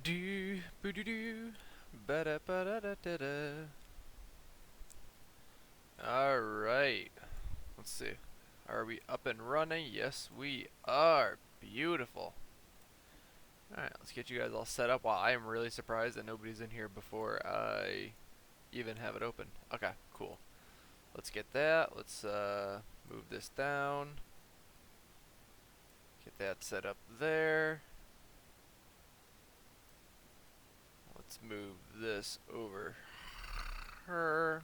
Do boo doo doo ba da ba da da da da. All right. Let's see. Are we up and running? Yes, we are. Beautiful. All right, let's get you guys all set up. Wow, I am really surprised that nobody's in here before I even have it open. Okay, cool. Let's get that. Let's move this down. Get that set up there. Let's move this over her.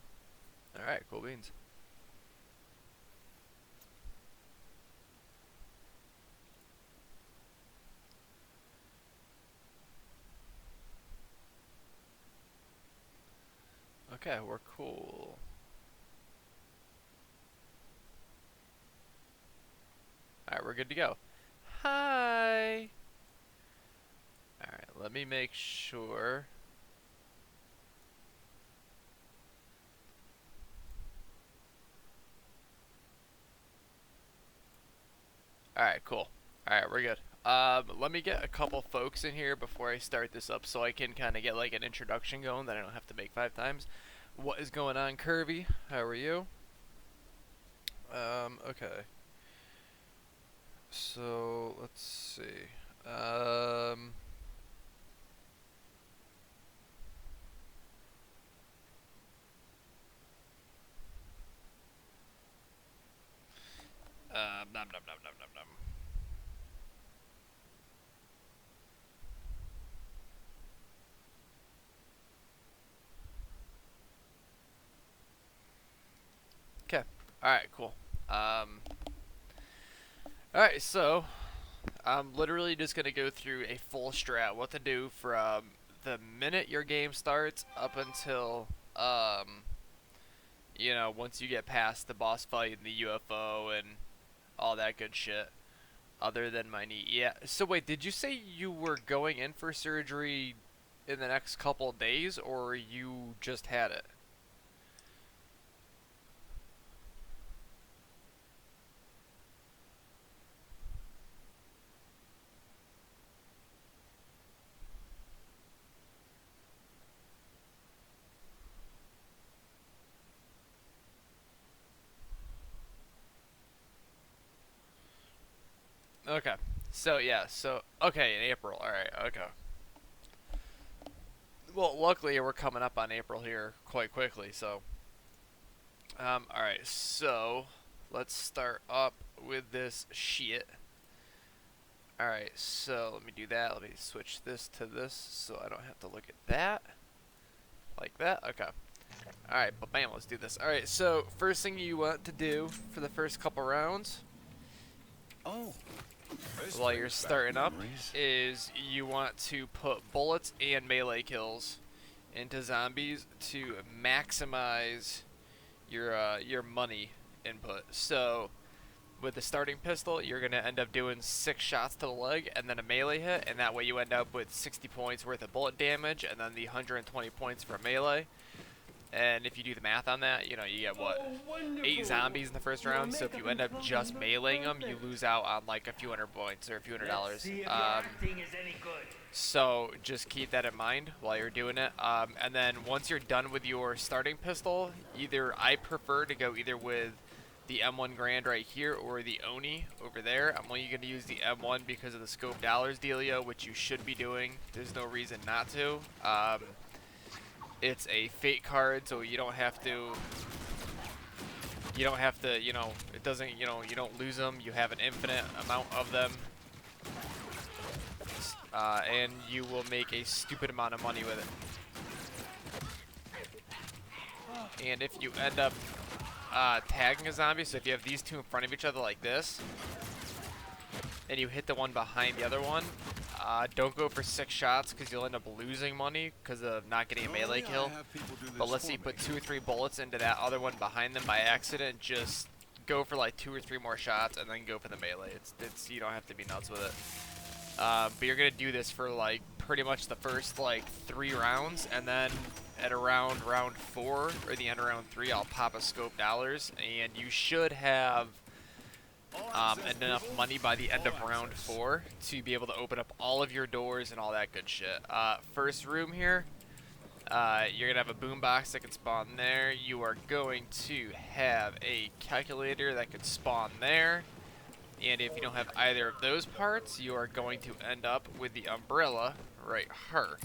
Alright, cool beans. Okay, we're cool. Alright, we're good to go. Hi! Alright, let me make sure. Alright, cool. Alright, we're good. Let me get a couple folks in here before I start this up so I can kind of get like an introduction going that I don't have to make 5 times. What is going on, Curvy? How are you? Okay. So, let's see. Nom nom nom nom nom nom. Okay. Alright, cool. Alright, so I'm literally just gonna go through a full strat, what to do from the minute your game starts up until you know, once you get past the boss fight and the UFO and all that good shit. Other than my knee. Yeah. So wait, did you say you were going in for surgery in the next couple of days, or you just had it? Okay. So yeah, so okay, in April. All right. Okay. Well, luckily we're coming up on April here quite quickly, so all right. So, let's start up with this shit. All right. So, let me do that. Let me switch this to this so I don't have to look at that. Like that. Okay. Alright, but bam, let's do this. Alright, so first thing you want to do for the first couple rounds, Oh, while you're starting up, is you want to put bullets and melee kills into zombies to maximize your money input. So with the starting pistol, you're gonna end up doing 6 shots to the leg and then a melee hit, and that way you end up with 60 points worth of bullet damage and then the 120 points for melee. And if you do the math on that, you know, you get what, 8 zombies in the first round. So if you end up just meleeing them, you lose out on like a few hundred points or a few $100. So just keep that in mind while you're doing it. And then once you're done with your starting pistol, I prefer to go either with the M1 Grand right here or the Oni over there. I'm only going to use the M1 because of the scope dollars dealio, which you should be doing. There's no reason not to. It's a fate card, so you don't have to, you know, it doesn't, you know, you don't lose them. You have an infinite amount of them. And you will make a stupid amount of money with it. And if you end up tagging a zombie, so if you have these two in front of each other like this, and you hit the one behind the other one, don't go for 6 shots because you'll end up losing money because of not getting a melee kill. But let's say you put 2 or 3 bullets into that other one behind them by accident, just go for like 2 or 3 more shots and then go for the melee. It's you don't have to be nuts with it. But you're gonna do this for like pretty much the first like 3 rounds, and then at around round 4 or the end of round 3, I'll pop a scope dollars, and you should have and enough money by the end of round 4 to be able to open up all of your doors and all that good shit. First room here, you're gonna have a boombox that can spawn there. You are going to have a calculator that could spawn there. And if you don't have either of those parts, you are going to end up with the umbrella right here.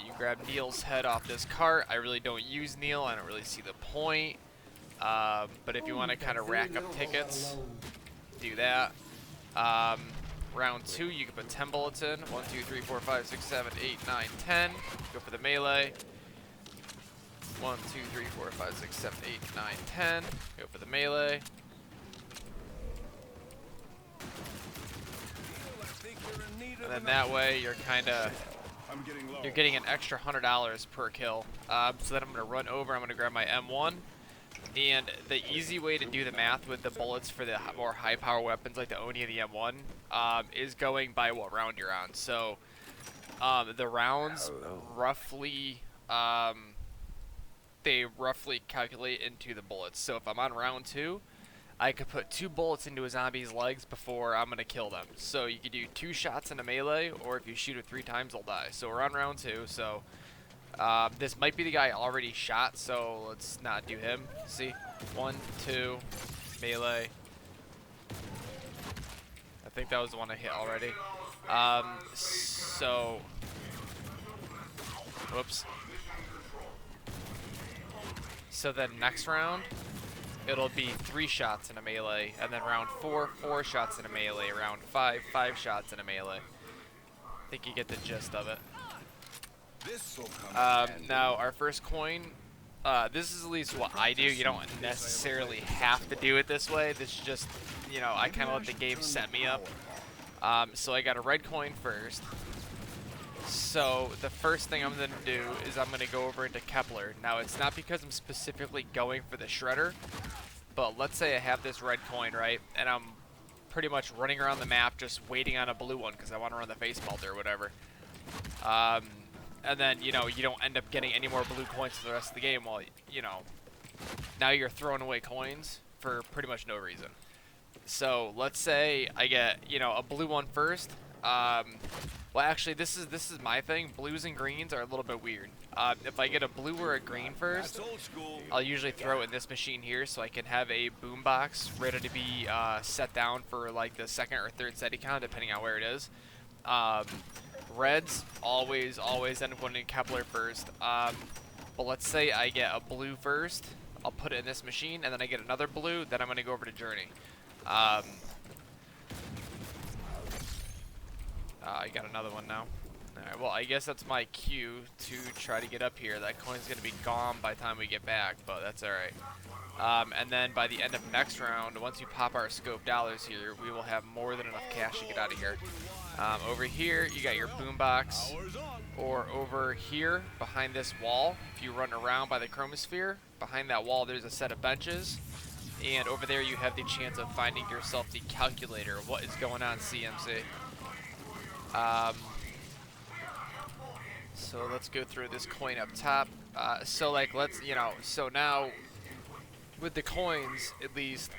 You grab Neil's head off this cart. I really don't use Neil. I don't really see the point. But if you want to kind of rack up tickets, do that. Round 2, you can put 10 bullets in. 1, 2, 3, 4, 5, 6, 7, 8, 9, 10. Go for the melee. 1, 2, 3, 4, 5, 6, 7, 8, 9, 10. Go for the melee. And then that way you're you're getting an extra $100 per kill. So then I'm gonna run over. I'm gonna grab my M1. And the easy way to do the math with the bullets for the more high power weapons like the Oni and the M1 is going by what round you're on. So the rounds roughly they roughly calculate into the bullets. So if I'm on round 2, I could put 2 bullets into a zombie's legs before I'm gonna kill them. So you could do 2 shots in a melee, or if you shoot it 3 times, they'll die. So we're on round 2. So this might be the guy I already shot, so let's not do him. See, 1, 2, melee. I think that was the one I hit already. So, whoops. So then next round, it'll be 3 shots in a melee, and then round 4, 4 shots in a melee, round 5, 5 shots in a melee. I think you get the gist of it. Now our first coin, this is at least what I do. You don't necessarily have to do it this way. This is just, you know, I kind of let the game set me up. So I got a red coin first. So the first thing I'm going to do is I'm going to go over into Kepler. Now it's not because I'm specifically going for the shredder, but let's say I have this red coin, right? And I'm pretty much running around the map just waiting on a blue one because I want to run the face melt or whatever. And then, you know, you don't end up getting any more blue coins for the rest of the game. Well, you know, now you're throwing away coins for pretty much no reason. So let's say I get, you know, a blue one first. Well, actually, this is my thing. Blues and greens are a little bit weird. If I get a blue or a green first, I'll usually throw it in this machine here so I can have a boombox ready to be set down for like the second or third Setcom, depending on where it is. Reds always end up going in Kepler first. But let's say I get a blue first. I'll put it in this machine, and then I get another blue. Then I'm going to go over to Journey. I got another one now. Alright, well, I guess that's my cue to try to get up here. That coin's going to be gone by the time we get back, but that's alright. And then by the end of next round, once you pop our scope dollars here, we will have more than enough cash to get out of here. Over here, you got your boombox, or over here, behind this wall, if you run around by the chromosphere, behind that wall there's a set of benches, and over there you have the chance of finding yourself the calculator. What is going on, CMC? So let's go through this coin up top. So like, let's, you know, so now, with the coins, at least,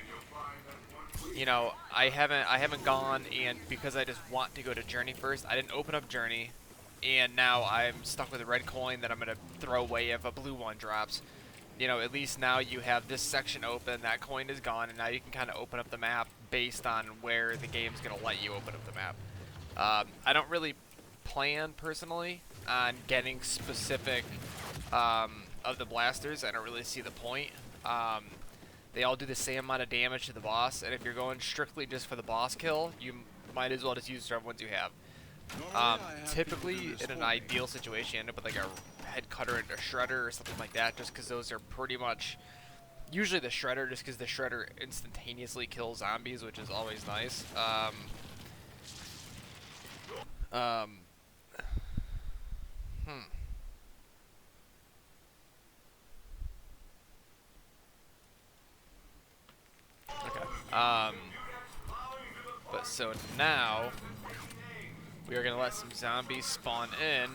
you know, I haven't gone, and because I just want to go to Journey first, I didn't open up Journey, and now I'm stuck with a red coin that I'm gonna throw away if a blue one drops. You know, at least now you have this section open, that coin is gone, and now you can kind of open up the map based on where the game's gonna let you open up the map. I don't really plan personally on getting specific of the blasters. I don't really see the point. They all do the same amount of damage to the boss, and if you're going strictly just for the boss kill, you might as well just use whichever ones you have. Typically, in an ideal situation, you end up with like a head cutter and a shredder or something like that, just because those are pretty much usually the shredder, just because the shredder instantaneously kills zombies, which is always nice. Okay. But so now we are gonna let some zombies spawn in,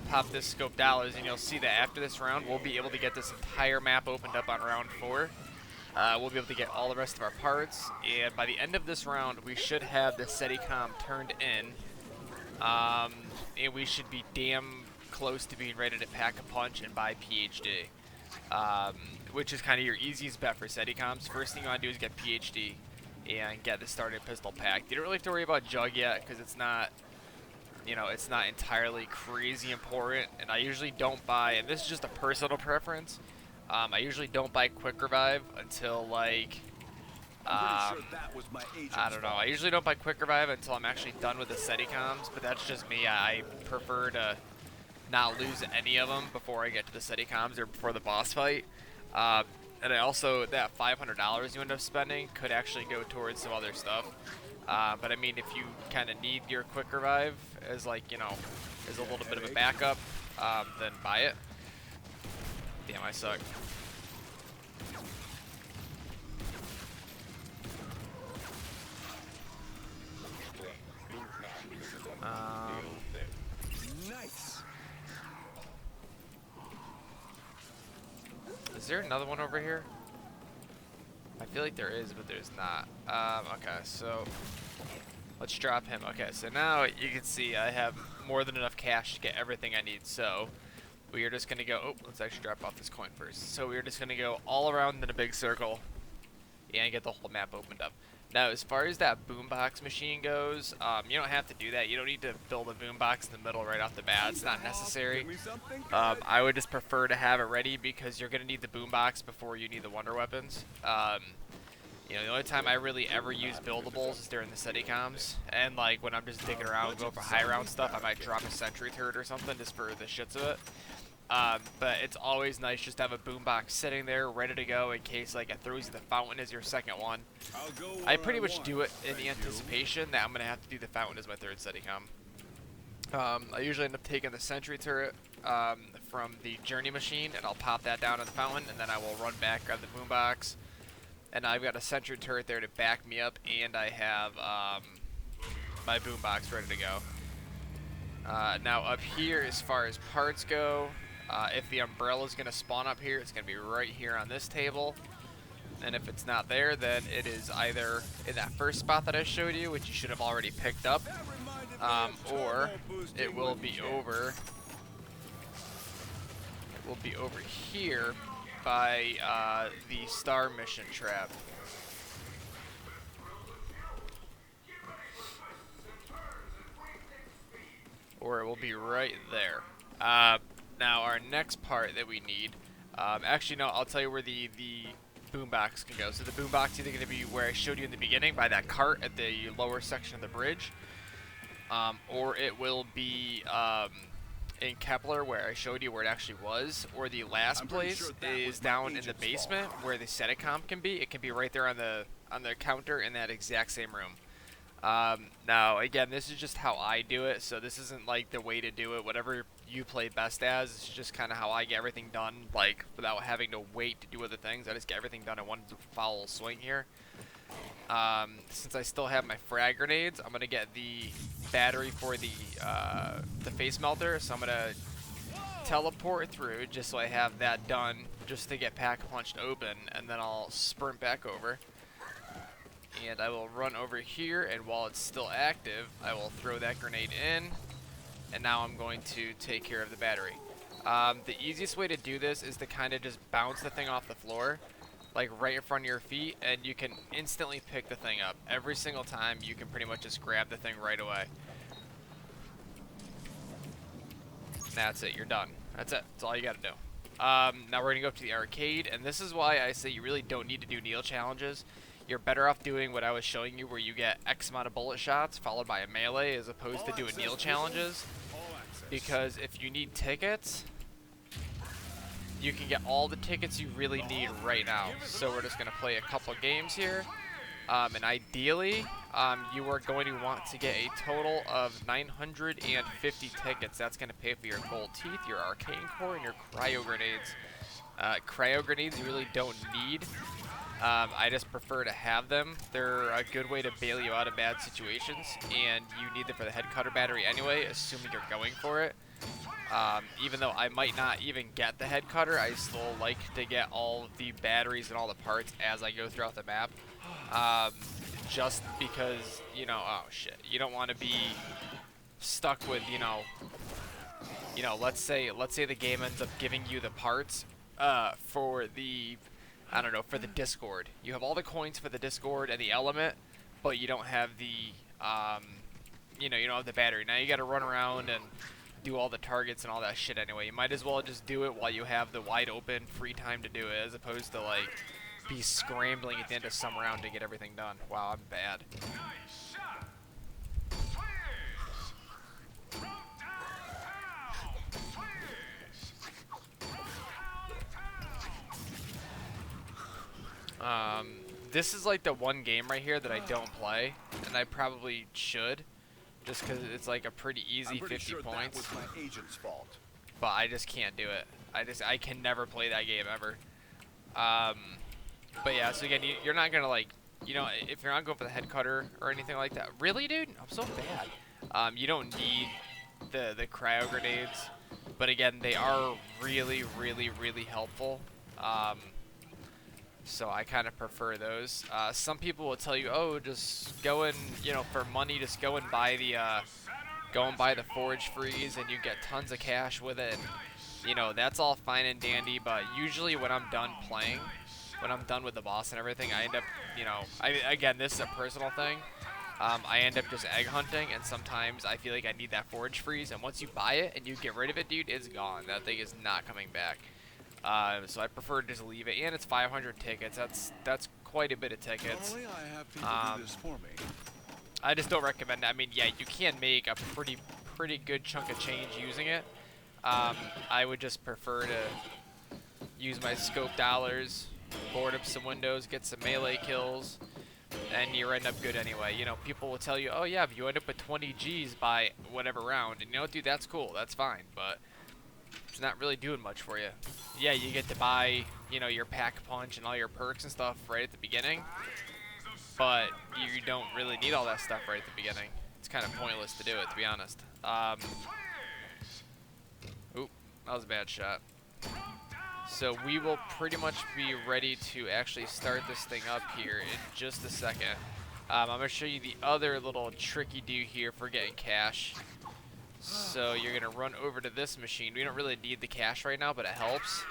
pop this scope dollars, and you'll see that after this round we'll be able to get this entire map opened up on round 4. we'll be able to get all the rest of our parts, and by the end of this round, we should have the Setcom turned in, and we should be damn close to being ready to pack a punch and buy PhD, which is kind of your easiest bet for Setcoms. First thing you want to do is get PhD and get the starting pistol packed. You don't really have to worry about Jug yet, because it's not, you know, it's not entirely crazy important, and I usually don't buy, and this is just a personal preference, I usually don't buy Quick Revive until, like, I don't know, I usually don't buy Quick Revive until I'm actually done with the Setcoms, but that's just me. I prefer to not lose any of them before I get to the Setcoms or before the boss fight. And I also, that $500 you end up spending could actually go towards some other stuff. But I mean, if you kind of need your Quick Revive as, like, you know, as a little bit of a backup, then buy it. Damn, I suck. Nice. Is there another one over here? I feel like there is, but there's not. Okay, so let's drop him. Okay, so now you can see I have more than enough cash to get everything I need. So we are just gonna go. Oh, let's actually drop off this coin first. So we are just gonna go all around in a big circle and get the whole map opened up. Now, as far as that boombox machine goes, you don't have to do that. You don't need to build a boombox in the middle right off the bat. It's not necessary. I would just prefer to have it ready because you're going to need the boombox before you need the wonder weapons. You know, the only time I really ever use buildables is during the Setcoms. And, like, when I'm just digging around, going for high round stuff, I might drop a sentry turret or something just for the shits of it. But it's always nice just to have a boombox sitting there ready to go in case, like, it throws you the fountain as your second one. I pretty much do it in the anticipation that I'm going to have to do the fountain as my third Setcom. I usually end up taking the sentry turret from the journey machine, and I'll pop that down in the fountain, and then I will run back, grab the boombox. And I've got a sentry turret there to back me up, and I have my boombox ready to go. Now up here, as far as parts go, if the umbrella is going to spawn up here, it's going to be right here on this table. And if it's not there, then it is either in that first spot that I showed you, which you should have already picked up, or it will be over. It will be over here by the star mission trap. Or it will be right there. Now our next part that we need, actually no, I'll tell you where the boombox can go. So the boombox is either going to be where I showed you in the beginning by that cart at the lower section of the bridge, or it will be in Kepler where I showed you where it actually was, or the last place is down in the basement where the Setcom can be. It can be right there on the counter in that exact same room. Now, again, this is just how I do it, so this isn't like the way to do it. Whatever you play best as, it's just kind of how I get everything done, like, without having to wait to do other things. I just get everything done in one foul swing here. Since I still have my frag grenades, I'm going to get the battery for the face melter, so I'm going to teleport through just so I have that done, just to get pack-punched open, and then I'll sprint back over. And I will run over here, and while it's still active, I will throw that grenade in, and now I'm going to take care of the battery. The easiest way to do this is to kind of just bounce the thing off the floor, like right in front of your feet, and you can instantly pick the thing up. Every single time, you can pretty much just grab the thing right away. That's it, you're done. That's it, that's all you gotta do. Now we're gonna go up to the arcade, and this is why I say you really don't need to do Neil challenges. You're better off doing what I was showing you, where you get X amount of bullet shots followed by a melee, as opposed to doing Neil challenges. Because if you need tickets, you can get all the tickets you really need right now. So we're just going to play a couple of games here. And ideally, you are going to want to get a total of 950 tickets. That's going to pay for your gold teeth, your arcane core, and your cryo grenades. Cryo grenades you really don't need. I just prefer to have them. They're a good way to bail you out of bad situations, and you need them for the head cutter battery anyway, assuming you're going for it. Even though I might not even get the head cutter, I still like to get all the batteries and all the parts as I go throughout the map. Just because, you know, oh shit, you don't want to be stuck with, let's say the game ends up giving you the parts for the, I don't know, for the Discord. You have all the coins for the Discord and the element, but you don't have the, you don't have the battery. Now you got to run around and do all the targets and all that shit anyway. You might as well just do it while you have the wide open free time to do it, as opposed to like be scrambling at the end of some round to get everything done. Wow, I'm bad. This is like the one game right here that I don't play, and I probably should, just because it's like a pretty easy 50 points. That was my agent's fault. But I just can't do it. I can never play that game ever. But yeah, so again, you're not gonna like, if you're not going for the head cutter or anything like that. Really, dude? I'm so bad. You don't need the cryo grenades, but again, they are really, really, really helpful. So I kind of prefer those. Some people will tell you, oh, just go and, for money, just go and buy the forage freeze, and you get tons of cash with it. And, that's all fine and dandy. But usually when I'm done playing, when I'm done with the boss and everything, I end up, again, this is a personal thing. I end up just egg hunting, and sometimes I feel like I need that forage freeze. And once you buy it and you get rid of it, dude, it's gone. That thing is not coming back. So I prefer to just leave it, and it's 500 tickets. That's quite a bit of tickets. Only I have people do this for me. I just don't recommend it. I mean, yeah, you can make a pretty good chunk of change using it. I would just prefer to use my scope dollars, board up some windows, get some melee kills, and you end up good anyway. People will tell you, oh yeah, but you end up with 20 Gs by whatever round, and dude, that's cool, that's fine, but it's not really doing much for you. Yeah, you get to buy, your pack punch and all your perks and stuff right at the beginning, but you don't really need all that stuff right at the beginning. It's kind of pointless to do it, to be honest. Oop, that was a bad shot. So we will pretty much be ready to actually start this thing up here in just a second. I'm going to show you the other little tricky do here for getting cash. So you're going to run over to this machine. We don't really need the cash right now, but it helps.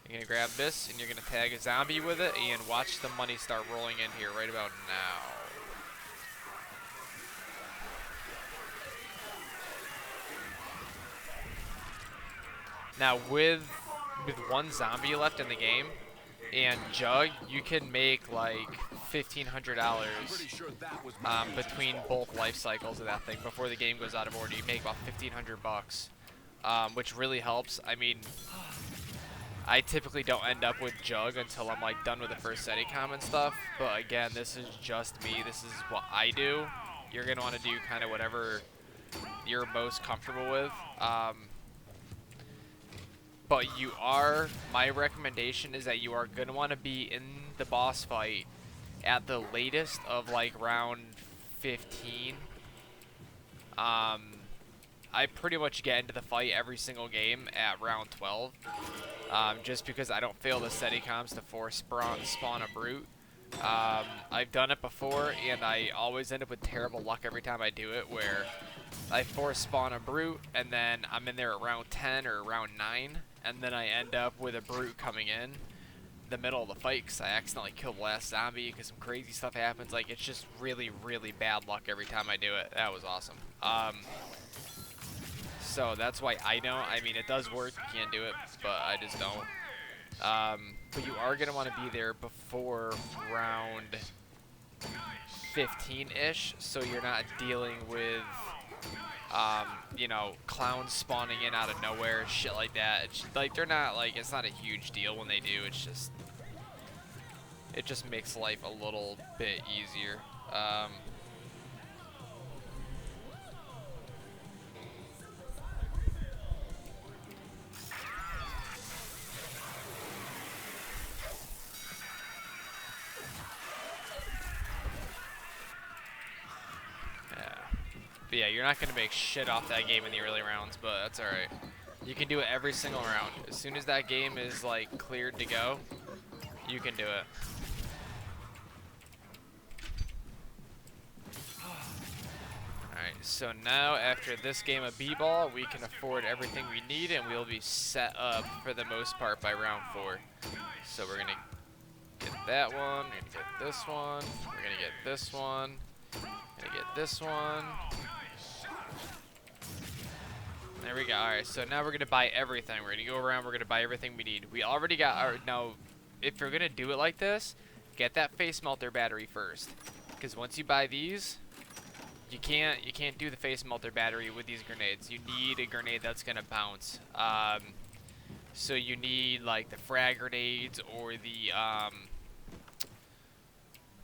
You're going to grab this, and you're going to tag a zombie with it, and watch the money start rolling in here right about now. Now, with one zombie left in the game, and Jug, you can make like $1,500 between both life cycles of that thing before the game goes out of order. You make about 1,500 bucks, which really helps. I mean, I typically don't end up with Jug until I'm like done with the first Setcom and stuff. But again, this is just me. This is what I do. You're gonna want to do kind of whatever you're most comfortable with. But my recommendation is that you are going to want to be in the boss fight at the latest of like round 15. I pretty much get into the fight every single game at round 12. Just because I don't fail the Setcoms to force spawn a brute. I've done it before, and I always end up with terrible luck every time I do it, where I force spawn a brute, and then I'm in there at round 10 or round 9, and then I end up with a brute coming in the middle of the fight because I accidentally killed the last zombie because some crazy stuff happens. Like, it's just really, really bad luck every time I do it. That was awesome. So that's why I don't. I mean, it does work. You can do it, but I just don't. But you are going to want to be there before round 15-ish, so you're not dealing with, clowns spawning in out of nowhere, shit like that. It's like, they're not, like, it's not a huge deal when they do. It's just, it just makes life a little bit easier. But yeah, you're not going to make shit off that game in the early rounds, but that's alright. You can do it every single round. As soon as that game is like cleared to go, you can do it. Alright, so now after this game of b-ball, we can afford everything we need and we'll be set up for the most part by round 4. So we're gonna get that one, we're gonna get this one, we're gonna get this one, gonna get this one. There we go. Alright, so now we're gonna buy everything. We're gonna go around, we're gonna buy everything we need. We already got our, now, if you're gonna do it like this, get that face melter battery first. Because once you buy these, you can't do the face melter battery with these grenades. You need a grenade that's gonna bounce. So you need like the frag grenades or the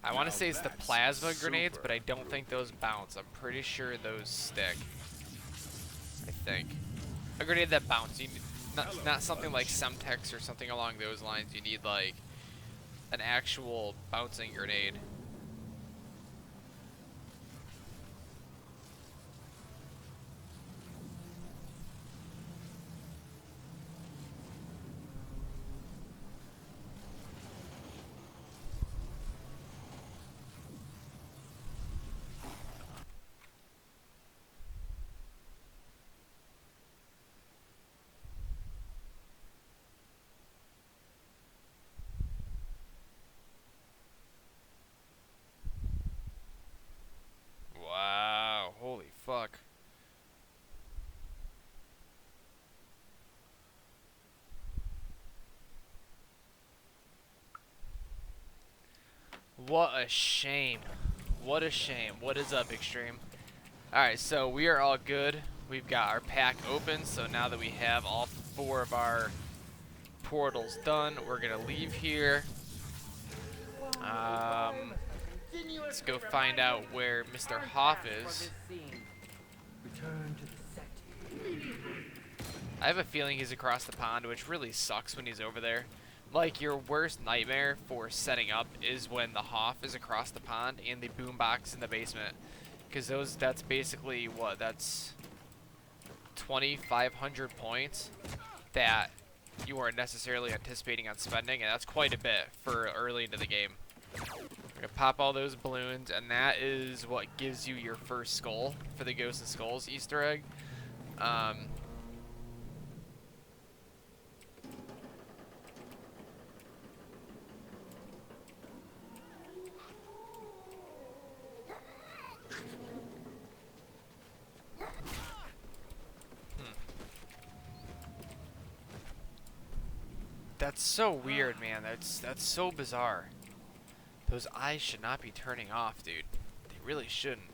I want to say it's the plasma grenades, but I don't think those bounce. I'm pretty sure those stick. I think a grenade that bounces. You need, not something like Semtex or something along those lines. You need like an actual bouncing grenade. Wow, holy fuck. What a shame. What a shame. What is up, Extreme? Alright, so we are all good. We've got our pack open, so now that we have all 4 of our portals done, we're gonna leave here. Let's go find out where Mr. Hoff is. I have a feeling he's across the pond, which really sucks when he's over there. Like, your worst nightmare for setting up is when the Hoff is across the pond and the boombox in the basement. Because that's basically, what, that's 2,500 points that you weren't necessarily anticipating on spending, and that's quite a bit for early into the game. We're gonna pop all those balloons, and that is what gives you your first skull for the Ghosts and Skulls Easter egg. That's so weird, man. That's so bizarre. Those eyes should not be turning off, dude. They really shouldn't.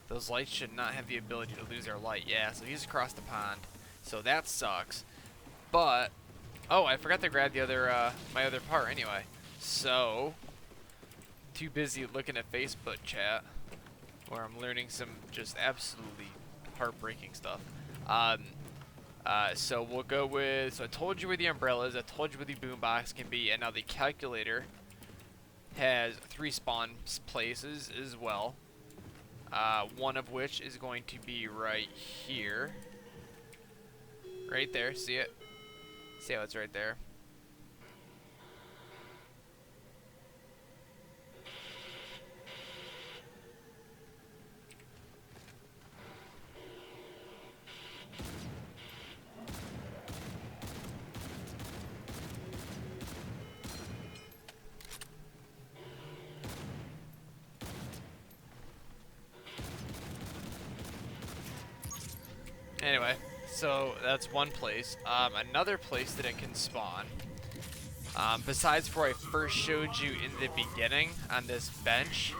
Those lights should not have the ability to lose their light. Yeah, so he's across the pond. So that sucks. But, oh, I forgot to grab the other, my other part anyway. So, too busy looking at Facebook chat, where I'm learning some just absolutely heartbreaking stuff. So we'll go with, so I told you where the umbrellas, I told you where the boombox can be, and now the calculator has 3 spawn places as well. One of which is going to be right here. Right there, see it? See how it's right there? Anyway, so that's one place. Another place that it can spawn, besides where I first showed you in the beginning on this bench,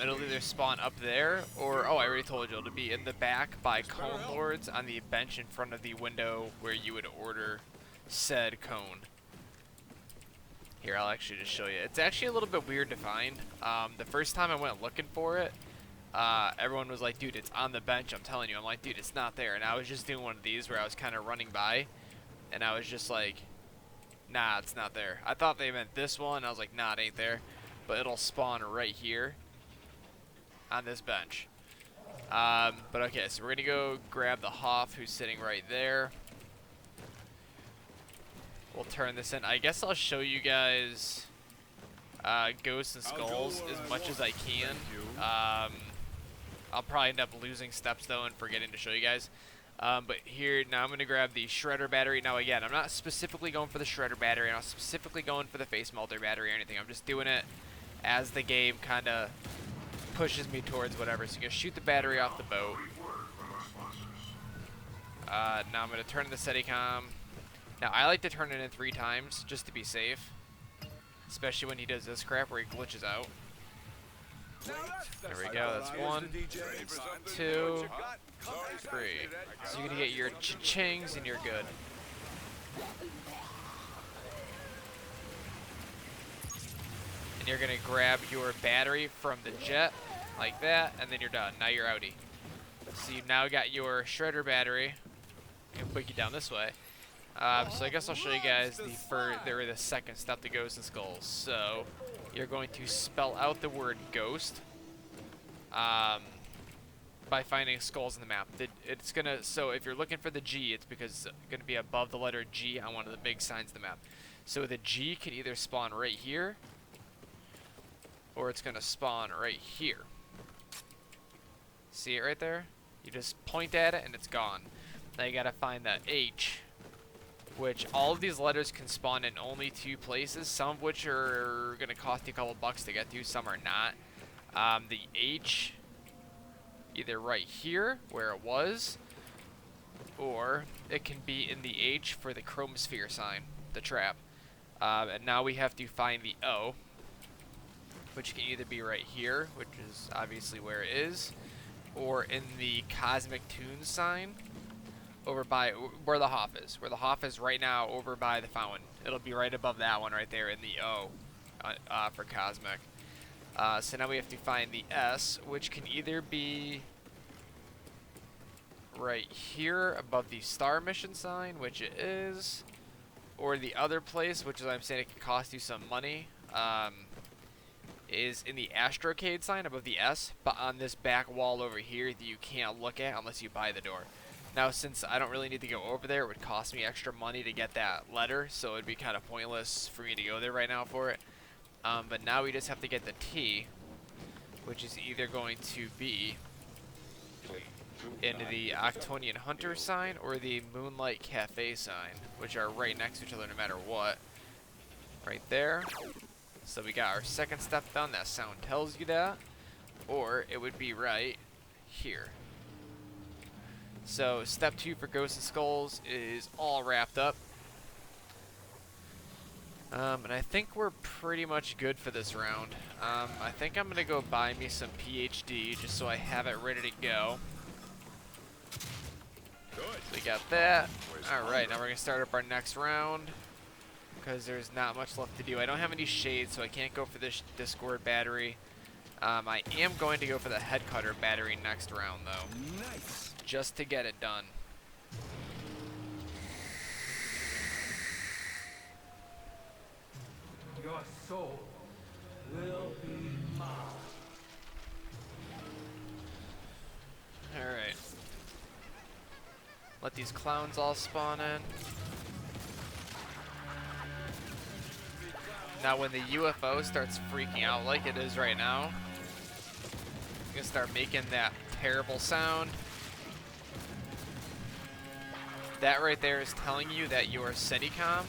it'll either spawn up there or, oh, I already told you, it'll be in the back by Cone Lords on the bench in front of the window where you would order said cone. Here, I'll actually just show you. It's actually a little bit weird to find. The first time I went looking for it, everyone was like, dude, it's on the bench, I'm telling you. I'm like, dude, it's not there. And I was just doing one of these where I was kind of running by, and I was just like, nah, it's not there. I thought they meant this one. I was like, nah, it ain't there. But it'll spawn right here on this bench. But okay, so we're gonna go grab the Hoff who's sitting right there. We'll turn this in. I guess I'll show you guys Ghosts and Skulls as much as I can. I'll probably end up losing steps though and forgetting to show you guys. But here, now I'm going to grab the Shredder battery. Now again, I'm not specifically going for the Shredder battery. I'm not specifically going for the Face Melter battery or anything. I'm just doing it as the game kind of pushes me towards whatever. So you're going to shoot the battery off the boat. Now I'm going to turn the Setcom. Now I like to turn it in 3 times just to be safe. Especially when he does this crap where he glitches out. There we go, that's 1, 2, 3. So you're gonna get your cha-chings and you're good. And you're gonna grab your battery from the jet, like that, and then you're done. Now you're outie. So you've now got your Shredder battery. I'm gonna put you down this way. So I guess I'll show you guys the second step to Ghosts and Skulls. So you're going to spell out the word ghost by finding skulls in the map. It's gonna, so if you're looking for the G, it's because it's gonna be above the letter G on one of the big signs of the map. So the G can either spawn right here, or it's gonna spawn right here. See it right there? You just point at it and it's gone. Now you gotta find the H, which all of these letters can spawn in only 2 places, some of which are going to cost you a couple bucks to get to, some are not. The H, either right here, where it was, or it can be in the H for the chromosphere sign, the trap. And now we have to find the O, which can either be right here, which is obviously where it is, or in the Cosmic Tunes sign, over by where the Hoff is. Where the Hoff is right now, over by the fountain. It'll be right above that one right there in the O for Cosmic. So now we have to find the S, which can either be right here above the Star Mission sign, which it is, or the other place, which is I'm saying it can cost you some money, is in the Astrocade sign above the S, but on this back wall over here that you can't look at unless you buy the door. Now, since I don't really need to go over there, it would cost me extra money to get that letter, so it'd be kind of pointless for me to go there right now for it. But now we just have to get the T, which is either going to be into the Octonian Hunter sign or the Moonlight Cafe sign, which are right next to each other no matter what. Right there. So we got our second step done. That sound tells you that. Or it would be right here. So step 2 for Ghosts and Skulls is all wrapped up. And I think we're pretty much good for this round. I think I'm going to go buy me some PhD just so I have it ready to go. So we got that. Alright, now we're going to start up our next round, because there's not much left to do. I don't have any shades, so I can't go for this Discord battery. I am going to go for the Head Cutter battery next round, though. Nice. Just to get it done. Your soul will be mine. Alright. Let these clowns all spawn in. Now when the UFO starts freaking out like it is right now, it's gonna start making that terrible sound. That right there is telling you that your Setcom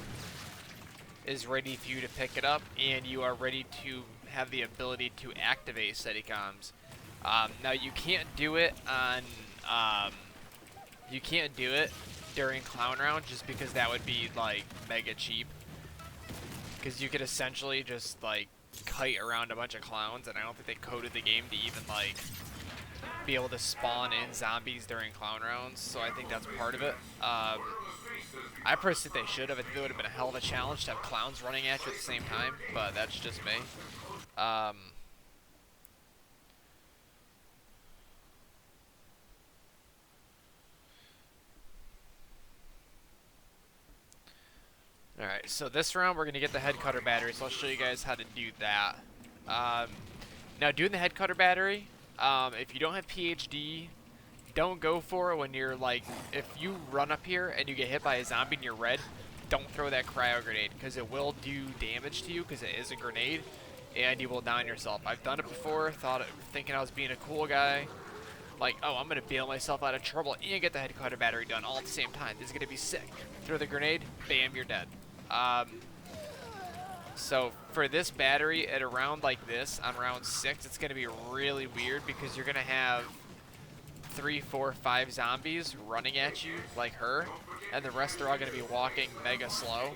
is ready for you to pick it up, and you are ready to have the ability to activate Setcoms. Now you can't do it on, you can't do it during Clown Round just because that would be like mega cheap. Because you could essentially just like kite around a bunch of clowns, and I don't think they coded the game to even like be able to spawn in zombies during Clown Rounds, so I think that's part of it. I personally think they should have. I think it would have been a hell of a challenge to have clowns running at you at the same time, but that's just me. Alright, so this round we're going to get the Head Cutter battery, so I'll show you guys how to do that. Now doing the Head Cutter battery, If you don't have PhD, don't go for it when you're like, if you run up here and you get hit by a zombie and you're red, don't throw that cryo grenade because it will do damage to you because it is a grenade and you will down yourself. I've done it before, thinking I was being a cool guy. Like, oh, I'm going to bail myself out of trouble and get the headquarter battery done all at the same time. This is going to be sick. Throw the grenade, bam, you're dead. So for this battery at a round like this, on round 6, it's going to be really weird because you're going to have 3, 4, 5 zombies running at you like her, and the rest are all going to be walking mega slow.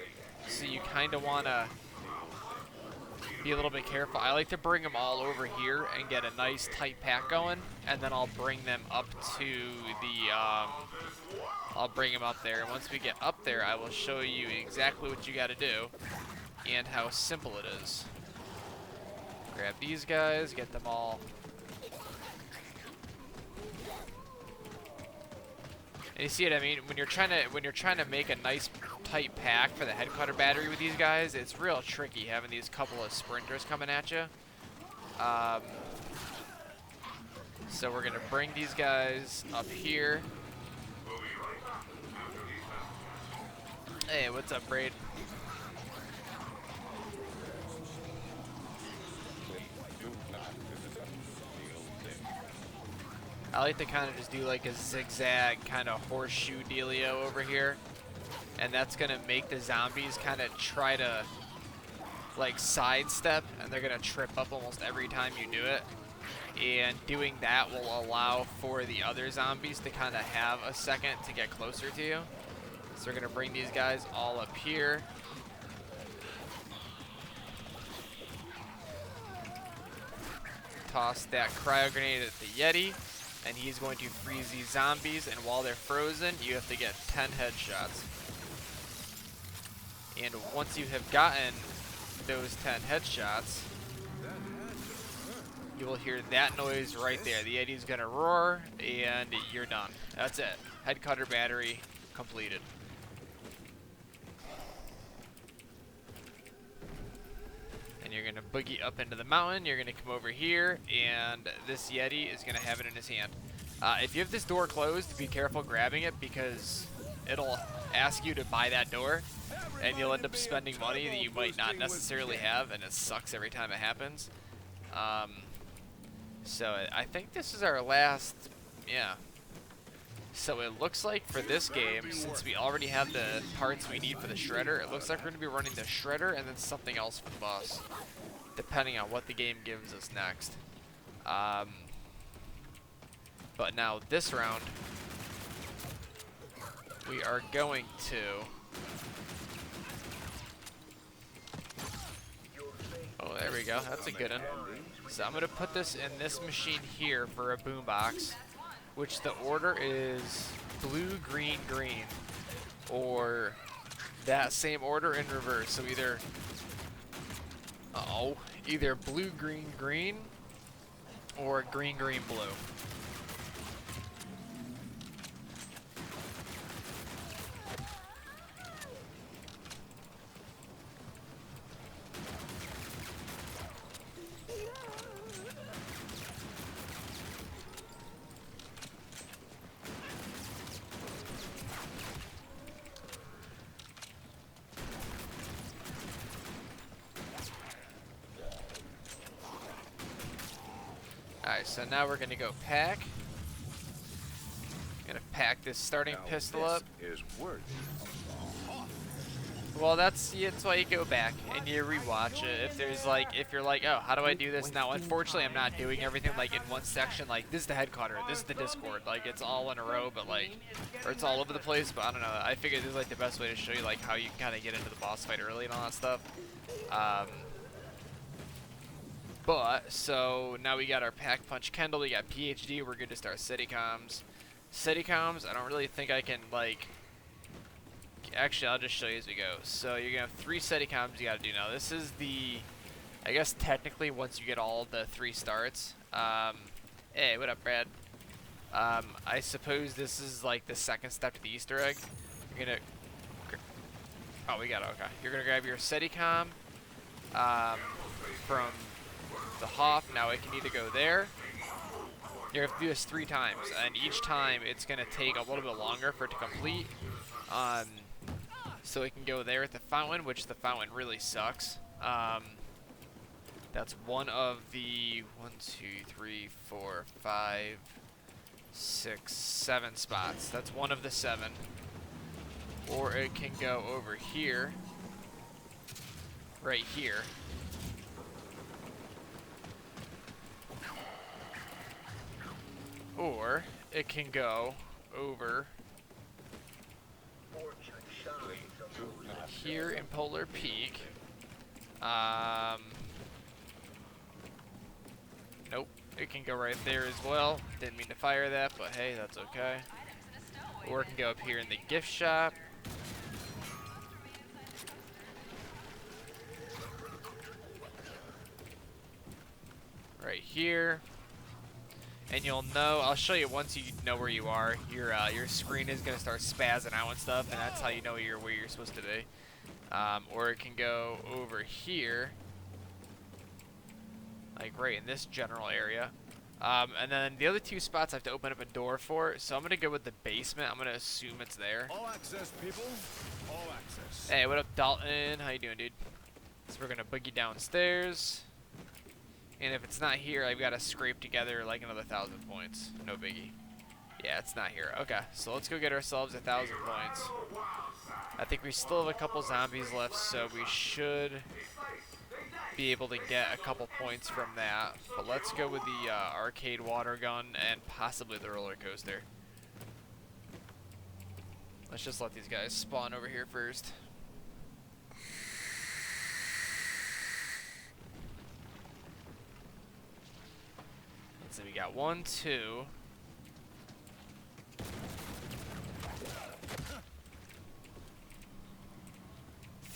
So you kind of want to be a little bit careful. I like to bring them all over here and get a nice tight pack going, and then I'll bring them up to the, I'll bring them up there. And once we get up there, I will show you exactly what you got to do and how simple it is. Grab these guys, get them all. And you see what I mean? When you're trying to make a nice tight pack for the headquarter battery with these guys, it's real tricky having these couple of sprinters coming at you. So we're gonna bring these guys up here. Hey, what's up, Braid? I like to kind of just do like a zigzag kind of horseshoe dealio over here. And that's going to make the zombies kind of try to like sidestep, and they're going to trip up almost every time you do it. And doing that will allow for the other zombies to kind of have a second to get closer to you. So we're going to bring these guys all up here. Toss that cryo grenade at the Yeti, and he's going to freeze these zombies, and while they're frozen, you have to get 10 headshots. And once you have gotten those 10 headshots, you will hear that noise right there. The Yeti's gonna roar, and you're done. That's it. Headquarter battery completed. And you're gonna boogie up into the mountain. You're gonna come over here, and this Yeti is gonna have it in his hand. If you have this door closed, be careful grabbing it because it'll ask you to buy that door, and you'll end up spending money that you might not necessarily have, and it sucks every time it happens. So I think this is our last, yeah. So it looks like for this game, since we already have the parts we need for the shredder, it looks like we're going to be running the shredder and then something else for the boss, depending on what the game gives us next. But now this round, we are going to... Oh, there we go. That's a good one. So I'm going to put this in this machine here for a boombox, which the order is blue, green, green, or that same order in reverse. So either blue, green, green, or green, green, blue. Alright, so now we're gonna go pack. Gonna pack this starting pistol up. Is worthy. Well, that's why you go back and you rewatch it. If you're like, oh, how do I do this now? Unfortunately, I'm not doing everything like in one section. Like this is the headquarter, this is the Discord. Like it's all in a row, but like, or it's all over the place. But I don't know. I figured this is like the best way to show you like how you kind of get into the boss fight early and all that stuff. But so now we got our pack punch Kendall. We got PhD. We're good to start Setcoms. Setcoms. I don't really think I can like. Actually, I'll just show you as we go. So you're gonna have 3 Setcoms you gotta do now. This is the, I guess technically once you get all the 3 starts. Hey, what up, Brad? I suppose this is like the second step to the Easter egg. You're gonna, oh, we got it. Okay. You're gonna grab your Setcom from the Hoff. Now it can either go there, You have to do this 3 times, and each time it's gonna take a little bit longer for it to complete. So it can go there at the fountain, which the fountain really sucks. That's one of the 1, 2, 3, 4, 5, 6, 7 spots. That's one of the 7. Or it can go over here, right here. Or it can go over here in Polar Peak. Nope. It can go right there as well. Didn't mean to fire that, but hey, that's okay. Or it can go up here in the gift shop. Right here. And you'll know, I'll show you once you know where you are. Your screen is gonna start spazzing out and stuff, and that's how you know where you're supposed to be. Or it can go over here, like right in this general area. And then the other 2 spots I have to open up a door for, so I'm gonna go with the basement. I'm gonna assume it's there. All access, people. All access. Hey, what up, Dalton? How you doing, dude? So we're gonna boogie downstairs. And if it's not here, I've got to scrape together like another 1,000 points. No biggie. Yeah, it's not here. Okay, so let's go get ourselves 1,000 points. I think we still have a couple zombies left, so we should be able to get a couple points from that. But let's go with the arcade water gun and possibly the roller coaster. Let's just let these guys spawn over here first. So we got 1, 2.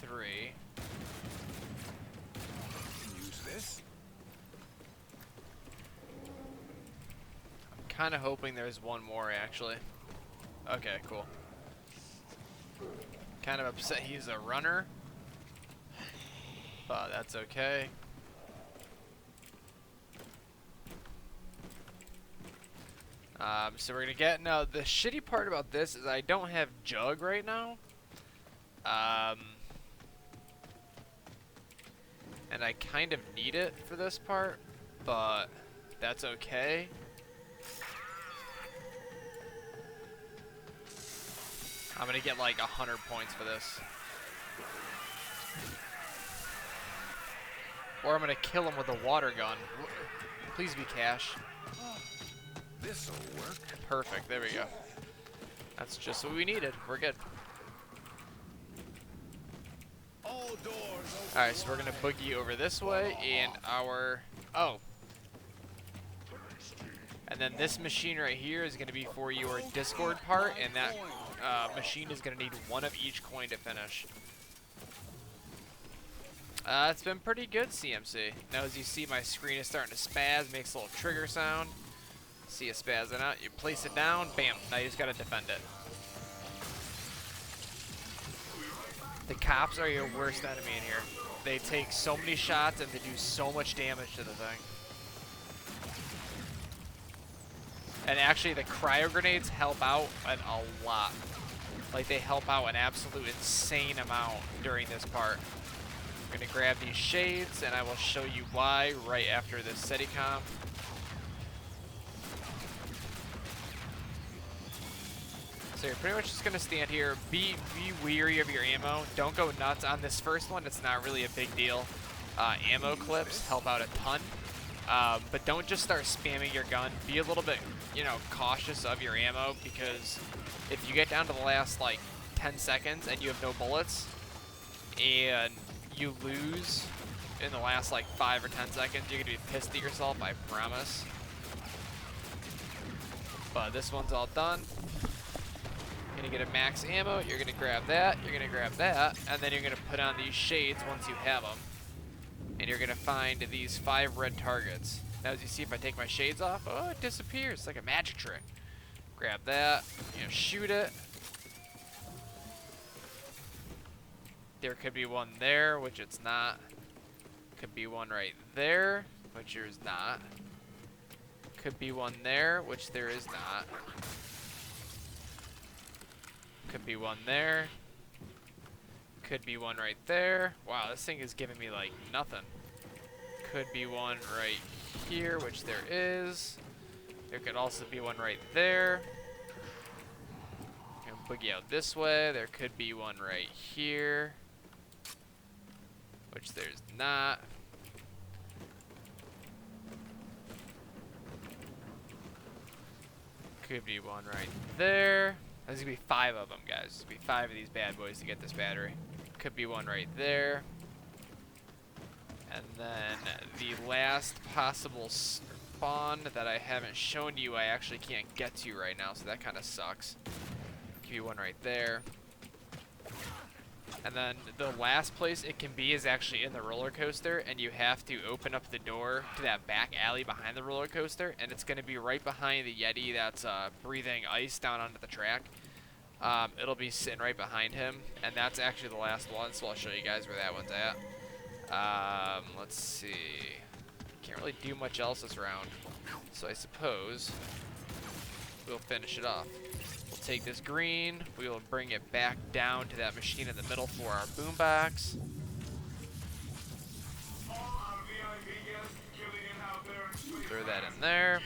3. Use this. I'm kind of hoping there's one more actually. Okay, cool. Kind of upset he's a runner, but that's okay. So we're gonna get, now the shitty part about this is I don't have Jug right now. And I kind of need it for this part, but that's okay. I'm gonna get like 100 points for this. Or I'm gonna kill him with a water gun. Please be cash. This'll work. Perfect, there we go. That's just what we needed. We're good. All doors open. Alright, so we're gonna boogie over this way, and our... Oh. And then this machine right here is gonna be for your Discord part, and that machine is gonna need 1 of each coin to finish. It's been pretty good, CMC. Now as you see, my screen is starting to spaz, makes a little trigger sound. See it spazzing out, you place it down, bam, now you just gotta defend it. The cops are your worst enemy in here. They take so many shots and they do so much damage to the thing. And actually the cryo grenades help out a lot. Like they help out an absolute insane amount during this part. I'm gonna grab these shades and I will show you why right after this Setcom. So you're pretty much just gonna stand here, be weary of your ammo. Don't go nuts on this first one. It's not really a big deal. Ammo clips help out a ton, but don't just start spamming your gun. Be a little bit, cautious of your ammo, because if you get down to the last like 10 seconds and you have no bullets, and you lose in the last like 5 or 10 seconds, you're gonna be pissed at yourself. I promise. But this one's all done. You're gonna get a max ammo, you're gonna grab that, you're gonna grab that, and then you're gonna put on these shades once you have them. And you're gonna find these 5 red targets. Now as you see, if I take my shades off, oh, it disappears. It's like a magic trick. Grab that, shoot it. There could be one there, which it's not. Could be one right there, which there's not. Could be one there, which there is not. Could be one there. Could be one right there. Wow, this thing is giving me like nothing. Could be one right here, which there is. There could also be one right there. And boogie out this way. There could be one right here, which there's not. Could be one right there. There's gonna be 5 of them, guys. There's gonna be 5 of these bad boys to get this battery. Could be one right there. And then the last possible spawn that I haven't shown you, I actually can't get to right now, so that kind of sucks. Could be one right there. And then the last place it can be is actually in the roller coaster, and you have to open up the door to that back alley behind the roller coaster, and it's going to be right behind the Yeti that's breathing ice down onto the track. It'll be sitting right behind him, and that's actually the last one, so I'll show you guys where that one's at. Let's see. Can't really do much else this round, so I suppose we'll finish it off. We'll take this green, we will bring it back down to that machine in the middle for our boombox. Throw that in there.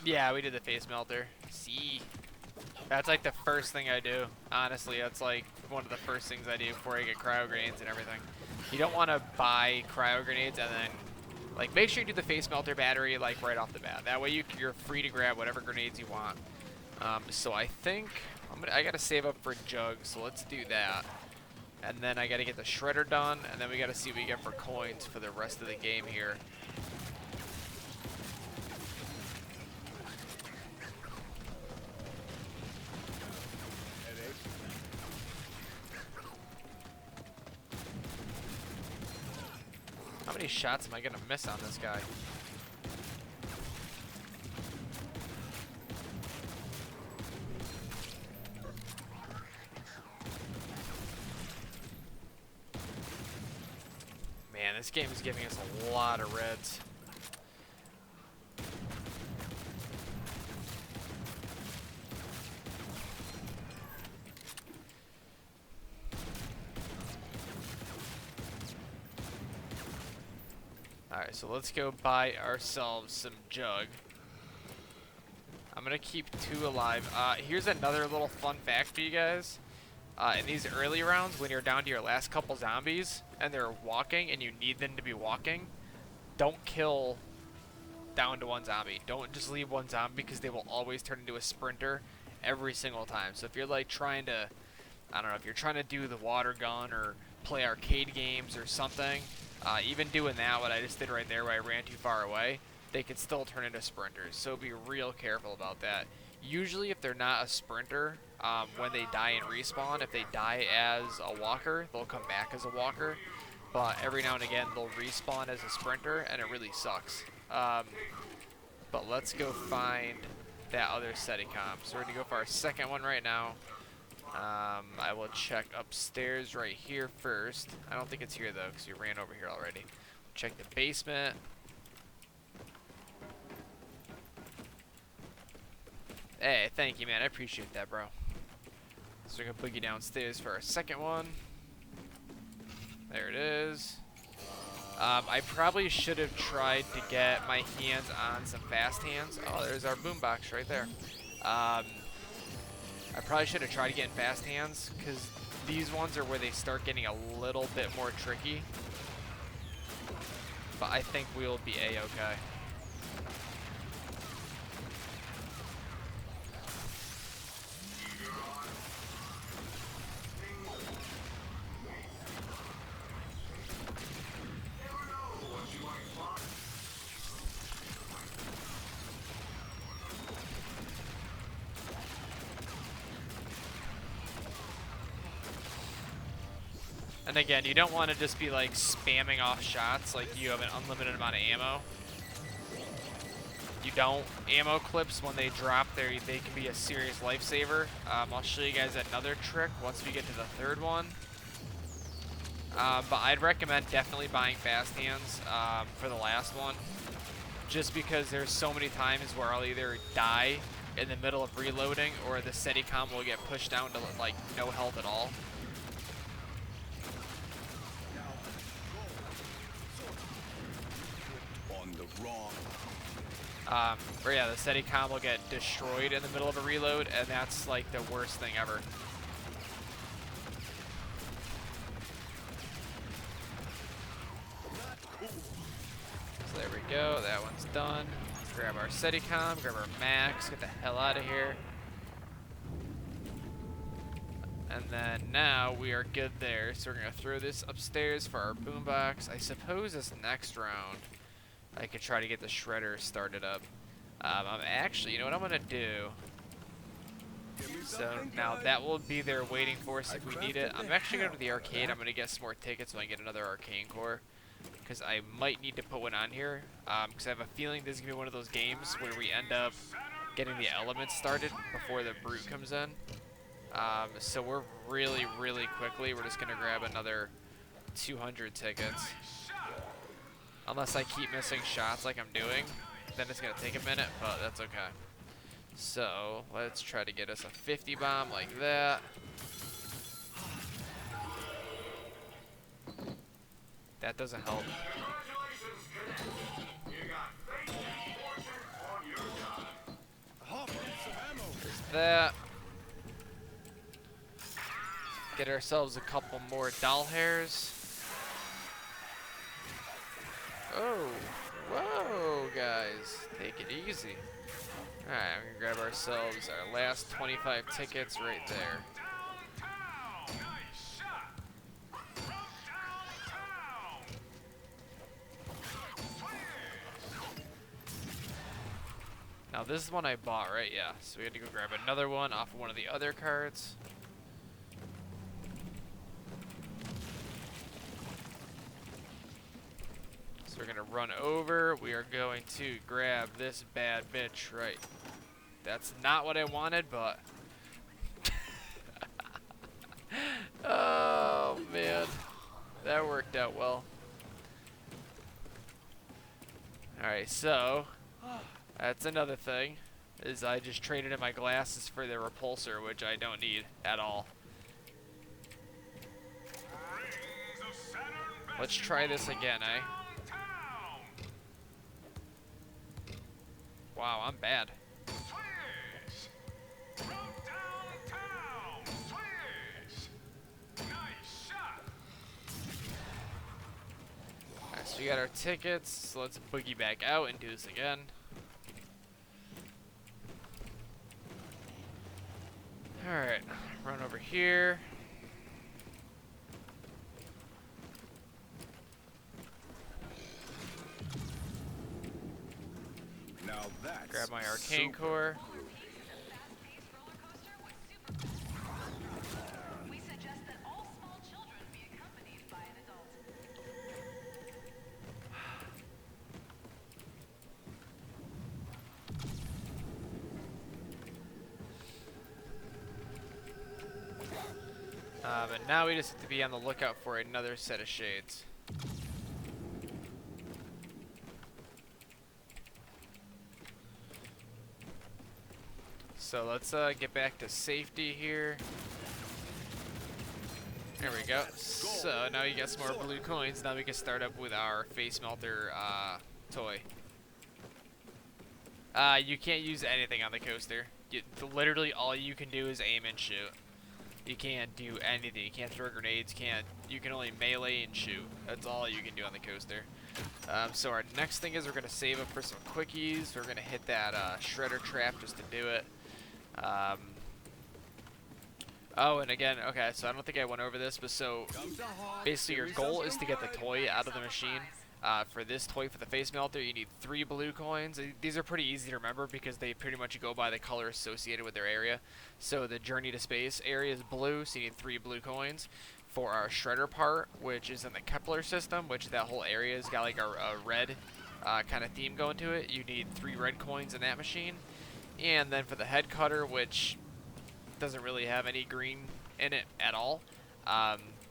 Yeah, we did the face melter. See? That's like the first thing I do. Honestly, that's like one of the first things I do before I get cryo grenades and everything. You don't want to buy cryo grenades and then, like, make sure you do the face melter battery like right off the bat. That way you're free to grab whatever grenades you want. So I think I gotta save up for jugs, so let's do that. And then I gotta get the shredder done, and then we gotta see what we get for coins for the rest of the game here. How many shots am I gonna miss on this guy? Man, this game is giving us a lot of reds. Alright, so let's go buy ourselves some jug. I'm gonna keep 2 alive. Here's another little fun fact for you guys. In these early rounds, when you're down to your last couple zombies, and they're walking, and you need them to be walking, don't kill down to 1 zombie. Don't just leave 1 zombie, because they will always turn into a sprinter every single time. So if you're like trying to, I don't know, if you're trying to do the water gun, or play arcade games or something, even doing that, what I just did right there where I ran too far away, they could still turn into sprinters. So be real careful about that. Usually if they're not a sprinter, when they die and respawn, if they die as a walker, they'll come back as a walker. But every now and again, they'll respawn as a sprinter, and it really sucks. But let's go find that other Setcom. So we're going to go for our second one right now. I will check upstairs right here first. I don't think it's here though, because we ran over here already. Check the basement. Hey, thank you, man. I appreciate that, bro. So we're gonna boogie downstairs for our second one. There it is. I probably should have tried to get my hands on some fast hands. Oh, there's our boombox right there. I probably should have tried to get in fast hands, because these ones are where they start getting a little bit more tricky. But I think we'll be a-okay. And again, you don't want to just be like spamming off shots like you have an unlimited amount of ammo. you don't. Ammo clips, when they drop, they can be a serious lifesaver. I'll show you guys another trick once we get to the third one. But I'd recommend definitely buying fast hands for the last one, just because there's so many times where I'll either die in the middle of reloading or the Setcom will get pushed down to like no health at all. On the wrong. Or yeah, the Setcom will get destroyed in the middle of a reload, and that's like the worst thing ever. So there we go, that one's done. Let's grab our Setcom, grab our max, get the hell out of here. And then now we are good there. So we're gonna throw this upstairs for our boombox. I suppose this next round I could try to get the shredder started up. I'm actually, you know what I'm gonna do? So now that will be there waiting for us if we need it. I'm actually going to the arcade. I'm going to get some more tickets so I can get another arcane core, because I might need to put one on here. Because I have a feeling this is going to be one of those games where we end up getting the elements started before the brute comes in. So we're really quickly, we're just going to grab another 200 tickets. Unless I keep missing shots like I'm doing, then it's going to take a minute, but that's okay. So let's try to get us a 50 bomb like that. That doesn't help. There's that. Get ourselves a couple more doll hairs. Oh, whoa, guys, take it easy. Alright, I'm gonna grab ourselves our last 25 tickets right there. Now this is one I bought, right? Yeah, so we had to go grab another one off of one of the other cards. So we're gonna run over, we are going to grab this bad bitch right. That's not what I wanted, but oh man, that worked out well. Alright, so that's another thing, is I just traded in my glasses for the repulsor, which I don't need at all. Let's try this again, eh? Wow, I'm bad. Alright, so we got our tickets, so let's boogie back out and do this again. Alright, run over here. Now that's Grab my arcane core. And now we just have to be on the lookout for another set of shades. So let's get back to safety here. There we go. So now you got some more blue coins. Now we can start up with our face melter toy. You can't use anything on the coaster. Literally all you can do is aim and shoot. You can't do anything. You can't throw grenades. You can only melee and shoot. That's all you can do on the coaster. So our next thing is we're gonna save up for some quickies. We're gonna hit that shredder trap just to do it. Oh, and again, okay, so I don't think I went over this, but so basically your goal is to get the toy out of the machine. For this toy, for the face melter, you need 3 blue coins. These are pretty easy to remember because they pretty much go by the color associated with their area. So the Journey to Space area is blue, so you need 3 blue coins. For our shredder part, which is in the Kepler system, which that whole area has got like a red kind of theme going to it. You need 3 red coins in that machine. And then for the head cutter, which doesn't really have any green in it at all.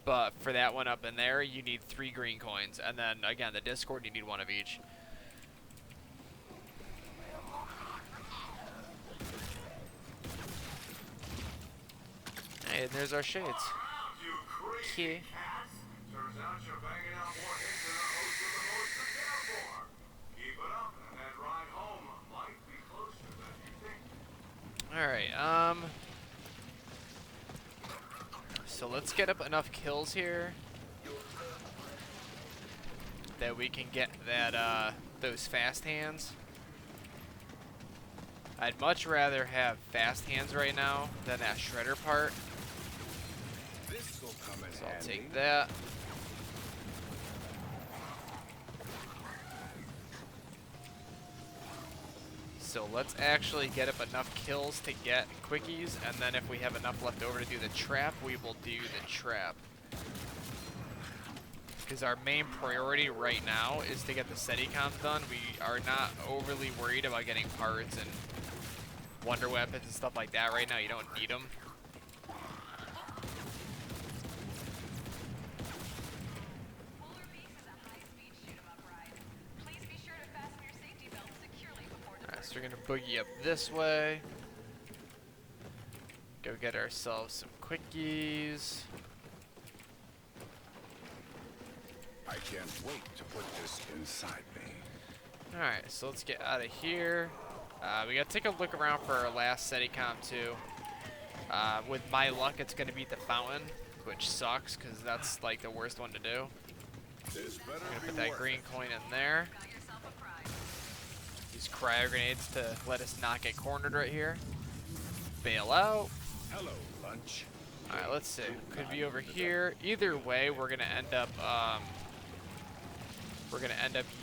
But for that one up in there, you need 3 green coins. And then, again, the Discord, you need 1 of each. Hey, and there's our shades. Okay. Turns out you're banging out more hits than our host of the most to care for. Keep it up, and that ride home might be closer than you think. Alright, so let's get up enough kills here that we can get that, those fast hands. I'd much rather have fast hands right now than that shredder part. This will come in So I'll handy. take that. So let's actually get up enough kills to get quickies, and then if we have enough left over to do the trap, we will do the trap. Because our main priority right now is to get the Setcom done. We are not overly worried about getting parts and wonder weapons and stuff like that right now. You don't need them. Alright, so we're gonna boogie up this way. Go get ourselves some quickies. I can't wait to put this inside me. Alright, so let's get out of here. We gotta take a look around for our last Setcom too. With my luck, it's gonna be the fountain, which sucks because that's like the worst one to do. This better I'm gonna be put that worth green it. coin in there. Use cryo grenades to let us not get cornered right here. Bail out. Hello, lunch. Alright, let's see. Could be over here. Either way, we're gonna end up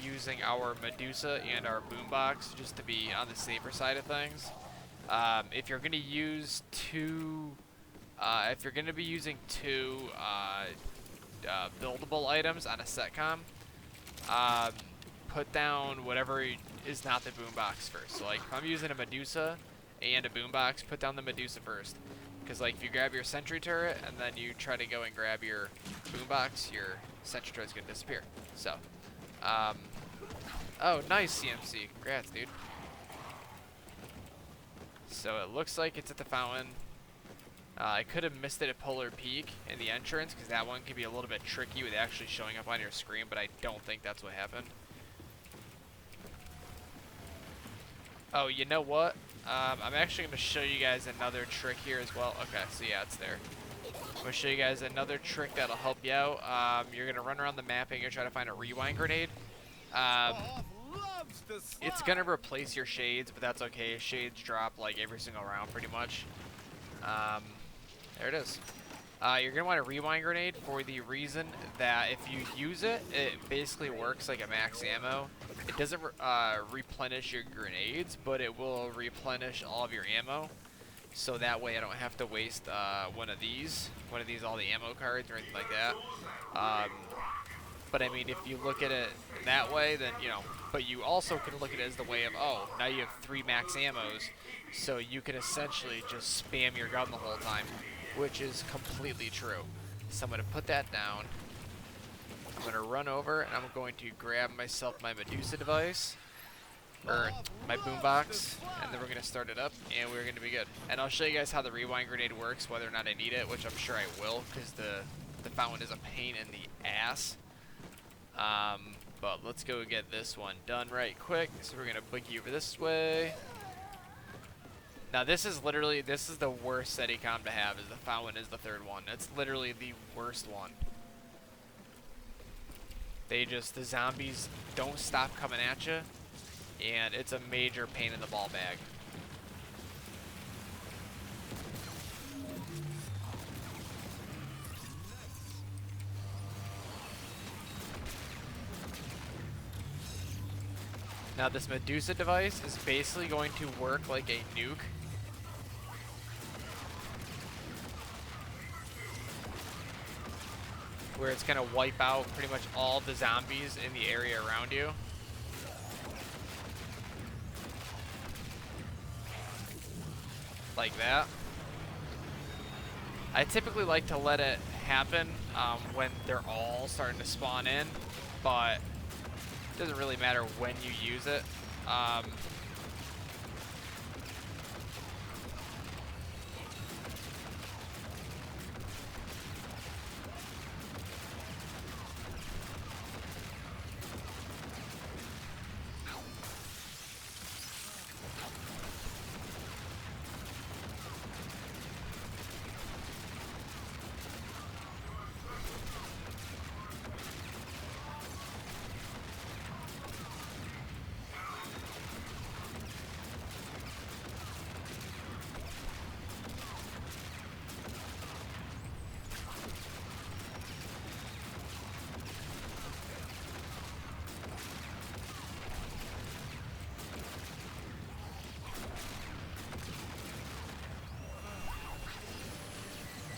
using our Medusa and our boombox just to be on the safer side of things. If you're gonna use be using two buildable items on a Setcom, put down whatever is not the boombox first. So like if I'm using a Medusa and a boombox, put down the Medusa first. Because like if you grab your sentry turret and then you try to go and grab your boombox, your sentry turret's gonna disappear. So, oh nice CMC, congrats dude. So it looks like it's at the fountain. I could have missed it at Polar Peak in the entrance because that one can be a little bit tricky with actually showing up on your screen, but I don't think that's what happened. Oh, you know what? I'm actually going to show you guys another trick here as well. Okay, so yeah, it's there. I'm going to show you guys another trick that'll help you out. You're going to run around the map and you're going to try to find a rewind grenade. It's going to replace your shades, but that's okay. Shades drop like every single round pretty much. There it is. You're going to want a rewind grenade for the reason that if you use it, it basically works like a max ammo. It doesn't replenish your grenades, but it will replenish all of your ammo. So that way I don't have to waste one of these, all the ammo cards or anything like that. But I mean, if you look at it that way, then, you know, but you also can look at it as the way of, oh, now you have 3 max ammos, so you can essentially just spam your gun the whole time, which is completely true. So I'm going to put that down. I'm going to run over, and I'm going to grab myself my Medusa device, or my boombox, and then we're going to start it up, and we're going to be good. And I'll show you guys how the rewind grenade works, whether or not I need it, which I'm sure I will, because the fountain is a pain in the ass. But let's go get this one done right quick. So we're going to boogie over this way. Now this is the worst Setcom to have, is the fountain is the third one. It's literally the worst one. The zombies don't stop coming at you, and it's a major pain in the ball bag. Now this Medusa device is basically going to work like a nuke. Where it's going to wipe out pretty much all the zombies in the area around you. like that. I typically like to let it happen when they're all starting to spawn in, but it doesn't really matter when you use it.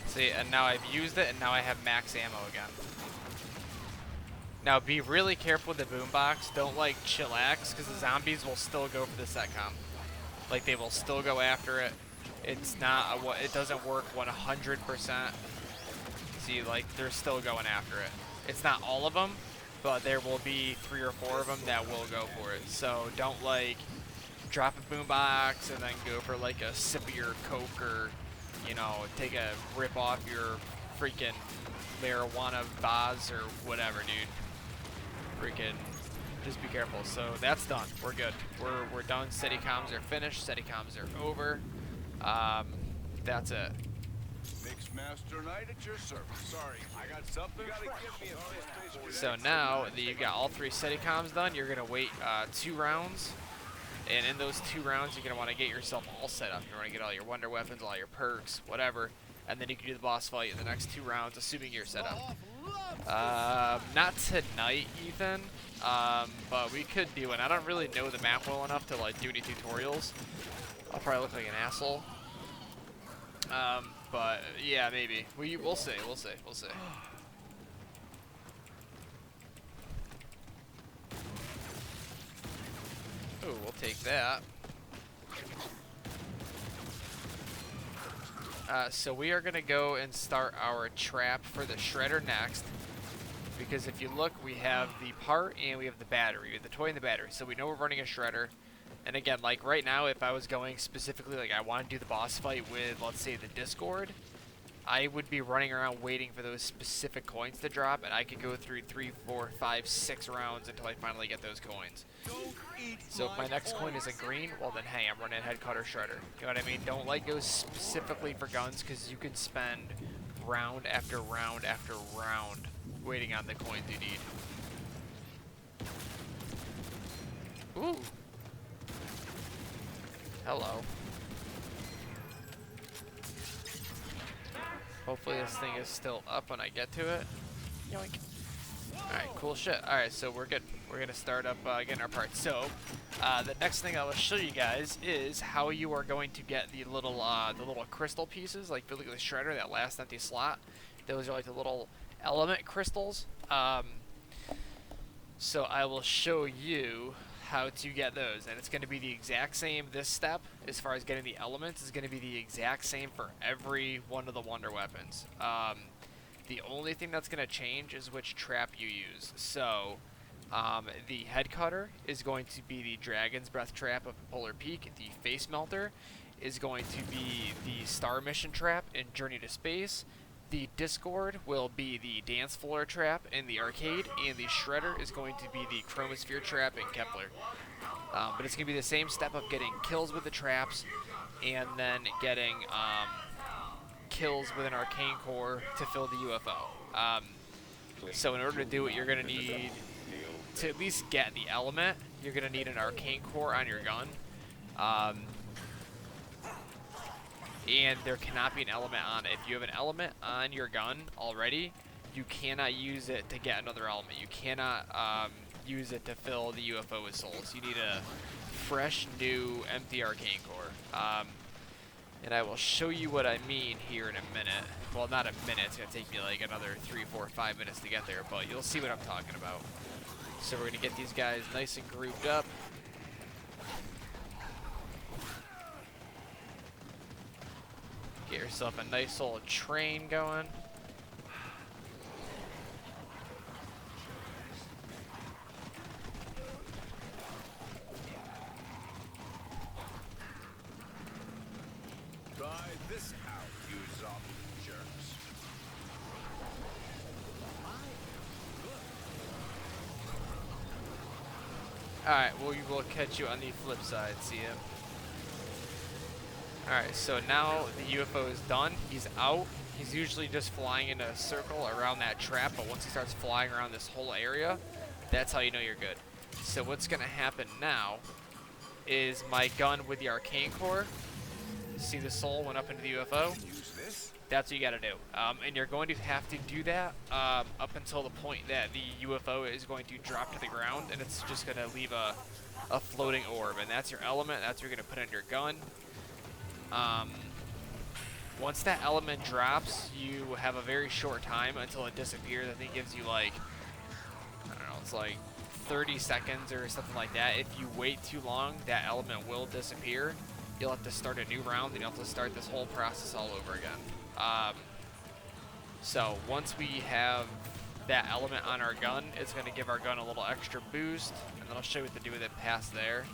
See, and now I've used it, and now I have max ammo again. Now be really careful with the boombox. Don't like chillax, because the zombies will still go for the Setcom. Like, they will still go after it. It's not it doesn't work 100%. See, like, they're still going after it. It's not all of them, but there will be 3 or 4 of them that will go for it. So don't like drop a boombox and then go for like a sip of your Coke, or you know, take a rip off your freaking marijuana baz or whatever, dude. Freaking, just be careful. So that's done. We're good. We're done. Steady comms are finished. Steady comms are over. That's it. Mixmaster Knight at your service. Sorry, I got something. You gotta give me a fist. So now that you've got all 3 steady comms done, you're gonna wait 2 rounds. And in those 2 rounds, you're going to want to get yourself all set up. You're going to get all your wonder weapons, all your perks, whatever. And then you can do the boss fight in the next 2 rounds, assuming you're set up. Not tonight, Ethan. But we could do it. I don't really know the map well enough to like do any tutorials. I'll probably look like an asshole. But yeah, maybe. We'll see. We'll see. We'll see. Ooh, we'll take that. So we are going to go and start our trap for the shredder next. Because if you look, we have the part and we have the battery. We have the toy and the battery. So we know we're running a shredder. And again, like right now, if I was going specifically, like I want to do the boss fight with, let's say, the Discord, I would be running around waiting for those specific coins to drop, and I could go through 3, 4, 5, 6 rounds until I finally get those coins. So if my next coin is a green, well then hey, I'm running head cutter shredder. You know what I mean? Don't like go specifically for guns, because you can spend round after round after round waiting on the coins you need. Ooh. Hello. Hopefully this thing is still up when I get to it. Yoink. Alright, cool shit. Alright, so we're good. We're gonna start up getting our parts. So, the next thing I will show you guys is how you are going to get the little crystal pieces, like the shredder, that last empty slot. Those are like the little element crystals. So I will show you how to get those, and it's going to be the exact same. This step, as far as getting the elements, is going to be the exact same for every one of the wonder weapons. The only thing that's going to change is which trap you use. So the head cutter is going to be the Dragon's Breath trap of Polar Peak. The face melter is going to be the Star Mission trap in Journey to Space. The Discord will be the dance floor trap in the arcade, and the shredder is going to be the chromosphere trap in Kepler. But it's going to be the same step of getting kills with the traps, and then getting kills with an arcane core to fill the UFO. So in order to do it, you're going to need to at least get the element. You're going to need an arcane core on your gun. And there cannot be an element on it. If you have an element on your gun already, you cannot use it to get another element. You cannot use it to fill the UFO with souls. You need a fresh, new, empty arcane core. And I will show you what I mean here in a minute. Well, not a minute. It's going to take me like another 3, 4, 5 minutes to get there, but you'll see what I'm talking about. So we're going to get these guys nice and grouped up. Get yourself a nice little train going. Try this out, you zombie jerks. Alright, well, we will catch you on the flip side. See ya. Alright, so now the UFO is done. He's out. He's usually just flying in a circle around that trap, but once he starts flying around this whole area, that's how you know you're good. So what's going to happen now is my gun with the arcane core. See the soul went up into the UFO? Use this. That's what you got to do. And you're going to have to do that up until the point that the UFO is going to drop to the ground, and it's just going to leave a floating orb. And that's your element. That's what you're going to put in your gun. Once that element drops, you have a very short time until it disappears. I think it gives you like, I don't know, it's like 30 seconds or something like that. If you wait too long, that element will disappear. You'll have to start a new round, and you'll have to start this whole process all over again. So once we have that element on our gun, it's going to give our gun a little extra boost, and then I'll show you what to do with it past there.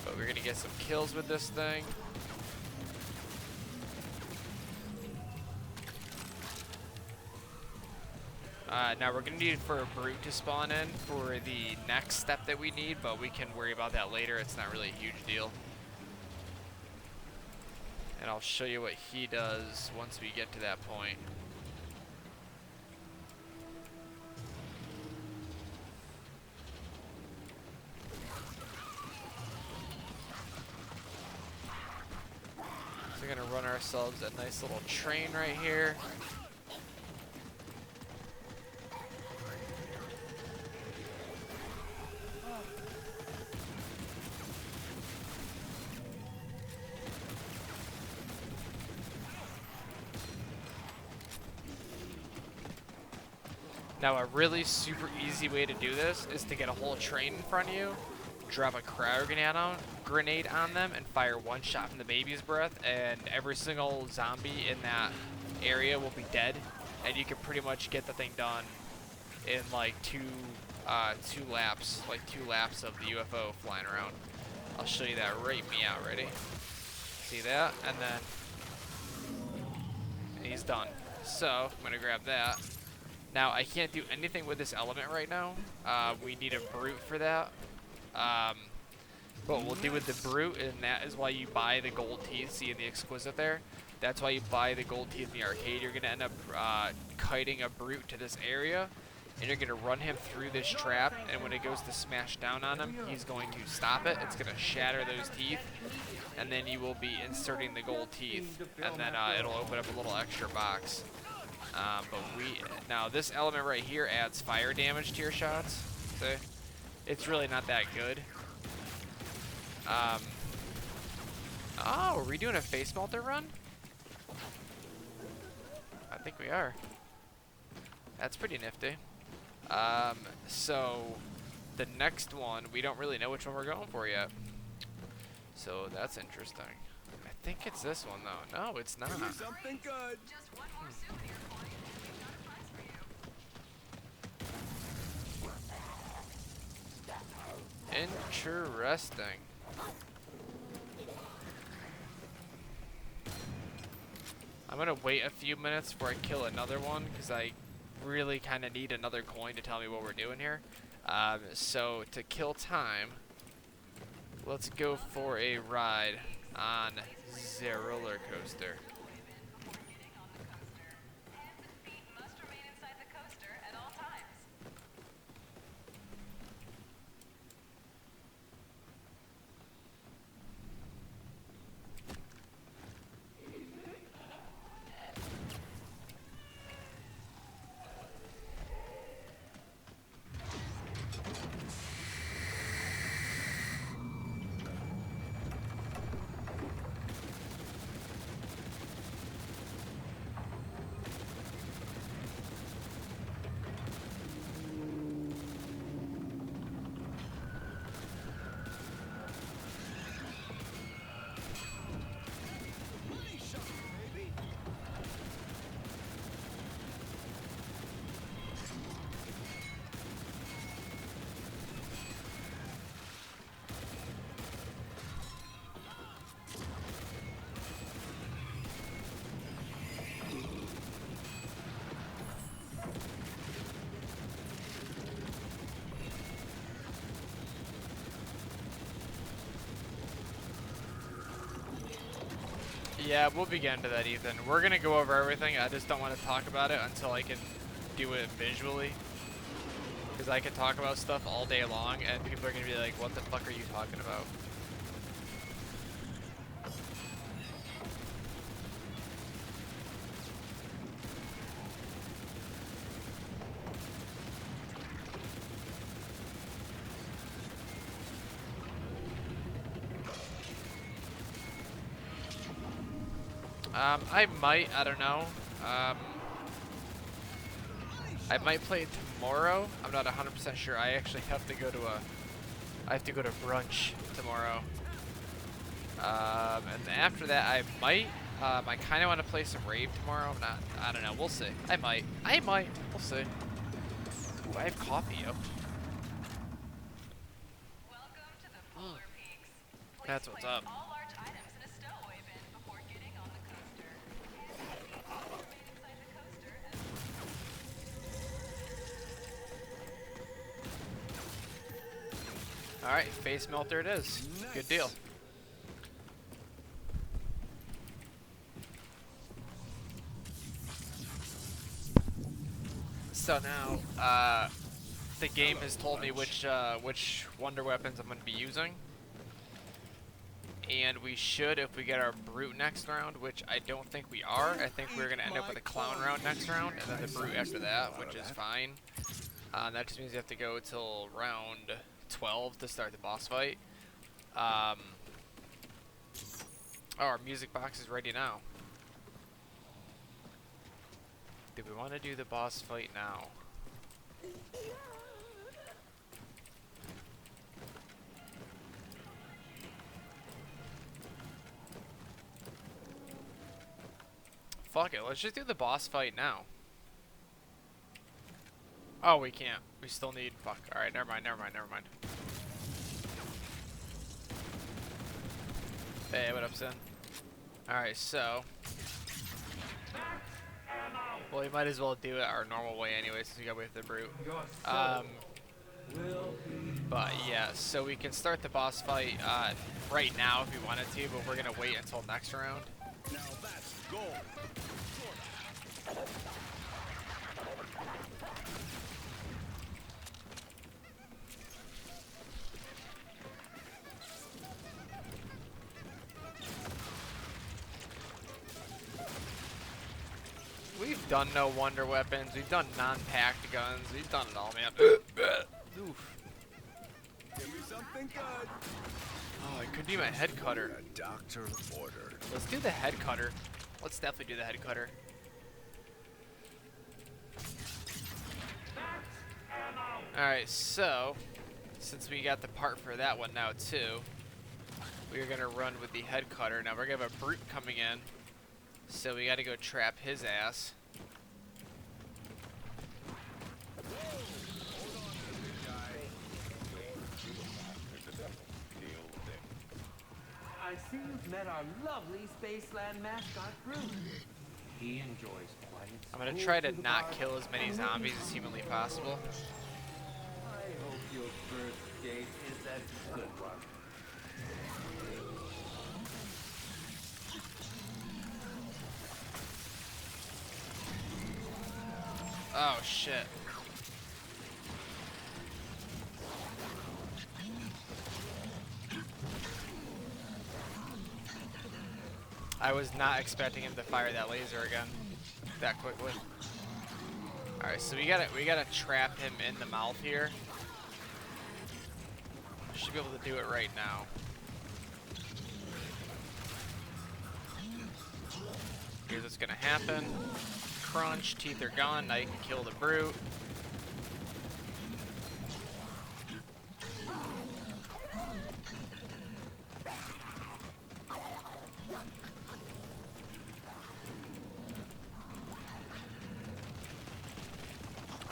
But we're going to get some kills with this thing. Now we're going to need for a brute to spawn in for the next step that we need, but we can worry about that later. It's not really a huge deal. And I'll show you what he does once we get to that point. So we're going to run ourselves a nice little train right here. Now a really super easy way to do this is to get a whole train in front of you, drop a cryo grenade on them, and fire one shot from the baby's breath, and every single zombie in that area will be dead, and you can pretty much get the thing done in like two laps of the UFO flying around. I'll show you that right meow. Ready? See that? And then he's done. So I'm gonna grab that. Now, I can't do anything with this element right now. We need a brute for that. But what we'll do with the brute, and that is why you buy the gold teeth. See in the exquisite there? That's why you buy the gold teeth in the arcade. You're going to end up kiting a brute to this area, and you're going to run him through this trap, and when it goes to smash down on him, he's going to stop it. It's going to shatter those teeth, and then you will be inserting the gold teeth, and then it'll open up a little extra box. Now this element right here adds fire damage to your shots. See? It's really not that good. Oh, are we doing a face melter run? I think we are. That's pretty nifty. So the next one, we don't really know which one we're going for yet. So that's interesting. I think it's this one though. No, it's not. Something good. Just one more souvenir point. We've got a prize for you. Interesting. I'm gonna wait a few minutes before I kill another one because I really kind of need another coin to tell me what we're doing here. So to kill time, let's go for a ride on the roller coaster. Getting on the coaster. Hands and feet must remain inside the coaster at all times. Yeah, we'll be getting to that, Ethan. We're gonna go over everything. I just don't want to talk about it until I can do it visually. Because I can talk about stuff all day long, and people are gonna be like, "What the fuck are you talking about?" I might. I don't know. I might play it tomorrow. I'm not 100% sure. I actually have to go to I have to go to brunch tomorrow. And after that, I might. I kind of want to play some RAVE tomorrow. I'm not. I don't know. We'll see. I might. I might. We'll see. Ooh, I have coffee up. Welcome to the Polar Peaks. Please That's what's place up. all large items in a stowaway bin before getting on the coaster. Hand the feet must remain inside the coaster and All right, face melter it is. Good deal. So now, the game has told me which wonder weapons I'm going to be using, and we should, if we get our brute next round, which I don't think we are. I think we're going to end up with a clown round next round, and then the brute after that, which is fine. That just means you have to go till round 12 to start the boss fight. Oh, our music box is ready now. Do we want to do the boss fight now? Fuck it, let's just do the boss fight now. Oh, we can't. We still need... Fuck. Alright, never mind. Hey, what up, Sin? Alright, so... Well, we might as well do it our normal way anyway, since we gotta wait for the brute. But yeah, so we can start the boss fight right now if we wanted to, but we're gonna wait until next round. Now that's gold. We've done no wonder weapons, we've done non-packed guns, we've done it all, man. Oof. Give me something good. Oh, it could be my head cutter. A doctor ordered. Let's do the head cutter. Let's definitely do the head cutter. Alright, so, since we got the part for that one now too, we're gonna run with the head cutter. Now we're gonna have a brute coming in, so we gotta go trap his ass. I see you've met our lovely Spaceland mascot, Groot. He enjoys quiet. I'm gonna try to not kill as many zombies as humanly possible. I hope your first date is a good one. Oh shit. I was not expecting him to fire that laser again that quickly. Alright, so we gotta trap him in the mouth here. Should be able to do it right now. Here's what's gonna happen. Crunch, teeth are gone, now you can kill the brute.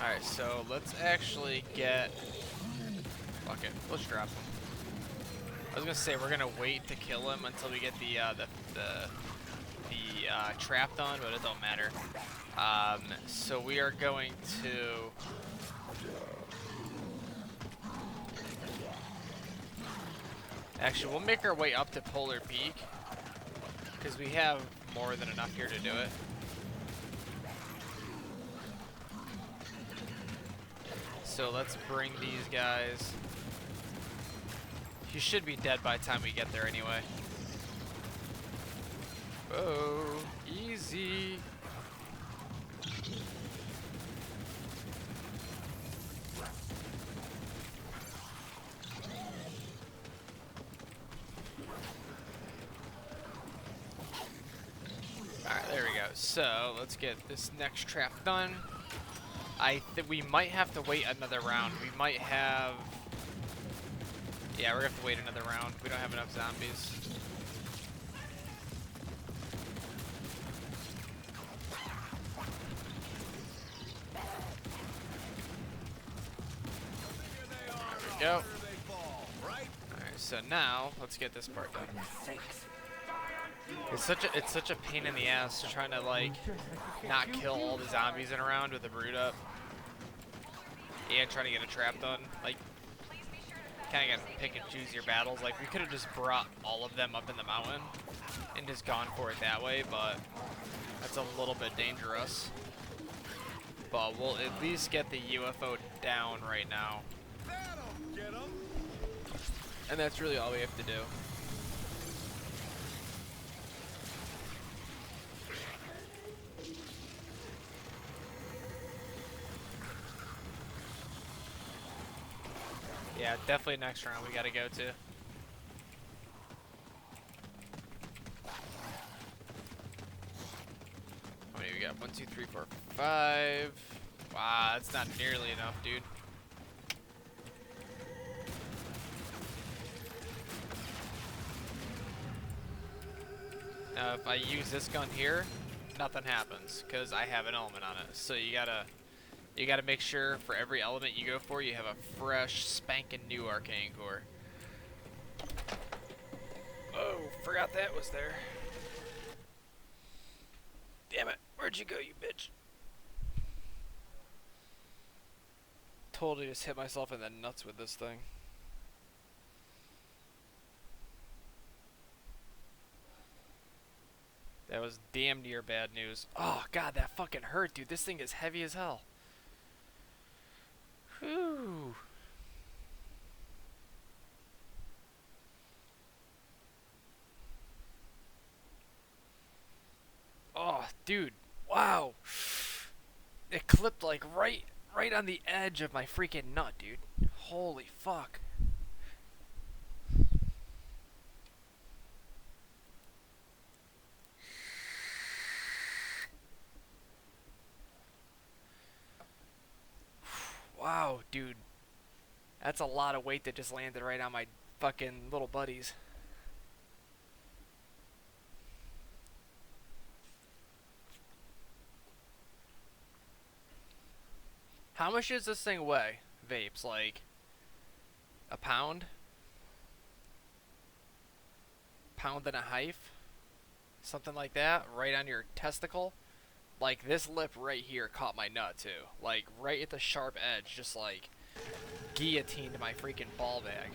Alright, so let's actually get... Fuck it, let's drop him. I was gonna say we're gonna wait to kill him until we get the trap done, but it don't matter. So we are going to... Actually, we'll make our way up to Polar Peak. because we have more than enough here to do it. So let's bring these guys. He should be dead by the time we get there anyway. Oh, easy. Alright, there we go. So, let's get this next trap done. We might have to wait another round. We might have... Yeah, we're gonna have to wait another round. We don't have enough zombies. There we go. Alright, so now, let's get this part done. It's such a pain in the ass trying to like not kill all the zombies in a round with the brood up and trying to get a trap done. Like, kind of gotta pick and choose your battles. Like, we could have just brought all of them up in the mountain and just gone for it that way, but that's a little bit dangerous. But we'll at least get the UFO down right now, and that's really all we have to do. Yeah, definitely next round we gotta go to. How many we got? 1, 2, 3, 4, 5. Wow, that's not nearly enough, dude. Now, if I use this gun here, nothing happens because I have an element on it. So you gotta make sure for every element you go for, you have a fresh, spanking new arcane core. Oh, forgot that was there. Damn it, where'd you go, you bitch? Totally just hit myself in the nuts with this thing. That was damn near bad news. Oh god, that fucking hurt, dude. This thing is heavy as hell. Whew. Oh, dude. Wow. It clipped like right on the edge of my freaking nut, dude. Holy fuck. Wow, dude. That's a lot of weight that just landed right on my fucking little buddies. How much does this thing weigh? Vapes, like a pound? Pound and a half? Something like that, right on your testicle? Like, this lip right here caught my nut, too. Like, right at the sharp edge, just like guillotined my freaking ball bag.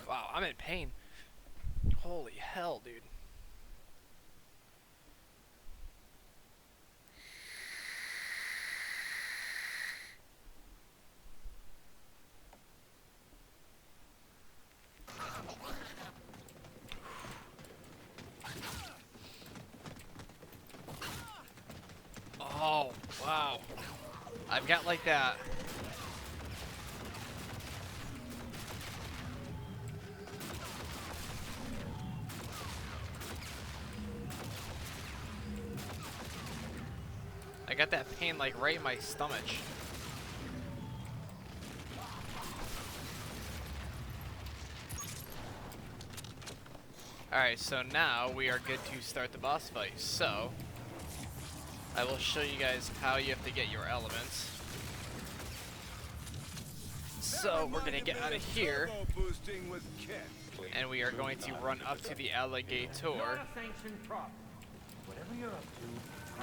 Wow, I'm in pain. Holy hell, dude. Oh, wow. I've got like that. I got that pain like right in my stomach. Alright, so now we are good to start the boss fight. So, I will show you guys how you have to get your elements. So, we're going to get out of here, and we are going to run up to the alligator. Not a sanctioned prop. Whatever you're up to,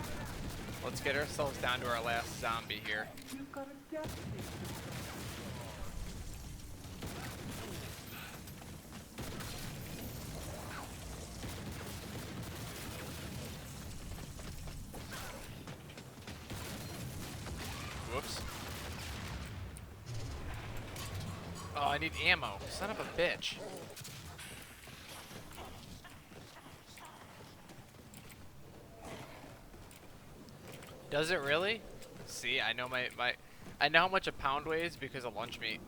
Let's get ourselves down to our last zombie here. You've got a death wish to Whoops. Oh, I need ammo. Son of a bitch. Does it really? See, I know I know how much a pound weighs because of lunch meat.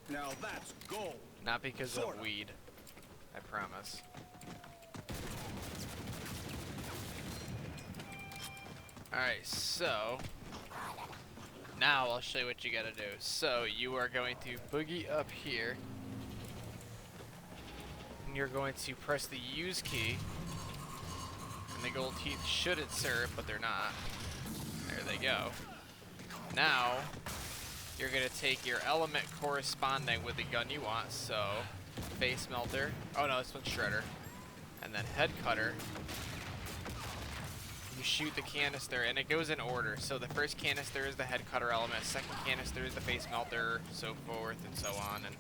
Now that's gold. Not because Sorta. of weed. I promise. Alright, so now I'll show you what you gotta do. So you are going to boogie up here. And you're going to press the use key. And the gold teeth should insert, but they're not. There they go. Now you're gonna take your element corresponding with the gun you want. So face melter. Oh no, this one's shredder. And then head cutter. You shoot the canister, and it goes in order. So the first canister is the head cutter element, second canister is the face melter, so forth and so on. And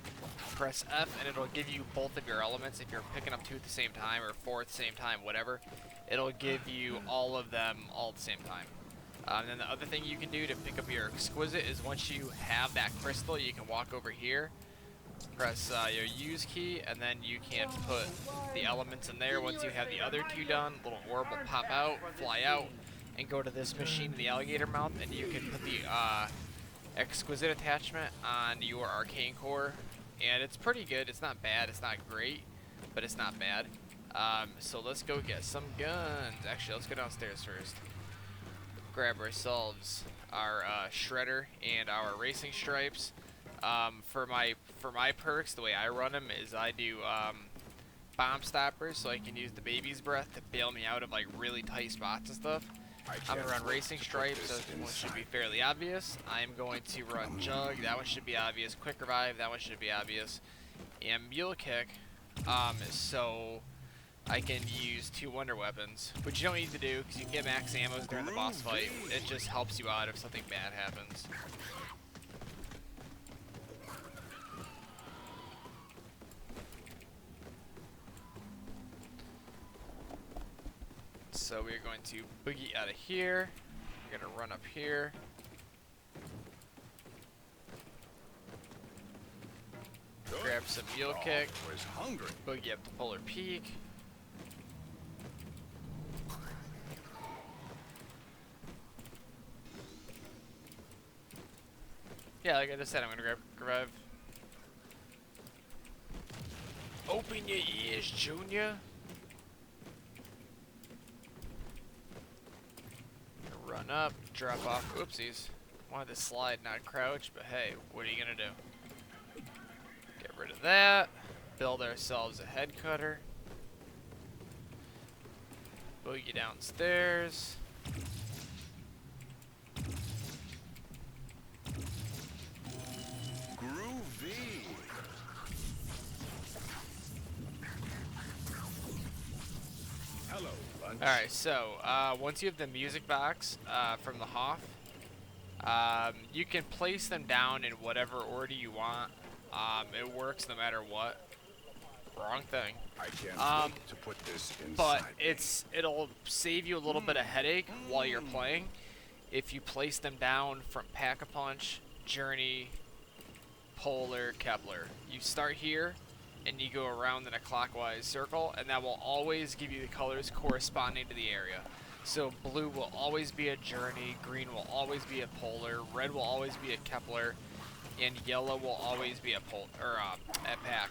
press F, and it'll give you both of your elements. If you're picking up two at the same time, or four at the same time, whatever, it'll give you all of them all at the same time. And then the other thing you can do to pick up your exquisite is once you have that crystal, you can walk over here, press your use key, and then you can put the elements in there. Once you have the other two done, little orb will pop out, fly out, and go to this machine, the alligator mouth, and you can put the exquisite attachment on your arcane core, and it's pretty good. It's not bad. It's not great, but it's not bad. So let's go get some guns. Actually, let's go downstairs first. Grab ourselves our shredder and our racing stripes. For my perks, the way I run them is I do bomb stoppers, so I can use the baby's breath to bail me out of like really tight spots and stuff. I'm gonna run racing stripes, so this one should be fairly obvious. I'm going to run jug, that one should be obvious. Quick revive, that one should be obvious. And mule kick, so I can use 2 wonder weapons, which you don't need to do because you get max ammo during the boss fight. It just helps you out if something bad happens. So we're going to boogie out of here. We're gonna run up here. Grab some mule kick. Was hungry. Boogie up to Polar Peak. Yeah, like I just said, I'm gonna grab. Open your ears, Junior. Run up, drop off. Oopsies. Wanted to slide, not crouch, but hey, what are you gonna do? Get rid of that. Build ourselves a head cutter. Boogie downstairs. Groovy. Hello, lunch. Alright, so once you have the music box from the Hoff, you can place them down in whatever order you want. It works no matter what. Wrong thing. I can't wait to put this inside. But it'll save you a little bit of headache while you're playing if you place them down from Pack-a-Punch, Journey, Polar, Kepler. You start here and you go around in a clockwise circle, and that will always give you the colors corresponding to the area. So blue will always be a Journey, green will always be a Polar, red will always be a Kepler, and yellow will always be a Pack.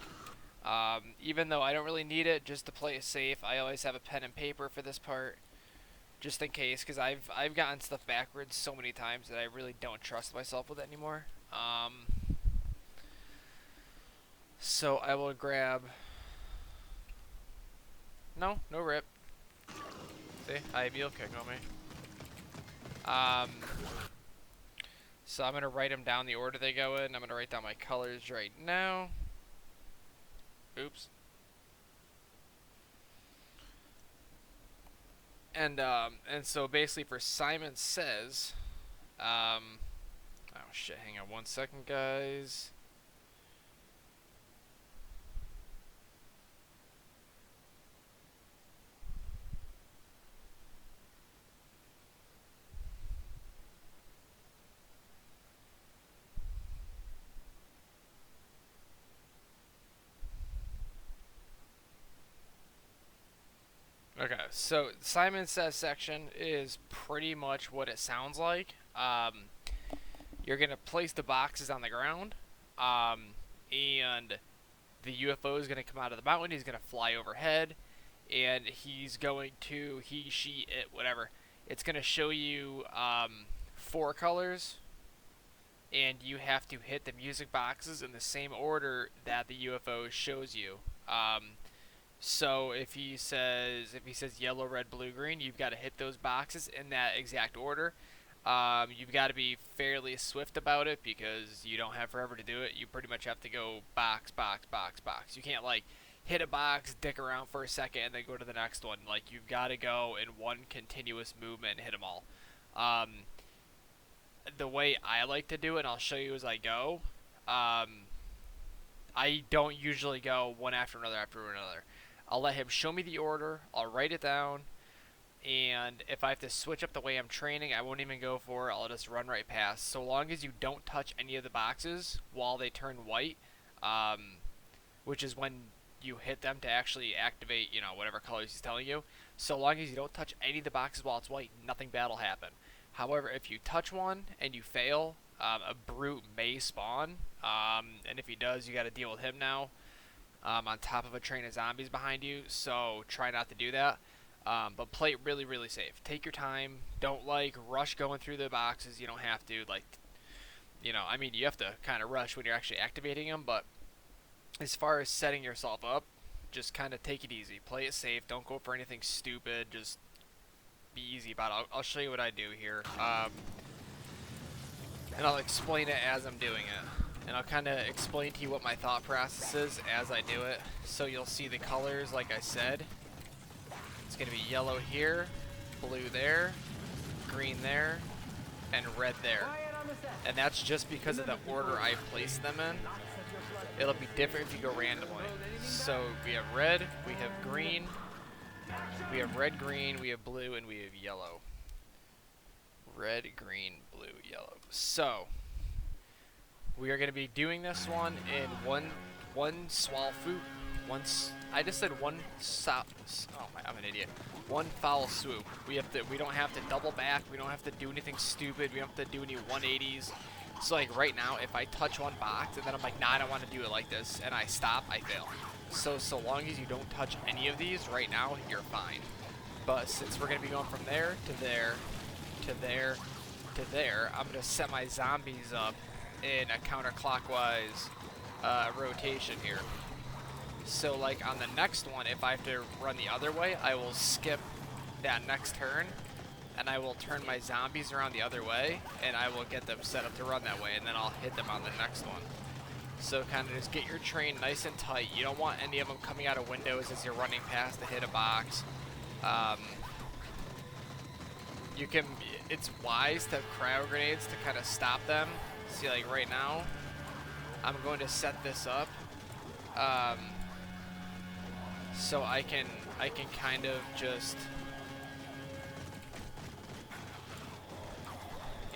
Even though I don't really need it, just to play it safe, I always have a pen and paper for this part, just in case, because I've gotten stuff backwards so many times that I really don't trust myself with it anymore. So I will grab. No rip. See, I have mule kick on me. So I'm gonna write them down the order they go in. I'm gonna write down my colors right now. Oops. And so basically for Simon Says, oh shit, hang on 1 second, guys. Okay, so Simon Says section is pretty much what it sounds like. You're gonna place the boxes on the ground, and the UFO is gonna come out of the mountain. He's gonna fly overhead, and he's going to she, it, whatever. It's gonna show you 4 colors, and you have to hit the music boxes in the same order that the UFO shows you. So if he says yellow, red, blue, green, you've got to hit those boxes in that exact order. You've got to be fairly swift about it because you don't have forever to do it. You pretty much have to go box, box, box, box. You can't like hit a box, dick around for a second, and then go to the next one. Like you've got to go in one continuous movement and hit them all. The way I like to do it, and I'll show you as I go. I don't usually go one after another after another. I'll let him show me the order. I'll write it down. And if I have to switch up the way I'm training, I won't even go for it. I'll just run right past. So long as you don't touch any of the boxes while they turn white, which is when you hit them to actually activate, whatever colors he's telling you. So long as you don't touch any of the boxes while it's white, nothing bad will happen. However, if you touch one and you fail, a brute may spawn. And if he does, you got to deal with him now. On top of a train of zombies behind you, so try not to do that. But play it really, really safe. Take your time. Don't rush going through the boxes. You don't have to you have to kind of rush when you're actually activating them. But as far as setting yourself up, just kind of take it easy. Play it safe. Don't go for anything stupid. Just be easy about it. I'll show you what I do here, and I'll explain it as I'm doing it. And I'll kind of explain to you what my thought process is as I do it. So you'll see the colors like I said. It's going to be yellow here, blue there, green there, and red there. And that's just because of the order I place them in. It'll be different if you go randomly. So we have red, we have green, we have red, green, we have blue, and we have yellow. Red, green, blue, yellow. So we are going to be doing this one in one swallow food. I just said one I'm an idiot. One foul swoop. We don't have to double back. We don't have to do anything stupid. We don't have to do any 180s. So like right now, if I touch one box and then I'm like, nah, I don't want to do it like this, and I stop, I fail. So long as you don't touch any of these right now, you're fine. But since we're going to be going from there to there to there to there, I'm going to set my zombies up in a counterclockwise rotation here. So like on the next one, if I have to run the other way, I will skip that next turn and I will turn my zombies around the other way and I will get them set up to run that way, and then I'll hit them on the next one. So kind of just get your train nice and tight. You don't want any of them coming out of windows as you're running past to hit a box. It's wise to have cryo grenades to kind of stop them. See, like right now, I'm going to set this up so I can kind of just,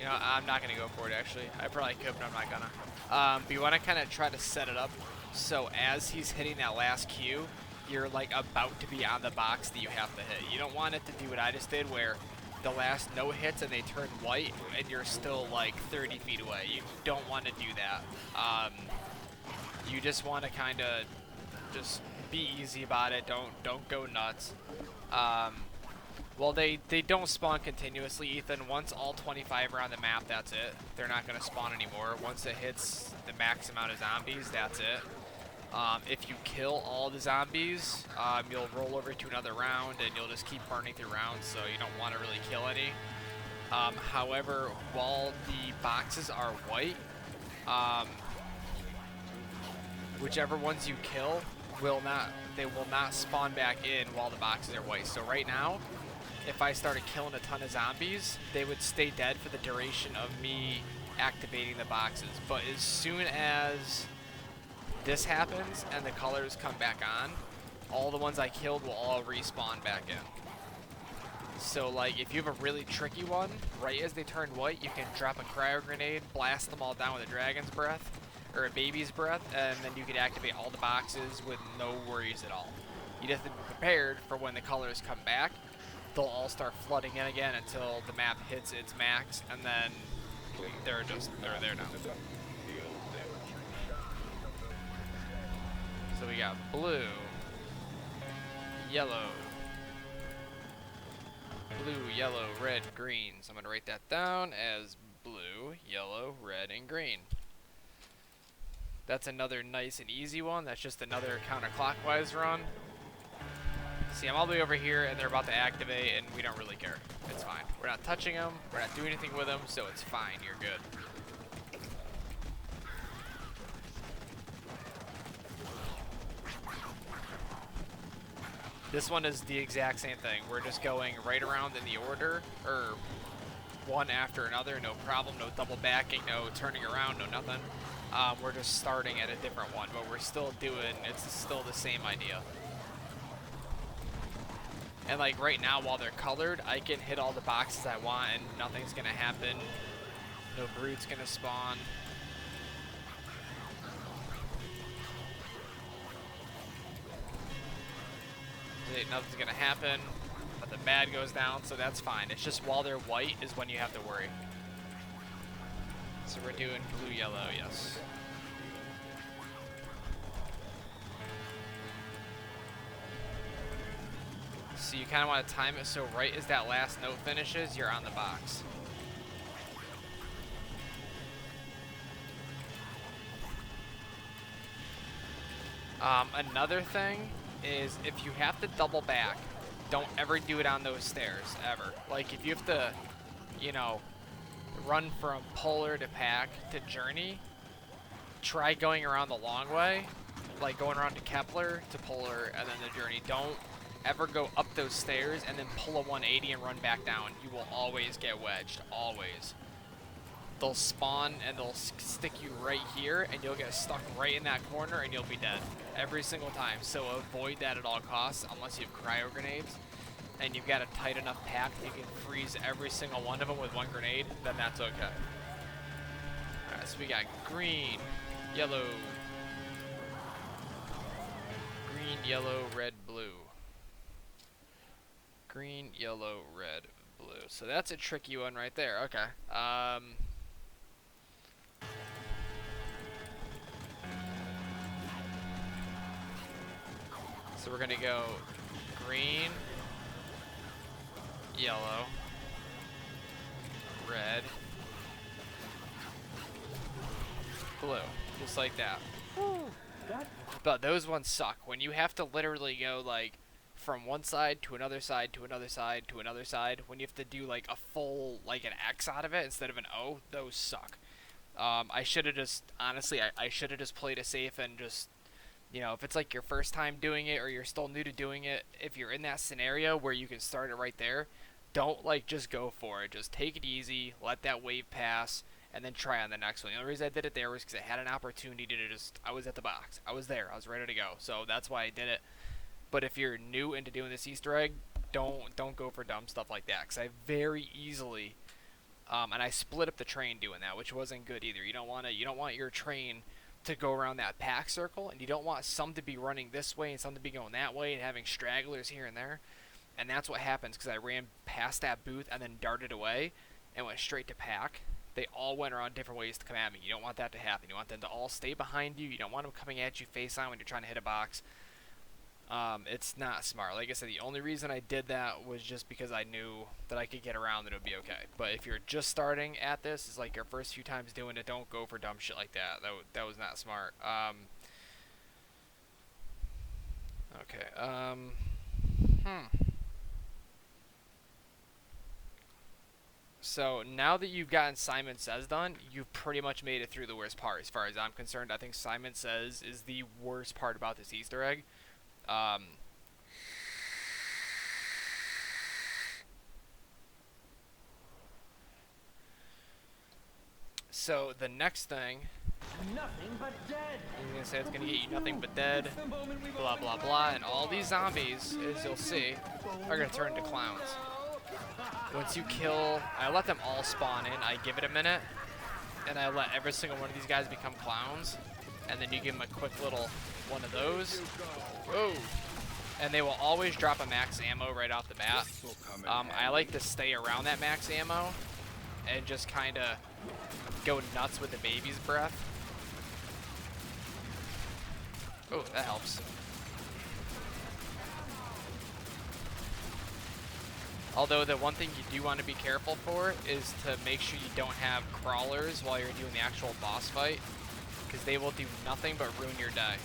I'm not gonna go for it actually. I probably could, but I'm not gonna. But you want to kind of try to set it up so as he's hitting that last cue, you're like about to be on the box that you have to hit. You don't want it to do what I just did, where the last no hits and they turn white and you're still like 30 feet away. You don't want to do that. You just want to kind of just be easy about it. Don't go nuts. Well, they don't spawn continuously, Ethan. Once all 25 are on the map, that's it. They're not going to spawn anymore. Once it hits the max amount of zombies, that's it. If you kill all the zombies, you'll roll over to another round and you'll just keep burning through rounds, so you don't want to really kill any. However, while the boxes are white, whichever ones you kill will not spawn back in while the boxes are white. So right now, if I started killing a ton of zombies, they would stay dead for the duration of me activating the boxes. But as soon as this happens and the colors come back on, all the ones I killed will all respawn back in. So like if you have a really tricky one, right as they turn white, you can drop a cryo grenade, blast them all down with a dragon's breath or a baby's breath, and then you can activate all the boxes with no worries at all. You just have to be prepared for when the colors come back. They'll all start flooding in again until the map hits its max, and then they're there now. So we got blue, yellow, blue, yellow, red, green. So I'm gonna write that down as blue, yellow, red, and green. That's another nice and easy one. That's just another counterclockwise run. See, I'm all the way over here, and they're about to activate, and we don't really care. It's fine. We're not touching them. We're not doing anything with them, so it's fine. You're good. This one is the exact same thing. We're just going right around in the order, or one after another. No problem. No double backing. No turning around. No nothing. We're just starting at a different one, but we're still doing. It's still the same idea. And like right now, while they're colored, I can hit all the boxes I want and nothing's gonna happen. No brood's gonna spawn. Nothing's gonna happen. Nothing bad goes down, so that's fine. It's just while they're white is when you have to worry. So we're doing blue, yellow, yes. So you kind of want to time it so right as that last note finishes, you're on the box. Another thing is if you have to double back, don't ever do it on those stairs, ever. Like if you have to, you know, run from polar to pack to journey, try going around the long way, like going around to Kepler to polar and then the journey. Don't ever go up those stairs and then pull a 180 and run back down. You will always get wedged, always. They'll spawn and they'll stick you right here and you'll get stuck right in that corner and you'll be dead every single time. So avoid that at all costs unless you have cryo grenades and you've got a tight enough pack that you can freeze every single one of them with one grenade, then that's okay. Alright, so we got green, yellow, green, yellow, red, blue. Green, yellow, red, blue. So that's a tricky one right there. Okay. So we're gonna go green, yellow, red, blue. Just like that. But those ones suck. When you have to literally go like from one side to another side to another side to another side, when you have to do like a full, like an X out of it instead of an O, those suck. I should have just, honestly, I should have just played it safe and just, you know, if it's like your first time doing it or you're still new to doing it, if you're in that scenario where you can start it right there, don't like just go for it. Just take it easy, let that wave pass, and then try on the next one. The only reason I did it there was because I had an opportunity to just, I was at the box. I was there. I was ready to go. So that's why I did it. But if you're new into doing this Easter egg, don't go for dumb stuff like that. Because I very easily, and I split up the train doing that, which wasn't good either. You don't want your train to go around that pack circle, and you don't want some to be running this way and some to be going that way and having stragglers here and there. And that's what happens because I ran past that booth and then darted away and went straight to pack. They all went around different ways to come at me. You don't want that to happen. You want them to all stay behind you. You don't want them coming at you face on when you're trying to hit a box. It's not smart. Like I said, the only reason I did that was just because I knew that I could get around and it would be okay. But if you're just starting at this, it's like your first few times doing it, don't go for dumb shit like that. That was not smart. Okay. So now that you've gotten Simon Says done, you've pretty much made it through the worst part as far as I'm concerned. I think Simon Says is the worst part about this Easter egg. So the next thing, Nothing but dead. you're gonna say it's gonna get you nothing but dead, blah blah blah, and all these zombies, as you'll see, are gonna turn into clowns. Once you kill, I let them all spawn in. I give it a minute, and I let every single one of these guys become clowns, and then you give them a quick little one of those. Whoa! And they will always drop a max ammo right off the bat. I like to stay around that max ammo and just kind of go nuts with the baby's breath. Oh, that helps. Although the one thing you do want to be careful for is to make sure you don't have crawlers while you're doing the actual boss fight, because they will do nothing but ruin your day.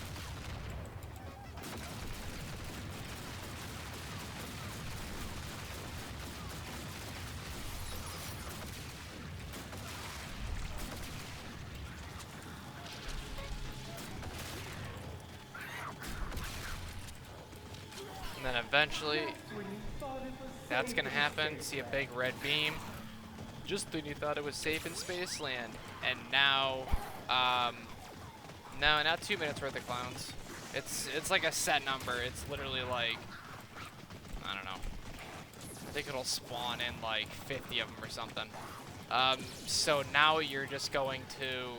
And then eventually, that's gonna happen. See a big red beam. Just when you thought it was safe in Spaceland, and now, no, not 2 minutes worth of clowns. It's like a set number. It's literally like, I don't know. I think it'll spawn in like 50 of them or something. So now you're just going to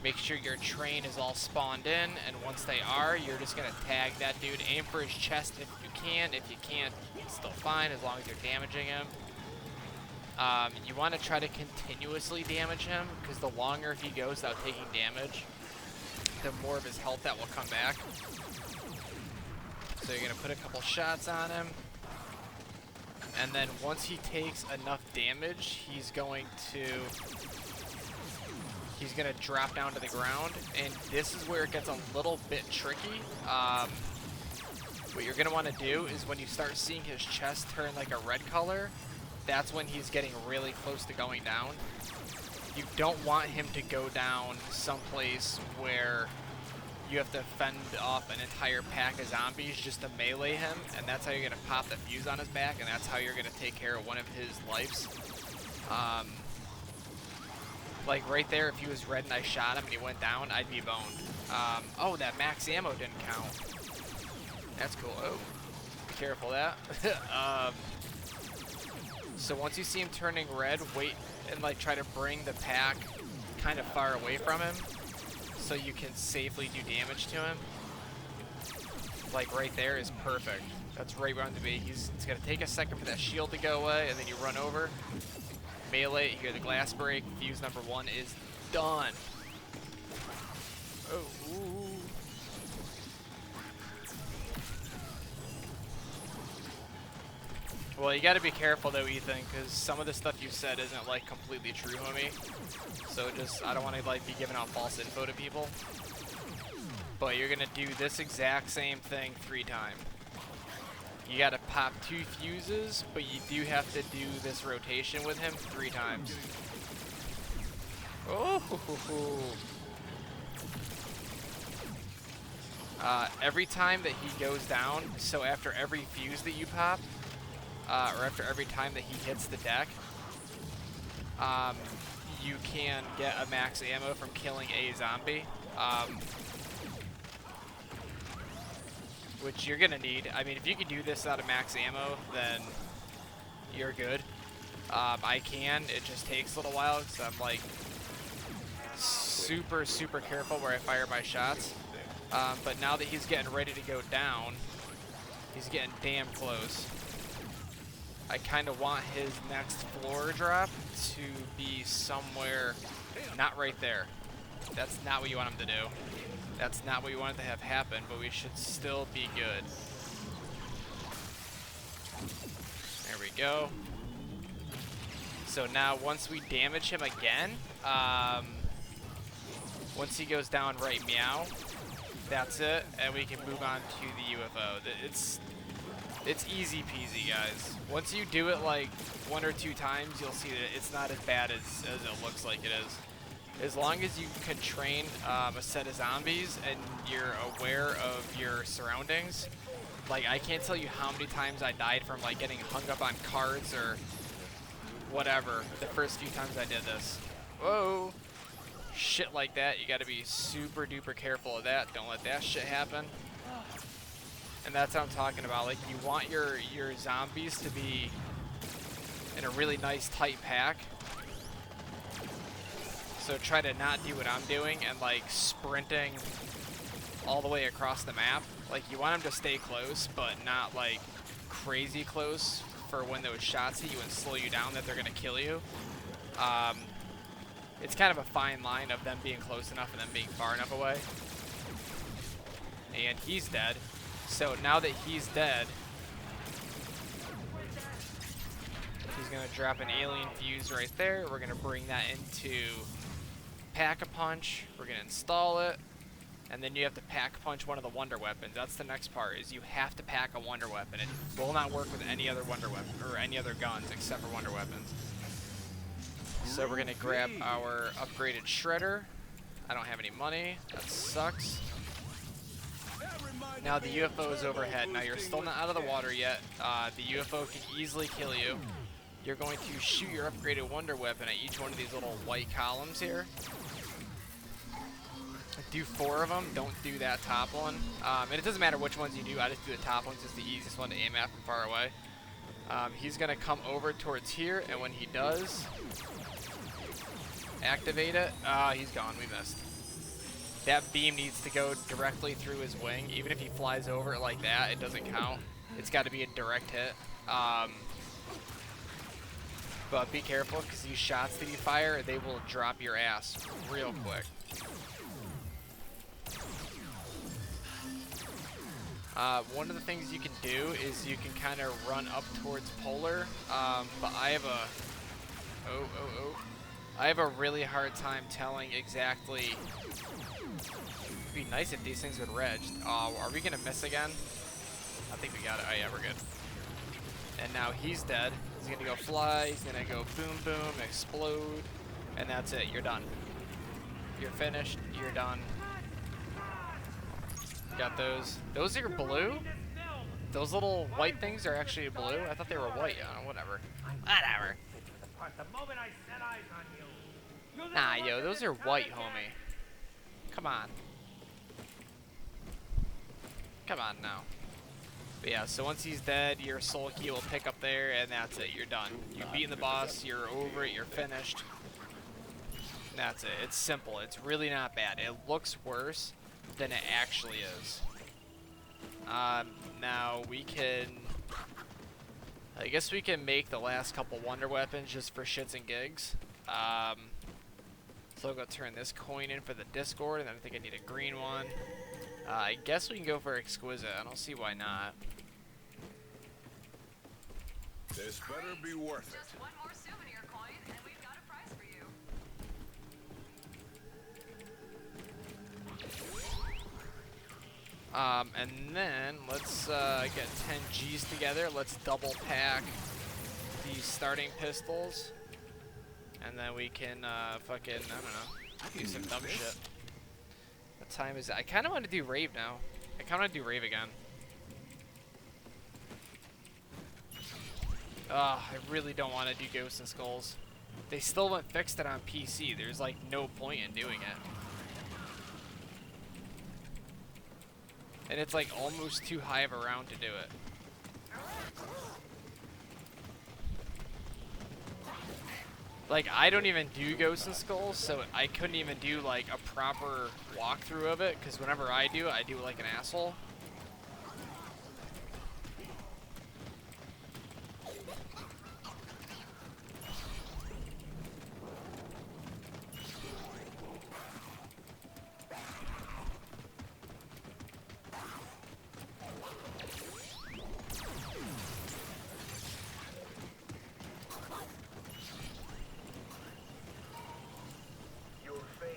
make sure your train is all spawned in, and once they are, you're just gonna tag that dude, aim for his chest if you can. If you can't, it's still fine as long as you're damaging him. You want to try to continuously damage him, because the longer he goes without taking damage, the more of his health that will come back. So you're gonna put a couple shots on him, and then once he takes enough damage, he's gonna drop down to the ground, and this is where it gets a little bit tricky. What you're gonna want to do is when you start seeing his chest turn like a red color, that's when he's getting really close to going down. You don't want him to go down someplace where you have to fend off an entire pack of zombies just to melee him, and that's how you're gonna pop the fuse on his back, and that's how you're gonna take care of one of his lives. Like right there, if he was red and I shot him and he went down, I'd be boned. Oh, that max ammo didn't count. That's cool. Oh, be careful of that. So once you see him turning red, wait and like try to bring the pack kind of far away from him so you can safely do damage to him. Like right there is perfect. That's right where I'm to be. It's gonna take a second for that shield to go away, and then you run over. Melee, you hear the glass break, fuse number 1 is done. Oh. Well, you gotta be careful though, Ethan, because some of the stuff you said isn't like completely true, homie. So I don't want to like be giving out false info to people. But you're gonna do this exact same thing 3 times. You gotta pop 2 fuses, but you do have to do this rotation with him 3 times. Oh! Every time that he goes down, so after every fuse that you pop, or after every time that he hits the deck, you can get a max ammo from killing a zombie. Which you're gonna need. I mean, if you can do this out of max ammo, then you're good. I can. It just takes a little while because I'm like super careful where I fire my shots. But now that he's getting ready to go down, he's getting damn close. I kind of want his next floor drop to be somewhere not right there. That's not what you want him to do. That's not what we wanted to have happen, but we should still be good. There we go. So now once we damage him again, once he goes down right meow, that's it, and we can move on to the UFO. It's easy peasy, guys. Once you do it like 1 or 2 times, you'll see that it's not as bad as it looks like it is. As long as you can train a set of zombies and you're aware of your surroundings, like I can't tell you how many times I died from like getting hung up on carts or whatever the first few times I did this. Whoa. Shit like that, you gotta be super duper careful of that. Don't let that shit happen. And that's what I'm talking about. Like, you want your zombies to be in a really nice tight pack. So try to not do what I'm doing and like sprinting all the way across the map. Like, you want them to stay close, but not like crazy close for when those shots hit you and slow you down that they're gonna kill you. It's kind of a fine line of them being close enough and them being far enough away. And he's dead. So now that he's dead, he's gonna drop an alien fuse right there. We're gonna bring that into Pack-a-Punch. We're gonna install it, and then you have to Pack-a-Punch one of the wonder weapons. That's the next part, is you have to pack a wonder weapon. It will not work with any other wonder weapon or any other guns except for wonder weapons. So we're gonna grab our upgraded shredder. I don't have any money. That sucks. Now the UFO is overhead. Now you're still not out of the water yet. The UFO can easily kill you. You're going to shoot your upgraded wonder weapon at each one of these little white columns here. Do 4 of them. Don't do that top one. And it doesn't matter which ones you do. I just do the top ones. It's the easiest one to aim at from far away. He's going to come over towards here, and when he does, activate it. He's gone. We missed. That beam needs to go directly through his wing. Even if he flies over it like that, it doesn't count. It's got to be a direct hit. But be careful, because these shots that you fire, they will drop your ass real quick. One of the things you can do is you can kind of run up towards Polar, but I have a... I have a really hard time telling exactly... It'd be nice if these things would reg. Are we going to miss again? I think we got it. Oh yeah, we're good. And now he's dead. He's going to go fly. He's going to go boom, boom, explode. And that's it. You're done. You're finished. You're done. Got those. Those are blue? Those little white things are actually blue? I thought they were white. Whatever. Whatever. Nah, yo, those are white, homie. Come on. Come on now. But yeah, so once he's dead, your soul key will pick up there, and that's it. You're done. You've beaten the boss. You're over it. You're finished. And that's it. It's simple. It's really not bad. It looks worse than it actually is. Now we can... I guess we can make the last couple wonder weapons just for shits and gigs. So I'll go turn this coin in for the Discord, and then I think I need a green one. I guess we can go for Exquisite. I don't see why not. This better be worth it. Just one more souvenir coin, and we've got a prize for you. And then let's get 10 G's together. Let's double pack these starting pistols. And then we can fucking, I don't know, do some dumb shit. What time is it? I kind of want to do RAVE now. I kind of want to do RAVE again. I really don't want to do Ghosts and Skulls. They still haven't fixed it on PC. There's like no point in doing it. And it's like almost too high of a round to do it. Like, I don't even do Ghosts and Skulls, so I couldn't even do like a proper walkthrough of it, because whenever I do it like an asshole.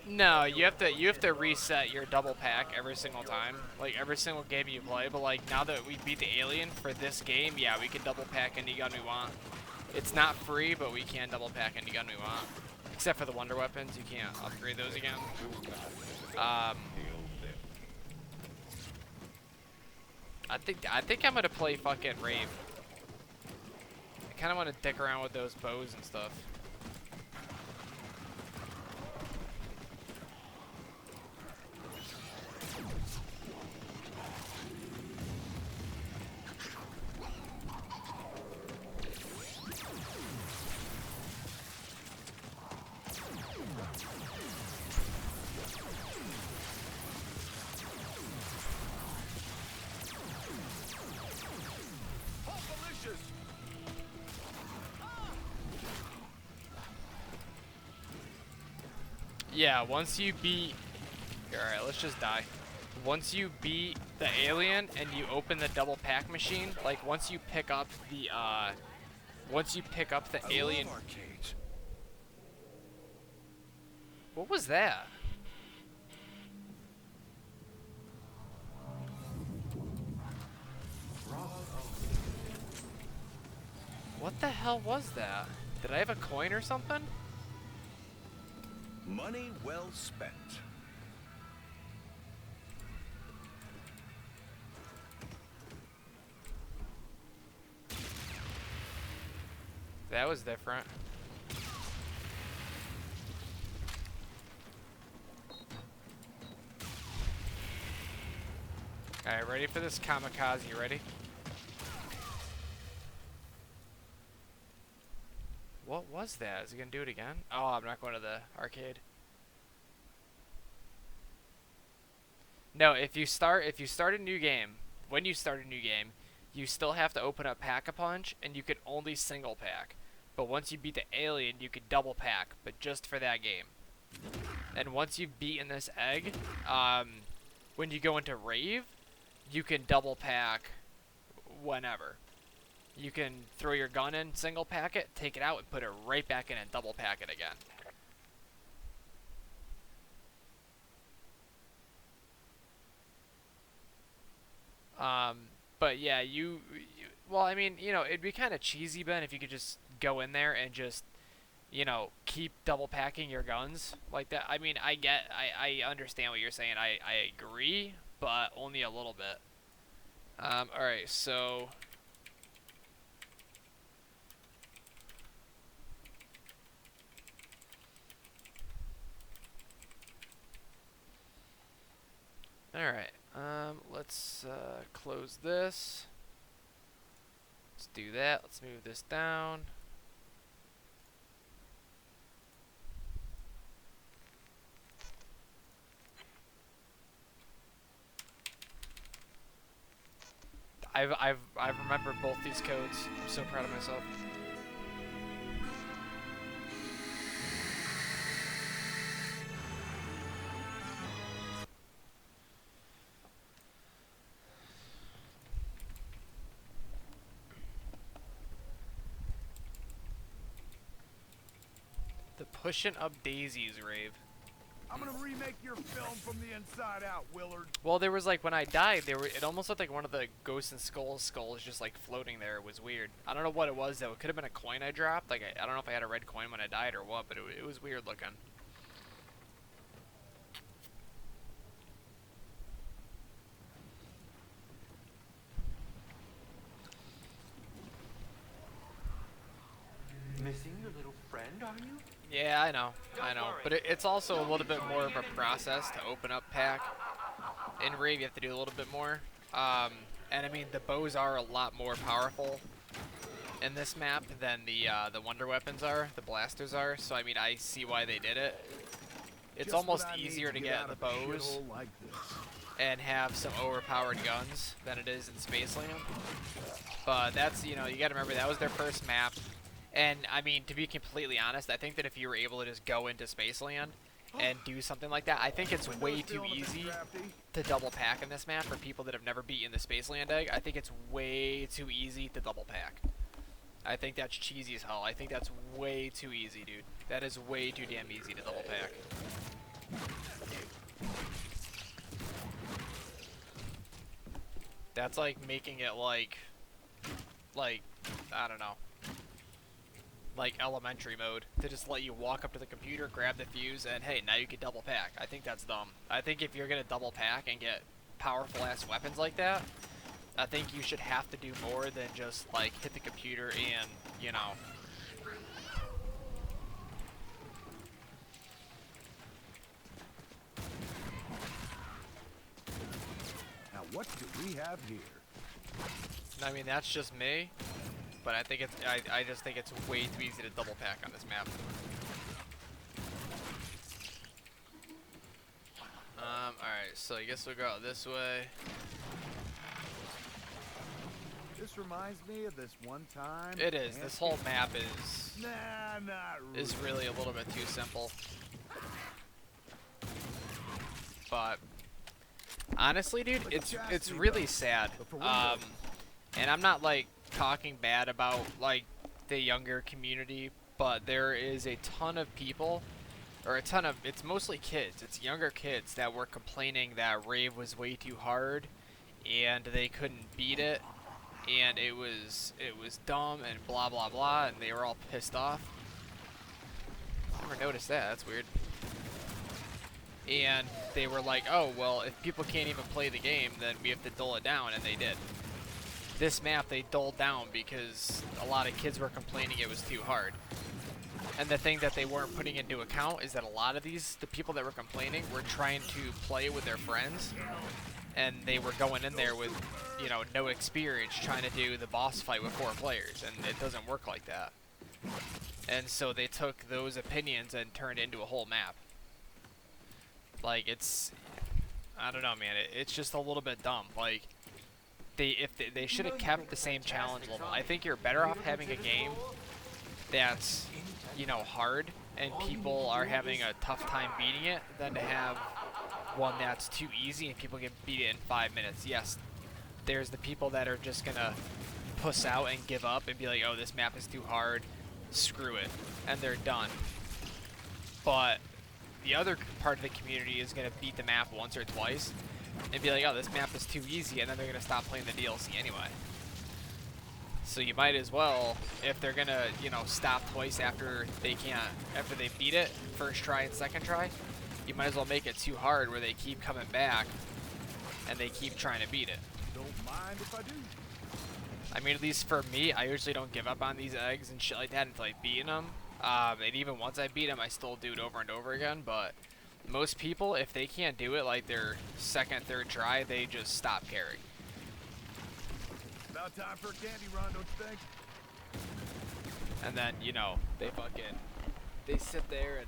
No, you have to reset your double pack every single time, like every single game you play. But like now that we beat the alien for this game, yeah, we can double pack any gun we want. It's not free, but we can double pack any gun we want, except for the wonder weapons. You can't upgrade those again. I think I'm gonna play fucking RAVE. kind of want to dick around with those bows and stuff. Yeah, once you beat... Alright, let's just die. Once you beat the alien and you open the double pack machine, like once you pick up the alien... Arcades. What was that? What the hell was that? Did I have a coin or something? Money well spent. That was different. Alright, ready for this kamikaze, ready? What was that? Is he gonna do it again? Oh, I'm not going to the arcade. No, if you start a new game, when you start a new game, you still have to open up Pack-a-Punch, and you can only single pack. But once you beat the alien, you can double pack, but just for that game. And once you've beaten this egg, when you go into RAVE, you can double pack whenever. You can throw your gun in, single pack it, take it out, and put it right back in and double pack it again. But yeah, well, I mean, you know, it'd be kind of cheesy, Ben, if you could just go in there and just, you know, keep double packing your guns like that. I mean, I understand what you're saying. I agree, but only a little bit. Alright, so... Alright, let's close this. Let's do that. Let's move this down. I've remembered both these codes. I'm so proud of myself. The pushing up daisies, Rave. I'm gonna remake your film from the inside out, Willard. Well, there was like when I died, it almost looked like one of the Ghosts and skulls just like floating there. It was weird. I don't know what it was though. It could have been a coin I dropped. Like I don't know if I had a red coin when I died or what, but it was weird looking. Missing your little friend, are you? Yeah, I know, but it's also a little bit more of a process to open up pack. In RAVE, you have to do a little bit more, and I mean the bows are a lot more powerful in this map than the wonder weapons are, the blasters are. So I mean, I see why they did it. It's almost easier to get the bows and have some overpowered guns than it is in Spaceland. But that's, you know, you got to remember that was their first map. And, I mean, to be completely honest, I think that if you were able to just go into Spaceland and do something like that, I think it's way too easy to double pack in this map for people that have never beaten the Spaceland egg. I think it's way too easy to double pack. I think that's cheesy as hell. I think that's way too easy, dude. That is way too damn easy to double pack. That's like making it like, I don't know. Like elementary mode to just let you walk up to the computer, grab the fuse, and hey, now you can double pack. I think that's dumb. I think if you're gonna double pack and get powerful ass weapons like that, I think you should have to do more than just like hit the computer and, you know. Now what do we have here? I mean, that's just me, but I think it's I just think it's way too easy to double pack on this map. Alright, so I guess we'll go out this way. This reminds me of this one time. It is. This whole map is Nah, not really. is really a little bit too simple. But honestly, dude, it's really sad. And I'm not like talking bad about like the younger community, but there is a ton of people, or it's mostly kids. It's younger kids that were complaining that RAVE was way too hard, and they couldn't beat it, and it was dumb and blah blah blah, and they were all pissed off. Never noticed that. That's weird. And they were like, oh, well, if people can't even play the game, then we have to dull it down, and they did. This map, they dulled down because a lot of kids were complaining it was too hard. And the thing that they weren't putting into account is that a lot of the people that were complaining were trying to play with their friends, and they were going in there with, you know, no experience trying to do the boss fight with 4 players, and it doesn't work like that. And so they took those opinions and turned it into a whole map. Like, I don't know, man, it's just a little bit dumb. Like, they should have kept the same challenge level. I think you're better off having a game that's, you know, hard and people are having a tough time beating it than to have one that's too easy and people can beat it in 5 minutes. Yes, there's the people that are just gonna puss out and give up and be like, oh, this map is too hard, screw it, and they're done. But the other part of the community is going to beat the map once or twice and be like, oh, this map is too easy, and then they're going to stop playing the DLC anyway. So you might as well, if they're going to, you know, stop twice after they beat it, first try and second try, you might as well make it too hard where they keep coming back and they keep trying to beat it. Don't mind if I do. I mean, at least for me, I usually don't give up on these eggs and shit like that until I beat them. And even once I beat them, I still do it over and over again. But most people, if they can't do it like their second, third try, they just stop caring. About time for a candy run, don't you think? And then, you know, they sit there and,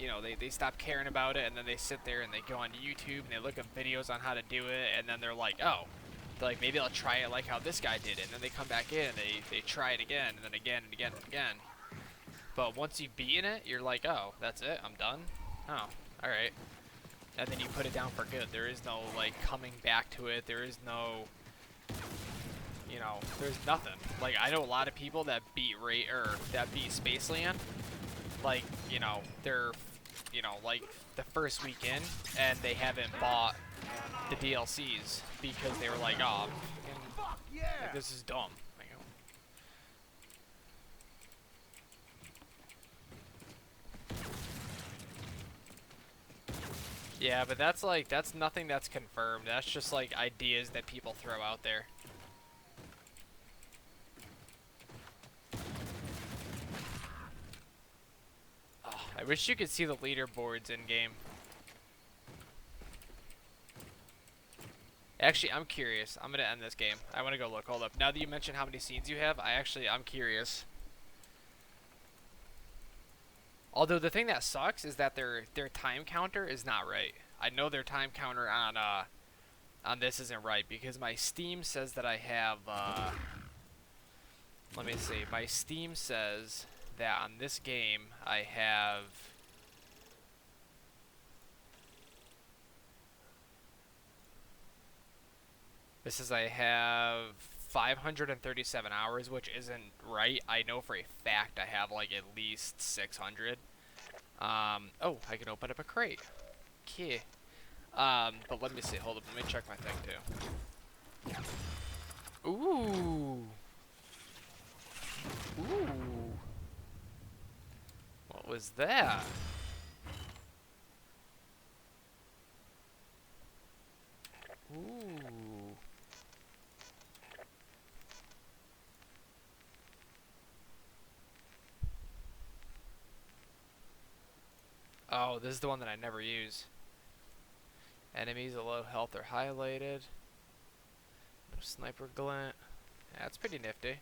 you know, they stop caring about it, and then they sit there and they go on YouTube and they look up videos on how to do it, and then they're like, oh, like, maybe I'll try it like how this guy did it. And then they come back in and they try it again, and then again and again and again. But once you've beaten it, you're like, oh, that's it, I'm done? Oh, alright. And then you put it down for good. There is no, like, coming back to it. There is no, you know, there's nothing. Like, I know a lot of people that beat Spaceland. Like, you know, they're, you know, like, the first weekend, and they haven't bought the DLCs because they were like, oh, like, this is dumb. Yeah, but that's nothing that's confirmed. That's just like ideas that people throw out there. Oh, I wish you could see the leaderboards in game. Actually, I'm curious. I'm gonna end this game. I want to go look. Hold up. Now that you mentioned how many scenes you have, I'm curious. Although the thing that sucks is that their time counter is not right. I know their time counter on this isn't right because my Steam says that I have let me see. My Steam says that on this game I have I have 537 hours, which isn't right. I know for a fact I have like at least 600. Oh, I can open up a crate. Okay. But let me see. Hold up. Let me check my thing too. Ooh. Ooh. What was that? Ooh. Oh, this is the one that I never use. Enemies at low health are highlighted. No sniper glint. Yeah, that's pretty nifty.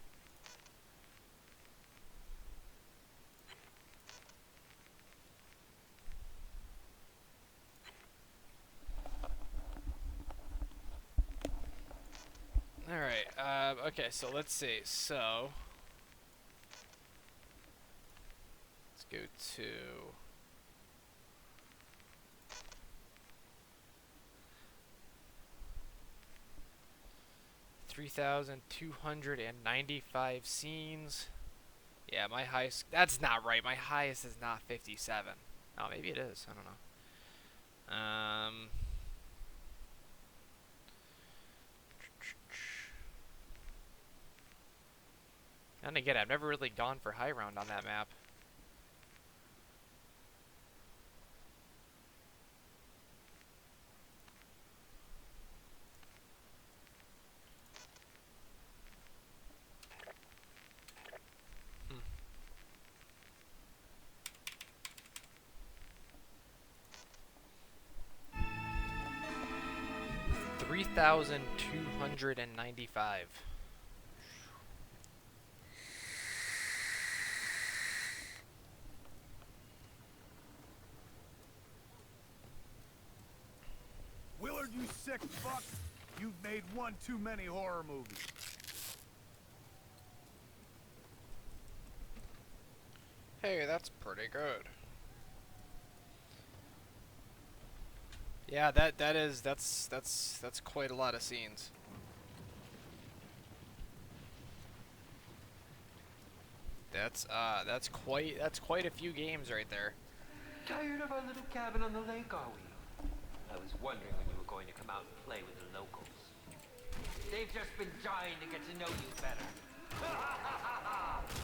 Alright, okay, so let's see. So, let's go to 3,295 scenes. Yeah, my highest, that's not right. My highest is not 57. Oh, maybe it is. I don't know. And again, I've never really gone for high round on that map. Hmm. 3,295. Willard, you sick fuck! You've made one too many horror movies. Hey, that's pretty good. Yeah, that's quite a lot of scenes. That's quite a few games right there. Tired of our little cabin on the lake, are we? I was wondering when you were going to come out and play with the locals. They've just been dying to get to know you better.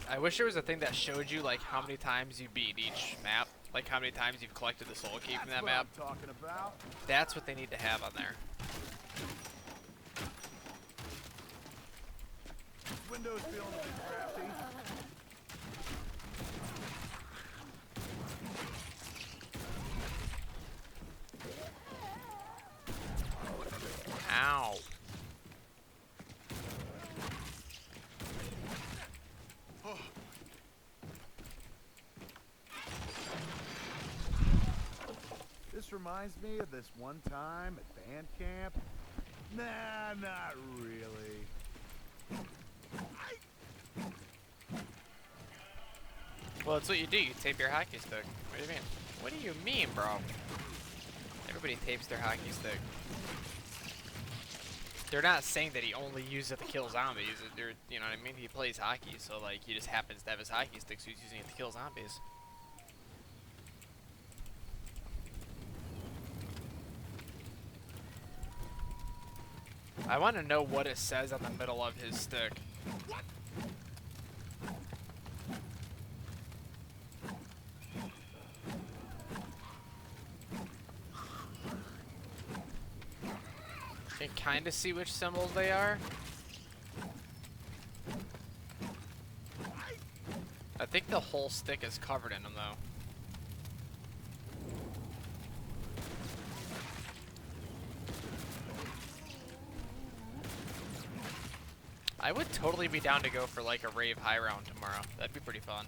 I wish there was a thing that showed you like how many times you beat each map, like how many times you've collected the soul key from that map. That's what I'm talking about. That's what they need to have on there. Windows feeling a bit crafty. Ow. This reminds me of this one time at band camp. Nah, not really. Well, it's what you do. You tape your hockey stick. What do you mean? What do you mean, bro? Everybody tapes their hockey stick. They're not saying that he only uses it to kill zombies. You know what I mean? He plays hockey, so like he just happens to have his hockey stick, so he's using it to kill zombies. I want to know what it says on the middle of his stick. You can kind of see which symbols they are. I think the whole stick is covered in them, though. I would totally be down to go for like a rave high round tomorrow. That'd be pretty fun.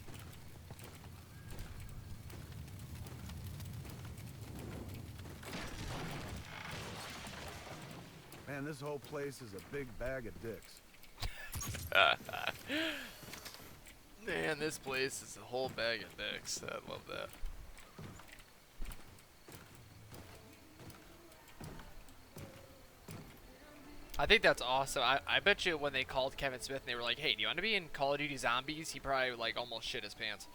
Man, this whole place is a big bag of dicks. Man, this place is a whole bag of dicks. I love that. I think that's awesome. I bet you when they called Kevin Smith and they were like, hey, do you want to be in Call of Duty Zombies? He probably like almost shit his pants.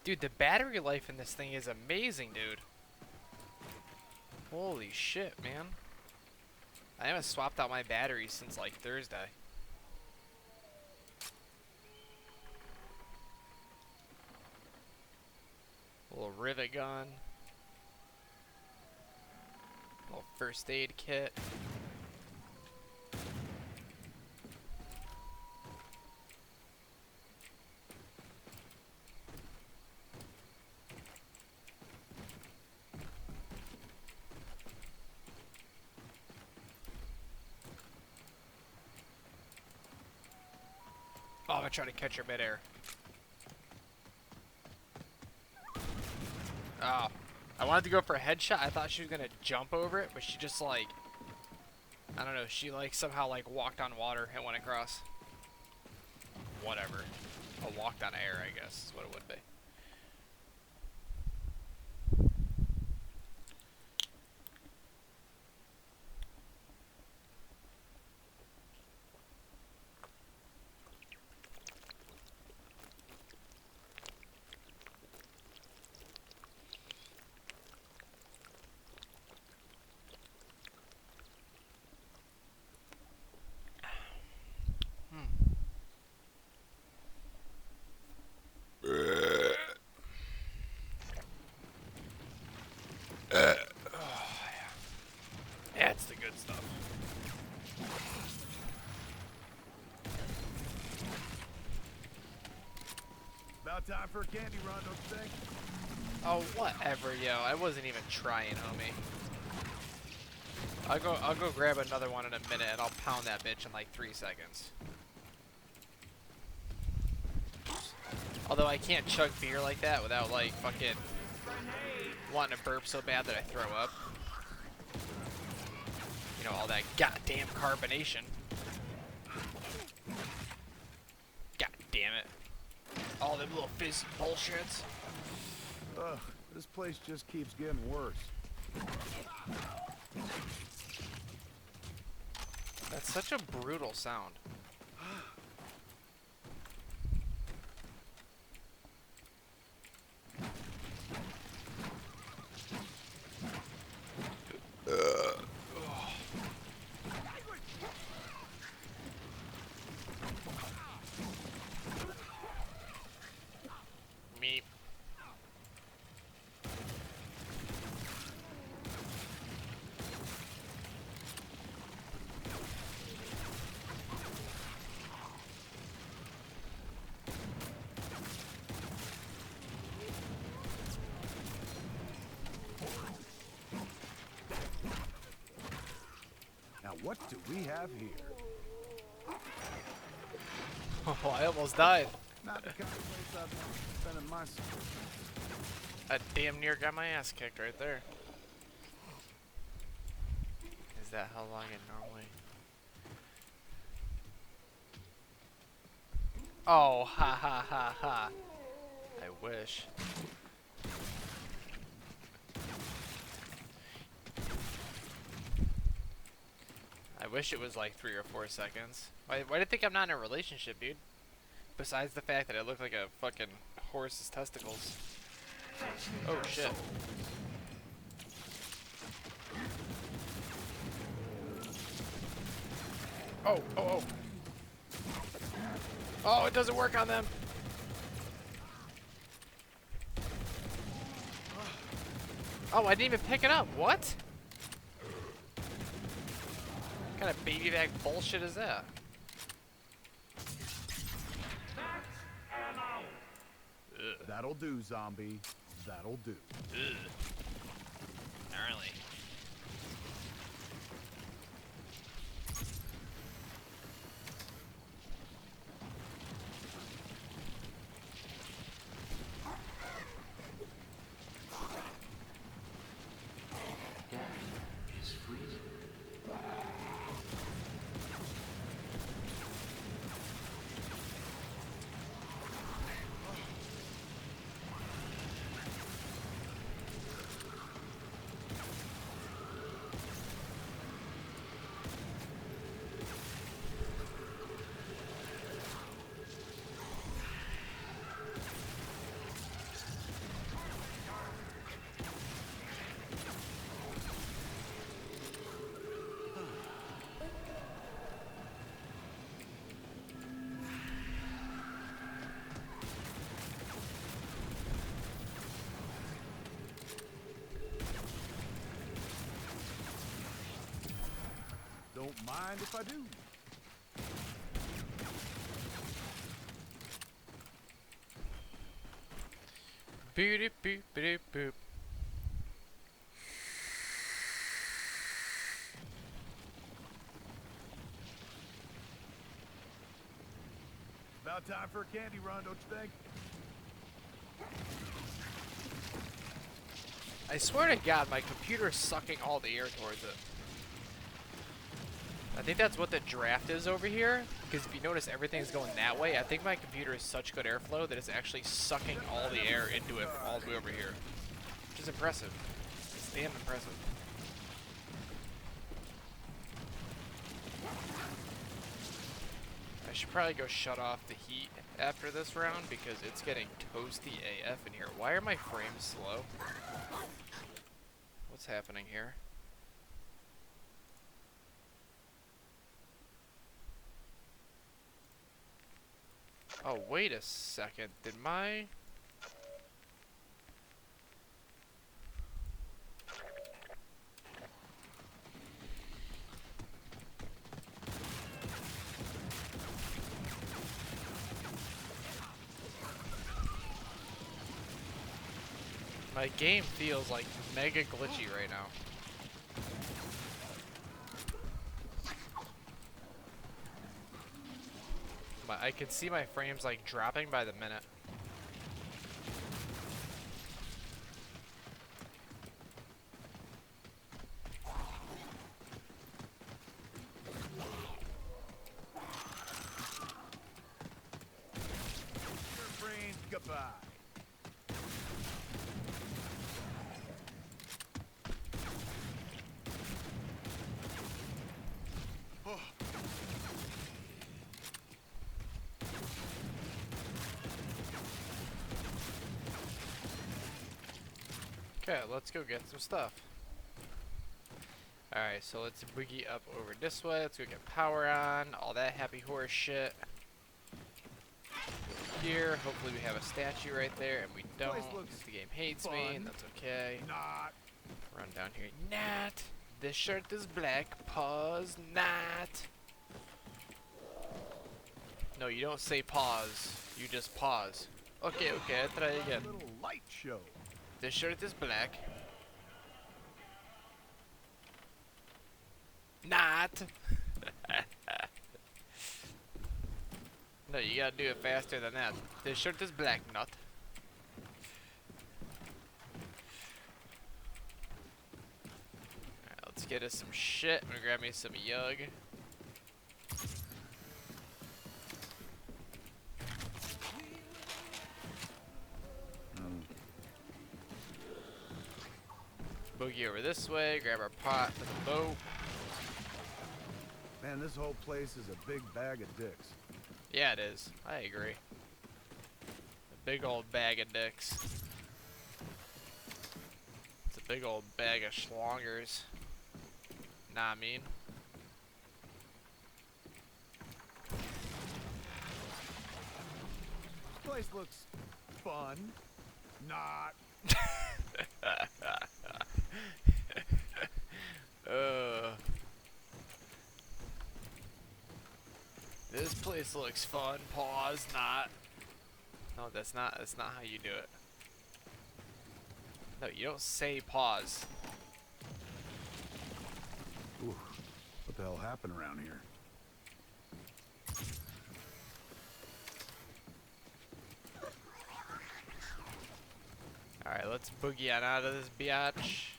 Dude, the battery life in this thing is amazing, dude. Holy shit, man. I haven't swapped out my batteries since like Thursday. Little rivet gun. Little first aid kit. Oh, I'm gonna try to catch her midair. Oh. I wanted to go for a headshot. I thought she was gonna jump over it, but she just like, I don't know, she like somehow like walked on water and went across. Whatever. A walked on air, I guess, is what it would be. Yeah, it's the good stuff. About time for a candy run, don't you think? Oh, whatever, yo. I wasn't even trying, homie. I'll go grab another one in a minute and I'll pound that bitch in like 3 seconds. Although I can't chug beer like that without like fucking wanting to burp so bad that I throw up. You know, all that goddamn carbonation. God damn it. All them little fizzy bullshits. Ugh, this place just keeps getting worse. That's such a brutal sound. Meep. Now what do we have here? Oh, I almost died. Not the kind of place I've been spending my summer. I damn near got my ass kicked right there. Is that how long it normally... Oh, ha ha ha ha. I wish. I wish it was like 3 or 4 seconds. Why do you think I'm not in a relationship, dude? Besides the fact that I look like a fucking horse's testicles. Oh shit. Oh, oh, oh. Oh, it doesn't work on them. Oh, I didn't even pick it up. What? What kind of baby bag bullshit is that? That'll do, zombie. That'll do. Ugh. Gnarly. Is freezing. Mind if I do? Boop boop boop boop. About time for a candy run, don't you think? I swear to God, my computer is sucking all the air towards it. I think that's what the draft is over here, because if you notice everything's going that way, I think my computer is such good airflow that it's actually sucking all the air into it all the way over here. Which is impressive. It's damn impressive. I should probably go shut off the heat after this round because it's getting toasty AF in here. Why are my frames slow? What's happening here? Oh, wait a second. Did my... My game feels like mega glitchy right now. I can see my frames like dropping by the minute. Your brains, goodbye. Okay, let's go get some stuff. Alright, so let's boogie up over this way. Let's go get power on, all that happy horse shit. Here, hopefully we have a statue right there, and we don't, Place looks because the game hates me, and fun. that's okay. Not. Run down here. Not! This shirt is black. Pause. Not! No, you don't say pause. You just pause. Okay, okay, I'll try again. A little light show. This shirt is black. Not! No, you gotta do it faster than that. This shirt is black, not. Alright, let's get us some shit. I'm gonna grab me some yug. Boogie over this way, grab our pot for the boat. Man, this whole place is a big bag of dicks. Yeah, it is. I agree. A big old bag of dicks. It's a big old bag of schlongers. Nah, I mean. This place looks fun. Not. This place looks fun. Pause. Not. No, that's not. That's not how you do it. No, you don't say pause. Ooh, what the hell happened around here? All right, let's boogie on out of this biatch.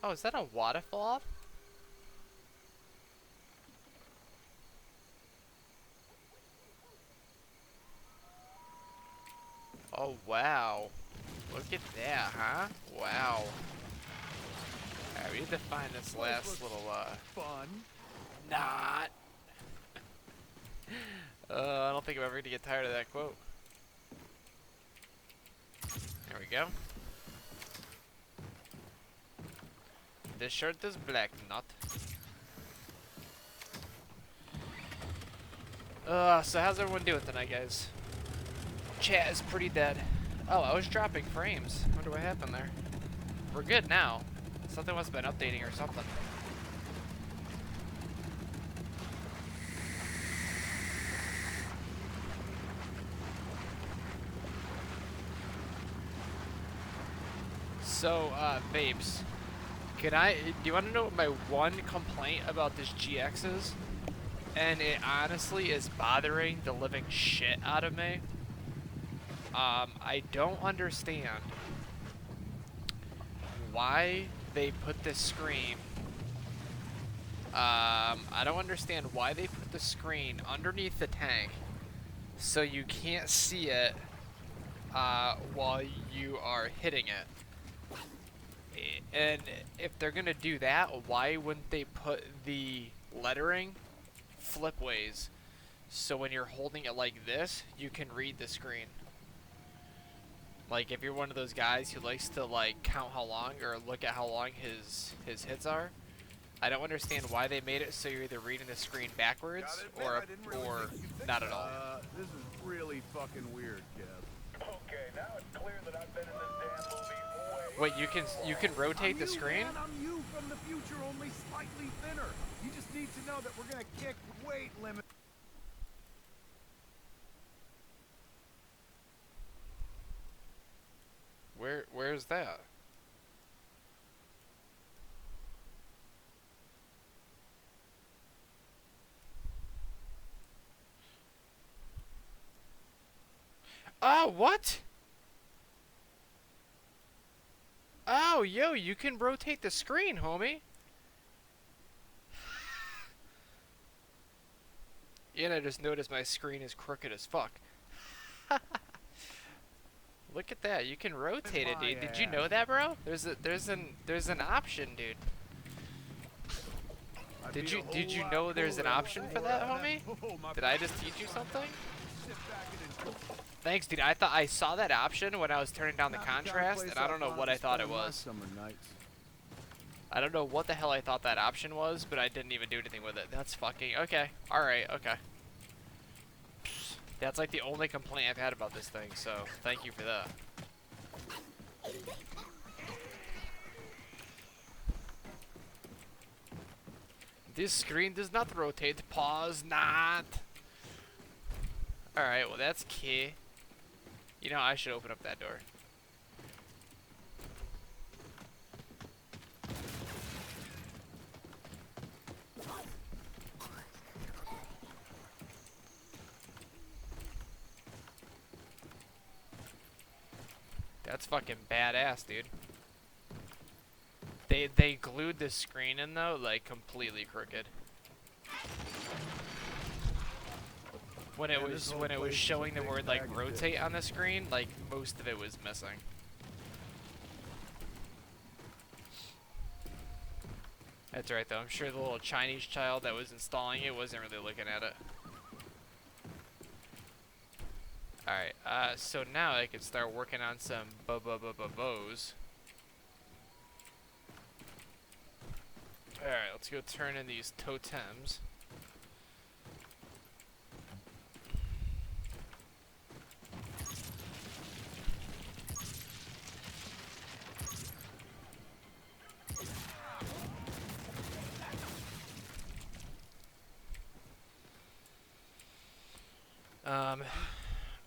Oh, is that a waterfall? Oh, wow. Look at that, huh? Wow. Alright, we need to find this last little, Fun. not. I don't think I'm ever gonna get tired of that quote. There we go. This shirt is black, not. So how's everyone doing tonight, guys? chat is pretty dead. Oh, I was dropping frames. Wonder what happened there. We're good now. Something must have been updating or something. So, Vapes, do you want to know what my one complaint about this GX is? And it honestly is bothering the living shit out of me. I don't understand why they put this screen. I don't understand why they put the screen underneath the tank so you can't see it while you are hitting it. And if they're gonna do that, why wouldn't they put the lettering flipways so when you're holding it like this, you can read the screen? Like if you're one of those guys who likes to like count how long or look at how long his hits are, I don't understand why they made it so you're either reading the screen backwards or not at all. This is really fucking weird, Kev. Okay, now it's clear that I've been in this damn movie way. Wait, you can rotate the screen? Man, I'm you from the future, only slightly thinner. You just need to know that we're gonna kick weight limit. Where's that? Oh, what? Oh, yo, you can rotate the screen, homie. And I just noticed my screen is crooked as fuck. Look at that, you can rotate it, dude. Did you know that, bro? There's an option, dude. Did you know there's an option for that, homie? Did I just teach you something? Thanks, dude. I saw that option when I was turning down the contrast, and I don't know what I thought it was. I don't know what the hell I thought that option was, but I didn't even do anything with it. That's fucking okay. All right, okay. That's like the only complaint I've had about this thing, so thank you for that. This screen does not rotate. Pause not. Alright, well that's key. You know, I should open up that door. That's fucking badass, dude. They glued the screen in though, like completely crooked. When it was showing the word like rotate on the screen, like most of it was missing. That's right though. I'm sure the little Chinese child that was installing it wasn't really looking at it. Alright, so now I can start working on some bows. Alright, let's go turn in these totems.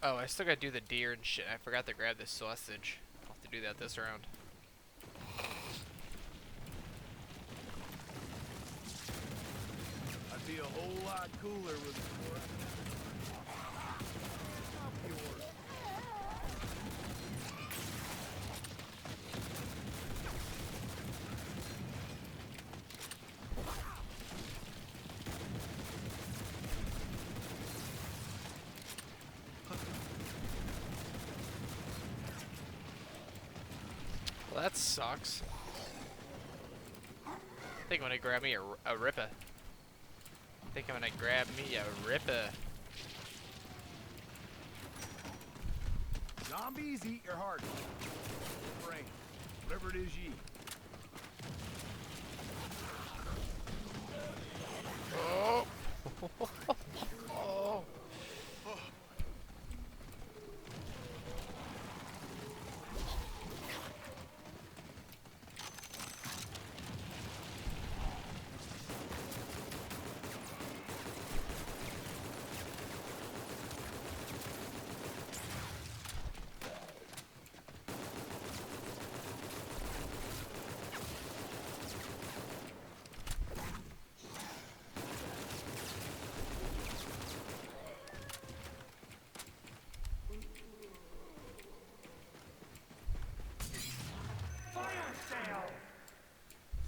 Oh, I still gotta do the deer and shit. I forgot to grab this sausage. I'll have to do that this round. I'd be a whole lot cooler with more. Well, that sucks. I think I'm gonna grab me a ripper. I think I'm gonna grab me a ripper. Zombies eat your heart. Brain. Whatever it is ye. Oh. Oh.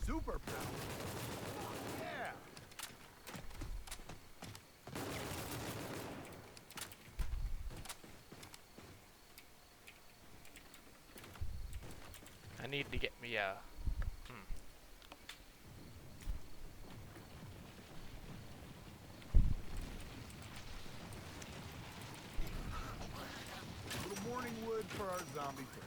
superpower. Yeah. I need to get me a. A little morning wood for our zombie friends.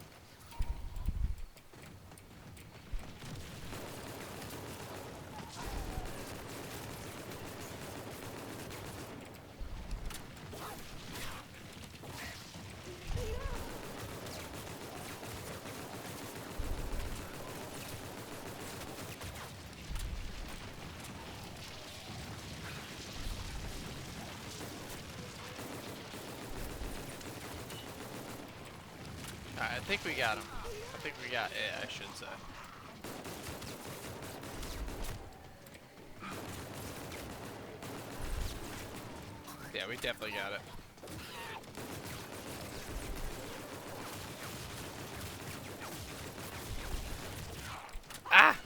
Alright, I think we got him. I think we got it, I should say. Yeah, we definitely got it. Ah!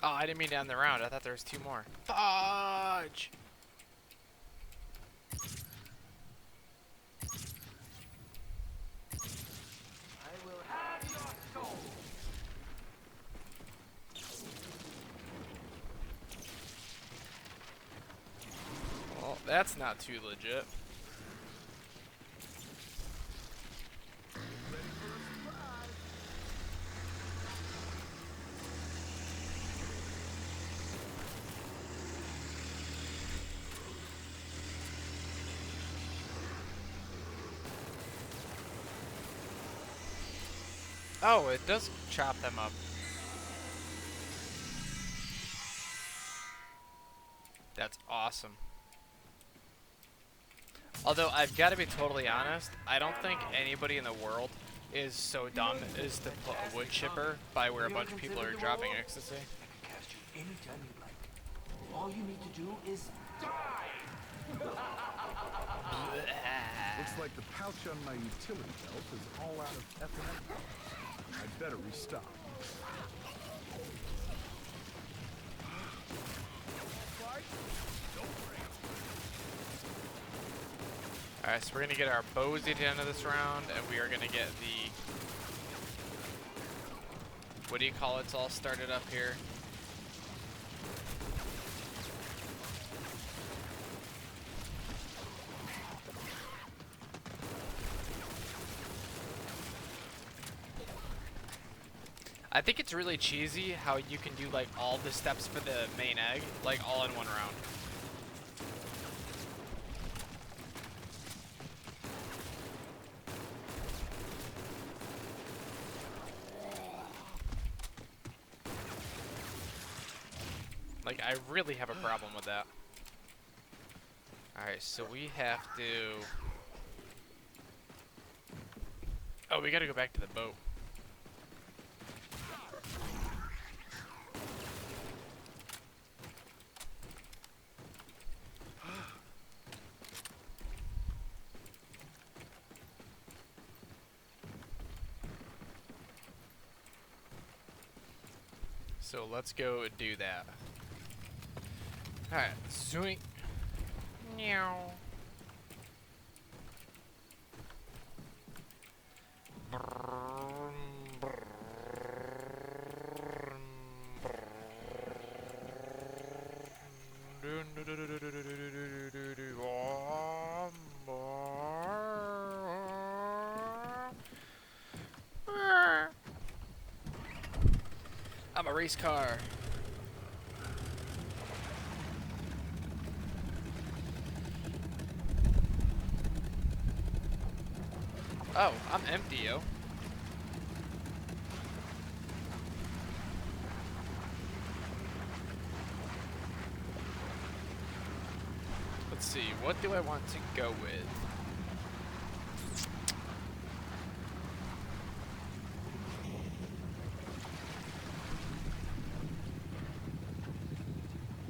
Oh, I didn't mean to end the round. I thought there was 2 more. Fudge! I will have your soul. Well, that's not too legit. Oh, it does chop them up. That's awesome. Although, I've got to be totally honest, I don't think anybody in the world is so dumb as to put a wood chipper by where a bunch of people are dropping ecstasy. I can cast you anytime you like. All you need to do is die. Looks like the pouch on my utility belt is all out of ethanol. I'd better restock. Alright, so we're going to get our bows at the end of this round, and we are going to get the... What do you call it's all started up here? I think it's really cheesy how you can do like all the steps for the main egg, like all in one round. Like, I really have a problem with that. Alright, so we have to... Oh, we gotta go back to the boat. So let's go do that. Alright, swing. Meow. I'm a race car. Oh, I'm empty, yo. Let's see, what do I want to go with?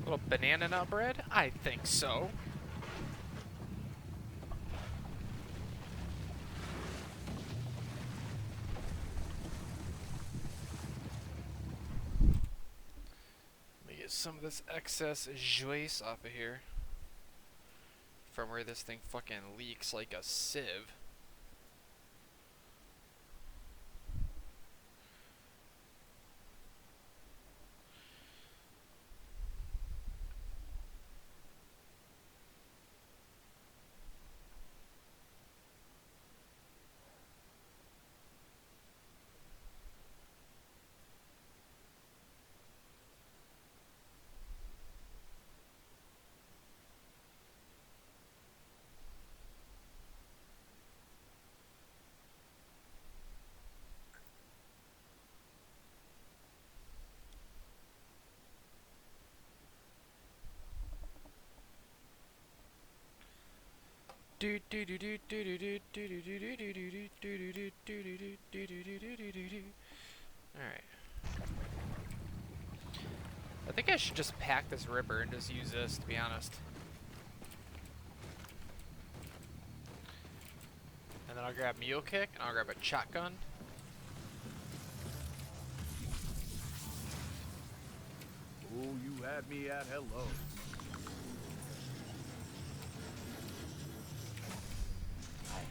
Little banana nut bread? I think so. Let me get some of this excess juice off of here. From where this thing fucking leaks like a sieve. Alright. I think I should just pack this ripper and just use this, to be honest. And then I'll grab Mule Kick, and I'll grab a shotgun. Oh, you had me at hello. I have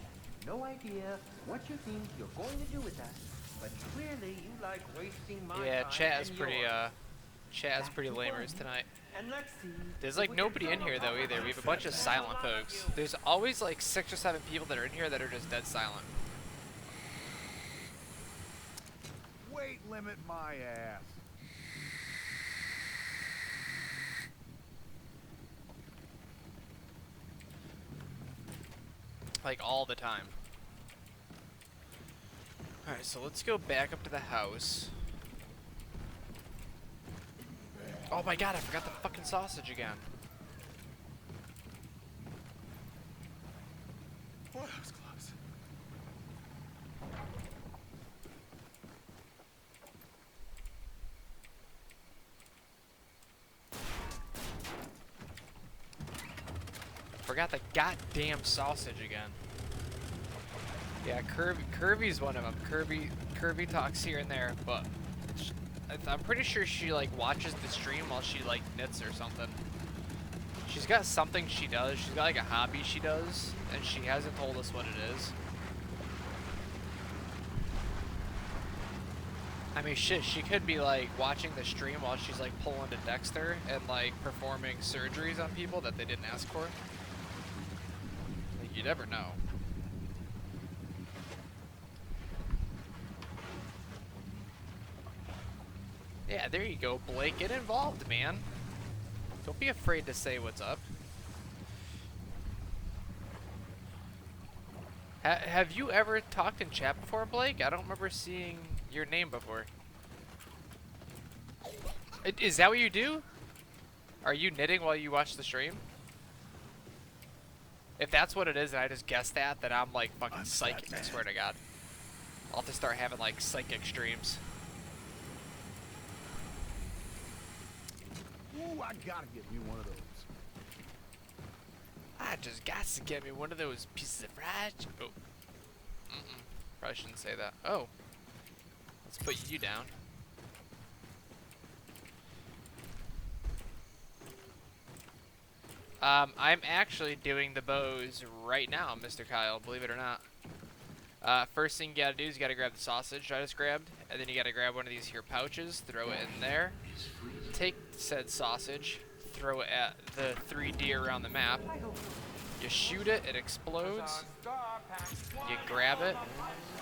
no idea what you think you're going to do with that, but clearly you like wasting my Yeah, time chat is and pretty, yours. chat's pretty That's lamers fun. tonight. And let's see There's if like we can nobody in fill here up though our either. We have a bunch of silent folks. There's always like 6 or 7 people that are in here that are just dead silent. Weight limit my ass. Like all the time. Alright, so let's go back up to the house. Oh my god, I forgot the fucking sausage again. Boy, that was close. Forgot the goddamn sausage again. Yeah, Kirby's one of them. Kirby talks here and there, but I'm pretty sure she like watches the stream while she like knits or something. She's got something she does. She's got like a hobby she does, and she hasn't told us what it is. I mean, shit, she could be like watching the stream while she's like pulling to Dexter and like performing surgeries on people that they didn't ask for. Like, you never know. Yeah, there you go, Blake. Get involved, man. Don't be afraid to say what's up. Have you ever talked in chat before, Blake? I don't remember seeing your name before. Is that what you do? Are you knitting while you watch the stream? If that's what it is and I just guessed that, then I'm like fucking psychic, I swear to God. I'll have to start having like psychic streams. Ooh, I gotta get me one of those. I just got to get me one of those pieces of fried. Oh. Probably shouldn't say that. Oh. Let's put you down. I'm actually doing the bows right now, Mr. Kyle, believe it or not. First thing you gotta do is you gotta grab the sausage I just grabbed, and then you gotta grab one of these here pouches, throw it in there, take said sausage, throw it at the 3D around the map, you shoot it, it explodes, you grab it,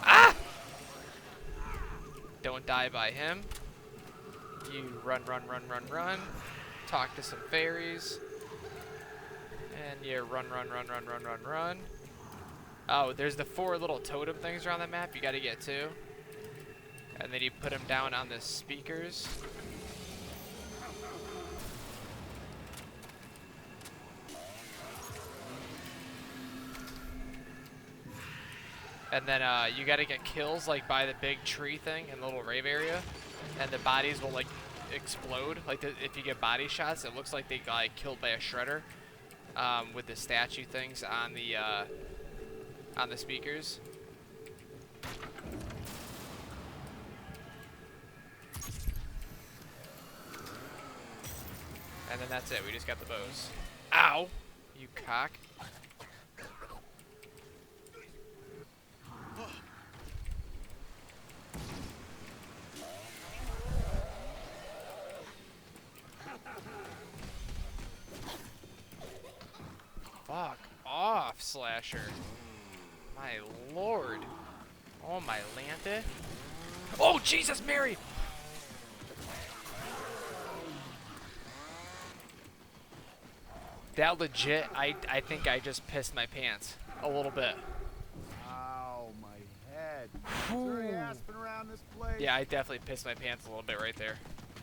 ah! Don't die by him, you run, talk to some fairies, and you run. Oh, there's the 4 little totem things around the map you gotta get to. And then you put them down on the speakers. And then you gotta get kills like by the big tree thing in the little rave area. And the bodies will like explode. Like if you get body shots, it looks like they got like, killed by a shredder with the statue things on the speakers. And then that's it. We just got the bows. Ow! You cock. Fuck off, Slasher. My lord. Oh, my Lanta. Oh, Jesus, Mary! That legit, I think I just pissed my pants. A little bit. Ow, my head. Is there any aspen around this place? Yeah, I definitely pissed my pants a little bit right there.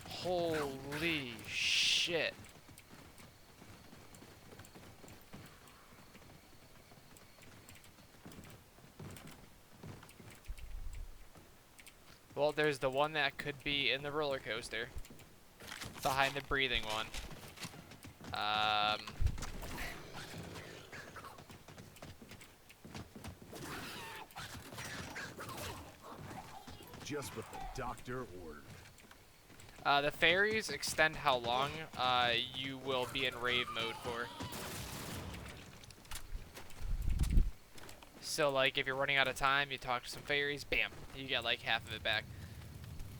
Holy shit. Well, there's the one that could be in the roller coaster. Behind the breathing one. Just what the doctor ordered. The fairies extend how long you will be in rave mode for. So, like, if you're running out of time, you talk to some fairies, bam, you get like half of it back.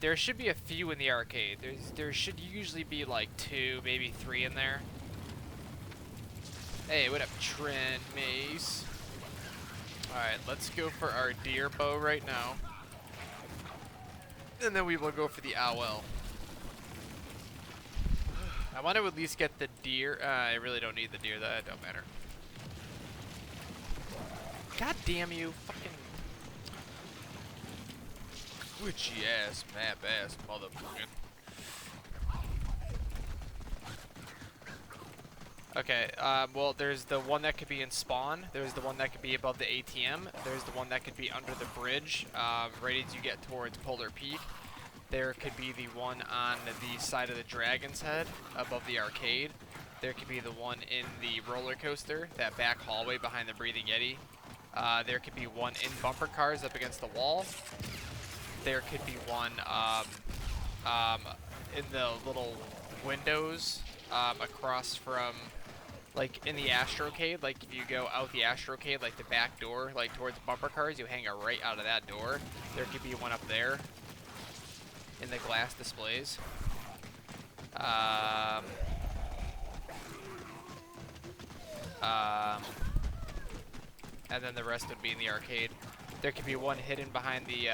There should be a few in the arcade. There should usually be like 2, maybe 3 in there. Hey, what up, Trent Mace? Alright, let's go for our deer bow right now. And then we will go for the owl. I want to at least get the deer. I really don't need the deer, that don't matter. God damn you, fucking witchy ass, map ass motherfucker. Okay, well, there's the one that could be in spawn. There's the one that could be above the ATM. There's the one that could be under the bridge, right as you get towards Polar Peak. There could be the one on the side of the Dragon's Head above the arcade. There could be the one in the roller coaster, that back hallway behind the Breathing Yeti. There could be one in bumper cars up against the wall. There could be one in the little windows across from, like, in the Astrocade. Like, if you go out the Astrocade, like the back door, like towards bumper cars, you hang it right out of that door. There could be one up there in the glass displays. And then the rest would be in the arcade. There could be one hidden behind the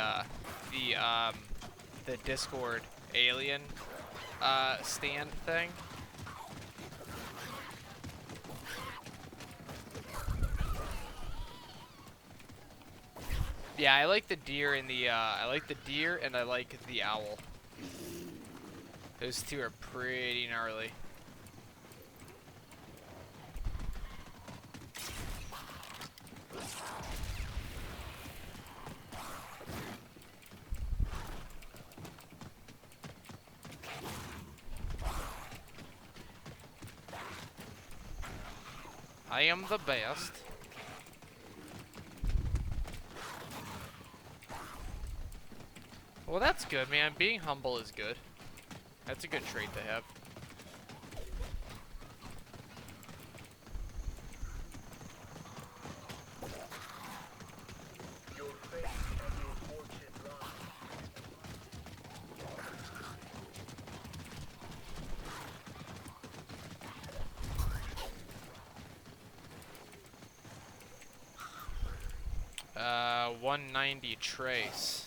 Discord alien stand thing. Yeah, I like the deer and the I like the deer and I like the owl. Those two are pretty gnarly. I am the best. Well, that's good, man. Being humble is good. That's a good trait to have. Your fate and your fortune lie. Uh, 190 trace.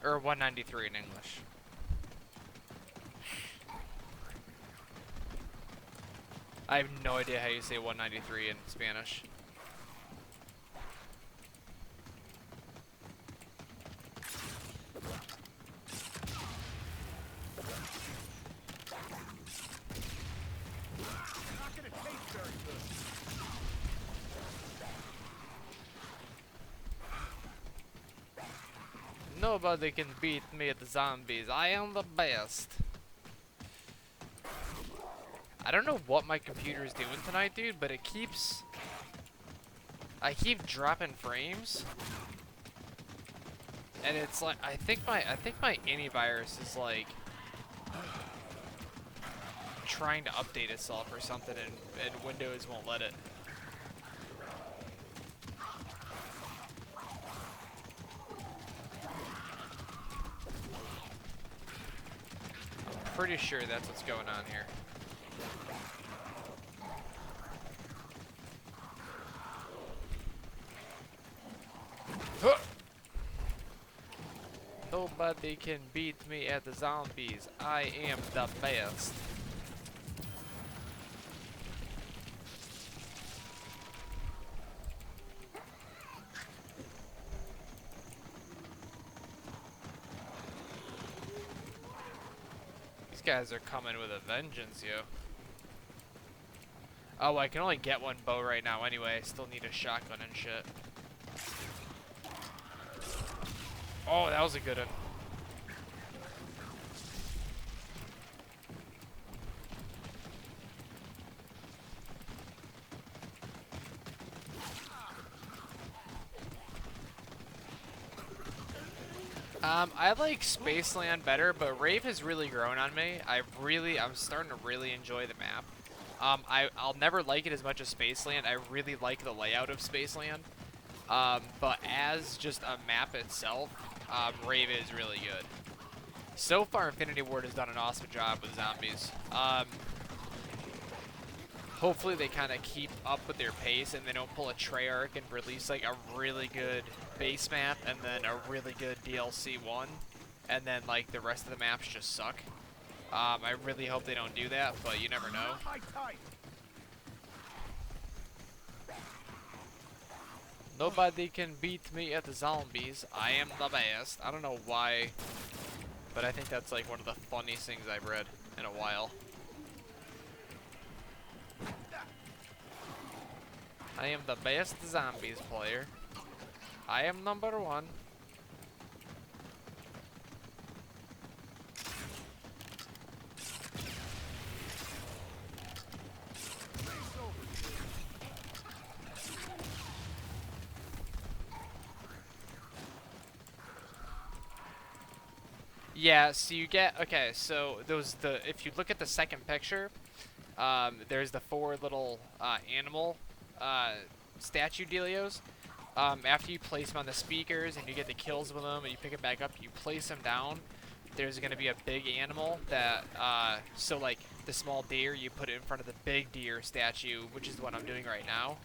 Or 193 in English. I have no idea how you say 193 in Spanish. Not gonna taste very good. No Nobody can beat me at the zombies. I am the best. I don't know what my computer is doing tonight, dude, but it keeps... I keep dropping frames. And it's like, I think my antivirus is like trying to update itself or something, and Windows won't let it. I'm pretty sure that's what's going on here. Huh! Nobody can beat me at the zombies. I am the best. These guys are coming with a vengeance, yo. Oh, I can only get one bow right now anyway. I still need a shotgun and shit. Oh, that was a good one. I like Spaceland better, but RAVE has really grown on me. I'm starting to really enjoy the map. I'll never like it as much as Spaceland. I really like the layout of Spaceland. But as just a map itself, RAVE is really good. So far, Infinity Ward has done an awesome job with zombies. Hopefully they kind of keep up with their pace and they don't pull a Treyarch and release like a really good base map and then a really good DLC one, and then like the rest of the maps just suck. I really hope they don't do that, but you never know. Nobody can beat me at the zombies. I am the best. I don't know why, but I think that's like one of the funniest things I've read in a while. I am the best zombies player. I am number one. Yeah, so you get, okay, so if you look at the second picture, there's the four little animal statue dealios. After you place them on the speakers and you get the kills with them and you pick it back up, you place them down, there's going to be a big animal that, so like the small deer, you put it in front of the big deer statue, which is what I'm doing right now.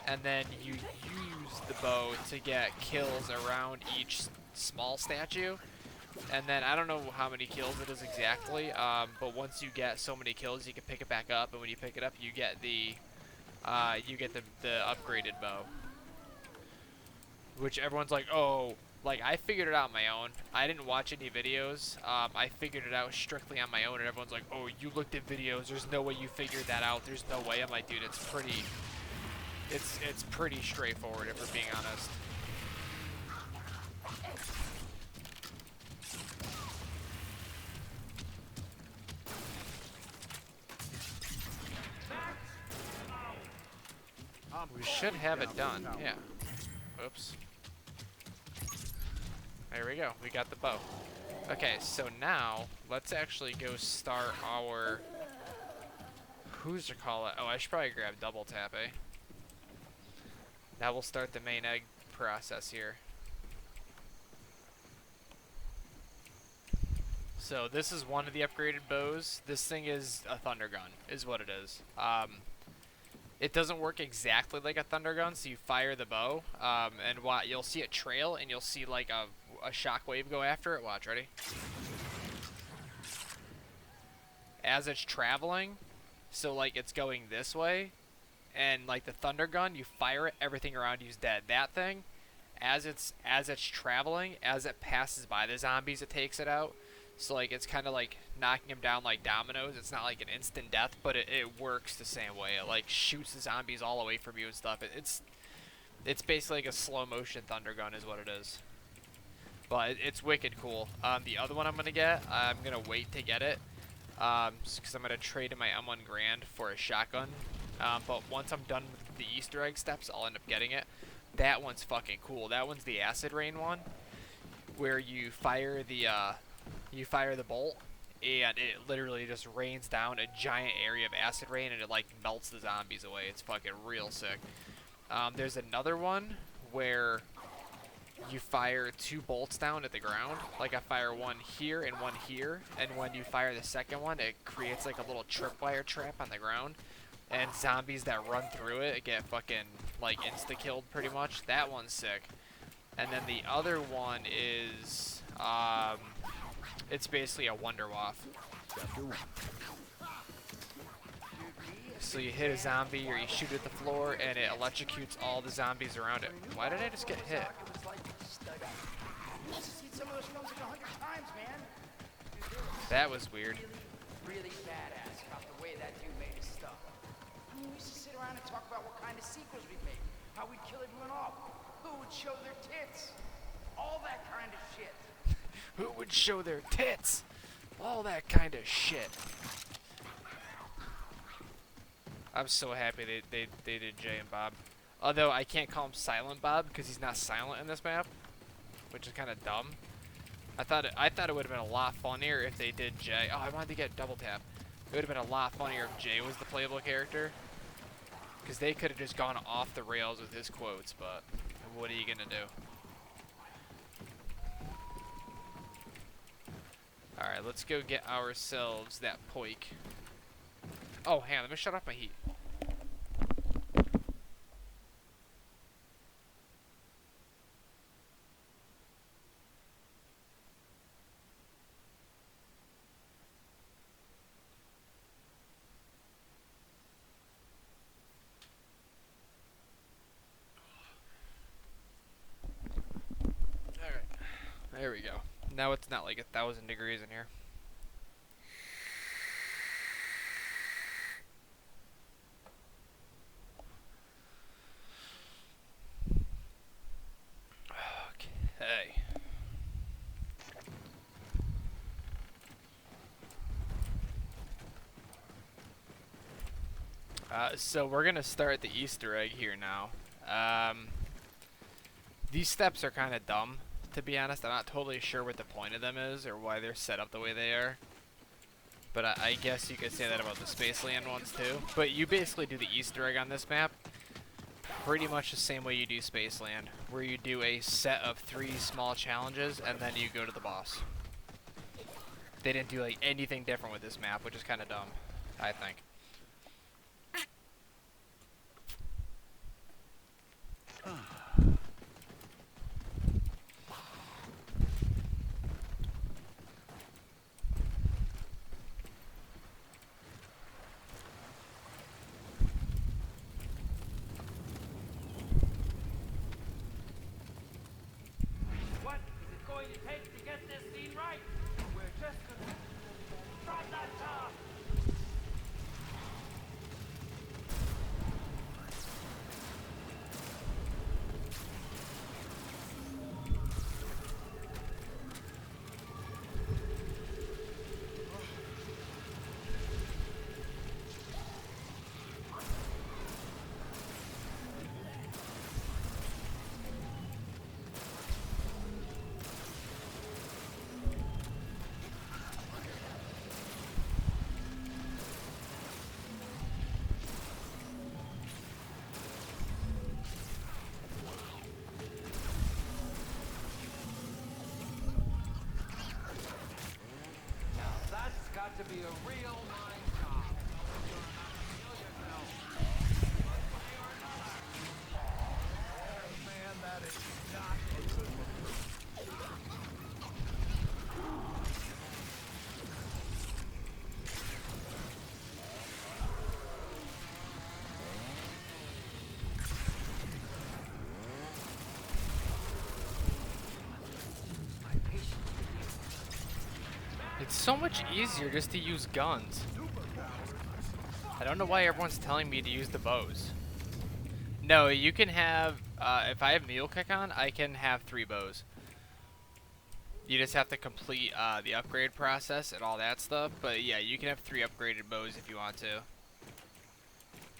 And then you use the bow to get kills around each small statue. And then I don't know how many kills it is exactly, but once you get so many kills, you can pick it back up, and when you pick it up, you get the upgraded bow. Which everyone's like, oh, like I figured it out on my own. I didn't watch any videos. I figured it out strictly on my own, and everyone's like, oh, you looked at videos. There's no way you figured that out. There's no way. I'm like, dude, it's pretty straightforward if we're being honest. We should have it done, yeah. Oops. There we go, we got the bow. Okay, so now, let's actually go start our... Who's to call it? Oh, I should probably grab double tap, eh? That will start the main egg process here. So this is one of the upgraded bows. This thing is a thunder gun, is what it is. It doesn't work exactly like a thunder gun, so you fire the bow, and you'll see it trail, and you'll see like a shockwave go after it. Watch, ready? As it's traveling, so like it's going this way, and like the thunder gun, you fire it, everything around you's dead. That thing, as it's traveling, as it passes by the zombies, it takes it out. So like it's kind of like knocking them down like dominoes. It's not like an instant death, but it works the same way. It like shoots the zombies all away from you and stuff. It's basically like a slow motion thunder gun is what it is. But it's wicked cool. The other one I'm gonna get, I'm gonna wait to get it, because I'm gonna trade in my M1 Grand for a shotgun. But once I'm done with the Easter egg steps, I'll end up getting it. That one's fucking cool. That one's the acid rain one, where you fire the bolt, and it literally just rains down a giant area of acid rain, and it like melts the zombies away. It's fucking real sick. There's another one where you fire 2 bolts down at the ground. Like I fire one here and one here, and when you fire the second one, it creates like a little tripwire trap on the ground, and zombies that run through it get fucking like insta-killed pretty much. That one's sick. And then the other one is, it's basically a Wonder Waff. So you hit a zombie or you shoot at the floor and it electrocutes all the zombies around it. Why did I just get hit? That was weird. Really badass about the way that dude made his stuff. I mean, we used to sit around and talk about what kind of sequels we'd make, how we'd kill everyone off, who would show their tits, all that kind of shit. Who would show their tits? All that kind of shit. I'm so happy they did Jay and Bob. Although I can't call him Silent Bob because he's not silent in this map, which is kind of dumb. I thought it would have been a lot funnier if they did Jay. Oh, I wanted to get double tap. It would have been a lot funnier if Jay was the playable character, because they could have just gone off the rails with his quotes. But what are you gonna do? All right, let's go get ourselves that poik. Oh, hang on, let me shut off my heat. Alright, there we go. Now it's not like 1,000 degrees in here. Okay. So we're gonna start the Easter egg here now. These steps are kind of dumb, to be honest. I'm not totally sure what the point of them is or why they're set up the way they are. But I guess you could say that about the Spaceland ones too. But you basically do the Easter egg on this map pretty much the same way you do Spaceland, where you do a set of 3 small challenges and then you go to the boss. They didn't do like anything different with this map, which is kind of dumb, I think. What is it going to take to get this scene right? We're just gonna try that top. Now that's got to be a real mind job. You're not to kill yourself. Man, that is not a good look. It's so much easier just to use guns. I don't know why everyone's telling me to use the bows. No, you can have, if I have Mule Kick on, I can have 3 bows. You just have to complete the upgrade process and all that stuff. But yeah, you can have 3 upgraded bows if you want to.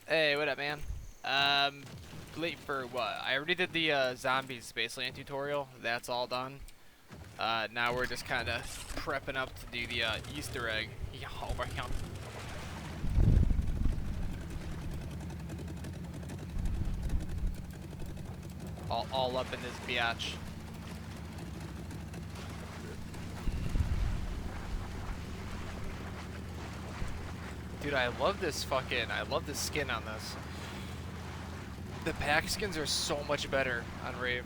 Hey, what up, man? Late for what? I already did the zombies spaceland tutorial. That's all done. Now we're just kind of prepping up to do the Easter egg. Oh my god. All up in this biatch. Dude, I love this skin on this. The pack skins are so much better on RAVE.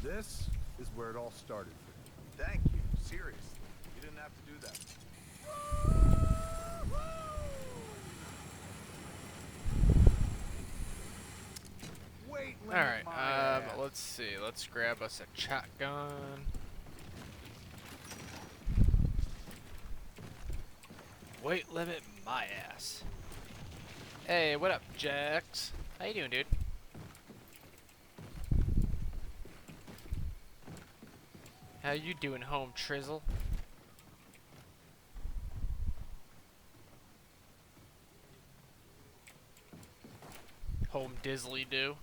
This is where it all started for you. Thank you. Seriously. You didn't have to do that. Wait, Alright, my ass. let's see. Let's grab us a shotgun. Weight limit my ass. Hey, what up, Jax? How you doing, dude? How you doing, home Trizzle? Home Dizzly do.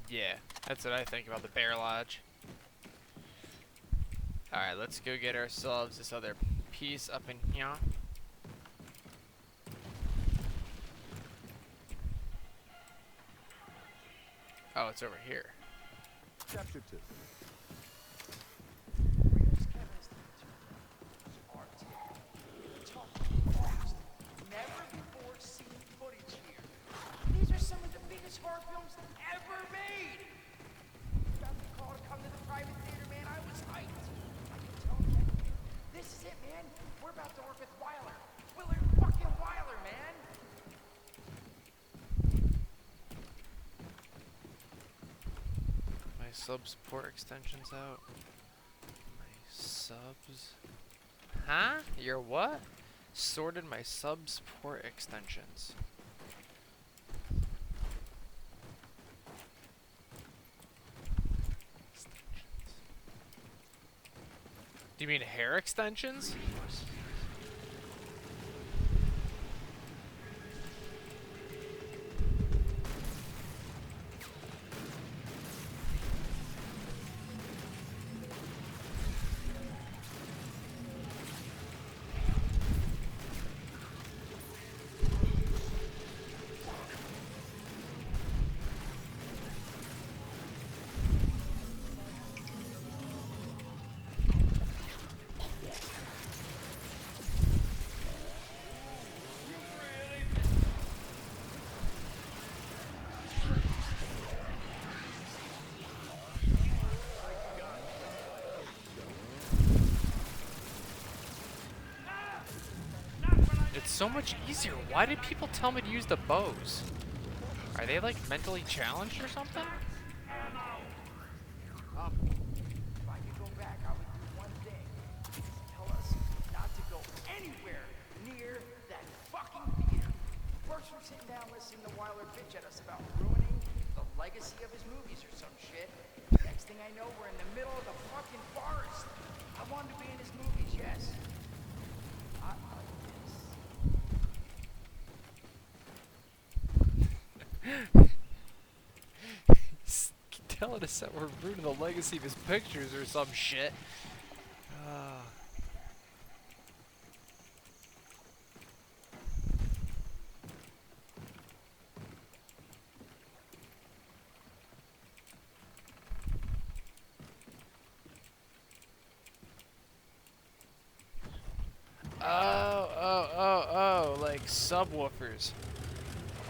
Yeah, that's what I think about the Bear Lodge. Alright, let's go get ourselves this other piece up in here. Oh, it's over here. Chapter 2. Never before seen footage here. These are some of the biggest horror films ever made. Got the call to come to the private theater, man. I was hyped. I can tell you, this is it, man. We're about to work with Wyler. Willard fucking Wyler, man. My sub support extensions out. My subs. Huh? Your what? Sorted my sub support extensions. Do you mean hair extensions? It's so much easier. Why did people tell me to use the bows? Are they like mentally challenged or something? If I could go back, I would do one thing. Tell us not to go anywhere near that fucking theater. First, we're sitting down listening to Wyler bitch at us about ruining the legacy of his movies or some shit. Next thing I know, we're in the middle of the fucking forest. I wanted to be in his movies, yes. I like this. He's telling us that we're ruining the legacy of his pictures or some shit. subwoofers.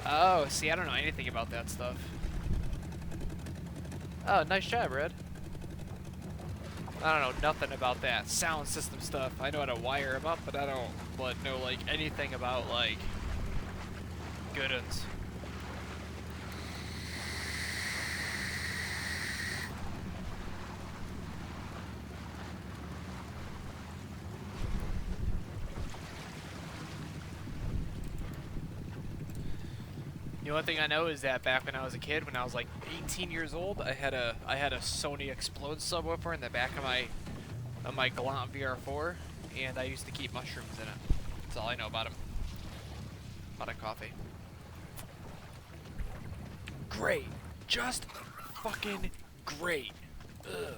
Oh, see, I don't know anything about that stuff. Oh, nice job, Red. I don't know nothing about that sound system stuff. I know how to wire them up, but I don't know like anything about like good ones. The only thing I know is that back when I was a kid, when I was like 18 years old, I had a Sony Explode subwoofer in the back of my Galant VR4, and I used to keep mushrooms in it. That's all I know about them. About a coffee. Great, just fucking great. Ugh.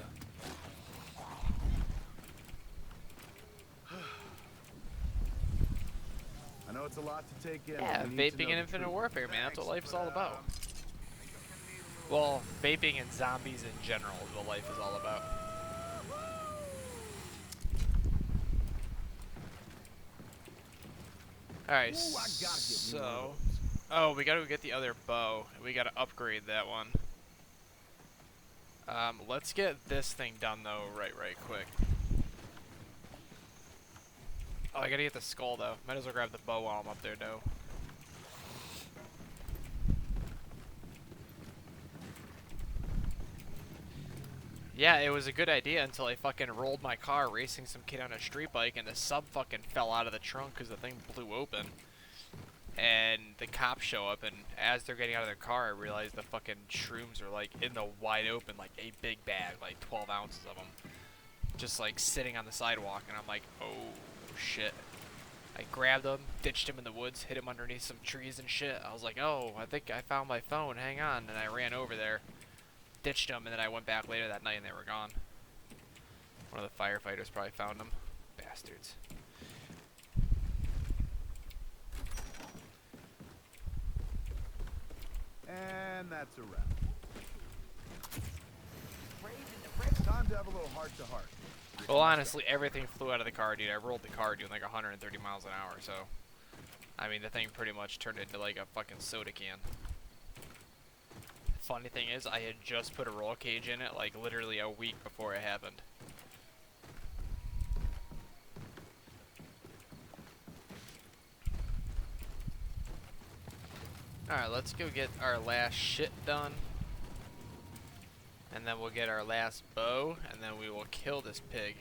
I know it's a lot to take in. Yeah, but we need to vaping know and the Infinite truth. Warfare, man. That's what Thanks, life's all about. Well, vaping and zombies in general is what life is all about. Alright, Ooh, I gotta get me one of so... those. Oh, we gotta get the other bow. We gotta upgrade that one. Let's get this thing done, though, right quick. Oh, I gotta get the skull, though. Might as well grab the bow while I'm up there, though. Yeah, it was a good idea until I fucking rolled my car racing some kid on a street bike and the sub fucking fell out of the trunk because the thing blew open. And the cops show up, and as they're getting out of their car, I realize the fucking shrooms are like in the wide open, like a big bag, like 12 ounces of them. Just like sitting on the sidewalk, and I'm like, oh shit. I grabbed them, ditched him in the woods, hid him underneath some trees and shit. I was like, oh, I think I found my phone, hang on. And I ran over there, ditched them, and then I went back later that night and they were gone. One of the firefighters probably found them. Bastards. And that's a wrap. Time to have a little heart-to-heart. Well, honestly, everything flew out of the car, dude. I rolled the car doing like 130 miles an hour, so... I mean, the thing pretty much turned into like a fucking soda can. Funny thing is, I had just put a roll cage in it, like literally a week before it happened. Alright, let's go get our last shit done. And then we'll get our last bow, and then we will kill this pig.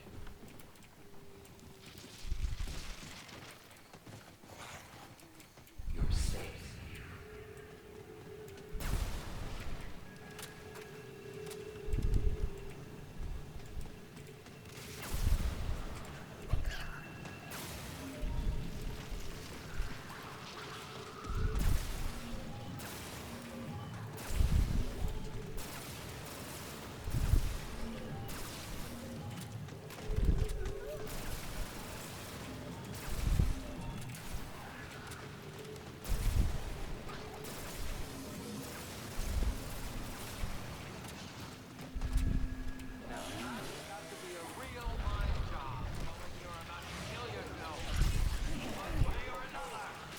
You're safe.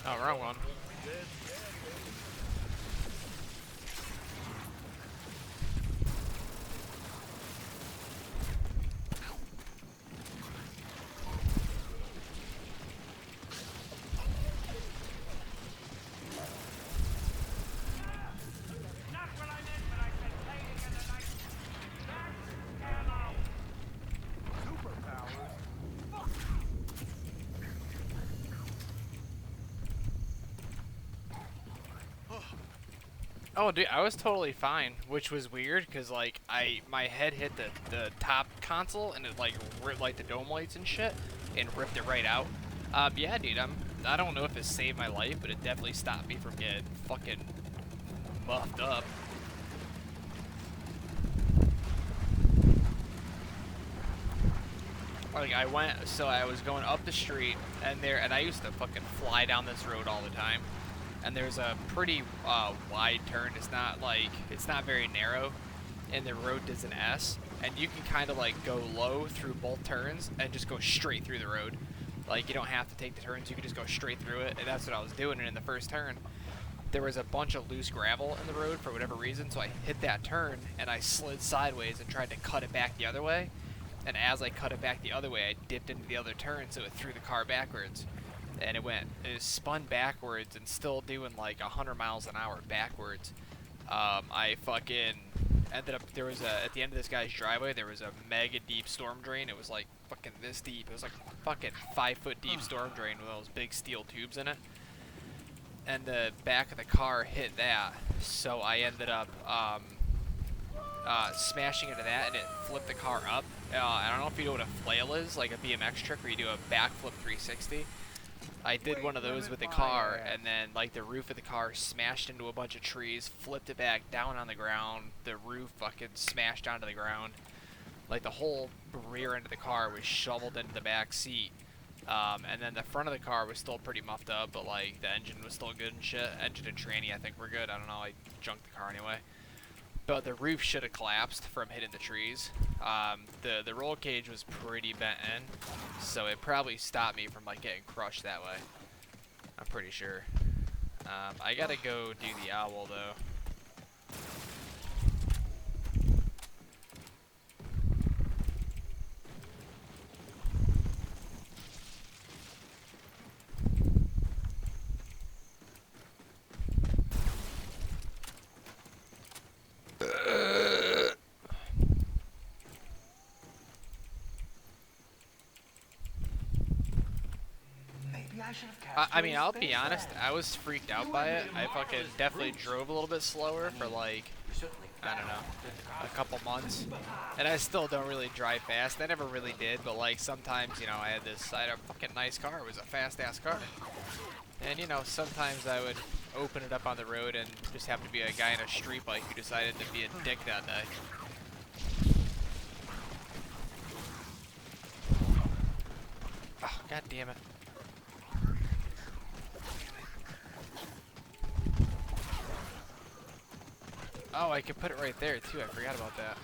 Oh, wrong one. Oh, dude, I was totally fine, which was weird, because, like, my head hit the top console, and it, like, ripped, like, the dome lights and shit, and ripped it right out. Yeah, dude, I don't know if it saved my life, but it definitely stopped me from getting fucking muffed up. Like, I was going up the street, and I used to fucking fly down this road all the time. And there's a pretty wide turn. It's not very narrow, and the road does an S, and you can kind of like go low through both turns and just go straight through the road. Like, you don't have to take the turns, you can just go straight through it, and that's what I was doing. And in the first turn, there was a bunch of loose gravel in the road for whatever reason, so I hit that turn, and I slid sideways and tried to cut it back the other way. And as I cut it back the other way, I dipped into the other turn, so it threw the car backwards. And it spun backwards and still doing like 100 miles an hour backwards. I fucking ended up, at the end of this guy's driveway, there was a mega deep storm drain. It was like fucking this deep. It was like fucking 5-foot deep storm drain with those big steel tubes in it. And the back of the car hit that, so I ended up smashing into that, and it flipped the car up. I don't know if you know what a flail is, like a BMX trick where you do a backflip 360. I did one of those with the car, and then like the roof of the car smashed into a bunch of trees, flipped it back down on the ground, the roof fucking smashed onto the ground. Like the whole rear end of the car was shoveled into the back seat. And then the front of the car was still pretty muffed up, but like the engine was still good and shit. Engine and tranny I think were good, I don't know, I junked the car anyway. But the roof should have collapsed from hitting the trees. The roll cage was pretty bent in, so it probably stopped me from like getting crushed that way. I'm pretty sure. I gotta go do the owl though. I mean, I'll be honest, I was freaked out by it. I fucking definitely drove a little bit slower for like, I don't know, a couple months. And I still don't really drive fast. I never really did, but like sometimes, you know, I had a fucking nice car. It was a fast-ass car. And, you know, sometimes I would open it up on the road and just happen to be a guy in a street bike who decided to be a dick that day. Oh, god damn it. Oh, I could put it right there too. I forgot about that.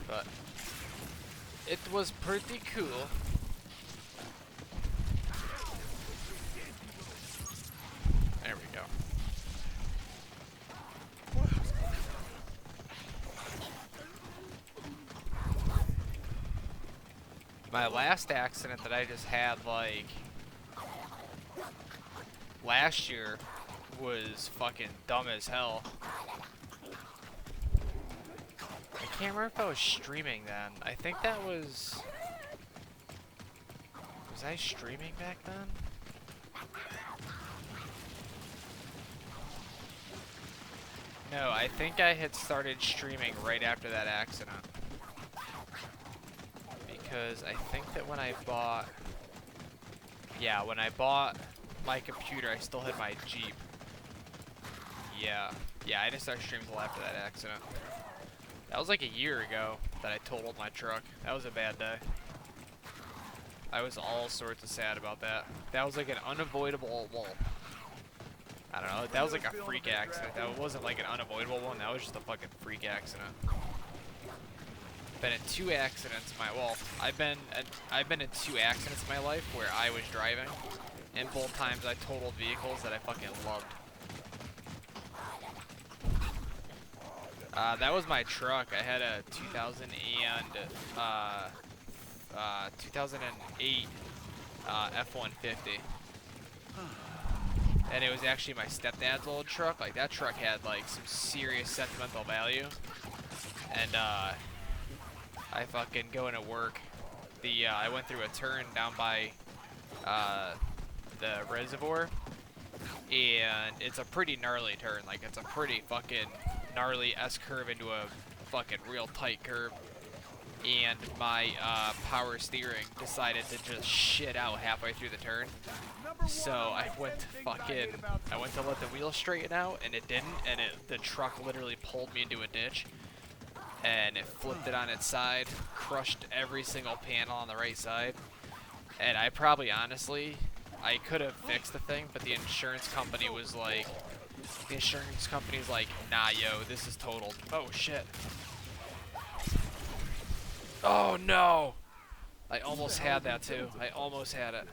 But it was pretty cool. There we go. My last accident that I just had like last year was fucking dumb as hell. I can't remember if I was streaming then. I think that was I streaming back then? No, I think I had started streaming right after that accident. Because I think that when I bought my computer, I still had my Jeep. Yeah, I didn't start streaming until after that accident. That was like a year ago that I totaled my truck. That was a bad day. I was all sorts of sad about that. That was like an unavoidable, well, I don't know, that was like a freak accident. That wasn't like an unavoidable one, that was just a fucking freak accident. Been in two accidents in my, well, I've been in two accidents in my life where I was driving, and both times I totaled vehicles that I fucking loved. That was my truck. I had a 2008 F-150. And it was actually my stepdad's old truck. Like, that truck had, like, some serious sentimental value. And, I fucking go into work. I went through a turn down by, the reservoir. And it's a pretty gnarly turn. Like, it's a pretty fucking gnarly S-curve into a fucking real tight curve. And my power steering decided to just shit out halfway through the turn. So I went to let the wheel straighten out, and it didn't, and the truck literally pulled me into a ditch. And it flipped it on its side, crushed every single panel on the right side. And I probably, honestly, I could have fixed the thing, but the insurance company was like, nah, yo, this is totaled. Oh, shit. Oh, no. I almost had that too. I almost had it.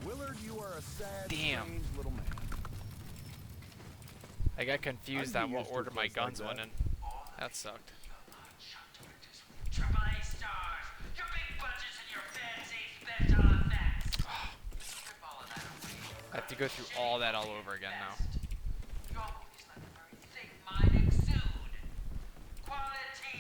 Willard, you are a sad, Damn. strange little man. I got confused I'd on be what used to order a my place like guns that. went in. That sucked. Triple A stars, your big budgets and your fancy special effects. Strip all of that away. I have to go through all that all over again now. Your movies let the very thing mine exude. Quality.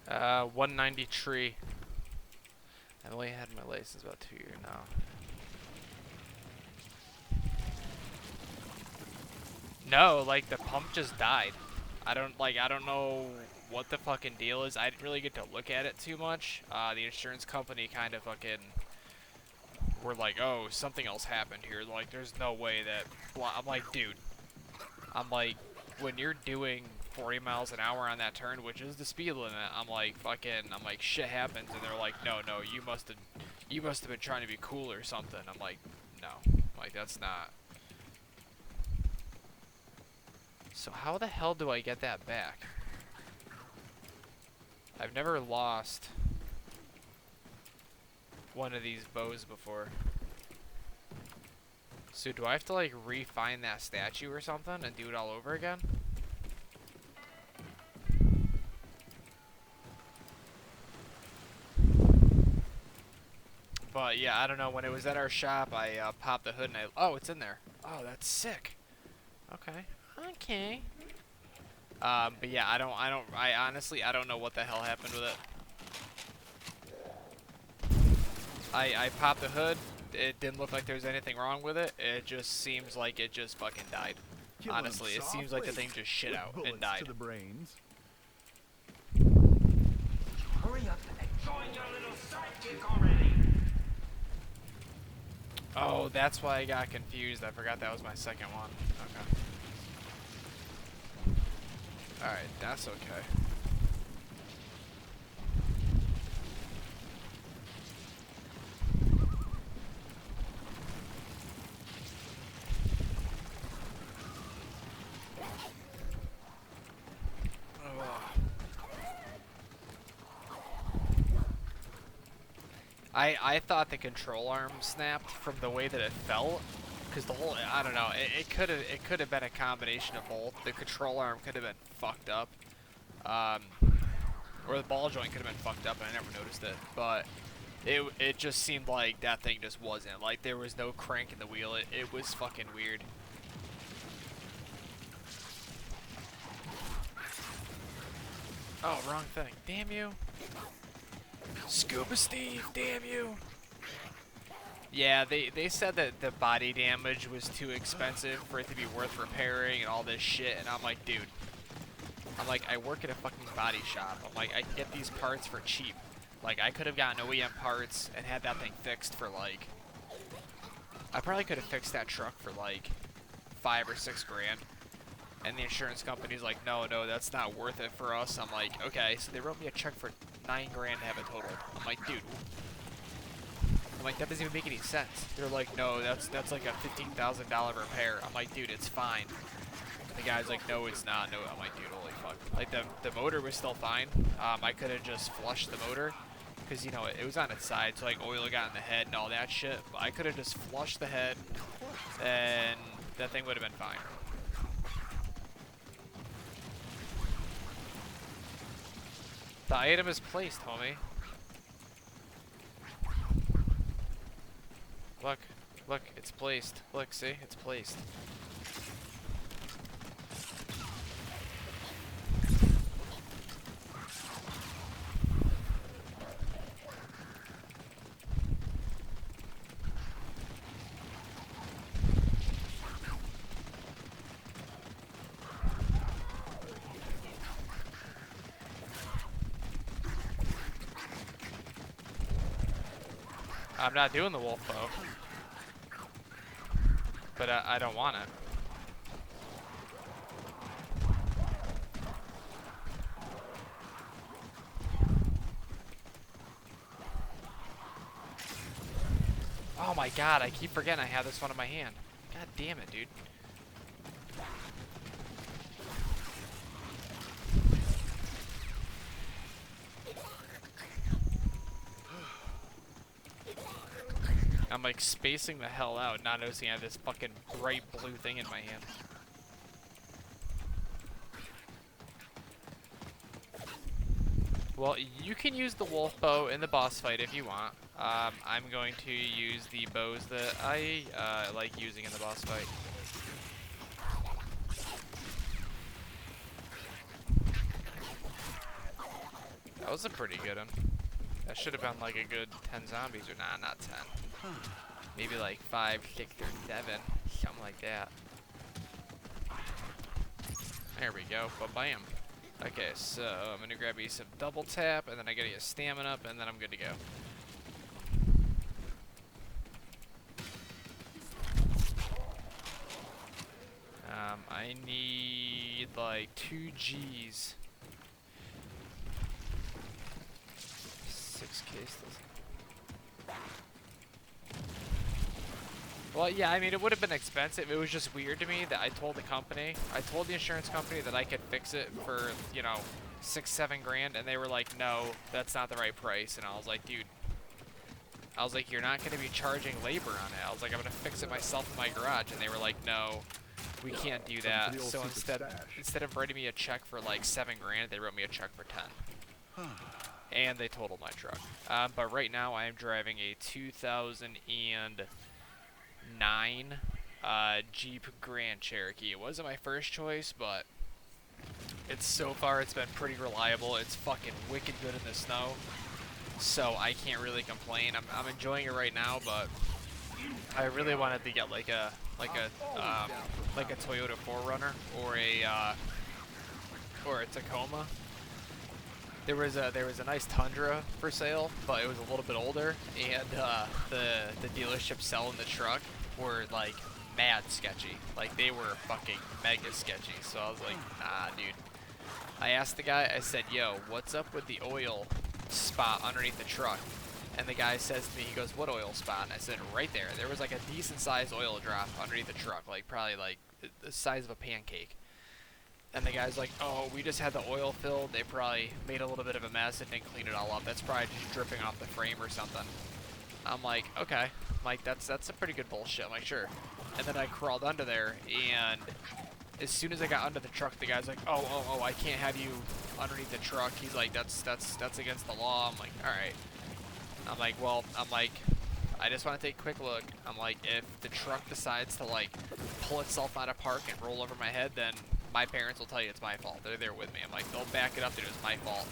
Uh, 190 tree. I've only had my license about 2 years now. No, like the pump just died. I don't know what the fucking deal is. I didn't really get to look at it too much. The insurance company kind of fucking were like, oh, something else happened here. Like, there's no way that blah. I'm like, dude. I'm like, when you're doing 40 miles an hour on that turn, which is the speed limit, I'm like, shit happens, and they're like, no, you must have been trying to be cool or something. I'm like, no, like that's not. So how the hell do I get that back? I've never lost one of these bows before. So do I have to like re-find that statue or something and do it all over again? But yeah, I don't know. When it was at our shop, I popped the hood and oh, it's in there. Oh, that's sick. Okay. Okay. But yeah, I honestly, I don't know what the hell happened with it. I popped the hood. It didn't look like there was anything wrong with it. It just seems like it just fucking died. Kill 'em Honestly, it seems like the thing just shit with out bullets and died. to the brains. Hurry up and join your little sidekick already. Oh, that's why I got confused. I forgot that was my second one. Okay. Alright, that's okay. I thought the control arm snapped from the way that it felt, because the whole, I don't know, it could have been a combination of both. The control arm could have been fucked up, or the ball joint could have been fucked up and I never noticed it, but it just seemed like that thing just wasn't, like there was no crank in the wheel. It was fucking weird. Oh, wrong thing. Damn you. Scuba Steve, damn you. Yeah, they said that the body damage was too expensive for it to be worth repairing and all this shit, and I'm like, dude. I'm like, I work at a fucking body shop. I'm like, I can get these parts for cheap. Like, I could have gotten OEM parts and had that thing fixed for like... I probably could have fixed that truck for like 5 or 6 grand. And the insurance company's like, no, that's not worth it for us. I'm like, okay, so they wrote me a check for 9 grand to have it totaled. I'm like, dude. I'm like, that doesn't even make any sense. They're like, no, that's like a $15,000 repair. I'm like, dude, it's fine. The guy's like, no, it's not. No, I'm like, dude, holy fuck. Like, the motor was still fine. I could have just flushed the motor. Because, you know, it was on its side, so like oil got in the head and all that shit. But I could have just flushed the head, and that thing would have been fine. The item is placed, homie. Look, it's placed. Look, see? It's placed. I'm not doing the wolf bow. But I don't want it. my god, I keep forgetting I have this one in my hand. God damn it, dude. I'm like spacing the hell out, not noticing I have this fucking bright blue thing in my hand. Well, you can use the wolf bow in the boss fight if you want. I'm going to use the bows that I like using in the boss fight. That was a pretty good one. That should have been like a good 10 zombies, or nah, not 10. Maybe like 5, 6, or 7, something like that. There we go, ba-bam. Okay, so I'm gonna grab me some double tap, and then I gotta get stamina up, and then I'm good to go. I need like 2 G's. 6 cases. Well, yeah, I mean, it would have been expensive. It was just weird to me that I told the insurance company that I could fix it for, you know, 6, 7 grand, and they were like, no, that's not the right price. And I was like, dude, you're not going to be charging labor on it. I was like, I'm going to fix it myself in my garage. And they were like, no, we can't do that. So instead of writing me a check for like 7 grand, they wrote me a check for 10. And they totaled my truck. But right now I am driving a 2009 Jeep Grand Cherokee. It wasn't my first choice, but so far it's been pretty reliable. It's fucking wicked good in the snow, so I can't really complain. I'm enjoying it right now, but I really wanted to get like a Toyota 4Runner or a Tacoma. There was a nice Tundra for sale, but it was a little bit older, and the dealership selling the truck were like mad sketchy. Like, they were fucking mega sketchy. So I was like, nah, dude. I asked the guy, I said, yo, what's up with the oil spot underneath the truck? And the guy says to me, he goes, what oil spot? And I said, right there. There was like a decent sized oil drop underneath the truck, like probably like the size of a pancake. And the guy's like, oh, we just had the oil filled. They probably made a little bit of a mess and didn't clean it all up. That's probably just dripping off the frame or something. I'm like, okay. I'm like, that's a pretty good bullshit. I'm like, sure. And then I crawled under there, and as soon as I got under the truck, the guy's like, oh, I can't have you underneath the truck. He's like, that's against the law. I'm like, all right. I'm like, well, I just want to take a quick look. I'm like, if the truck decides to like pull itself out of park and roll over my head, then my parents will tell you it's my fault. They're there with me. I'm like, don't back it up that it was my fault.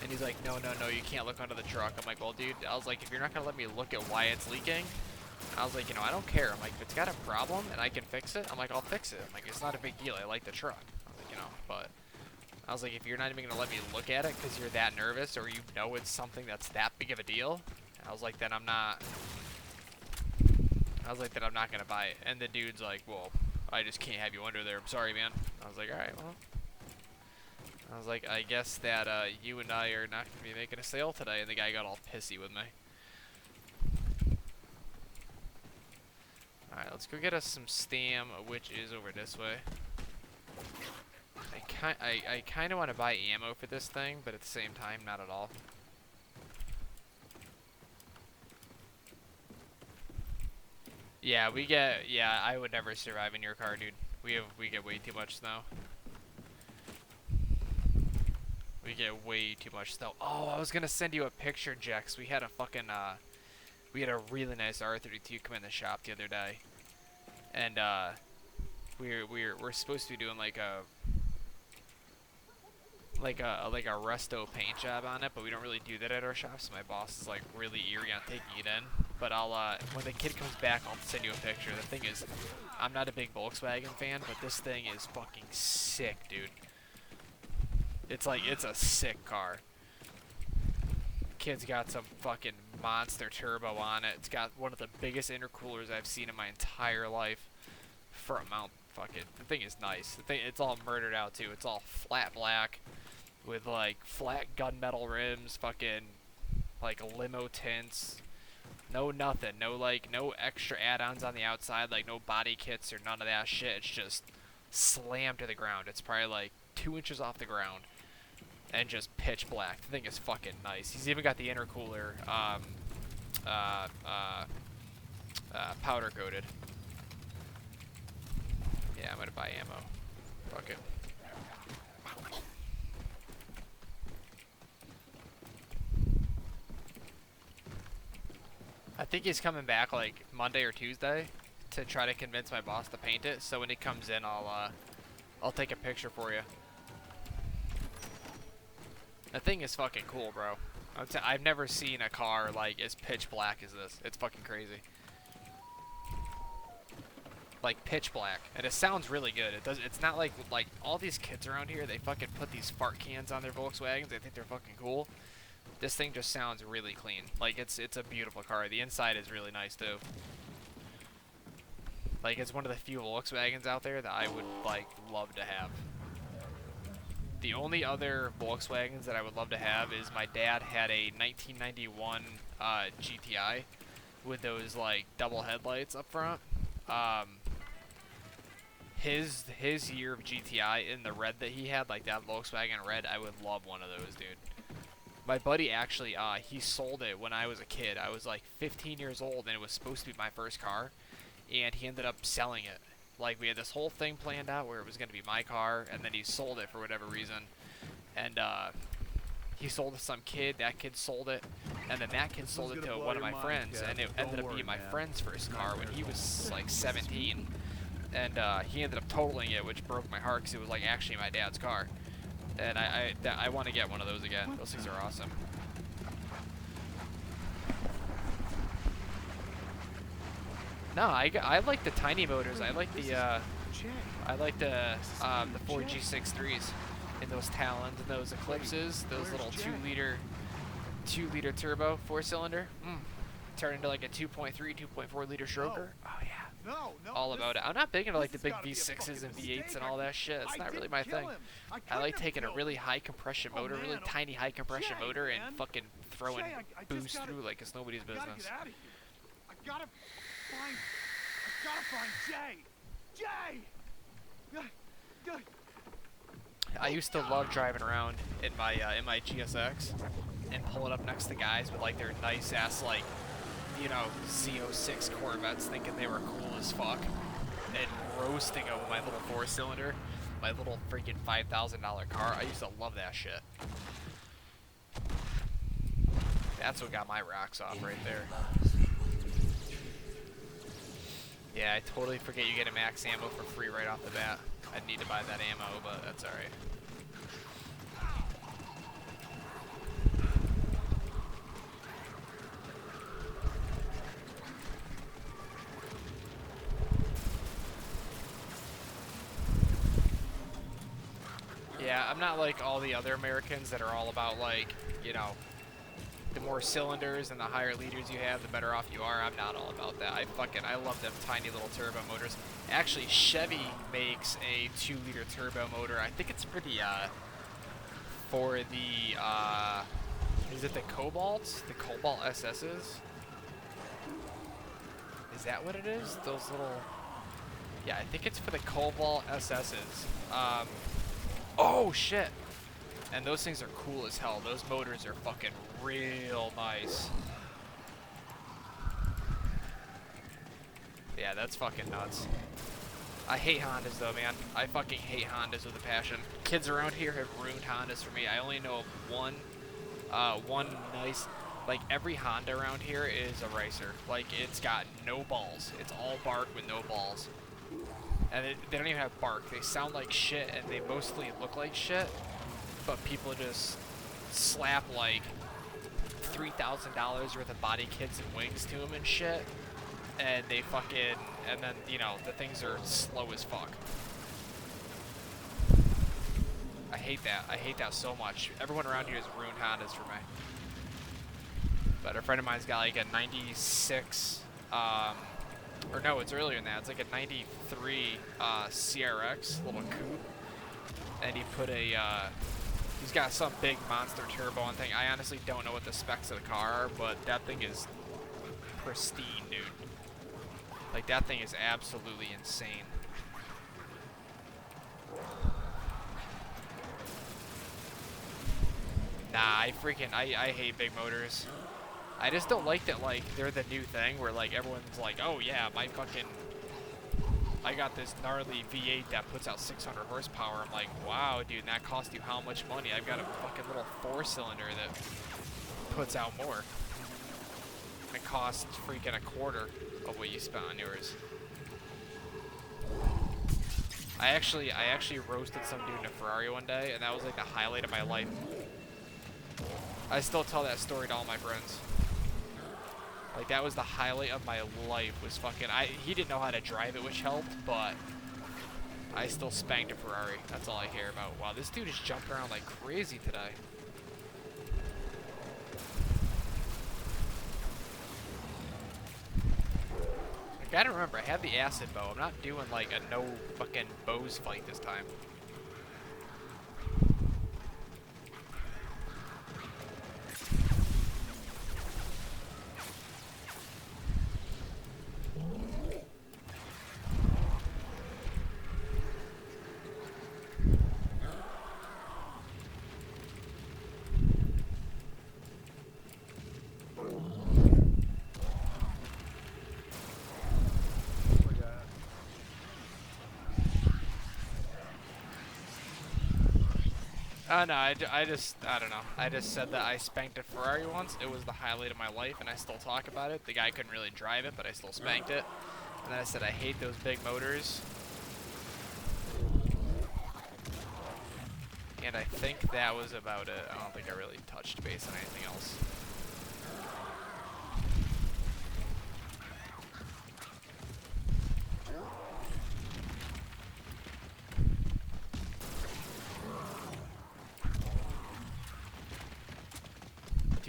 And he's like, no, you can't look under the truck. I'm like, well, dude, I was like, if you're not gonna let me look at why it's leaking, I was like, you know, I don't care. I'm like, if it's got a problem and I can fix it, I'm like, I'll fix it. I'm like, it's not a big deal. I like the truck. I was like, you know, but I was like, if you're not even gonna let me look at it because you're that nervous, or you know it's something that's that big of a deal, I was like, then I'm not gonna buy it. And the dude's like, well, I just can't have you under there. I'm sorry, man. I was like, all right, well. I was like, I guess that you and I are not gonna be making a sale today. And the guy got all pissy with me. All right, let's go get us some stam, which is over this way. I kind of want to buy ammo for this thing, but at the same time, not at all. Yeah, I would never survive in your car, dude. We get way too much snow. We get way too much snow. Oh, I was gonna send you a picture, Jex. We had a fucking we had a really nice R32 come in the shop the other day, and we're supposed to be doing like a resto paint job on it, but we don't really do that at our shop. So my boss is like really eerie on taking it in. But I'll when the kid comes back, I'll send you a picture. The thing is, I'm not a big Volkswagen fan, but this thing is fucking sick, dude. It's like, it's a sick car. Kid's got some fucking monster turbo on it. It's got one of the biggest intercoolers I've seen in my entire life for a mount. Fucking, the thing is nice. It's all murdered out too. It's all flat black with like flat gunmetal rims, fucking like limo tints, No nothing. No like no extra add-ons on the outside, like no body kits or none of that shit. It's just slammed to the ground. It's probably like 2 inches off the ground and just pitch black. The thing is fucking nice. He's even got the intercooler powder coated. Yeah, I'm gonna buy ammo. Fuck it. I think he's coming back like Monday or Tuesday to try to convince my boss to paint it. So when he comes in, I'll take a picture for you. The thing is fucking cool, bro. I've never seen a car like as pitch black as this. It's fucking crazy. Like pitch black, and it sounds really good. It's not like all these kids around here. They fucking put these fart cans on their Volkswagens. They think they're fucking cool. This thing just sounds really clean. Like it's a beautiful car. The inside is really nice too. Like it's one of the few Volkswagens out there that I would like love to have. The only other Volkswagens that I would love to have is my dad had a 1991 GTI with those like double headlights up front. His year of GTI in the red that he had, like that Volkswagen red, I would love one of those, dude. My buddy actually, he sold it when I was a kid. I was like 15 years old, and it was supposed to be my first car, and he ended up selling it. Like, we had this whole thing planned out where it was going to be my car, and then he sold it for whatever reason. And, he sold it to some kid, that kid sold it, and then that kid sold it to one of my friends, and it ended up being my friend's first car when he was like 17. And, he ended up totaling it, which broke my heart, because it was like actually my dad's car. And I want to get one of those again. Those things are awesome. No, I like the tiny motors. I like the Ford G63s and those Talons and those Eclipses. Those little 2 liter turbo 4-cylinder. Turn into like a 2.3, 2.4 liter stroker. Oh yeah. All about it. I'm not big into like the big V6s and V8s and all that shit. It's not really my thing. I like taking a really high compression motor, really tiny high compression motor, and fucking throwing boost through like it's nobody's business. I gotta find Jay. I used to love driving around in my GSX and pulling up next to guys with like their nice ass like, you know, Z06 Corvettes, thinking they were cool as fuck, and roasting them with my little 4-cylinder, my little freaking $5,000 car. I used to love that shit. That's what got my rocks off right there. Yeah, I totally forget you get a max ammo for free right off the bat. I'd need to buy that ammo, but that's alright. Yeah, I'm not like all the other Americans that are all about like, you know, the more cylinders and the higher liters you have, the better off you are. I'm not all about that. I love them tiny little turbo motors. Actually, Chevy makes a 2-liter turbo motor. I think it's for the is it the Cobalts? The Cobalt SS's? Is that what it is? Those little, yeah, I think it's for the Cobalt SS's. Oh shit! And those things are cool as hell. Those motors are fucking real nice. Yeah, that's fucking nuts. I hate Hondas though, man. I fucking hate Hondas with a passion. Kids around here have ruined Hondas for me. I only know of one nice, like every Honda around here is a racer. Like it's got no balls. It's all bark with no balls. And they don't even have bark. They sound like shit, and they mostly look like shit. But people just slap like $3,000 worth of body kits and wings to them and shit. And they fucking, and then, you know, the things are slow as fuck. I hate that. I hate that so much. Everyone around here has ruined Hondas for me. But a friend of mine's got like a 96, or no, it's earlier than that. It's like a 93 CRX, little coupe. And he put a, he's got some big monster turbo and thing. I honestly don't know what the specs of the car are, but that thing is pristine, dude. Like, that thing is absolutely insane. Nah, I hate big motors. I just don't like that, like, they're the new thing where, like, everyone's like, oh yeah, I got this gnarly V8 that puts out 600 horsepower. I'm like, wow, dude, and that cost you how much money? I've got a fucking little 4-cylinder that puts out more. It costs freaking a quarter of what you spent on yours. I actually roasted some dude in a Ferrari one day, and that was like the highlight of my life. I still tell that story to all my friends. Like, that was the highlight of my life, was fucking, he didn't know how to drive it, which helped, but I still spanked a Ferrari. That's all I care about. Wow, this dude is jumping around like crazy today. I gotta remember, I have the acid bow. I'm not doing like a no fucking bows fight this time. No, I don't know. I just said that I spanked a Ferrari once. It was the highlight of my life, and I still talk about it. The guy couldn't really drive it, but I still spanked it. And then I said I hate those big motors. And I think that was about it. I don't think I really touched base on anything else.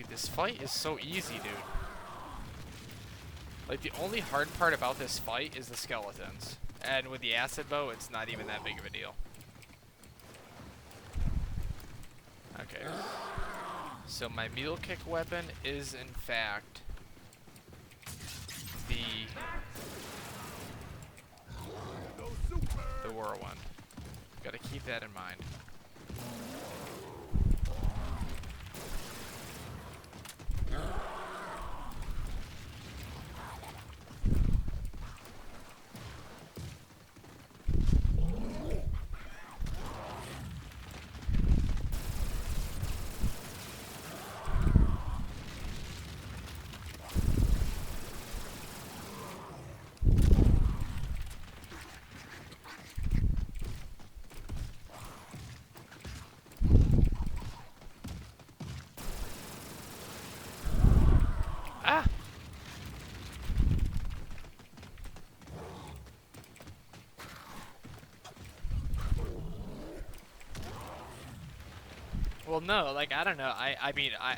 This fight is so easy, dude. Like, the only hard part about this fight is the skeletons. And with the acid bow, it's not even that big of a deal. Okay. So my mule kick weapon is, in fact, the whirlwind. Gotta keep that in mind. Well, no, like, I don't know. I mean, I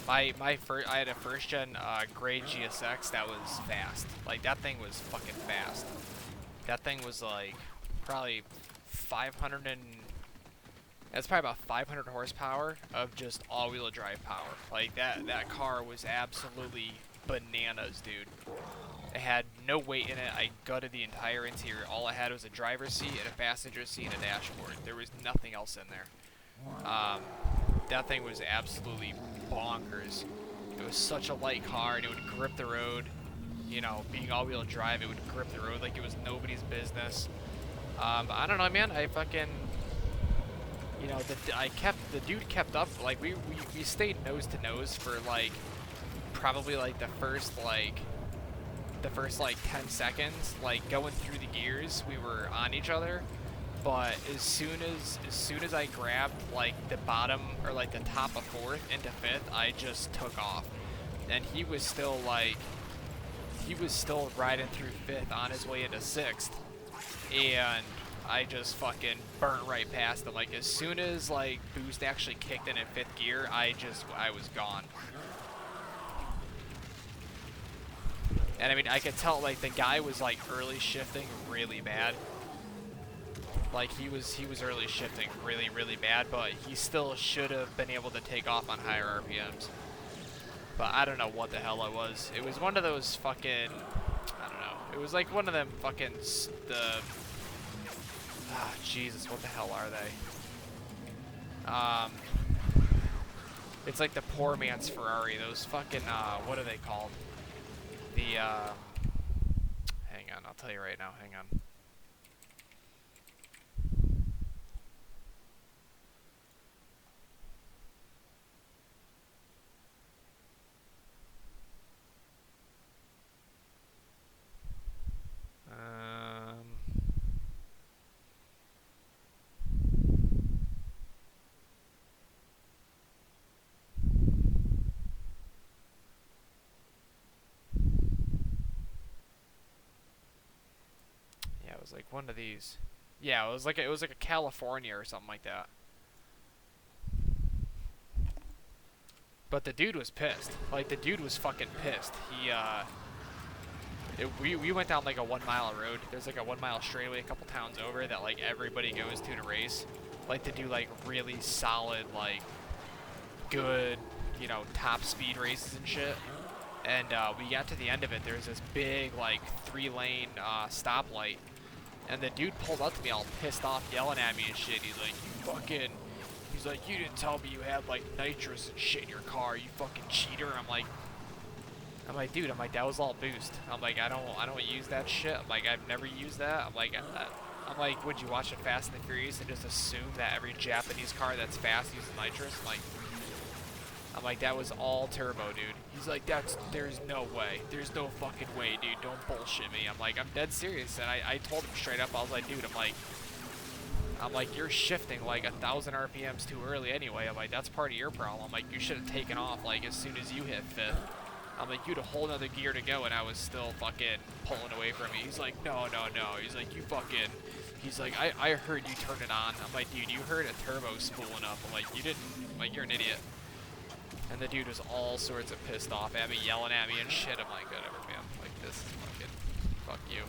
had a first gen grade GSX that was fast. Like, that thing was fucking fast. That thing was like probably 500 and that's probably about 500 horsepower of just all-wheel drive power. Like, that car was absolutely bananas, dude. It had no weight in it. I gutted the entire interior. All I had was a driver's seat and a passenger seat and a dashboard. There was nothing else in there. That thing was absolutely bonkers. It was such a light car, and it would grip the road. You know, being all-wheel drive, it would grip the road like it was nobody's business. But I don't know, man. I fucking, you know, the dude kept up. Like, we stayed nose to nose for like probably like the first 10 seconds, like going through the gears, we were on each other. But as soon as I grabbed like the bottom or like the top of 4th into 5th, I just took off. And he was still riding through 5th on his way into 6th. And I just fucking burnt right past him. Like, as soon as like boost actually kicked in 5th gear, I was gone. And I mean, I could tell like the guy was like early shifting really bad. Like, he was early shifting really, really bad, but he still should have been able to take off on higher RPMs. But I don't know what the hell it was. It was one of those fucking, I don't know. It was like one of them fucking, Jesus, what the hell are they? It's like the poor man's Ferrari. Those fucking, what are they called? The, hang on, I'll tell you right now, hang on. Yeah, it was like one of these. Yeah, it was like a California or something like that. But the dude was pissed. Like, the dude was fucking pissed. We went down like a 1 mile road. There's like a 1 mile straightaway a couple towns over that like everybody goes to race. Like to do like really solid, like good, you know, top speed races and shit. And we got to the end of it. There's this big like 3-lane stoplight. And the dude pulled up to me all pissed off, yelling at me and shit. He's like, you fucking... He's like, you didn't tell me you had like nitrous and shit in your car, you fucking cheater. I'm like, dude, that was all boost. I'm like, I don't use that shit. I'm like, I've never used that. I'm like, would you watch a Fast and the Furious and just assume that every Japanese car that's fast uses nitrous? I'm like, that was all turbo, dude. He's like, there's no way. There's no fucking way, dude. Don't bullshit me. I'm like, I'm dead serious. And I told him straight up, I was like, dude, I'm like, you're shifting like 1,000 RPMs too early anyway. I'm like, that's part of your problem. I'm like, you should have taken off like as soon as you hit 5th. I'm like, you had a whole nother gear to go, and I was still fucking pulling away from me. He's like, no. He's like, he's like, I heard you turn it on. I'm like, dude, you heard a turbo spooling up. I'm like, you didn't. I'm like, you're an idiot. And the dude was all sorts of pissed off at me, yelling at me and shit. I'm like, whatever, man. Like, this is fucking, fuck you.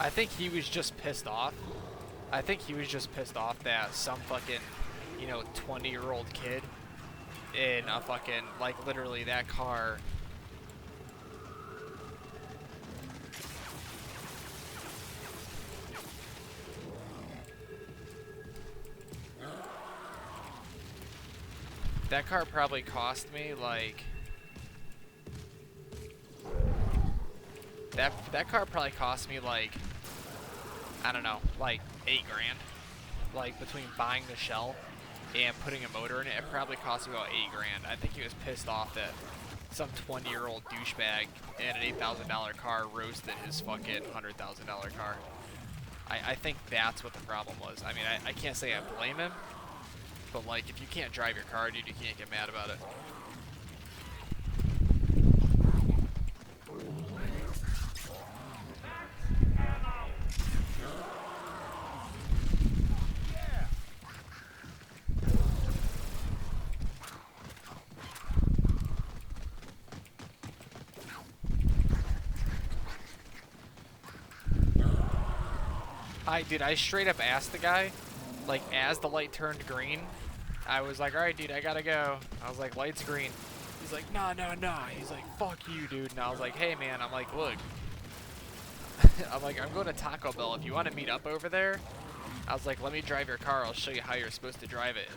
I think he was just pissed off. I think he was just pissed off that some fucking, 20-year-old kid in a fucking, like, literally that car. That car probably cost me, like... That car probably cost me, like... I don't know, like 8 grand. Like, between buying the shell and putting a motor in it, it probably cost me about 8 grand. I think he was pissed off that some 20-year-old douchebag in an $8,000 car roasted his fucking $100,000 car. I think that's what the problem was. I mean, I can't say I blame him, but like, if you can't drive your car, dude, you can't get mad about it. I straight up asked the guy, like, as the light turned green, I was like, alright, dude, I gotta go. I was like, light's green. He's like, nah. He's like, fuck you, dude. And I was like, hey, man. I'm like, look. I'm like, I'm going to Taco Bell. If you want to meet up over there, I was like, let me drive your car. I'll show you how you're supposed to drive it.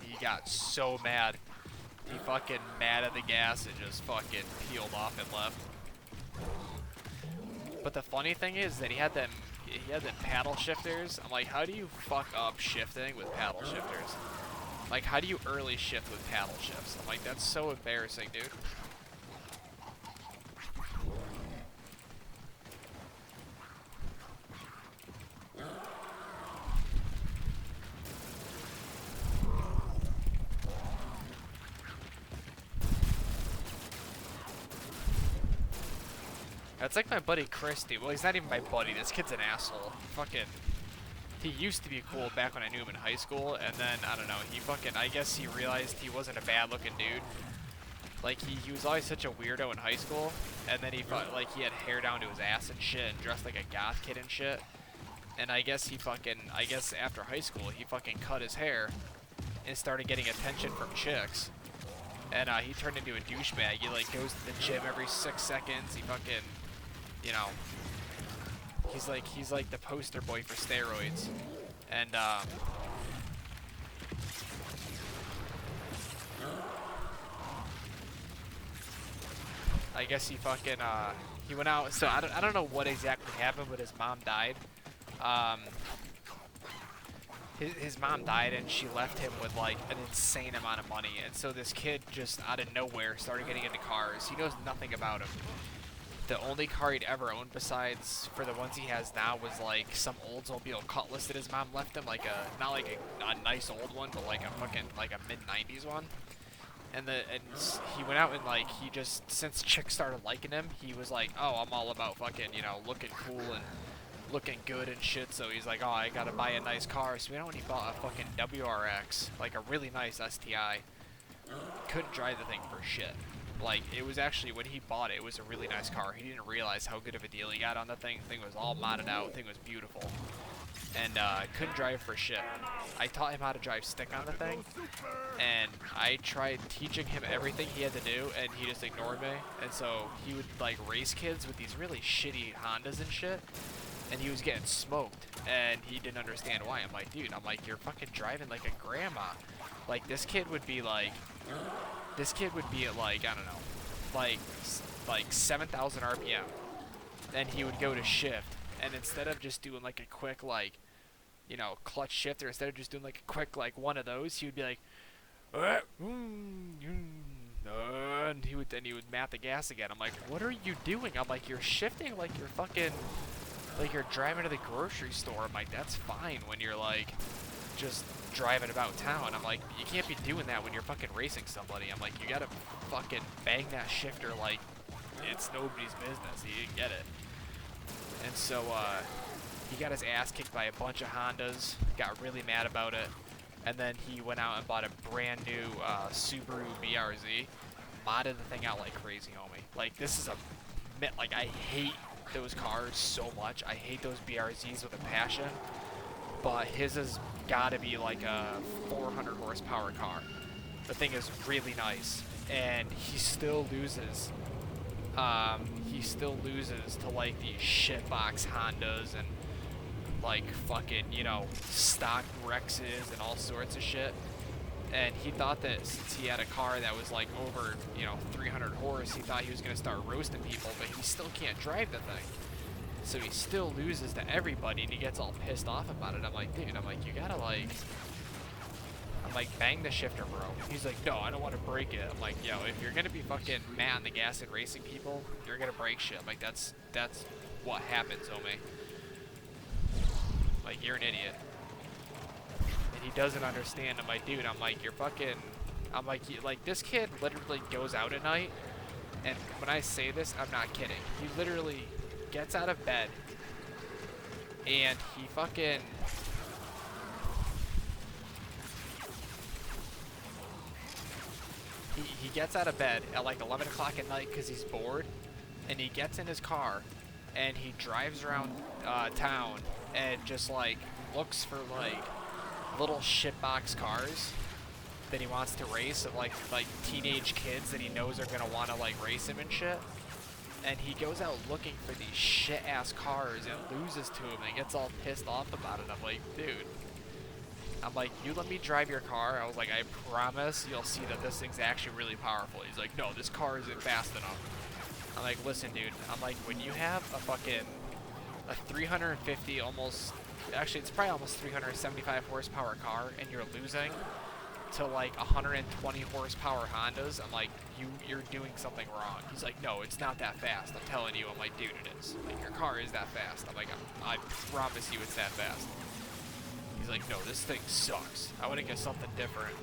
He got so mad. He fucking mad at the gas and just fucking peeled off and left. But the funny thing is that he had them paddle shifters. I'm like, how do you fuck up shifting with paddle shifters? Like, how do you early shift with paddle shifts? I'm like, that's so embarrassing, dude. That's like my buddy Christy. Well, he's not even my buddy. This kid's an asshole. He used to be cool back when I knew him in high school, and then, I don't know, I guess he realized he wasn't a bad-looking dude. Like he was always such a weirdo in high school, and then he fought, like he had hair down to his ass and shit, and dressed like a goth kid and shit. And I guess after high school he fucking cut his hair and started getting attention from chicks. And he turned into a douchebag. He like goes to the gym every 6 seconds. He fucking, you know, he's like the poster boy for steroids. And I guess he fucking he went out. So I don't know what exactly happened, but his mom died. His mom died, and she left him with like an insane amount of money. And so this kid just out of nowhere started getting into cars. He knows nothing about them. The only car he'd ever owned, besides for the ones he has now, was like some Oldsmobile Cutlass that his mom left him. Like not like a nice old one, but like a fucking like a mid-90s one. And he went out and like he just, since chicks started liking him, he was like, oh, I'm all about fucking, you know, looking cool and looking good and shit. So he's like, oh, I gotta buy a nice car. So we went out and he bought a fucking WRX, like a really nice STI. Couldn't drive the thing for shit. Like, it was actually, when he bought it, it was a really nice car. He didn't realize how good of a deal he got on the thing. The thing was all modded out. The thing was beautiful. And couldn't drive for shit. I taught him how to drive stick on the thing, and I tried teaching him everything he had to do, and he just ignored me. And so he would like race kids with these really shitty Hondas and shit, and he was getting smoked, and he didn't understand why. I'm like, dude, you're fucking driving like a grandma. Like, this kid would be at like, I don't know, like 7,000 RPM, and he would go to shift, and instead of just doing like a quick, like, you know, clutch shifter, instead of just doing like a quick, like, one of those, he would be like, and he would mat the gas again. I'm like, what are you doing? I'm like, you're shifting like you're fucking, like you're driving to the grocery store. I'm like, that's fine when you're like just driving about town. I'm like, you can't be doing that when you're fucking racing somebody. I'm like, you gotta fucking bang that shifter like it's nobody's business. He didn't get it. And so he got his ass kicked by a bunch of Hondas, got really mad about it, and then he went out and bought a brand new Subaru BRZ, modded the thing out like crazy, homie. Like, this is like, I hate those cars so much. I hate those BRZs with a passion, but his has gotta be like a 400 horsepower car. The thing is really nice, and he still loses. He still loses to like these shitbox Hondas and like fucking, you know, stock Rexes and all sorts of shit. And he thought that since he had a car that was like over, you know, 300 horse, he thought he was gonna start roasting people, but he still can't drive the thing. So he still loses to everybody, and he gets all pissed off about it. I'm like, dude, you gotta like, I'm like, bang the shifter, bro. He's like, no, I don't want to break it. I'm like, yo, if you're gonna be fucking mad on the gas and racing people, you're gonna break shit. I'm like, that's what happens, homie. Like, you're an idiot. And he doesn't understand. I'm like, dude, you're fucking, like, this kid literally goes out at night, and when I say this, I'm not kidding. He literally gets out of bed, and he fucking, he gets out of bed at like 11 o'clock at night because he's bored, and he gets in his car, and he drives around town and just like looks for like little shitbox cars that he wants to race, of like teenage kids that he knows are gonna want to like race him and shit. And he goes out looking for these shit ass cars and loses to him and gets all pissed off about it. I'm like, dude, you let me drive your car. I was like, I promise you'll see that this thing's actually really powerful. He's like, no, this car isn't fast enough. I'm like, listen, dude, when you have a 350, actually it's probably almost 375 horsepower car, and you're losing to like 120 horsepower Hondas, I'm like, you're doing something wrong. He's like, no, it's not that fast. I'm telling you. I'm like, dude, it is. Like, your car is that fast. I'm like, I promise you it's that fast. He's like, no, this thing sucks. I want to get something different.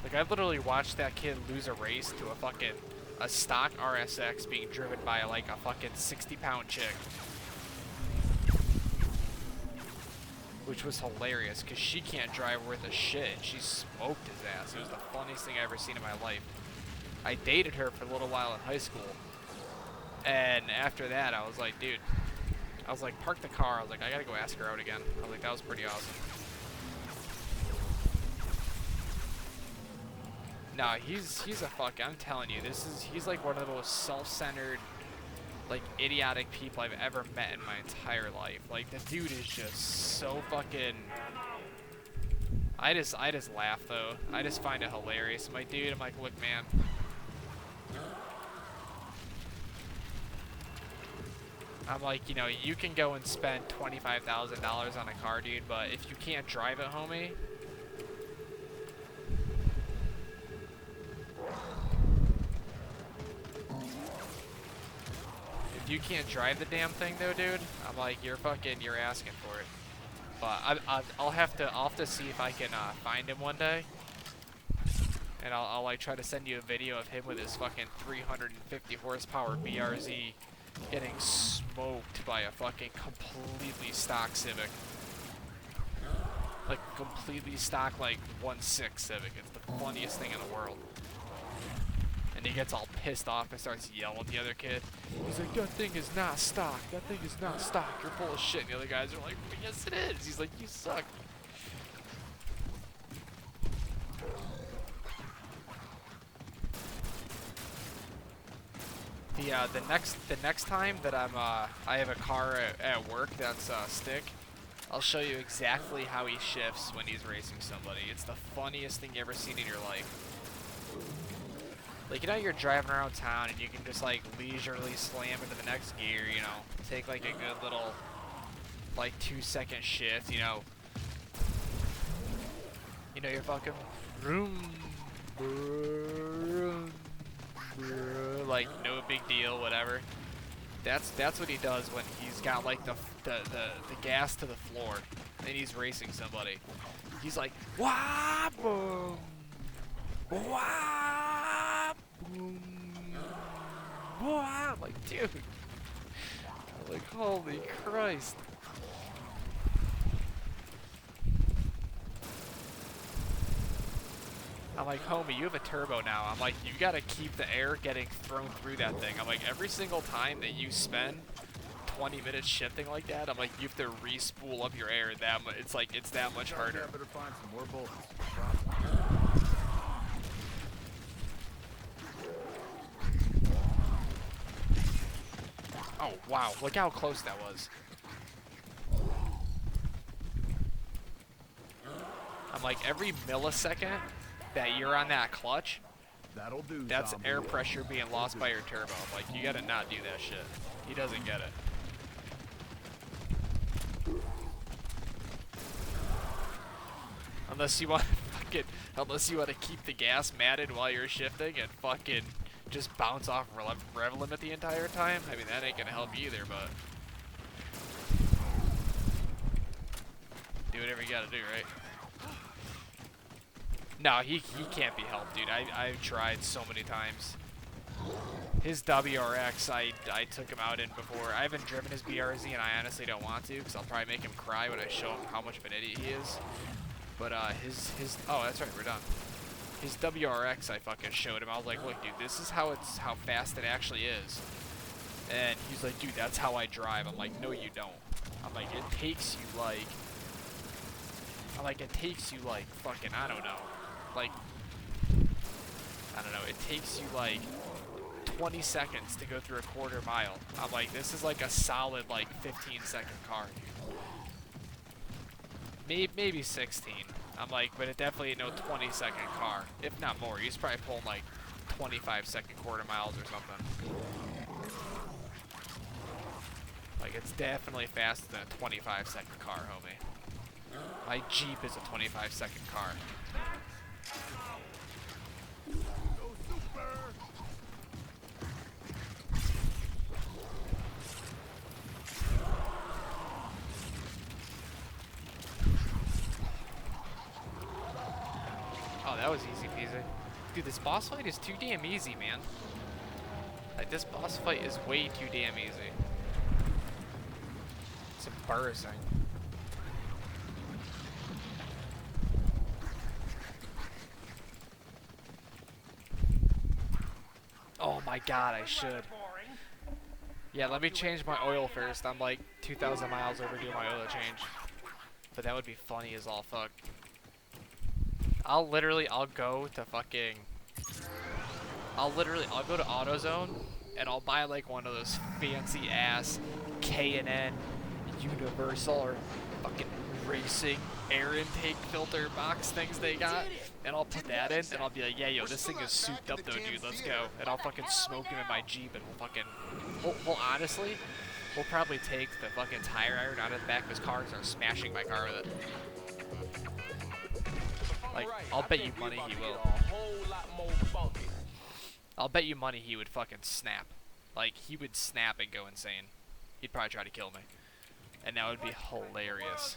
Like, I literally watched that kid lose a race to a stock RSX being driven by like a fucking 60-pound chick. which was hilarious because she can't drive worth a shit. She smoked his ass. It was the funniest thing I ever seen in my life. I dated her for a little while in high school, and after that, I was like, dude, I was like, park the car. I was like, I gotta go ask her out again. I was like, that was pretty awesome. No, he's a fuck. I'm telling you, he's like one of the most self-centered, like idiotic people I've ever met in my entire life. Like the dude is just so fucking. I just laugh though. I just find it hilarious. My dude, I'm like, look, man. I'm like, you know, you can go and spend $25,000 on a car, dude, but if you can't drive it, homie. If you can't drive the damn thing, though, dude, I'm like, you're asking for it. But I'll have to see if I can find him one day, and I'll like try to send you a video of him with his fucking 350 horsepower BRZ getting smoked by a fucking completely stock Civic, like completely stock like 1.6 Civic. It's the funniest thing in the world. And he gets all pissed off and starts yelling at the other kid. He's like, that thing is not stock. That thing is not stock. You're full of shit. And the other guys are like, yes, it is. He's like, you suck. The next time that I have a car at work that's stick, I'll show you exactly how he shifts when he's racing somebody. It's the funniest thing you ever seen in your life. Like, you know, you're driving around town and you can just like leisurely slam into the next gear, you know, take like a good little like 2-second shift, you know, you're fucking vroom, vroom, vroom, like no big deal, whatever. That's what he does when he's got like the gas to the floor and he's racing somebody. He's like, wah boom, wah boom, wah. I'm like, dude. I'm like, holy Christ. I'm like, homie, you have a turbo now. I'm like, you gotta keep the air getting thrown through that thing. I'm like, every single time that you spend 20 minutes shifting like that, I'm like, you have to re-spool up your air. It's like, it's that much harder. I better find some more bullets. Oh, wow. Look how close that was. I'm like, every millisecond that you're on that clutch, That'll do. that's zombie. air pressure being lost by your turbo. I'm like, you gotta not do that shit. He doesn't get it. Unless you want to keep the gas matted while you're shifting and fucking just bounce off rev limit the entire time. I mean, that ain't gonna help you either, but do whatever you gotta do, right? No, he can't be helped, dude. I've tried so many times. His WRX, I took him out in before. I haven't driven his BRZ, and I honestly don't want to, because I'll probably make him cry when I show him how much of an idiot he is. But his oh, that's right, we're done. His WRX, I fucking showed him. I was like, look, dude, this is how fast it actually is. And he's like, dude, that's how I drive. I'm like, no, you don't. I'm like, it takes you like fucking, I don't know. Like, I don't know, it takes you like 20 seconds to go through a quarter mile. I'm like, this is like a solid like 15-second car. Maybe 16. I'm like, but it definitely ain't no 20-second car. If not more. He's probably pulling like 25-second quarter miles or something. Like, it's definitely faster than a 25-second car, homie. My Jeep is a 25-second car. Oh, that was easy peasy. Dude, this boss fight is too damn easy, man. Like, this boss fight is way too damn easy. It's embarrassing. God, I should. Yeah, let me change my oil first. I'm like 2,000 miles overdue my oil change. But that would be funny as all fuck. I'll go to fucking... I'll go to AutoZone and I'll buy like one of those fancy ass K&N Universal or fucking racing air intake filter box things they got, and I'll put that in and I'll be like, yeah, yo, this thing is souped up though, dude, let's go. And I'll fucking smoke him in my Jeep and we'll honestly, we'll probably take the fucking tire iron out of the back of his car and start smashing my car with it. Like, I'll bet you money he will. I'll bet you money he would fucking snap. Like, he would snap and go insane. He'd probably try to kill me. And that would be hilarious.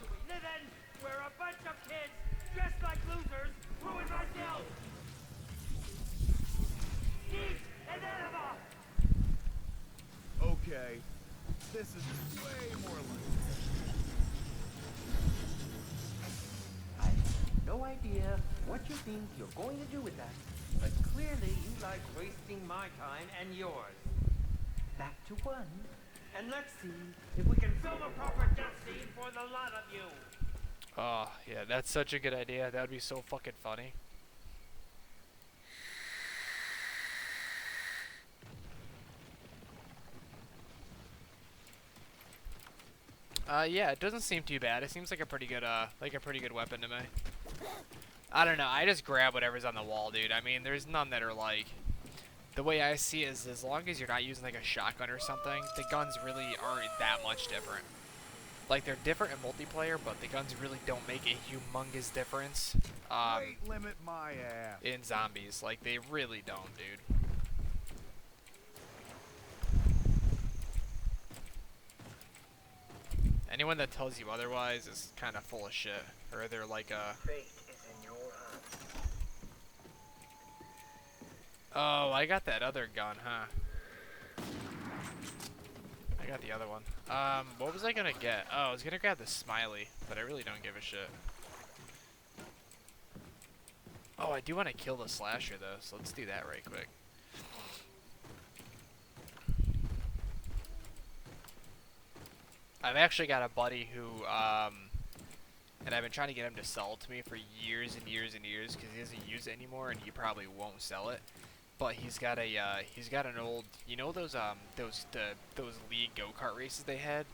We're a bunch of kids dressed like losers, ruin ourselves. Eat an enema. Okay, this is way more like I have no idea what you think you're going to do with that, but clearly you like wasting my time and yours. Back to one, and let's see if we can film a proper death scene for the lot of you. Oh, yeah, that's such a good idea. That would be so fucking funny. Yeah, it doesn't seem too bad. It seems like a pretty good weapon to me. I don't know. I just grab whatever's on the wall, dude. I mean, there's none that are like... The way I see it is, as long as you're not using like a shotgun or something, the guns really aren't that much different. Like, they're different in multiplayer, but the guns really don't make a humongous difference. weight limit my ass. In zombies. Like, they really don't, dude. Anyone that tells you otherwise is kind of full of shit. Or they're like a... Oh, I got that other gun, huh? I got the other one. What was I gonna get? Oh, I was gonna grab the smiley, but I really don't give a shit. Oh, I do want to kill the slasher though, so let's do that right quick. I've actually got a buddy who, and I've been trying to get him to sell it to me for years and years and years because he doesn't use it anymore and he probably won't sell it. But he's got an old, you know those league go-kart races they had?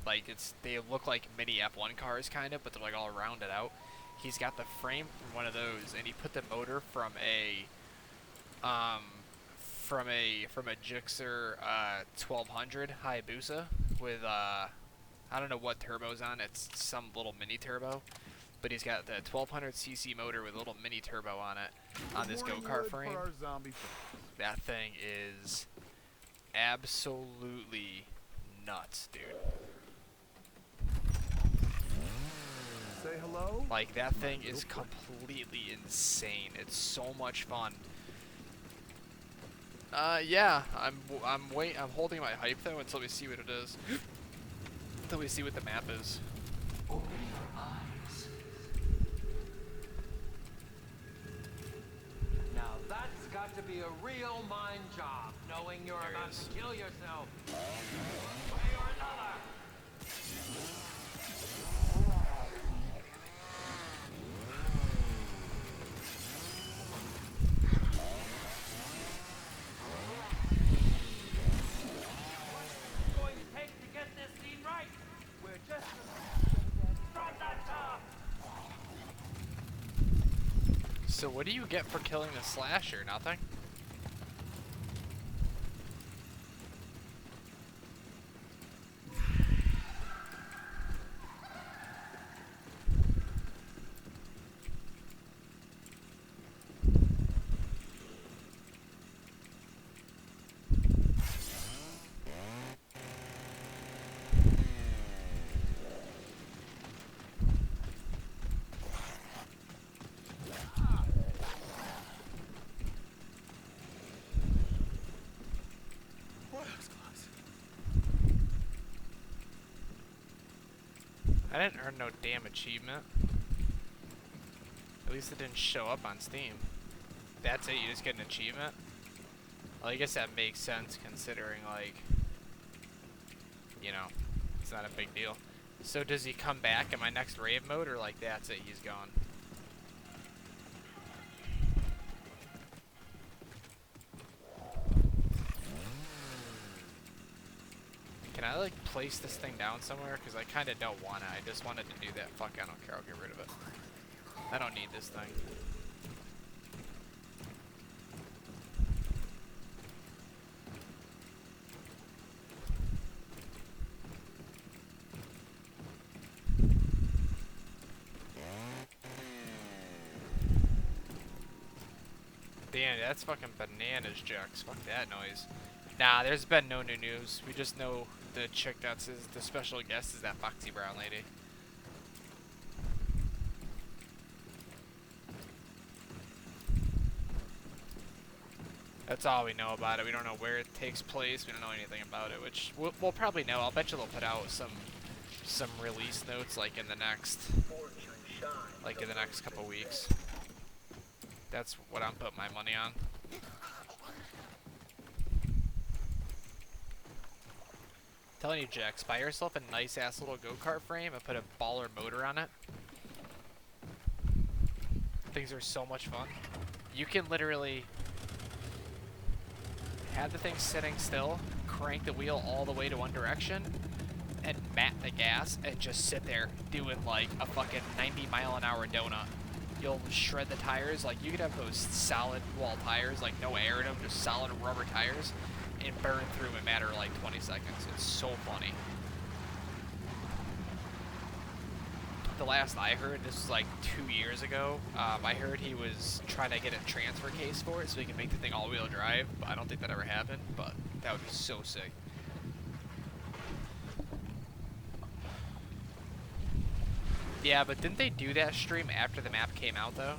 Like they look like mini F1 cars kind of, but they're like all rounded out. He's got the frame from one of those, and he put the motor from a Gixxer 1200 Hayabusa with I don't know what turbo's on. It's some little mini turbo. But he's got the 1200cc motor with a little mini turbo on it on this go-kart frame. That thing is absolutely nuts, dude. Say hello? Like, that thing is completely insane. It's so much fun. Yeah, I'm holding my hype though until we see what it is. Until we see what the map is. Open your eyes. Now that's got to be a real mind job, knowing you're There it about is. to kill yourself. Way or another. What's it going to take to get this scene right? We're just from that top. So what do you get for killing the slasher? Nothing? I didn't earn no damn achievement. At least it didn't show up on Steam. That's it, you just get an achievement? Well, I guess that makes sense considering, like, you know, it's not a big deal. So does he come back in my next rave mode, or like that's it, he's gone? Can I like place this thing down somewhere? Because I kind of don't want it. I just wanted to do that. Fuck, I don't care. I'll get rid of it. I don't need this thing. Damn, that's fucking bananas, Jax. Fuck that noise. Nah, there's been no new news. We just know the chick that's the special guest is that Foxy Brown lady. That's all we know about it. We don't know where it takes place. We don't know anything about it, which we'll probably know. I'll bet you they'll put out some release notes like in the next couple weeks. That's what I'm putting my money on. Telling you, Jax, buy yourself a nice ass little go-kart frame and put a baller motor on it. Things are so much fun. You can literally have the thing sitting still, crank the wheel all the way to one direction, and mat the gas, and just sit there doing like a fucking 90-mile-an-hour donut. You'll shred the tires. Like, you could have those solid wall tires, like no air in them, just solid rubber tires, and burn through in a matter of like 20 seconds. It's so funny. The last I heard, this was like 2 years ago, I heard he was trying to get a transfer case for it so he can make the thing all-wheel drive, but I don't think that ever happened, but that would be so sick. Yeah, but didn't they do that stream after the map came out, though?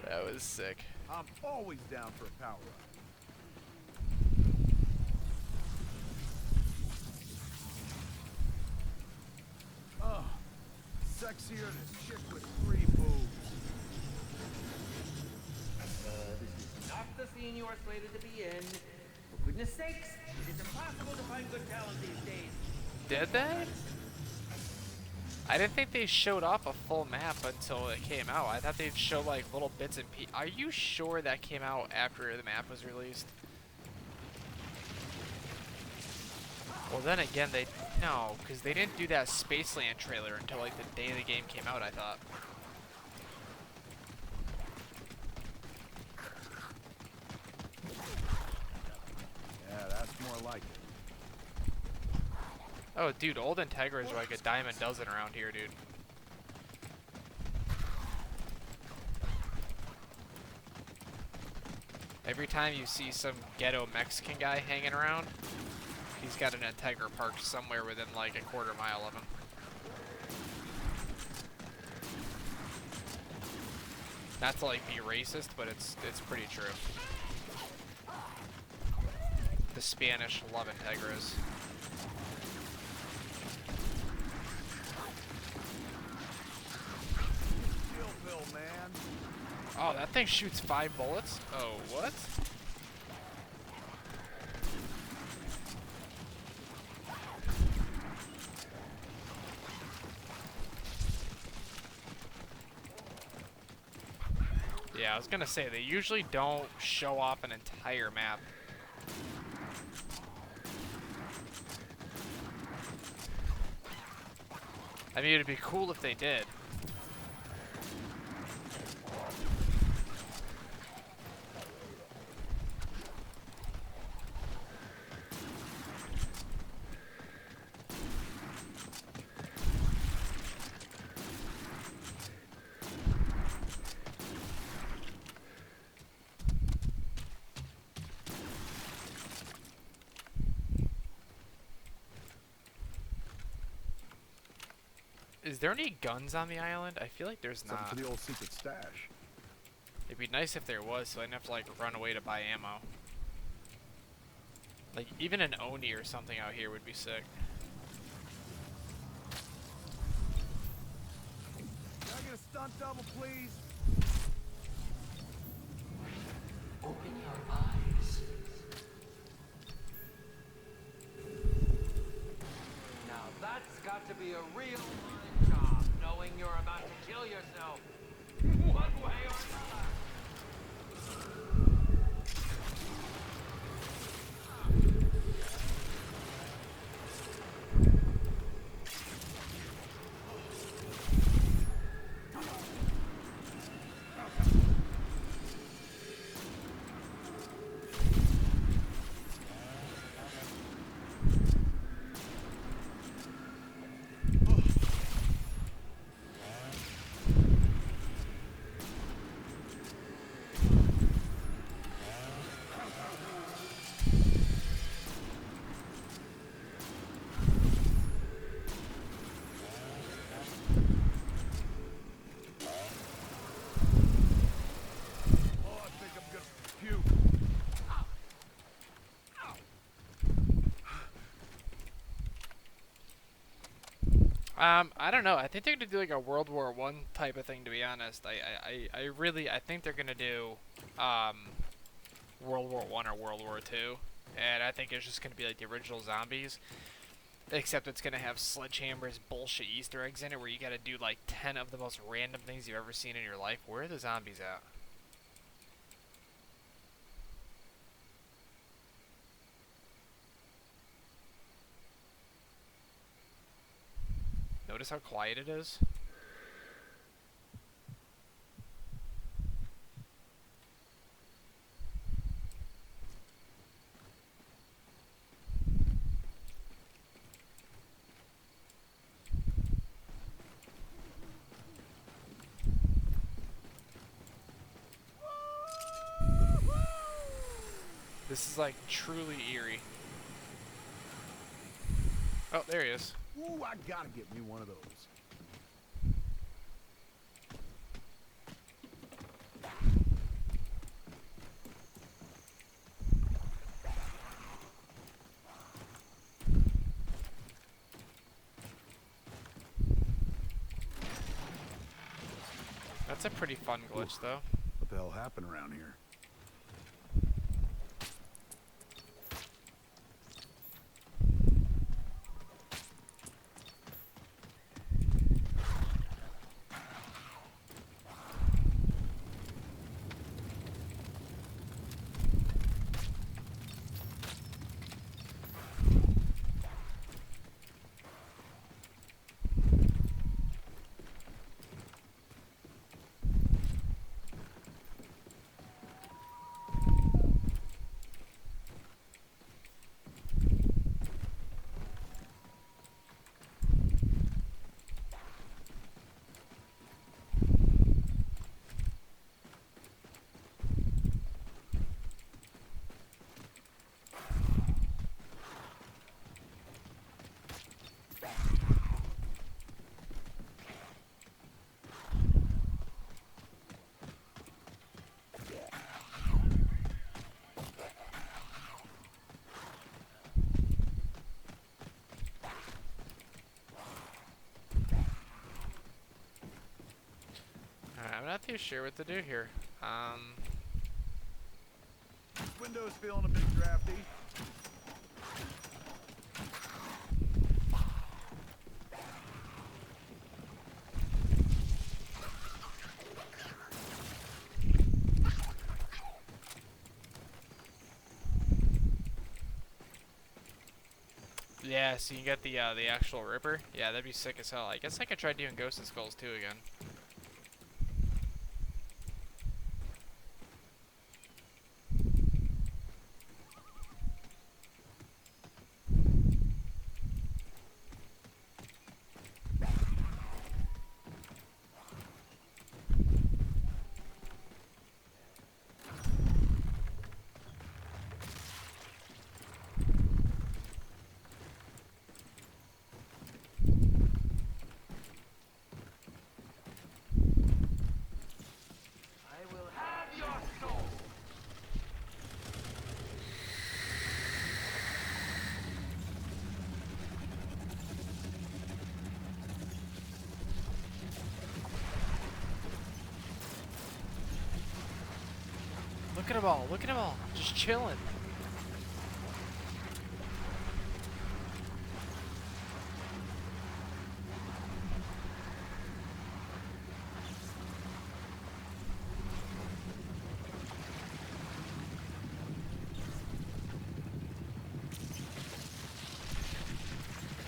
That was sick. I'm always down for a power up. Oh, sexier than a chick with 3 boobs. This is not the scene you are slated to be in. For goodness sakes, it is impossible to find good talent these days. Did they? I didn't think they showed off a full map until it came out. I thought they'd show like little bits and pieces. Are you sure that came out after the map was released? Well, then again, no, because they didn't do that Spaceland trailer until like the day the game came out, I thought. Yeah, that's more like it. Oh, dude, old Integras are like a dime a dozen around here, dude. Every time you see some ghetto Mexican guy hanging around, he's got an Integra parked somewhere within like a quarter mile of him. Not to like be racist, but it's pretty true. The Spanish love Integras. Man. Oh, that thing shoots 5 bullets? Oh, what? Yeah, I was gonna say, they usually don't show off an entire map. I mean, it'd be cool if they did. Is there any guns on the island? I feel like there's Something not. for the old secret stash. It'd be nice if there was, so I didn't have to like run away to buy ammo. Like even an Oni or something out here would be sick. stunt double, please? Open your eyes. Now that's got to be a real mind job, knowing you're about to kill yourself. One way or another. Oh, I think I'm gonna puke. I don't know. I think they're gonna do like a World War One type of thing. To be honest, I think they're gonna do, World War One or World War Two, and I think it's just gonna be like the original zombies, except it's gonna have Sledgehammer's bullshit Easter eggs in it, where you gotta do like 10 of the most random things you've ever seen in your life. Where are the zombies at? Notice how quiet it is? This is like truly eerie. Oh, there he is. Ooh, I gotta get me one of those. That's a pretty fun glitch, though. What the hell happened around here? I'm not too sure what to do here. This window's feeling a bit drafty. Yeah, so you get the actual Ripper. Yeah, that'd be sick as hell. I guess I could try doing Ghost and Skulls too again. Look at them all. Look at them all. Just chilling.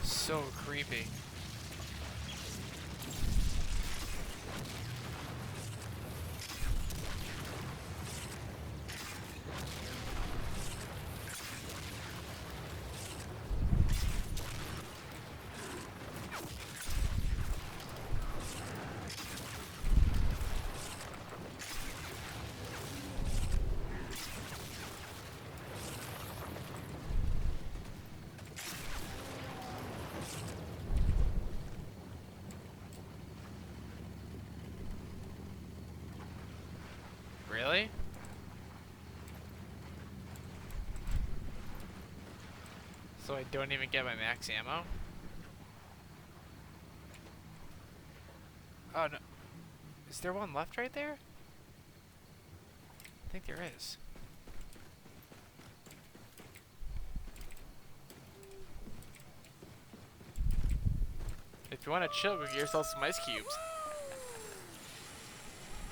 So creepy. Really? So I don't even get my max ammo? Oh no. Is there one left right there? I think there is. If you want to chill, go get yourself some ice cubes.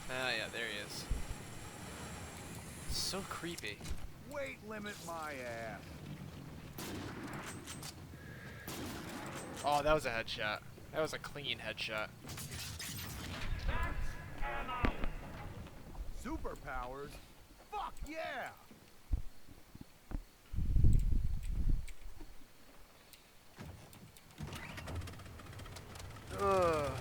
Ah, yeah, there he is. So creepy. Weight limit my ass. Oh, that was a headshot. That was a clean headshot. Superpowers? Fuck yeah! Ugh.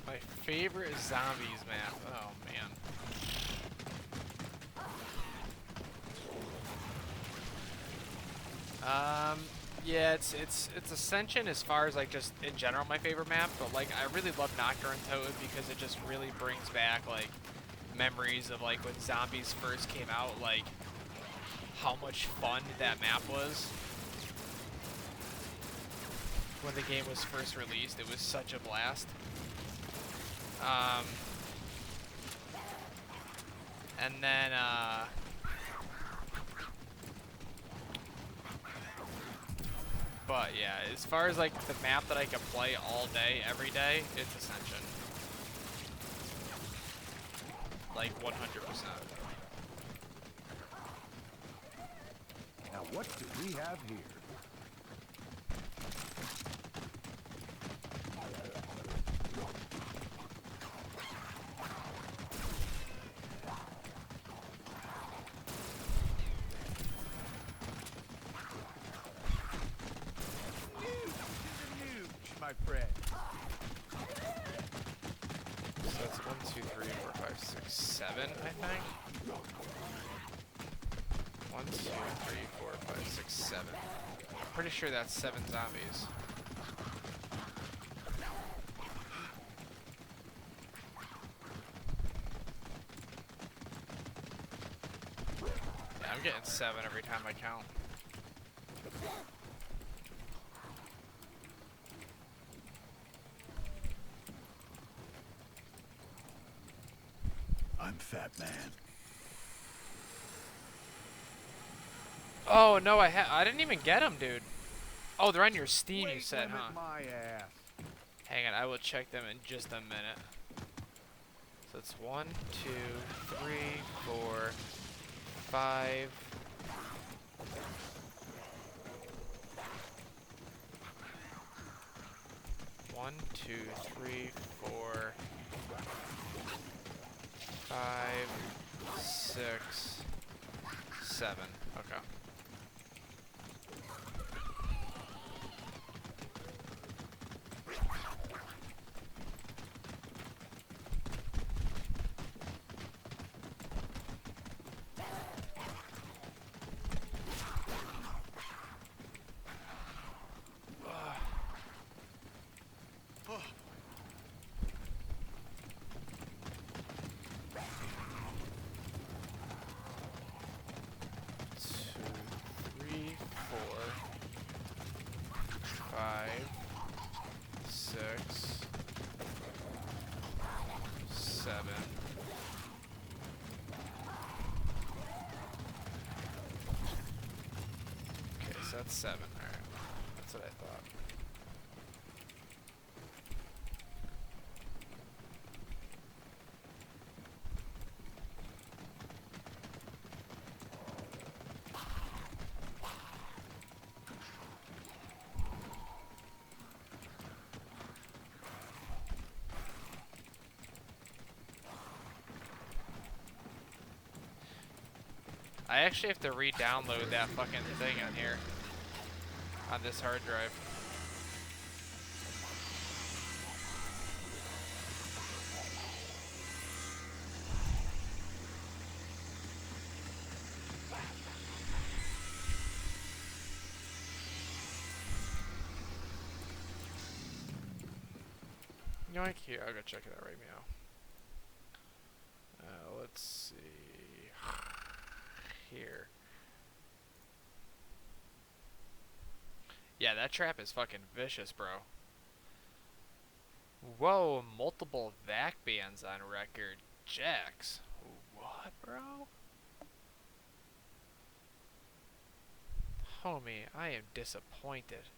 My favorite zombies map. Oh man. Yeah, it's Ascension as far as like just in general my favorite map, but like I really love Nocturne Toad because it just really brings back like memories of like when zombies first came out, like how much fun that map was. When the game was first released, it was such a blast. And then, but yeah, as far as like the map that I can play all day, every day, it's Ascension. Like 100%. Now what do we have here? My friend. So that's 1, 2, 3, 4, 5, 6, 7, I think. 1, 2, 3, 4, 5, 6, 7. Pretty sure that's 7 zombies. Yeah, I'm getting 7 every time I count. I'm Fat Man. Oh no, I didn't even get them, dude. Oh, they're on your Steam, you said, limit huh? my ass. Hang on, I will check them in just a minute. So it's 1, 2, 3, 4, 5. 1, 2, 3, 4, 5, 6, 7. Okay. That's 7. Alright. That's what I thought. I actually have to re-download that fucking thing on here. On this hard drive. Yoink, here, I'll go check it out right now. Let's see. Here. Yeah, that trap is fucking vicious, bro. Whoa, multiple VAC bans on record. Jax. What, bro? Homie, I am disappointed.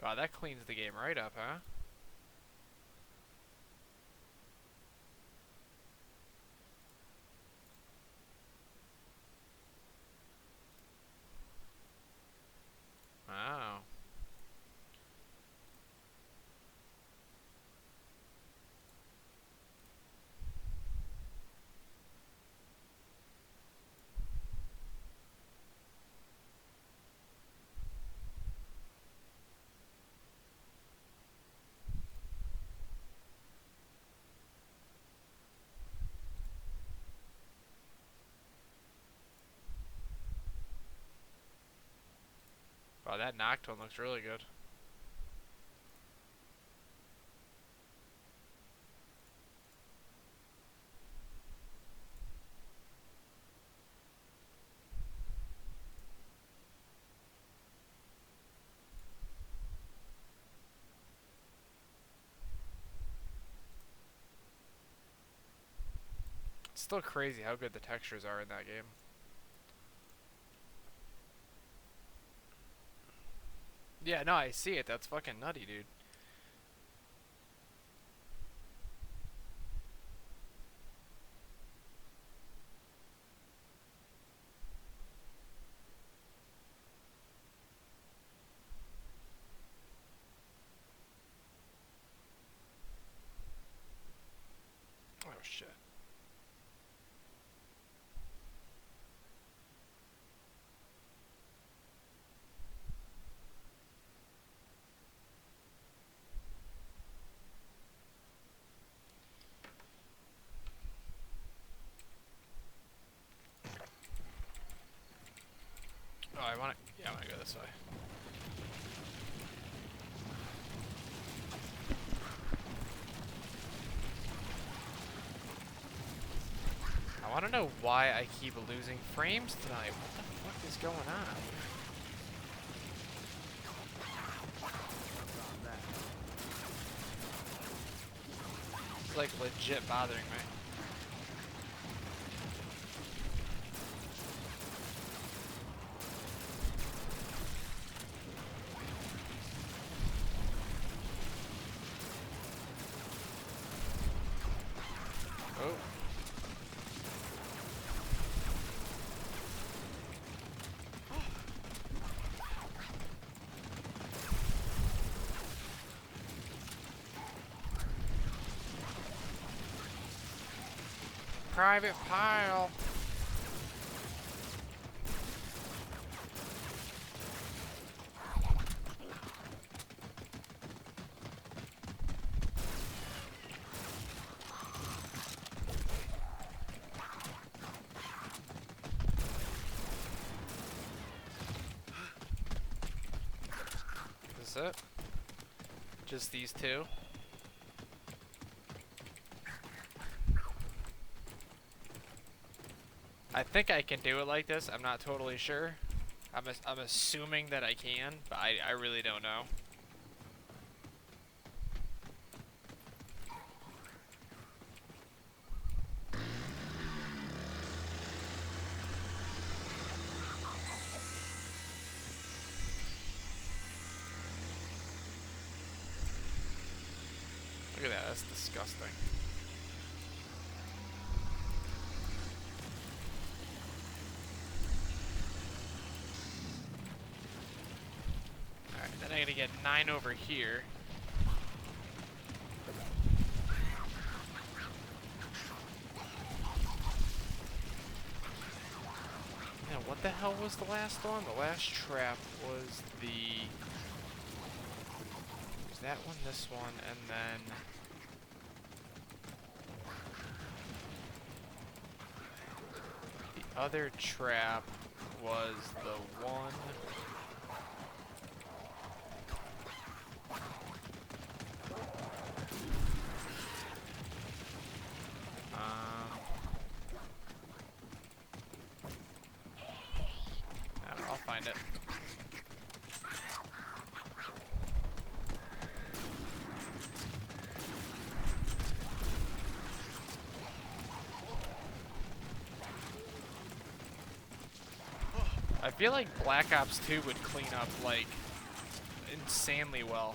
Wow, that cleans the game right up, huh? Wow. Wow, that Noctone looks really good. It's still crazy how good the textures are in that game. Yeah, no, I see it. That's fucking nutty, dude. Oh, shit. Oh, I want to. Yeah, I want to go this way. I want to know why I keep losing frames tonight. What the fuck is going on? It's like legit bothering me. private pile. Is it? Just these two? I think I can do it like this. I'm not totally sure. I'm assuming that I can, but I really don't know. Look at that, that's disgusting. Alright, then I gotta get 9 over here. Yeah, what the hell was the last one? The last trap was the... Was that one, this one, and then... The other trap was the one... I don't know, I'll find it. I feel like Black Ops 2 would clean up, like, insanely well.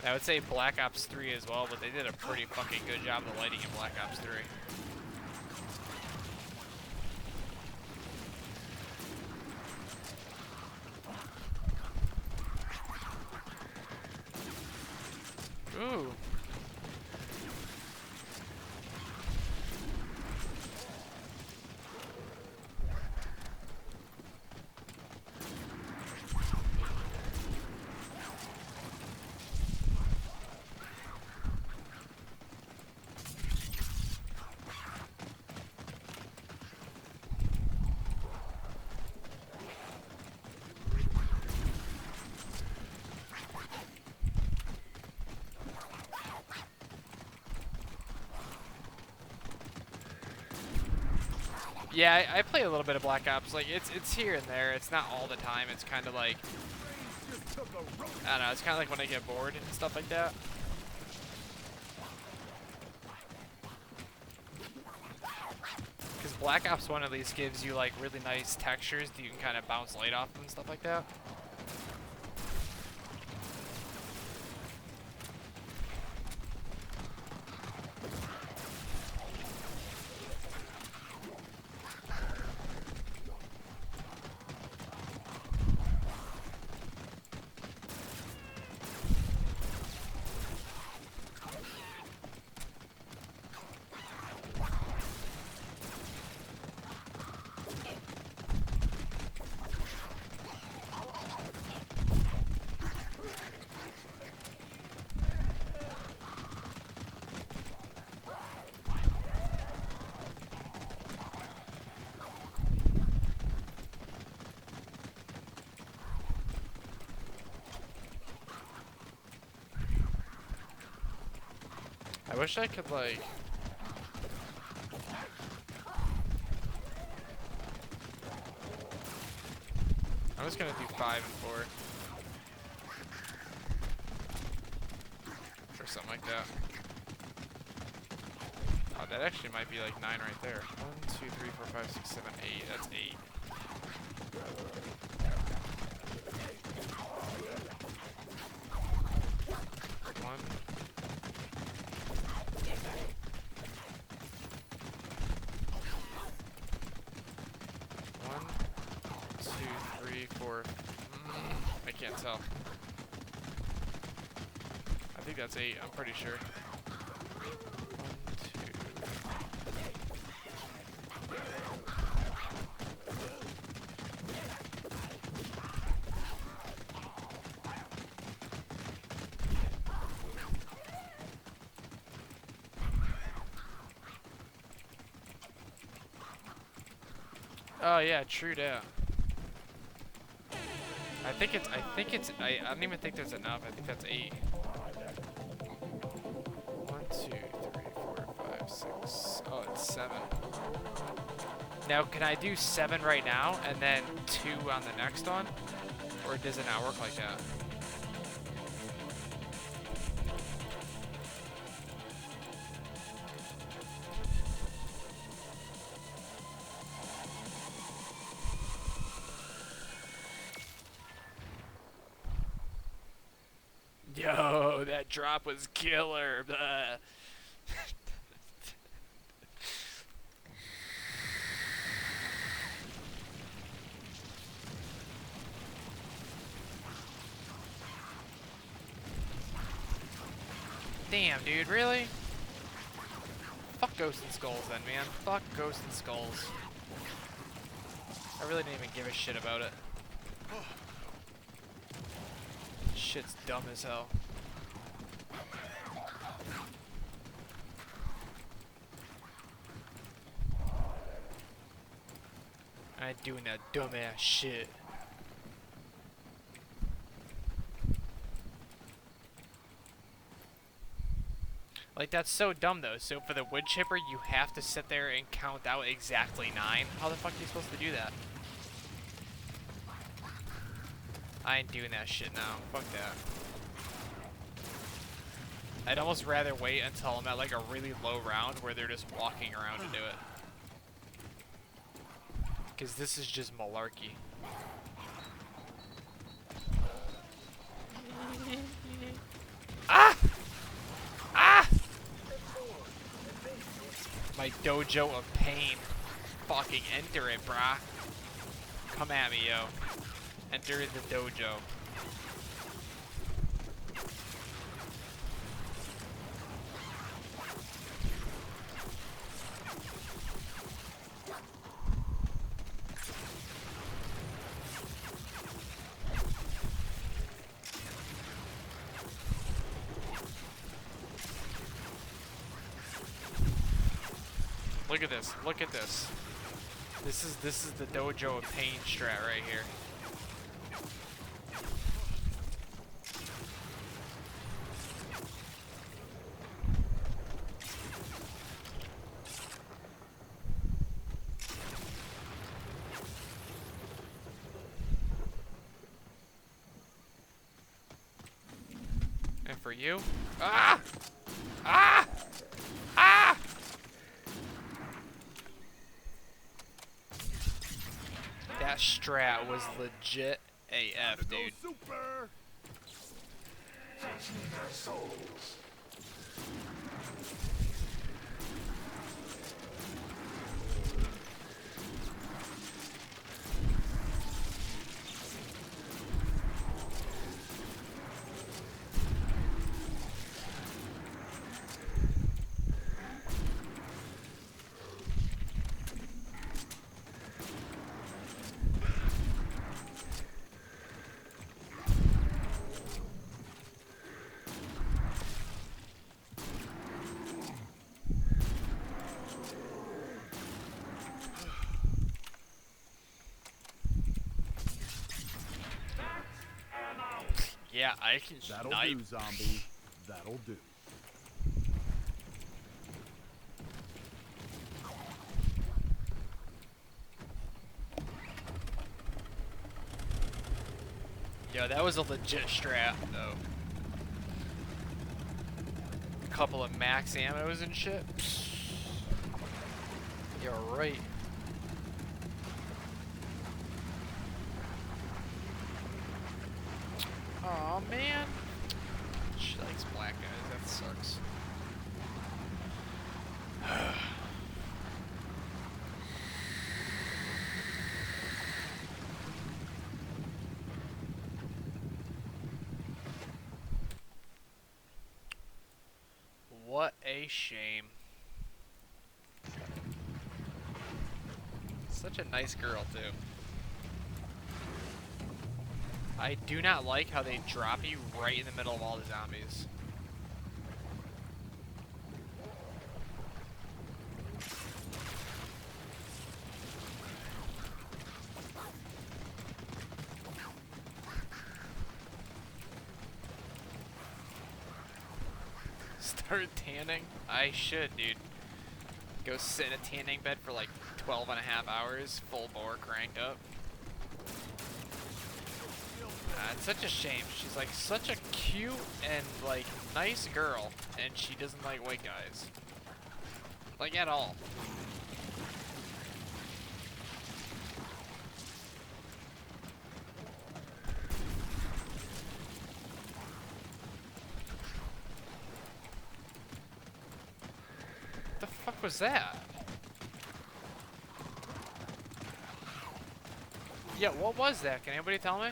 I would say Black Ops 3 as well, but they did a pretty fucking good job of the lighting in Black Ops 3. Ooh. Yeah, I play a little bit of Black Ops. Like, it's here and there. It's not all the time. It's kind of like, I don't know. It's kind of like when I get bored and stuff like that. Because Black Ops 1 at least gives you like really nice textures that you can kind of bounce light off and stuff like that. I wish I could, like... I'm just gonna do 5 and 4. Or something like that. Oh, that actually might be like 9 right there. 1, 2, 3, 4, 5, 6, 7, 8. That's 8. I can't tell. I think that's 8, I'm pretty sure. 1, 2, Oh yeah, true that. I don't even think there's enough. I think that's 8. 1, 2, 3, 4, 5, 6. Oh, it's 7. Now, can I do 7 right now and then 2 on the next one? Or does it not work like that? Yo, that drop was killer. Blah. Damn, dude, really? Fuck Ghosts and Skulls then, man. Fuck Ghosts and Skulls. I really didn't even give a shit about it. Shit's dumb as hell. I ain't doing that dumbass shit. Like, that's so dumb though. So for the wood chipper, you have to sit there and count out exactly 9. How the fuck are you supposed to do that? I ain't doing that shit now. Fuck that. I'd almost rather wait until I'm at like a really low round where they're just walking around to do it. Because this is just malarkey. Ah! Ah! My dojo of pain. Fucking enter it, brah. Come at me, yo. Enter the dojo. Look at this. Look at this. This is the dojo of pain strat right here. And for you, ah, ah, ah. That strat was legit AF, dude. Super. Touching their souls. Yeah, I can That'll snipe. do, zombie. That'll do. Yo, that was a legit strat, though. A couple of max ammos and shit. You're right. Aw, man. She likes black guys. That sucks. What a shame. Such a nice girl, too. I do not like how they drop you right in the middle of all the zombies. Start tanning? I should, dude. Go sit in a tanning bed for like 12 and a half hours, full bore cranked up. It's such a shame. She's like such a cute and like nice girl, and she doesn't like white guys. Like at all. What the fuck was that? Yeah, what was that? Can anybody tell me?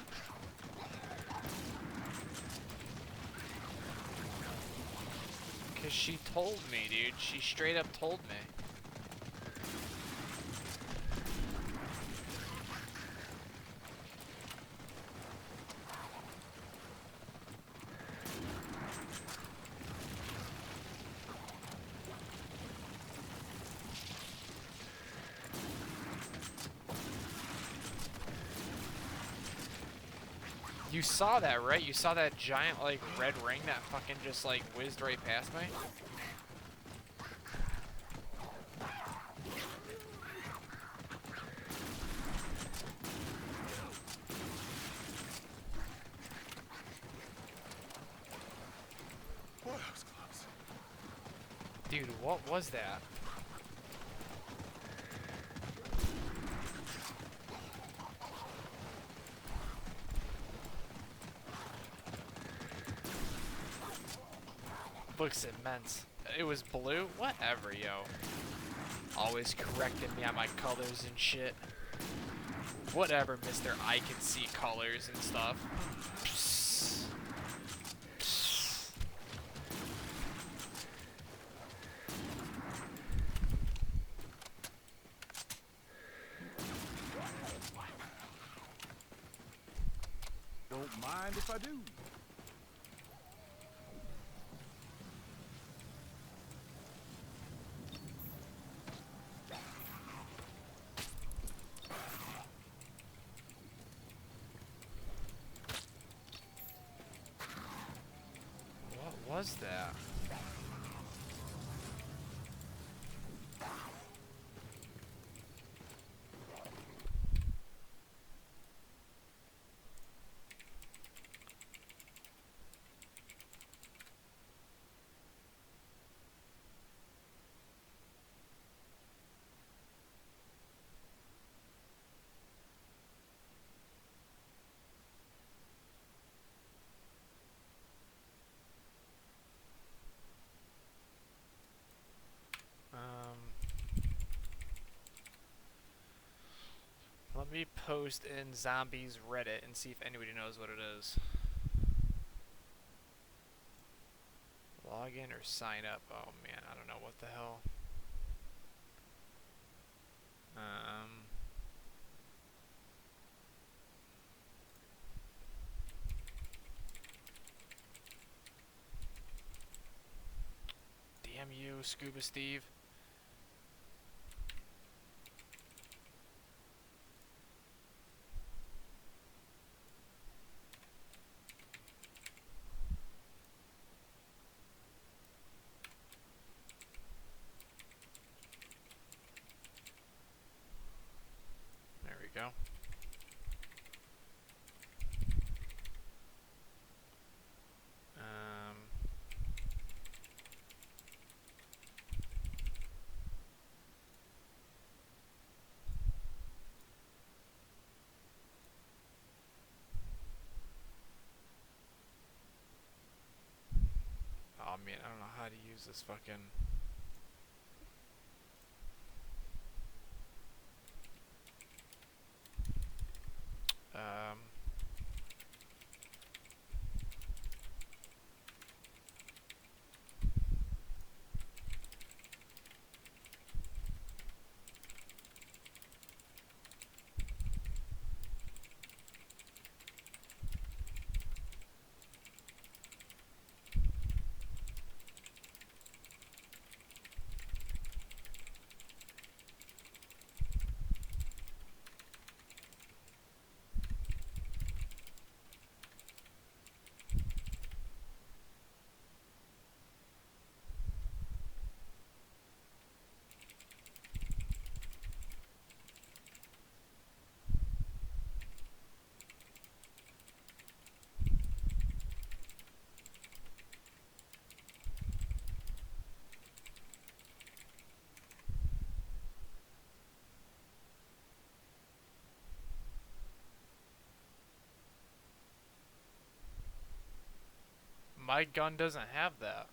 Cause she told me, dude. She straight up told me. You saw that, right? You saw that giant, like, red ring that fucking just, like, whizzed right past me? Boy, that was close. Dude, what was that? Looks immense. It was blue? Whatever, yo. Always correcting me on my colors and shit. Whatever, mister. I can see colors and stuff. Psst. Psst. Don't mind if I do. What was that? Let me post in Zombies Reddit and see if anybody knows what it is. Log in or sign up. Oh man, I don't know what the hell. Damn you, Scuba Steve. There we go. Oh man, I don't know how to use this fucking. my gun doesn't have that.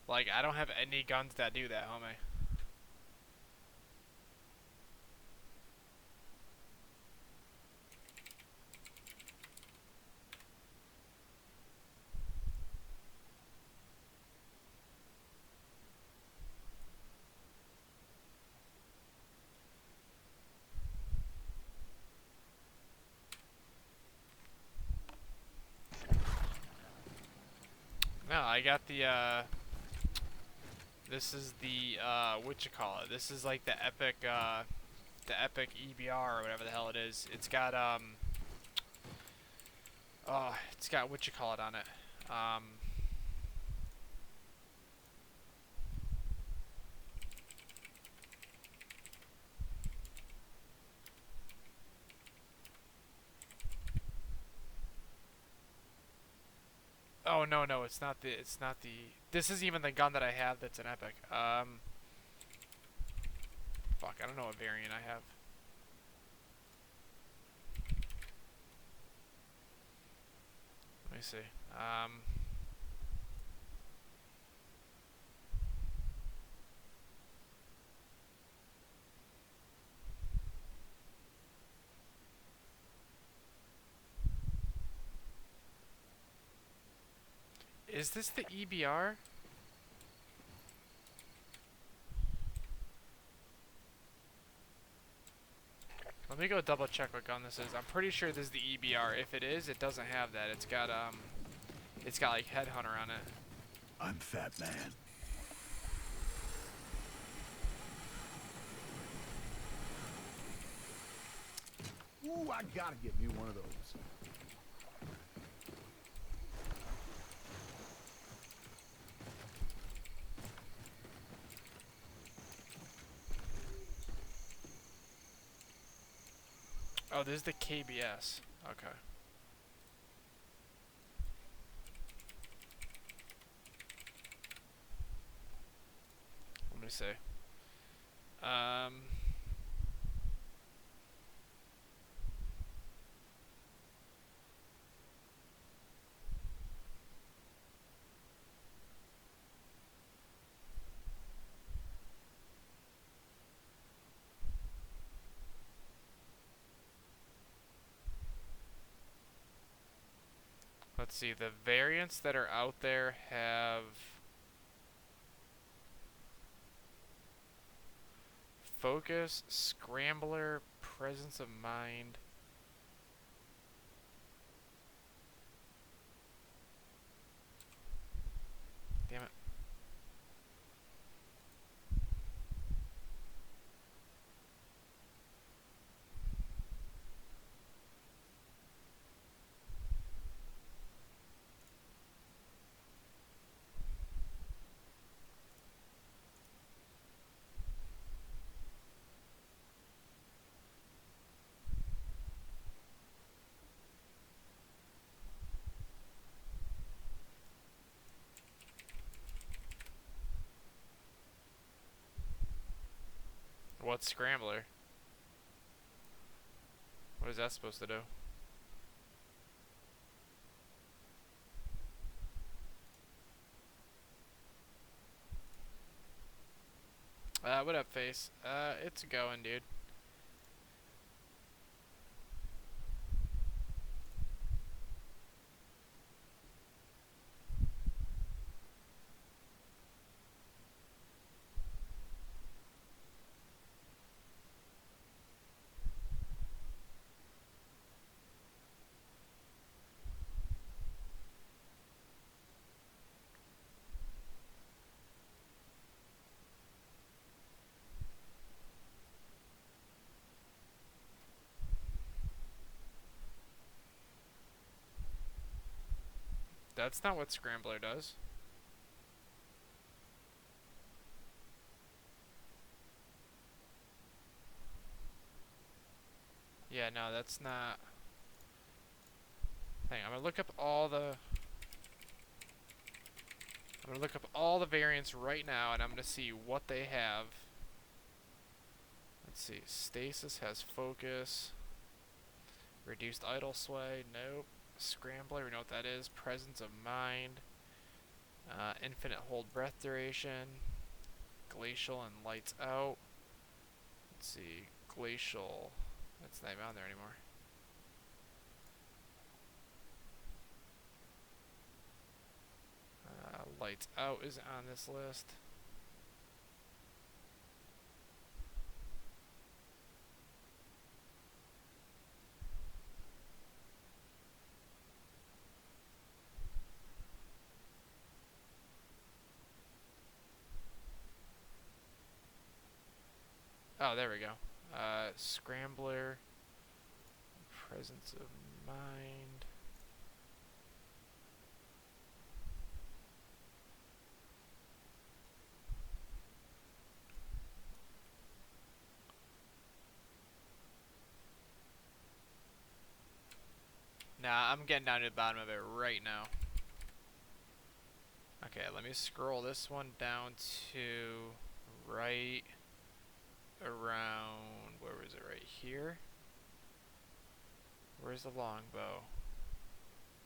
Like, I don't have any guns that do that, homie. No, I got the, this is the, what you call it? This is like the epic EBR or whatever the hell it is. It's got, oh, it's got what you call it on it. Oh, no, it's not the, this is even the gun that I have that's an epic. Fuck, I don't know what variant I have. Let me see. Is this the EBR? Let me go double check what gun this is. I'm pretty sure this is the EBR. If it is, it doesn't have that. It's got like Headhunter on it. I'm Fat Man. Ooh, I gotta get me one of those. Oh, this is the KBS. Okay. Let me see. Let's see, the variants that are out there have Focus, Scrambler, Presence of Mind. Damn it. What's Scrambler? What is that supposed to do? What up, Face? It's going, dude. That's not what Scrambler does. Yeah, no, that's not. Hang on, I'm gonna look up all the. I'm I'm gonna look up all the variants right now, and I'm gonna see what they have. Let's see. Stasis has focus. Reduced idle sway. Nope. Scrambler. We know what that is. Presence of mind. Infinite hold breath duration. Glacial and lights out. Let's see. Glacial. That's not even on there anymore. Lights out is on this list. Oh, there we go. Scrambler. Presence of mind. Nah, I'm getting down to the bottom of it right now. Okay, let me scroll this one down to right around, where was it, right here? Where's the longbow?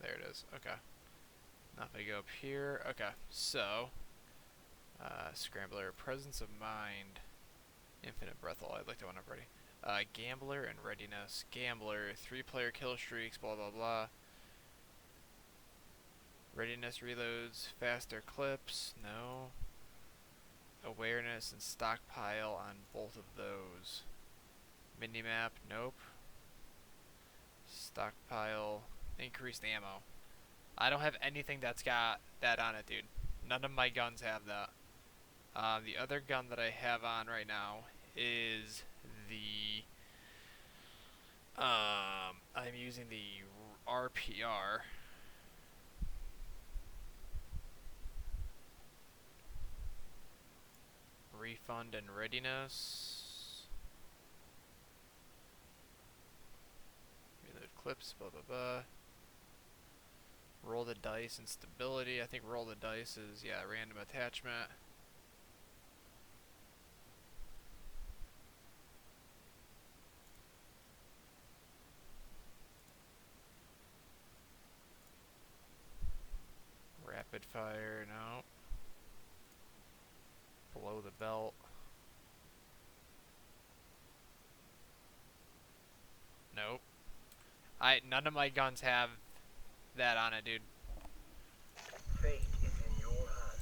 There it is, okay. Now if I go up here, okay, so, Scrambler, Presence of Mind, Infinite Breath, I like that one up already. Gambler and Readiness. Gambler, 3-player kill streaks, blah blah blah. Readiness reloads, faster clips, no. Awareness and stockpile on both of those. Minimap, nope. Stockpile, increased ammo. I don't have anything that's got that on it, dude. None of my guns have that. The other gun that I have on right now is the I'm using the RPR. Refund and readiness. Reload clips, blah blah blah. Roll the dice and stability. I think roll the dice is, yeah, random attachment. Rapid fire, no. Below the belt. Nope. None of my guns have that on it, dude. Fate is in your hands.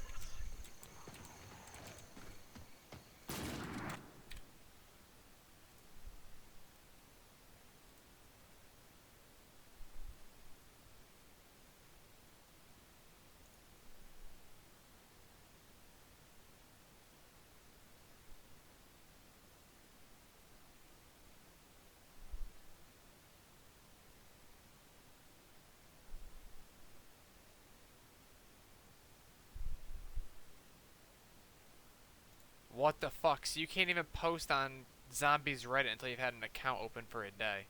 What the fuck? So you can't even post on Zombies Reddit until you've had an account open for a day.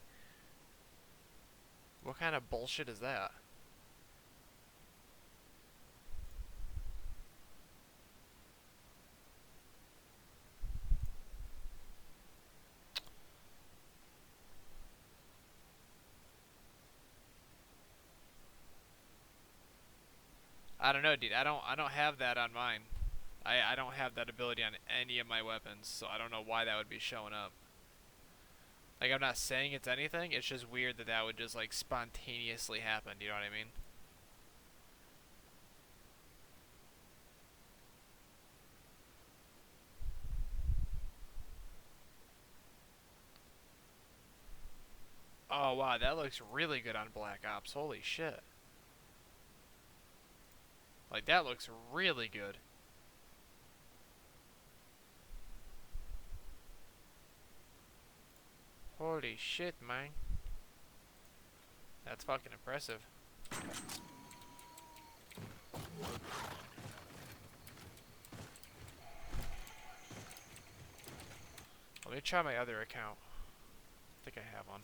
What kind of bullshit is that? I don't know, dude. I don't have that on mine. I don't have that ability on any of my weapons, so I don't know why that would be showing up. Like, I'm not saying it's anything, it's just weird that that would just, like, spontaneously happen, you know what I mean? Oh, wow, that looks really good on Black Ops, holy shit. Like, that looks really good. Holy shit, man. That's fucking impressive. Let me try my other account. I think I have one.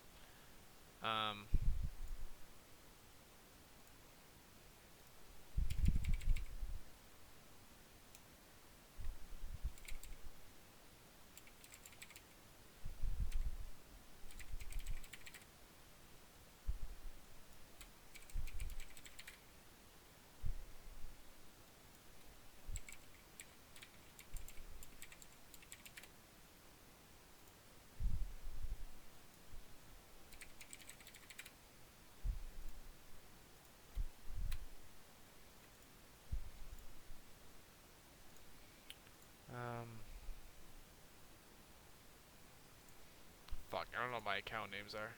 my account names are.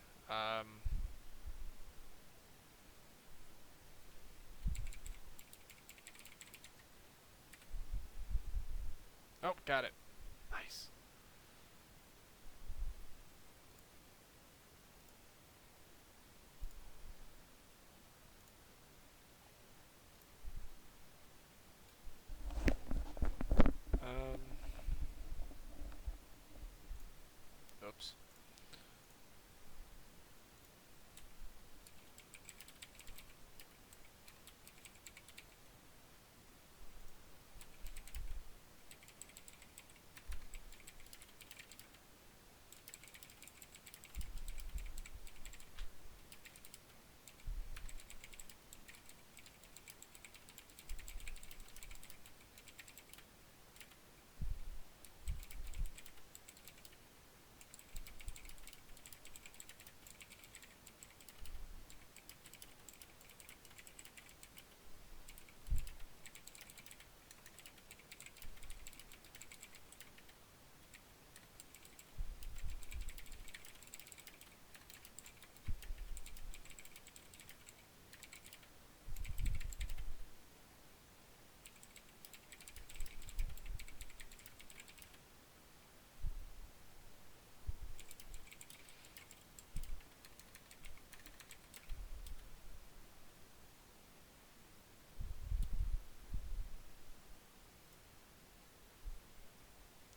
Oh, got it. Nice. Oops.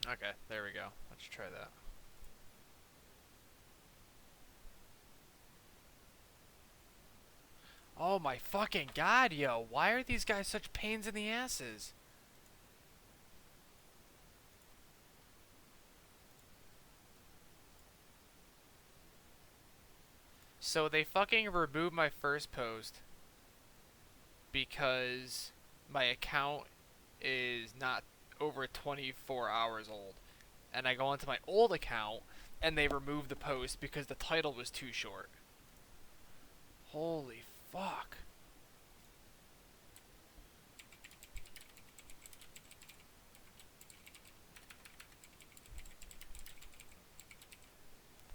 Okay, there we go. Let's try that. Oh my fucking god, yo. Why are these guys such pains in the asses? So they fucking removed my first post because my account is not over 24 hours old. And I go into my old account and they removed the post because the title was too short. Holy fuck.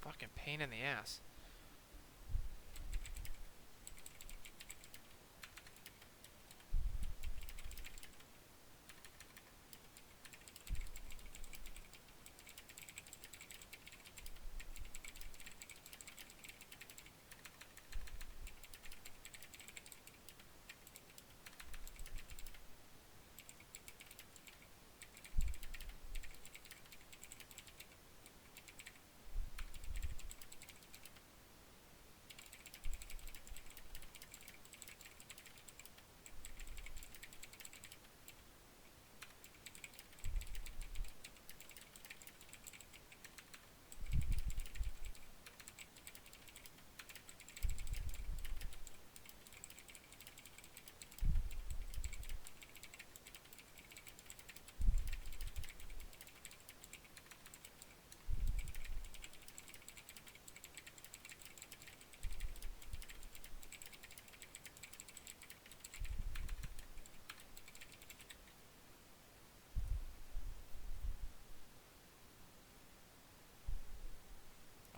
Fucking pain in the ass.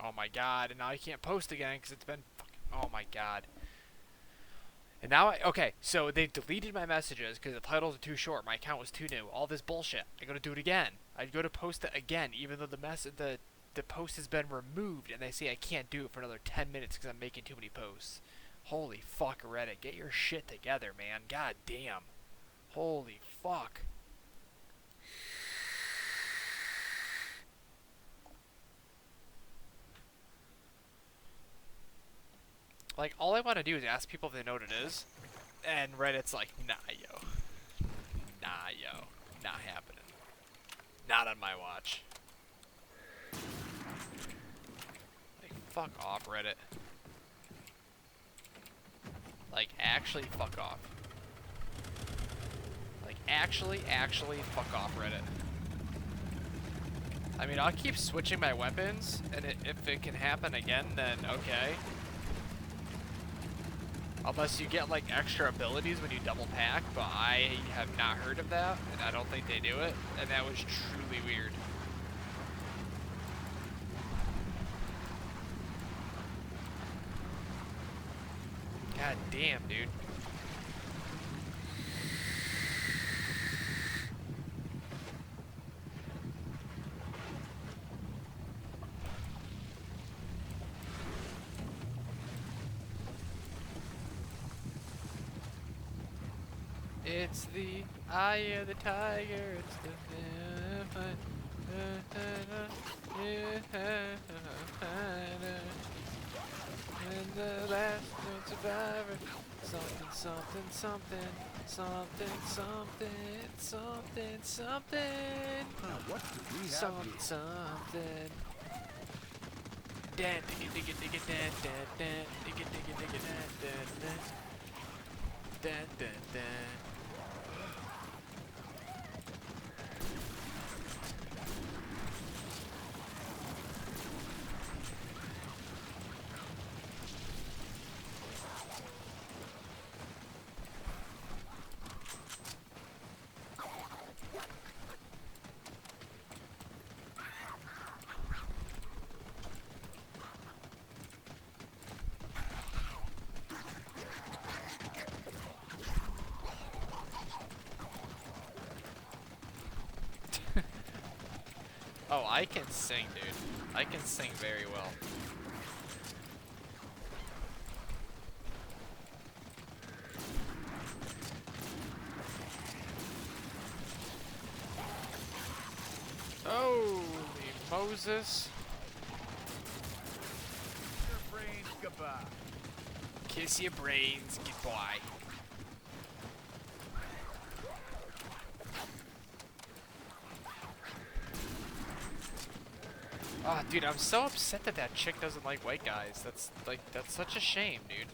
Oh my god, and now I can't post again because it's been fucking, oh my god. And now okay, so they deleted my messages because the titles are too short, my account was too new, all this bullshit. I gotta do it again. I go to post it again, even though the post has been removed, and they say I can't do it for another 10 minutes because I'm making too many posts. Holy fuck, Reddit, get your shit together, man. God damn. Holy fuck. Like, all I want to do is ask people if they know what it is, and Reddit's like, nah, yo. Nah, yo. Not happening. Not on my watch. Like, fuck off, Reddit. Like, actually fuck off. Like, actually fuck off, Reddit. I mean, I'll keep switching my weapons, and if it can happen again, then okay. Unless you get, like, extra abilities when you double pack, but I have not heard of that, and I don't think they do it, and that was truly weird. God damn, dude. It's the eye of the tiger, it's the and the last known survivor. Something, something, something, something, something, something, something. Now, what do we have Something, here? something. Dan, digga, digga, digga, dan, dan, dan, digga, digga, digga, dan, dan, dan. Dan, dan, dan. Oh, I can sing, dude. I can sing very well. Holy Moses. Your brains goodbye. Kiss your brains goodbye. Oh, dude, I'm so upset that that chick doesn't like white guys. That's such a shame, dude.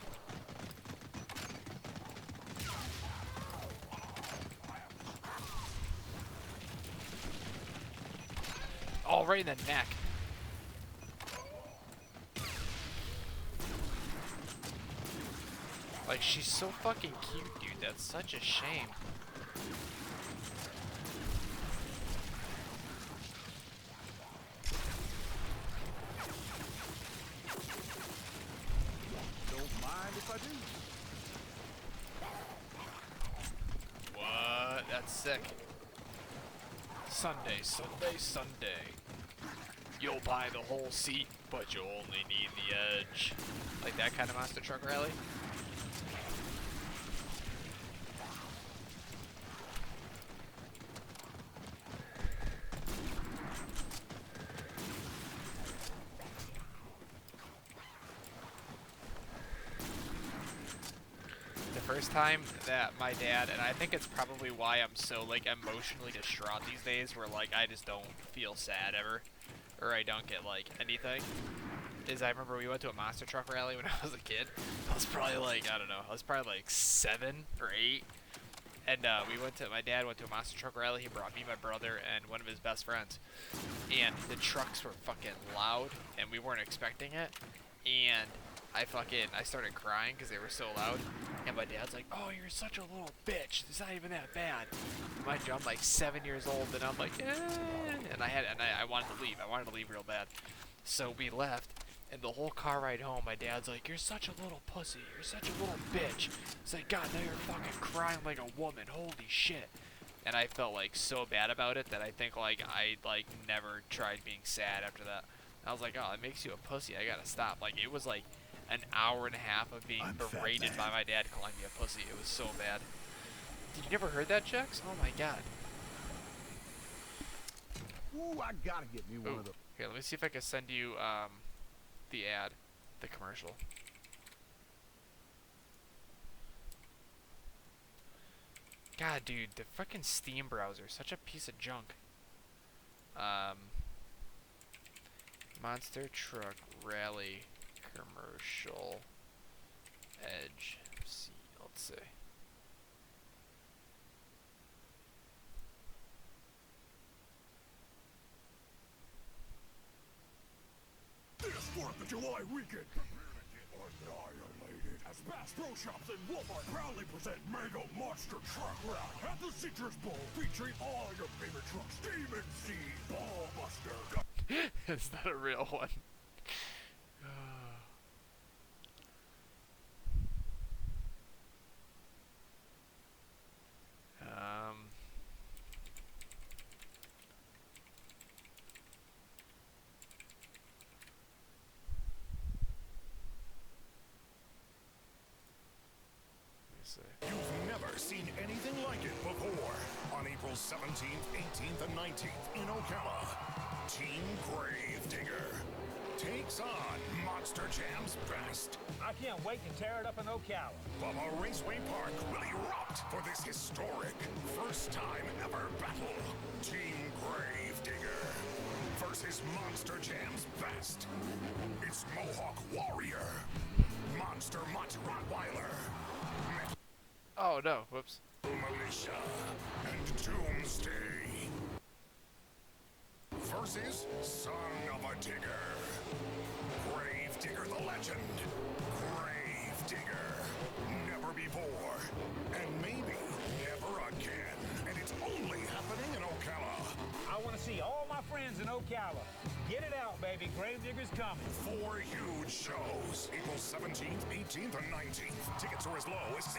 Oh, right in the neck. Like, she's so fucking cute, dude. That's such a shame. Don't mind if I do. What? That's sick. Sunday, Sunday, Sunday. You'll buy the whole seat, but you'll only need the edge. Like that kind of monster truck rally? The first time that my dad, and I think it's probably why I'm so like emotionally distraught these days, where like I just don't feel sad ever, or I don't get like anything, is I remember we went to a monster truck rally when I was a kid. I was probably like, I don't know, I was probably like 7 or 8, and my dad went to a monster truck rally. He brought me, my brother, and one of his best friends, and the trucks were fucking loud, and we weren't expecting it, and I started crying because they were so loud, and my dad's like, "Oh, you're such a little bitch. It's not even that bad." Mind you, I'm like 7 years old, and I'm like, and I wanted to leave. I wanted to leave real bad, so we left. And the whole car ride home, my dad's like, "You're such a little pussy. You're such a little bitch." It's like, God, now you're fucking crying like a woman. Holy shit. And I felt like so bad about it that I think like I like never tried being sad after that. I was like, oh, it makes you a pussy. I gotta stop. Like, it was like an hour and a half of being berated by my dad calling me a pussy. It was so bad. Did you never heard that, Jax? Oh my god. Ooh, I gotta get me one Ooh. of those. Here, let me see if I can send you the ad, the commercial. God, dude, the frickin' Steam browser, such a piece of junk. Monster Truck Rally commercial. Edge. See, let's see. This 4th of July weekend, prepare to get annihilated as Bass Pro Shops and Walmart proudly present Mega Monster Truck Rally at the Citrus Bowl, featuring all your favorite trucks. Demon Seed, Ballbuster. It's not a real one. 17th, 18th, and 19th in Ocala. Team Gravedigger takes on Monster Jam's best. I can't wait to tear it up in Ocala. Bubba Raceway Park will erupt for this historic first time ever battle. Team Gravedigger versus Monster Jam's best. It's Mohawk Warrior, Monster Mutt Rottweiler, Oh no, whoops. Militia, and Doomsday versus Son of a Digger. Gravedigger the legend. Gravedigger. Never before. And maybe never again. And it's only happening in Ocala. I want to see all my friends in Ocala. Get it out, baby. Gravedigger's coming. 4 huge shows. April 17th, 18th, and 19th. Tickets are as low as $18.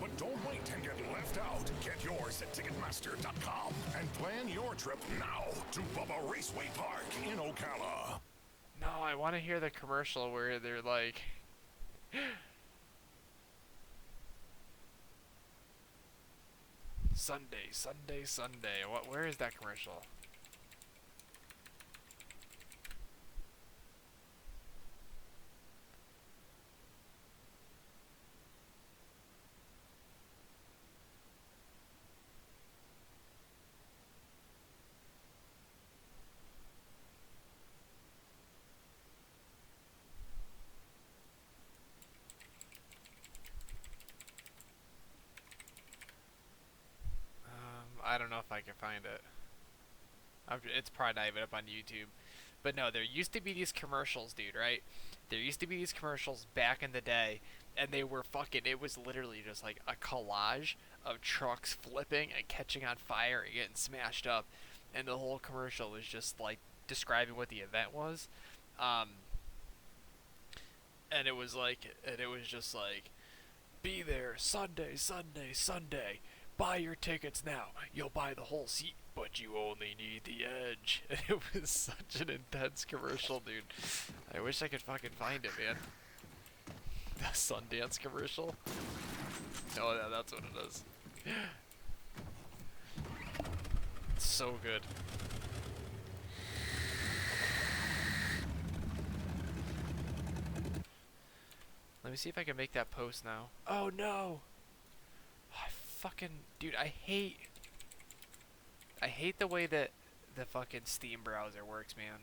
But don't wait and get left out. Get yours at Ticketmaster.com and plan your trip now to Bubba Raceway Park in Ocala. No, I want to hear the commercial where they're like... Sunday, Sunday, Sunday. What? Where is that commercial? I don't know if I can find it. It's probably not even up on YouTube. But no, there used to be these commercials, dude, right? There used to be these commercials back in the day, and they were fucking, it was literally just like a collage of trucks flipping and catching on fire and getting smashed up. And the whole commercial was just like describing what the event was. And it was just like, be there Sunday, Sunday, Sunday. Buy your tickets now. You'll buy the whole seat, but you only need the edge. And it was such an intense commercial, dude. I wish I could fucking find it, man. The Sundance commercial? Oh, yeah, that's what it is. It's so good. Let me see if I can make that post now. Oh, no! Fucking dude, I hate the way that the fucking Steam browser works, man.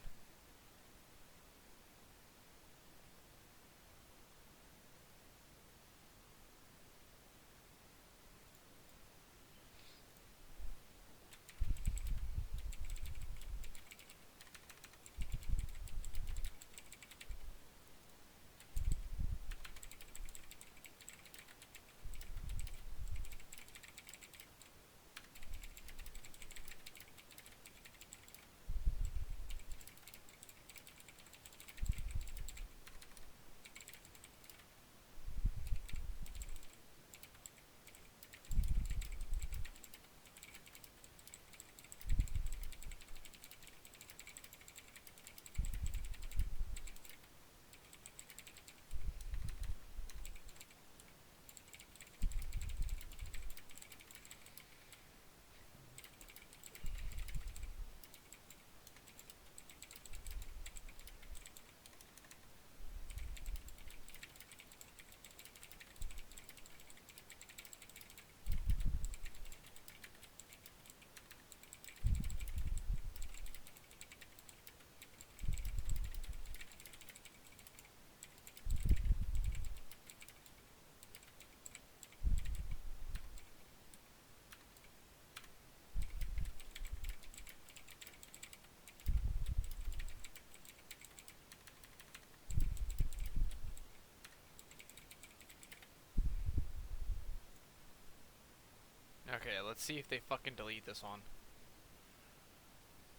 Okay, let's see if they fucking delete this one.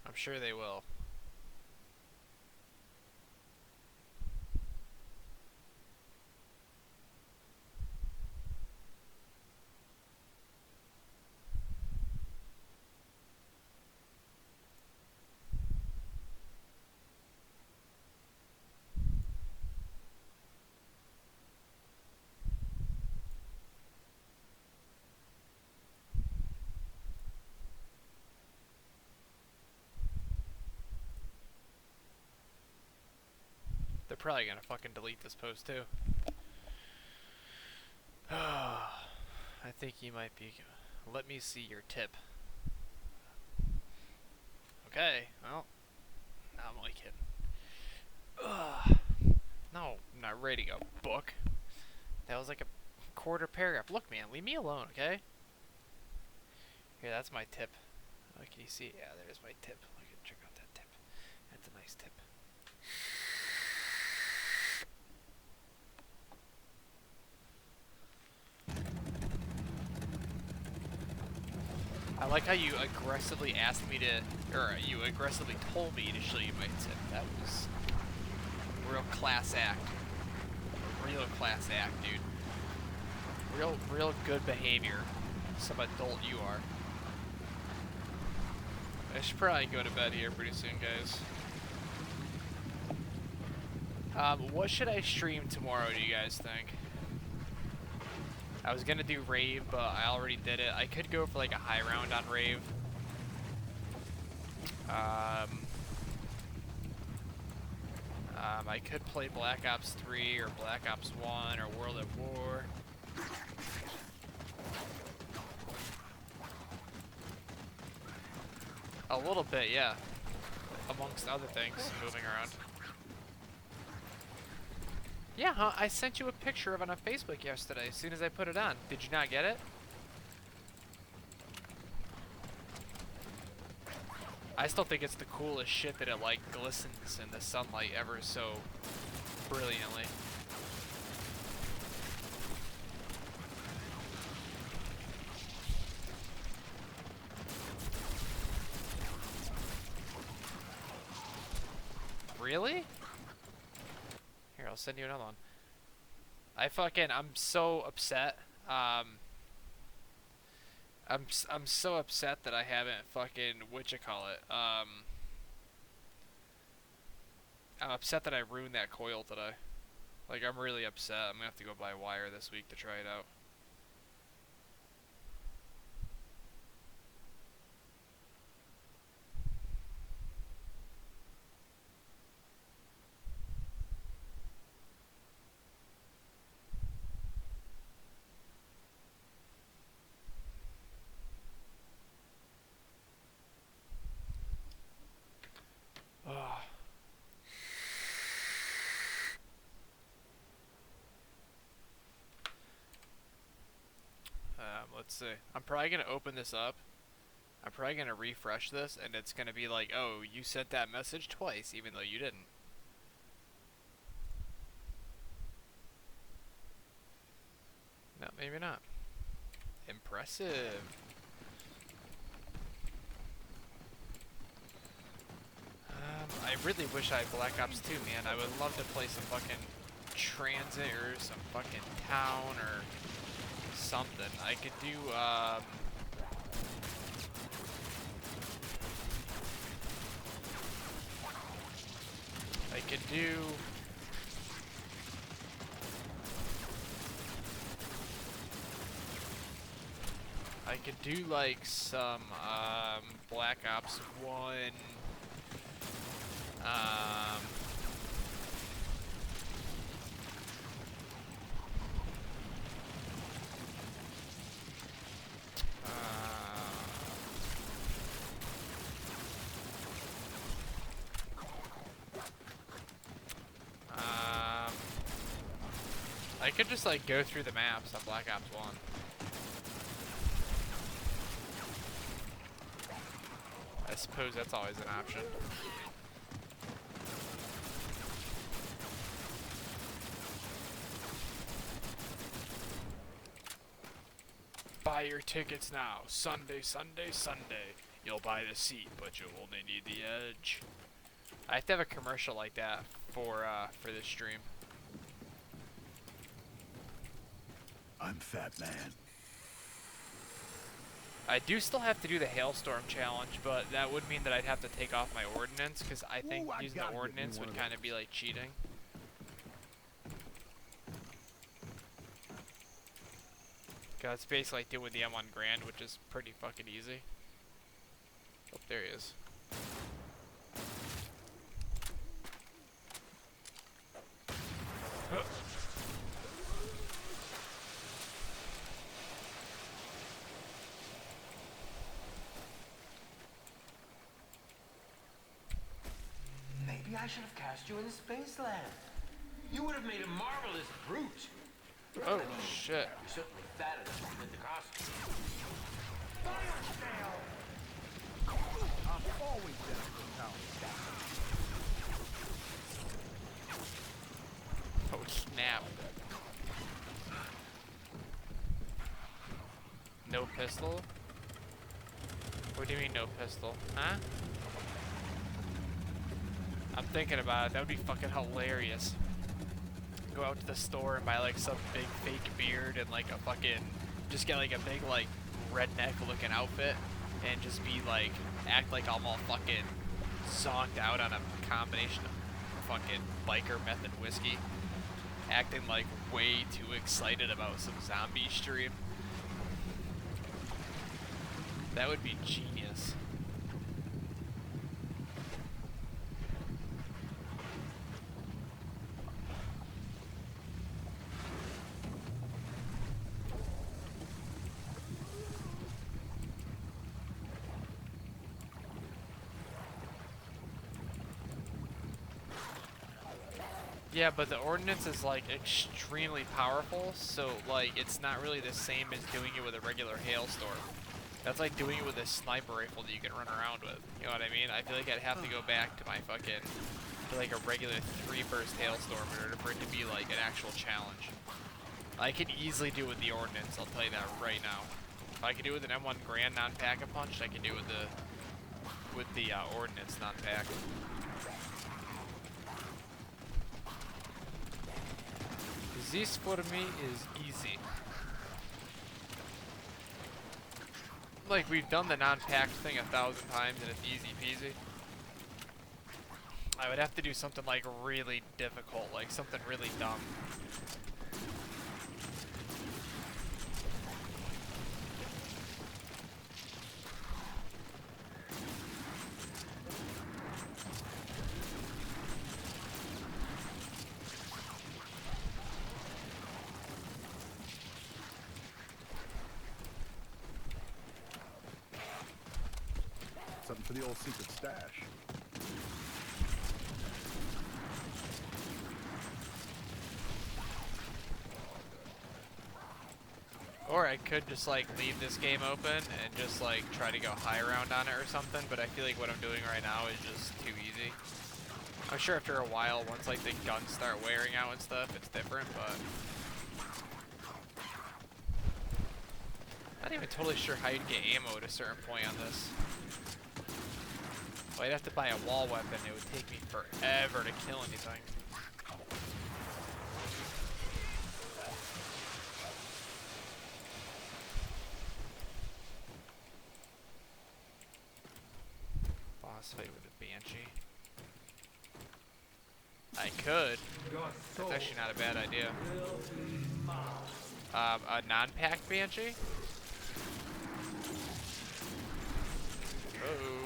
I'm sure they will. probably gonna fucking delete this post too. I think you might be. Let me see your tip. Okay, well, no, I'm only kidding. No, I'm not reading a book. That was like a quarter paragraph. Look, man, leave me alone, okay? Here, that's my tip. Oh, can you see? Yeah, there's my tip. Look at, check out that tip. That's a nice tip. I like how you aggressively asked me to, or you aggressively told me to show you my tip. That was a real class act. A real class act, dude. Real good behavior. Some adult you are. I should probably go to bed here pretty soon, guys. What should I stream tomorrow, do you guys think? I was gonna do RAVE, but I already did it. I could go for like a high round on RAVE. I could play Black Ops 3 or Black Ops 1 or World at War. A little bit, yeah. Amongst other things, moving around. Yeah, huh? I sent you a picture of it on Facebook yesterday as soon as I put it on. Did you not get it? I still think it's the coolest shit that it like glistens in the sunlight ever so brilliantly. Really? Here, I'll send you another one. I'm so upset. I'm so upset that I haven't fucking, whatchamacallit, I'm upset that I ruined that coil today. Like, I'm really upset. I'm gonna have to go buy wire this week to try it out. Let's see. I'm probably gonna open this up. I'm probably gonna refresh this, and it's gonna be like, oh, you sent that message twice, even though you didn't. No, maybe not. Impressive. I really wish I had Black Ops 2, man. I would love to play some fucking transit or some fucking town or something. I could do, I could do... I could do like some, Black Ops 1, I could just like go through the maps on Black Ops 1. I suppose that's always an option. Buy your tickets now. Sunday, Sunday, Sunday. You'll buy the seat, but you'll only need the edge. I have to have a commercial like that for this stream. I'm Fat Man. I do still have to do the hailstorm challenge, but that would mean that I'd have to take off my ordnance, because I think using the ordnance would kind of be like cheating. Because it's basically like doing the M1 Grand, which is pretty fucking easy. Oh, there he is. Maybe I should have cast you in the space lab. You would have made a marvelous brute. Oh shit. You're certainly fat enough to fit the costume. I'm always down for power. Oh snap. No pistol? What do you mean no pistol? Huh? I'm thinking about it. That would be fucking hilarious. Go out to the store and buy like some big fake beard and like a fucking, just get like a big like redneck looking outfit and just be like, act like I'm all fucking zonked out on a combination of fucking biker meth and whiskey. Acting like way too excited about some zombie stream. That would be genius. Yeah, but the ordnance is like extremely powerful, so like it's not really the same as doing it with a regular hailstorm. That's like doing it with a sniper rifle that you can run around with. You know what I mean? I feel like I'd have to go back to my fucking, to like a regular 3-burst hailstorm in order for it to be like an actual challenge. I could easily do it with the ordnance, I'll tell you that right now. If I could do it with an M1 Grand non-pack-a-punch, I could do it with the ordnance non-pack. This for me is easy. Like, we've done the non-packed thing 1,000 times and it's easy peasy. I would have to do something like really difficult, like something really dumb. Something for the old secret stash. Or I could just like leave this game open and just like try to go high round on it or something, but I feel like what I'm doing right now is just too easy. I'm sure after a while, once like the guns start wearing out and stuff, it's different, but not even totally sure how you'd get ammo at a certain point on this. Well, I'd have to buy a wall weapon. It would take me forever to kill anything. Boss fight with a banshee. I could. That's actually not a bad idea. A non-packed banshee? Uh-oh.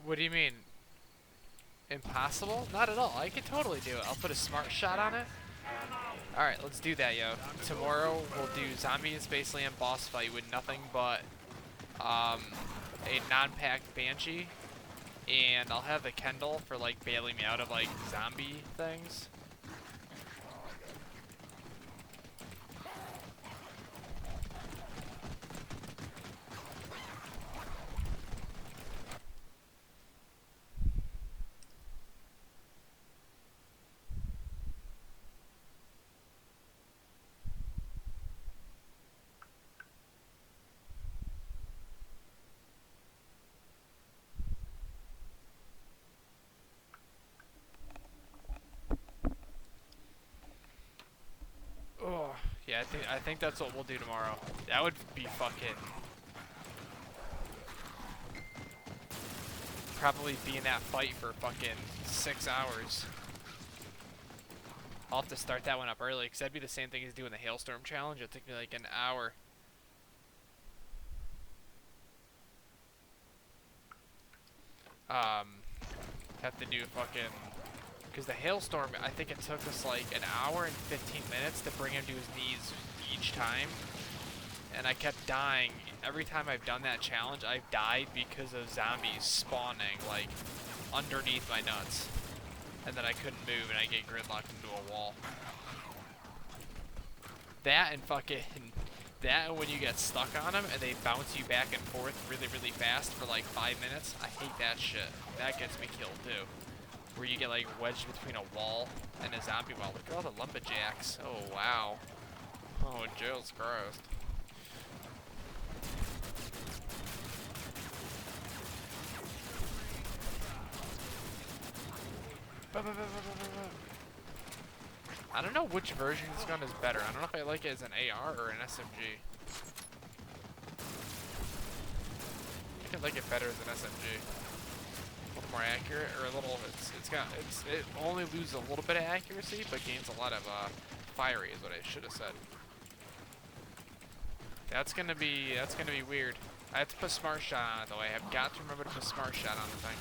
What do you mean? Impossible? Not at all. I could totally do it. I'll put a smart shot on it. Alright, let's do that, yo. Tomorrow we'll do zombie and space land boss fight with nothing but a non-packed banshee. And I'll have the Kendall for like bailing me out of like zombie things. I think that's what we'll do tomorrow. That would be fucking probably be in that fight for fucking 6 hours. I'll have to start that one up early because that'd be the same thing as doing the hailstorm challenge. It'd take me like an hour. Have to do fucking, because the hailstorm, I think it took us like an hour and 15 minutes to bring him to his knees each time, and I kept dying. Every time I've done that challenge, I've died because of zombies spawning like underneath my nuts, and then I couldn't move and I get gridlocked into a wall. That and fucking that, and when you get stuck on them and they bounce you back and forth really, really fast for like 5 minutes, I hate that shit. That gets me killed too. Where you get like wedged between a wall and a zombie wall. Look at all the lumberjacks. Oh wow. Oh, Jesus Christ. I don't know which version of this gun is better. I don't know if I like it as an AR or an SMG. I think I like it better as an SMG. A little more accurate, or a little. It only loses a little bit of accuracy, but gains a lot of fiery, is what I should have said. That's gonna be weird. I have to put smart shot on it though. I have got to remember to put smart shot on the thing.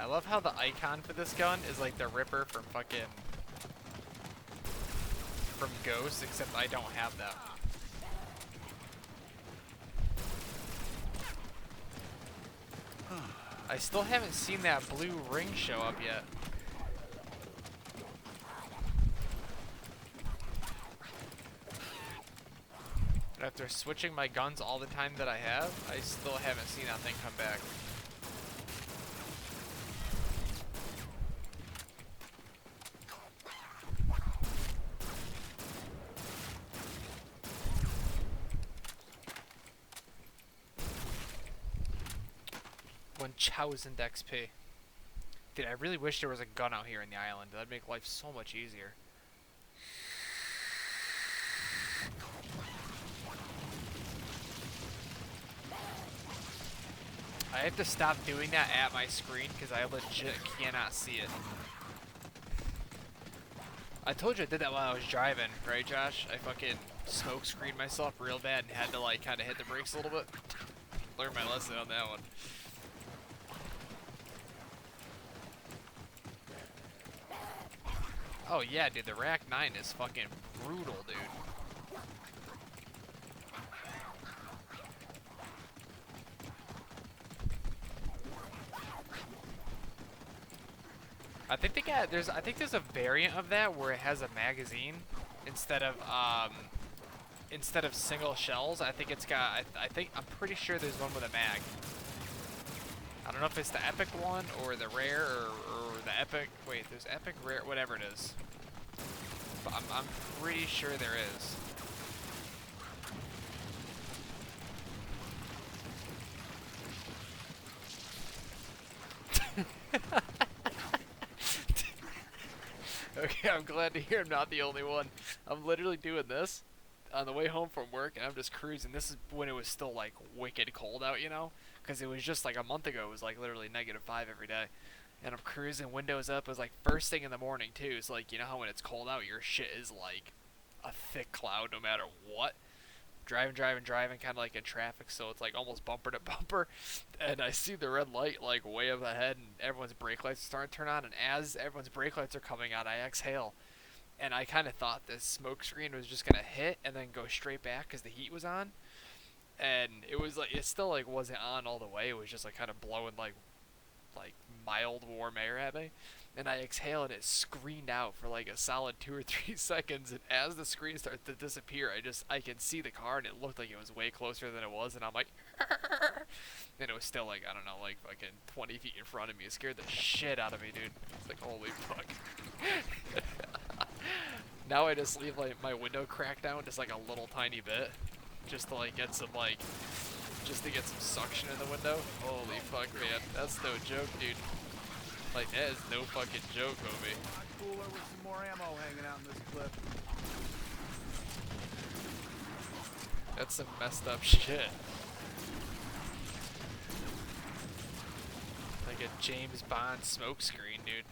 I love how the icon for this gun is like the Ripper from Ghost, except I don't have that. I still haven't seen that blue ring show up yet. And after switching my guns all the time that I have, I still haven't seen that thing come back. $1,000 XP. Dude, I really wish there was a gun out here in the island. That'd make life so much easier. I have to stop doing that at my screen because I legit cannot see it. I told you I did that while I was driving, right, Josh? I fucking smoke screened myself real bad and had to like kind of hit the brakes a little bit. Learned my lesson on that one. Oh yeah, dude, the Rack 9 is fucking brutal, dude. I think they got I think there's a variant of that where it has a magazine instead of single shells. I think it's got I'm pretty sure there's one with a mag. I don't know if it's the epic one or the rare or the epic. Wait, there's epic, rare, whatever it is. But I'm pretty sure there is. Okay, I'm glad to hear I'm not the only one. I'm literally doing this on the way home from work, and I'm just cruising. This is when it was still like wicked cold out, you know, because it was just like a month ago. It was like literally -5 every day, and I'm cruising, windows up. It was like first thing in the morning too. It's like, you know how when it's cold out, your shit is like a thick cloud no matter what. Driving, kind of like in traffic, so it's like almost bumper to bumper, and I see the red light like way up ahead, and everyone's brake lights are starting to turn on, and as everyone's brake lights are coming on, I exhale, and I kind of thought this smoke screen was just gonna hit and then go straight back because the heat was on, and it was like, it still like wasn't on all the way. It was just like kind of blowing like mild warm air at me, and I exhale and it screened out for like a solid 2 or 3 seconds, and as the screen starts to disappear, I can see the car and it looked like it was way closer than it was, and I'm like and it was still like, I don't know, like fucking 20 feet in front of me. It scared the shit out of me, dude. It's like, holy fuck. Now I just leave like my window cracked down just like a little tiny bit, just to like get some like, just to get some suction in the window. Holy fuck, man, that's no joke, dude. Like, that is no fucking joke, homie. Cooler with some more ammo hanging out in this clip. That's some messed up shit. Like a James Bond smoke screen, dude.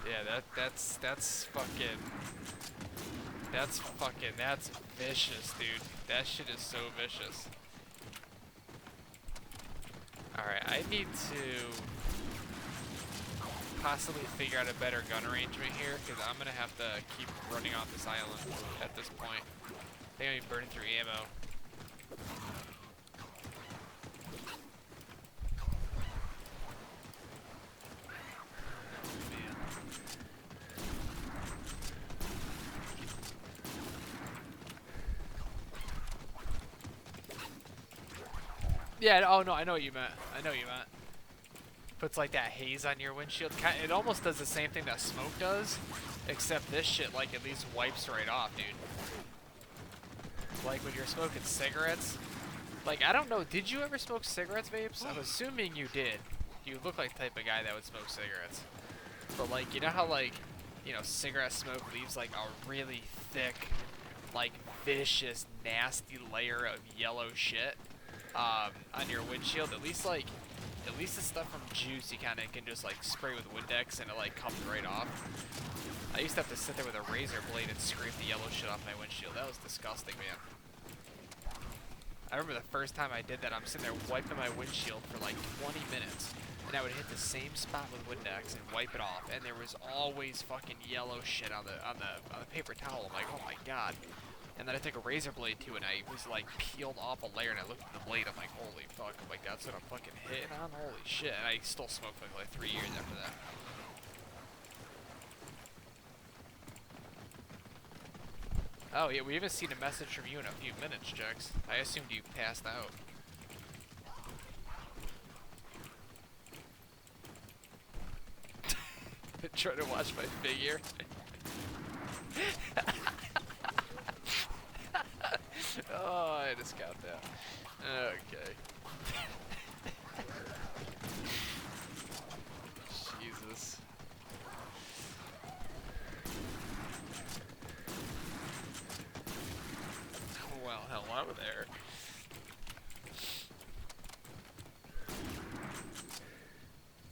Yeah, that's fucking, that's vicious, dude. That shit is so vicious. Alright, I need to possibly figure out a better gun arrangement here, because I'm gonna have to keep running off this island at this point. I think I'm gonna be burning through ammo. Yeah, oh no, I know what you meant. I know what you meant. Puts like that haze on your windshield. It almost does the same thing that smoke does, except this shit like at least wipes right off, dude. Like when you're smoking cigarettes. Like, I don't know, did you ever smoke cigarettes, Vapes? I'm assuming you did. You look like the type of guy that would smoke cigarettes. But like, you know how like, you know, cigarette smoke leaves like a really thick, like vicious, nasty layer of yellow shit on your windshield? At least the stuff from Juice you kind of can just like spray with Windex and it like comes right off. I used to have to sit there with a razor blade and scrape the yellow shit off my windshield. That was disgusting, man. I remember the first time I did that, I'm sitting there wiping my windshield for like 20 minutes, and I would hit the same spot with Windex and wipe it off, and there was always fucking yellow shit on the paper towel. I'm like, oh my god. And then I took a razor blade too, and I was like peeled off a layer, and I looked at the blade. I'm like, holy fuck! I'm like, that's what I'm fucking hitting on. Holy shit! And I still smoked for like 3 years after that. Oh yeah, we haven't seen a message from you in a few minutes, Jex. I assumed you passed out. Trying to watch my figure. Oh, I just got that. Okay. Jesus. Well, hello there.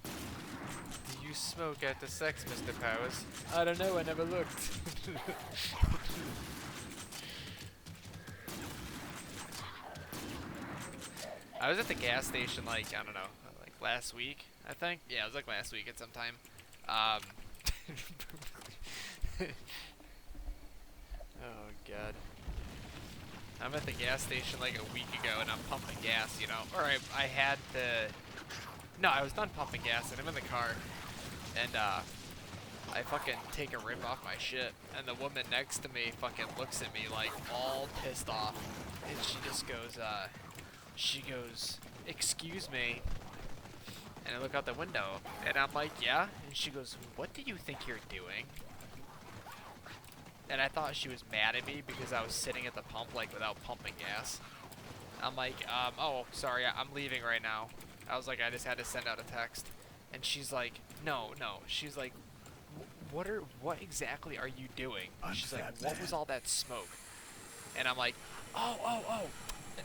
Do you smoke after sex, Mr. Powers? I don't know, I never looked. I was at the gas station like, I don't know, like last week, I think? Yeah, it was like last week at some time. Oh god. I'm at the gas station like a week ago and I'm pumping gas, you know. Or I had to... No, I was done pumping gas and I'm in the car. And I fucking take a rip off my shit. And the woman next to me fucking looks at me like all pissed off. And she goes, excuse me. And I look out the window and I'm like, yeah? And she goes, what do you think you're doing? And I thought she was mad at me because I was sitting at the pump, like, without pumping gas. I'm like, oh, sorry, I'm leaving right now. I was like, I just had to send out a text. And she's like, no. She's like, what exactly are you doing? She's like, what was all that smoke? And I'm like, oh.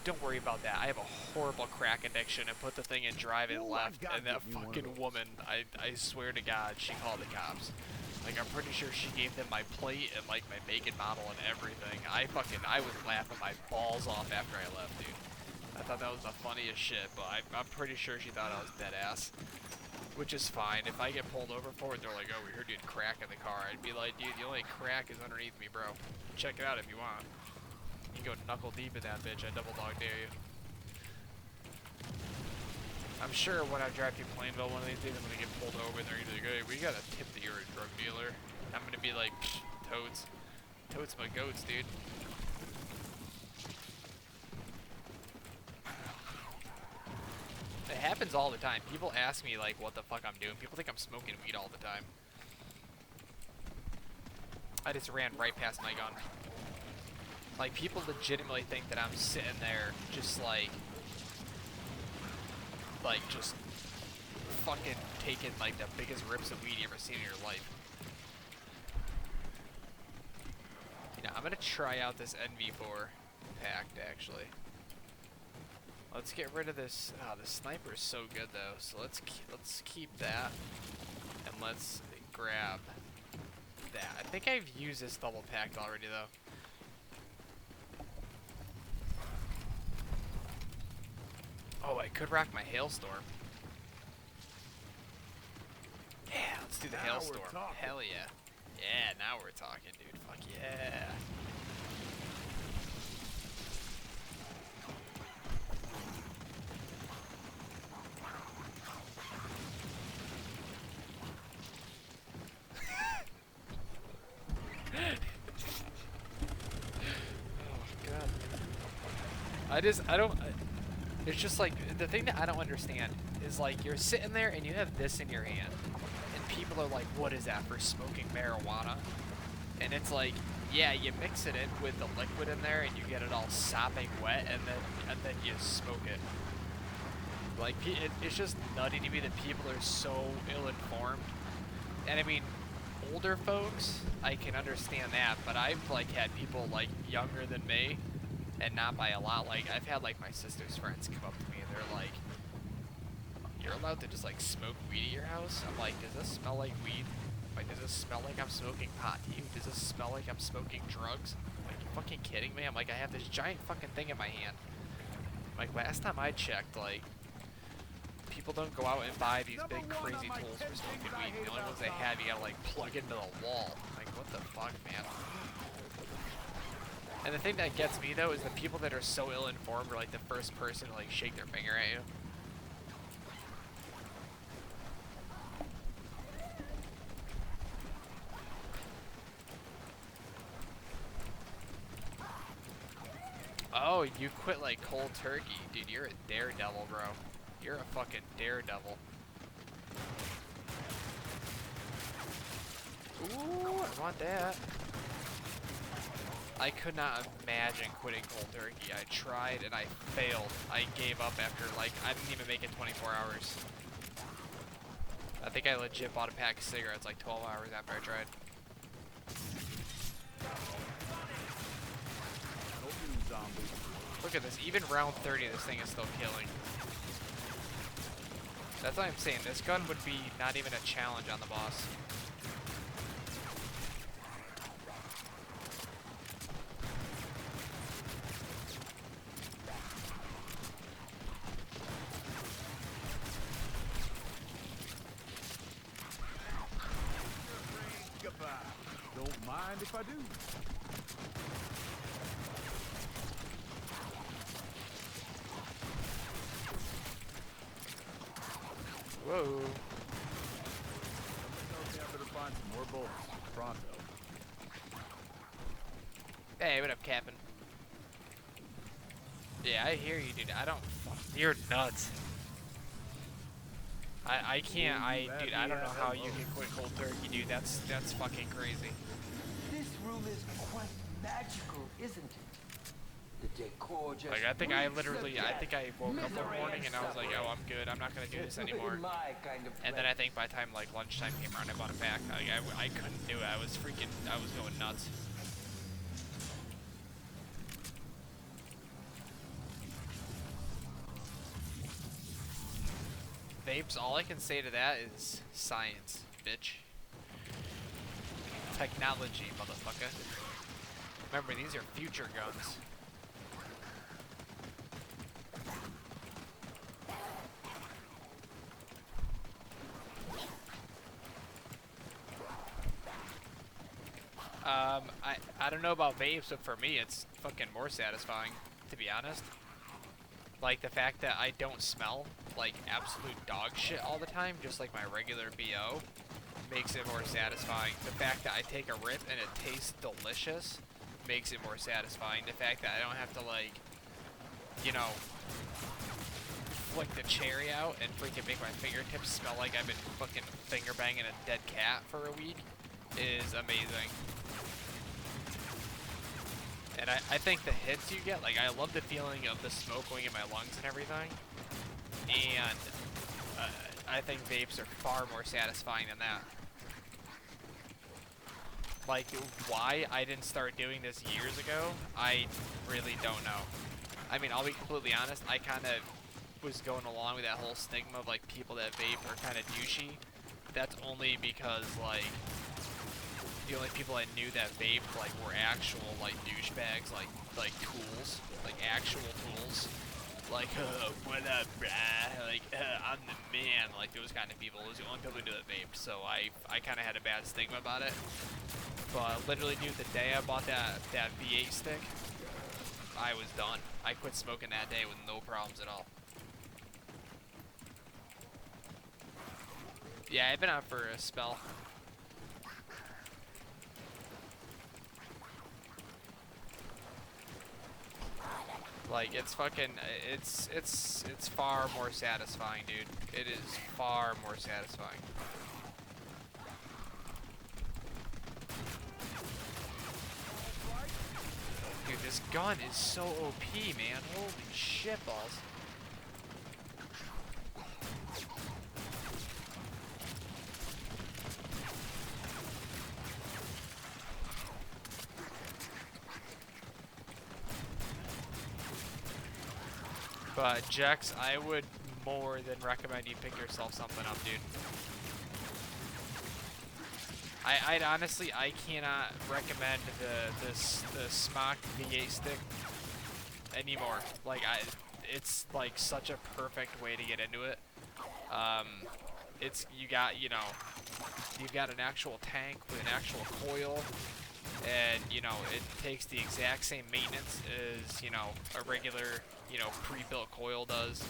Don't worry about that. I have a horrible crack addiction and put the thing in drive and left. And that fucking woman, I swear to God, she called the cops. Like, I'm pretty sure she gave them my plate and, like, my make and model and everything. I was laughing my balls off after I left, dude. I thought that was the funniest shit, but I'm pretty sure she thought I was dead ass. which is fine. If I get pulled over for it, they're like, oh, we heard you had crack in the car. I'd be like, dude, the only crack is underneath me, bro. Check it out if you want. You can go knuckle deep in that bitch. I double dog dare you. I'm sure when I drive through Plainville one of these days, I'm gonna get pulled over and they're gonna be like, hey, we got a tip that you're a drug dealer. I'm gonna be like, totes. Totes my goats, dude. It happens all the time. People ask me like what the fuck I'm doing. People think I'm smoking weed all the time. I just ran right past my gun. Like, people legitimately think that I'm sitting there just like just fucking taking like the biggest rips of weed you ever seen in your life. You know, I'm gonna try out this NV4 packed actually. Let's get rid of this. Oh, the sniper is so good though. So let's keep that, and let's grab that. I think I've used this double packed already though. Oh, I could rock my hailstorm. Yeah, let's do the hailstorm. Hell yeah. Yeah, now we're talking, dude. Fuck yeah. It's just like, the thing that I don't understand is like, you're sitting there and you have this in your hand, and people are like, what is that, for smoking marijuana? And it's like, yeah, you mix it in with the liquid in there and you get it all sopping wet, and then you smoke it. Like, it's just nutty to me that people are so ill-informed. And I mean, older folks, I can understand that, but I've like had people like younger than me, and not by a lot. Like, I've had like my sister's friends come up to me and they're like, you're allowed to just like smoke weed at your house? I'm like, does this smell like weed? Like, does this smell like I'm smoking pot to you? Does this smell like I'm smoking drugs? Like, you fucking kidding me? I'm like, I have this giant fucking thing in my hand. Like, last time I checked, like, people don't go out and buy these big crazy tools for smoking weed. The only ones they have, you gotta like plug into the wall. Like, what the fuck, man? And the thing that gets me though is the people that are so ill-informed are like the first person to like shake their finger at you. Oh, you quit like cold turkey. Dude, you're a daredevil, bro. You're a fucking daredevil. Ooh, I want that. I could not imagine quitting cold turkey. I tried and I failed. I gave up after, like, I didn't even make it 24 hours. I think I legit bought a pack of cigarettes like 12 hours after I tried. Look at this. Even round 30, this thing is still killing. That's what I'm saying. This gun would be not even a challenge on the boss. Don't mind if I do. Whoa. I better find some more bullets. Pronto. Hey, what up, Captain? Yeah, I hear you, dude. I don't. You're nuts. I can't. Dude, I don't know how you can quit cold turkey, dude. That's fucking crazy. This room is quite magical, isn't it? The decor just Like, I think I woke reeks up of one misery morning and and I was like, suffering. oh, I'm good. I'm not gonna do this anymore. My kind of And then I place. think by the time like lunchtime came around, I bought a pack. Like, I couldn't do it. I was going nuts. Vapes, all I can say to that is science, bitch. Technology, motherfucker. Remember, these are future guns. I don't know about vapes, but for me, it's fucking more satisfying, to be honest. Like, the fact that I don't smell like absolute dog shit all the time, just like my regular BO, makes it more satisfying. The fact that I take a rip and it tastes delicious makes it more satisfying. The fact that I don't have to, like, you know, flick the cherry out and freaking make my fingertips smell like I've been fucking finger banging a dead cat for a week is amazing. And I think the hits you get, like, I love the feeling of the smoke going in my lungs and everything. And I think vapes are far more satisfying than that. Like, why I didn't start doing this years ago, I really don't know. I mean, I'll be completely honest, I kind of was going along with that whole stigma of, like, people that vape are kind of douchey. That's only because, like, the only people I knew that vaped, like, were actual, like, douchebags, like tools, like actual tools. Like, what up, brah? Like, I'm the man. Like, those kind of people. Those are the only people who do that vaped. So I kind of had a bad stigma about it. But literally, dude, the day I bought that V8 stick, I was done. I quit smoking that day with no problems at all. Yeah, I've been out for a spell. Like, it's fucking, it's far more satisfying, dude. It is far more satisfying. Dude, this gun is so OP, man. Holy shit balls. But Jex, I would more than recommend you pick yourself something up, dude. I'd honestly, I cannot recommend the Smock V8 stick anymore. Like, it's like such a perfect way to get into it. You got, you know, you've got an actual tank with an actual coil, and you know it takes the exact same maintenance as, you know, a regular, you know, pre-built coil does.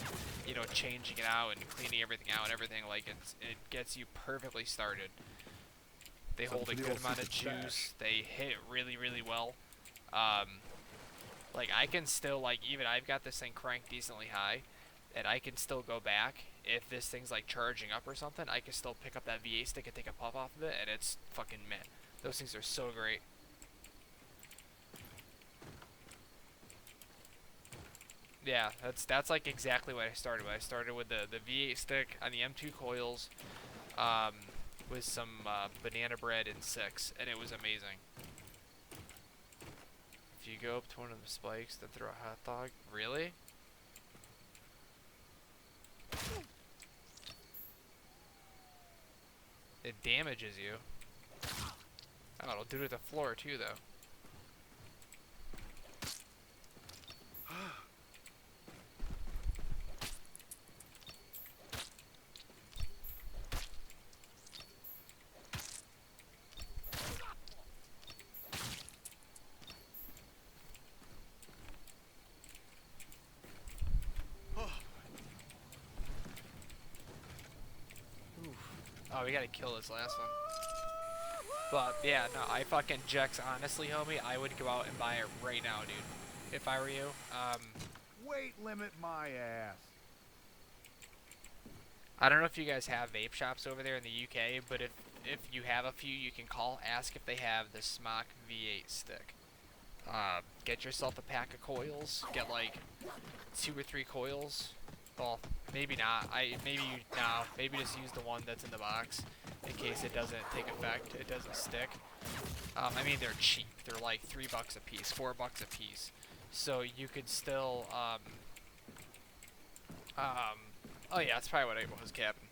You know, changing it out and cleaning everything out and everything. Like, it gets you perfectly started. They hold a good amount of juice. They hit really, really well. Like, I can still, like, even I've got this thing cranked decently high, and I can still go back. If this thing's, like, charging up or something, I can still pick up that V8 stick and take a puff off of it, and it's fucking mint. Those things are so great. Yeah, that's like exactly what I started with. I started with the V8 stick on the M2 coils, with some banana bread and 6, and it was amazing. If you go up to one of the spikes, then throw a hot dog. Really? It damages you. Oh, it'll do it to the floor too, though. Oh, we gotta kill this last one. But, yeah, no, I fucking Jex, honestly, homie, I would go out and buy it right now, dude. If I were you. Weight limit my ass. I don't know if you guys have vape shops over there in the UK, but if you have a few, you can call, ask if they have the Smock V8 stick. Get yourself a pack of coils. Get, like, 2 or 3 coils. Well, maybe not. Maybe just use the one that's in the box in case it doesn't take effect. It doesn't stick. I mean, they're cheap. They're like $3 a piece, $4 a piece. So you could still, oh yeah, that's probably what I was, Captain.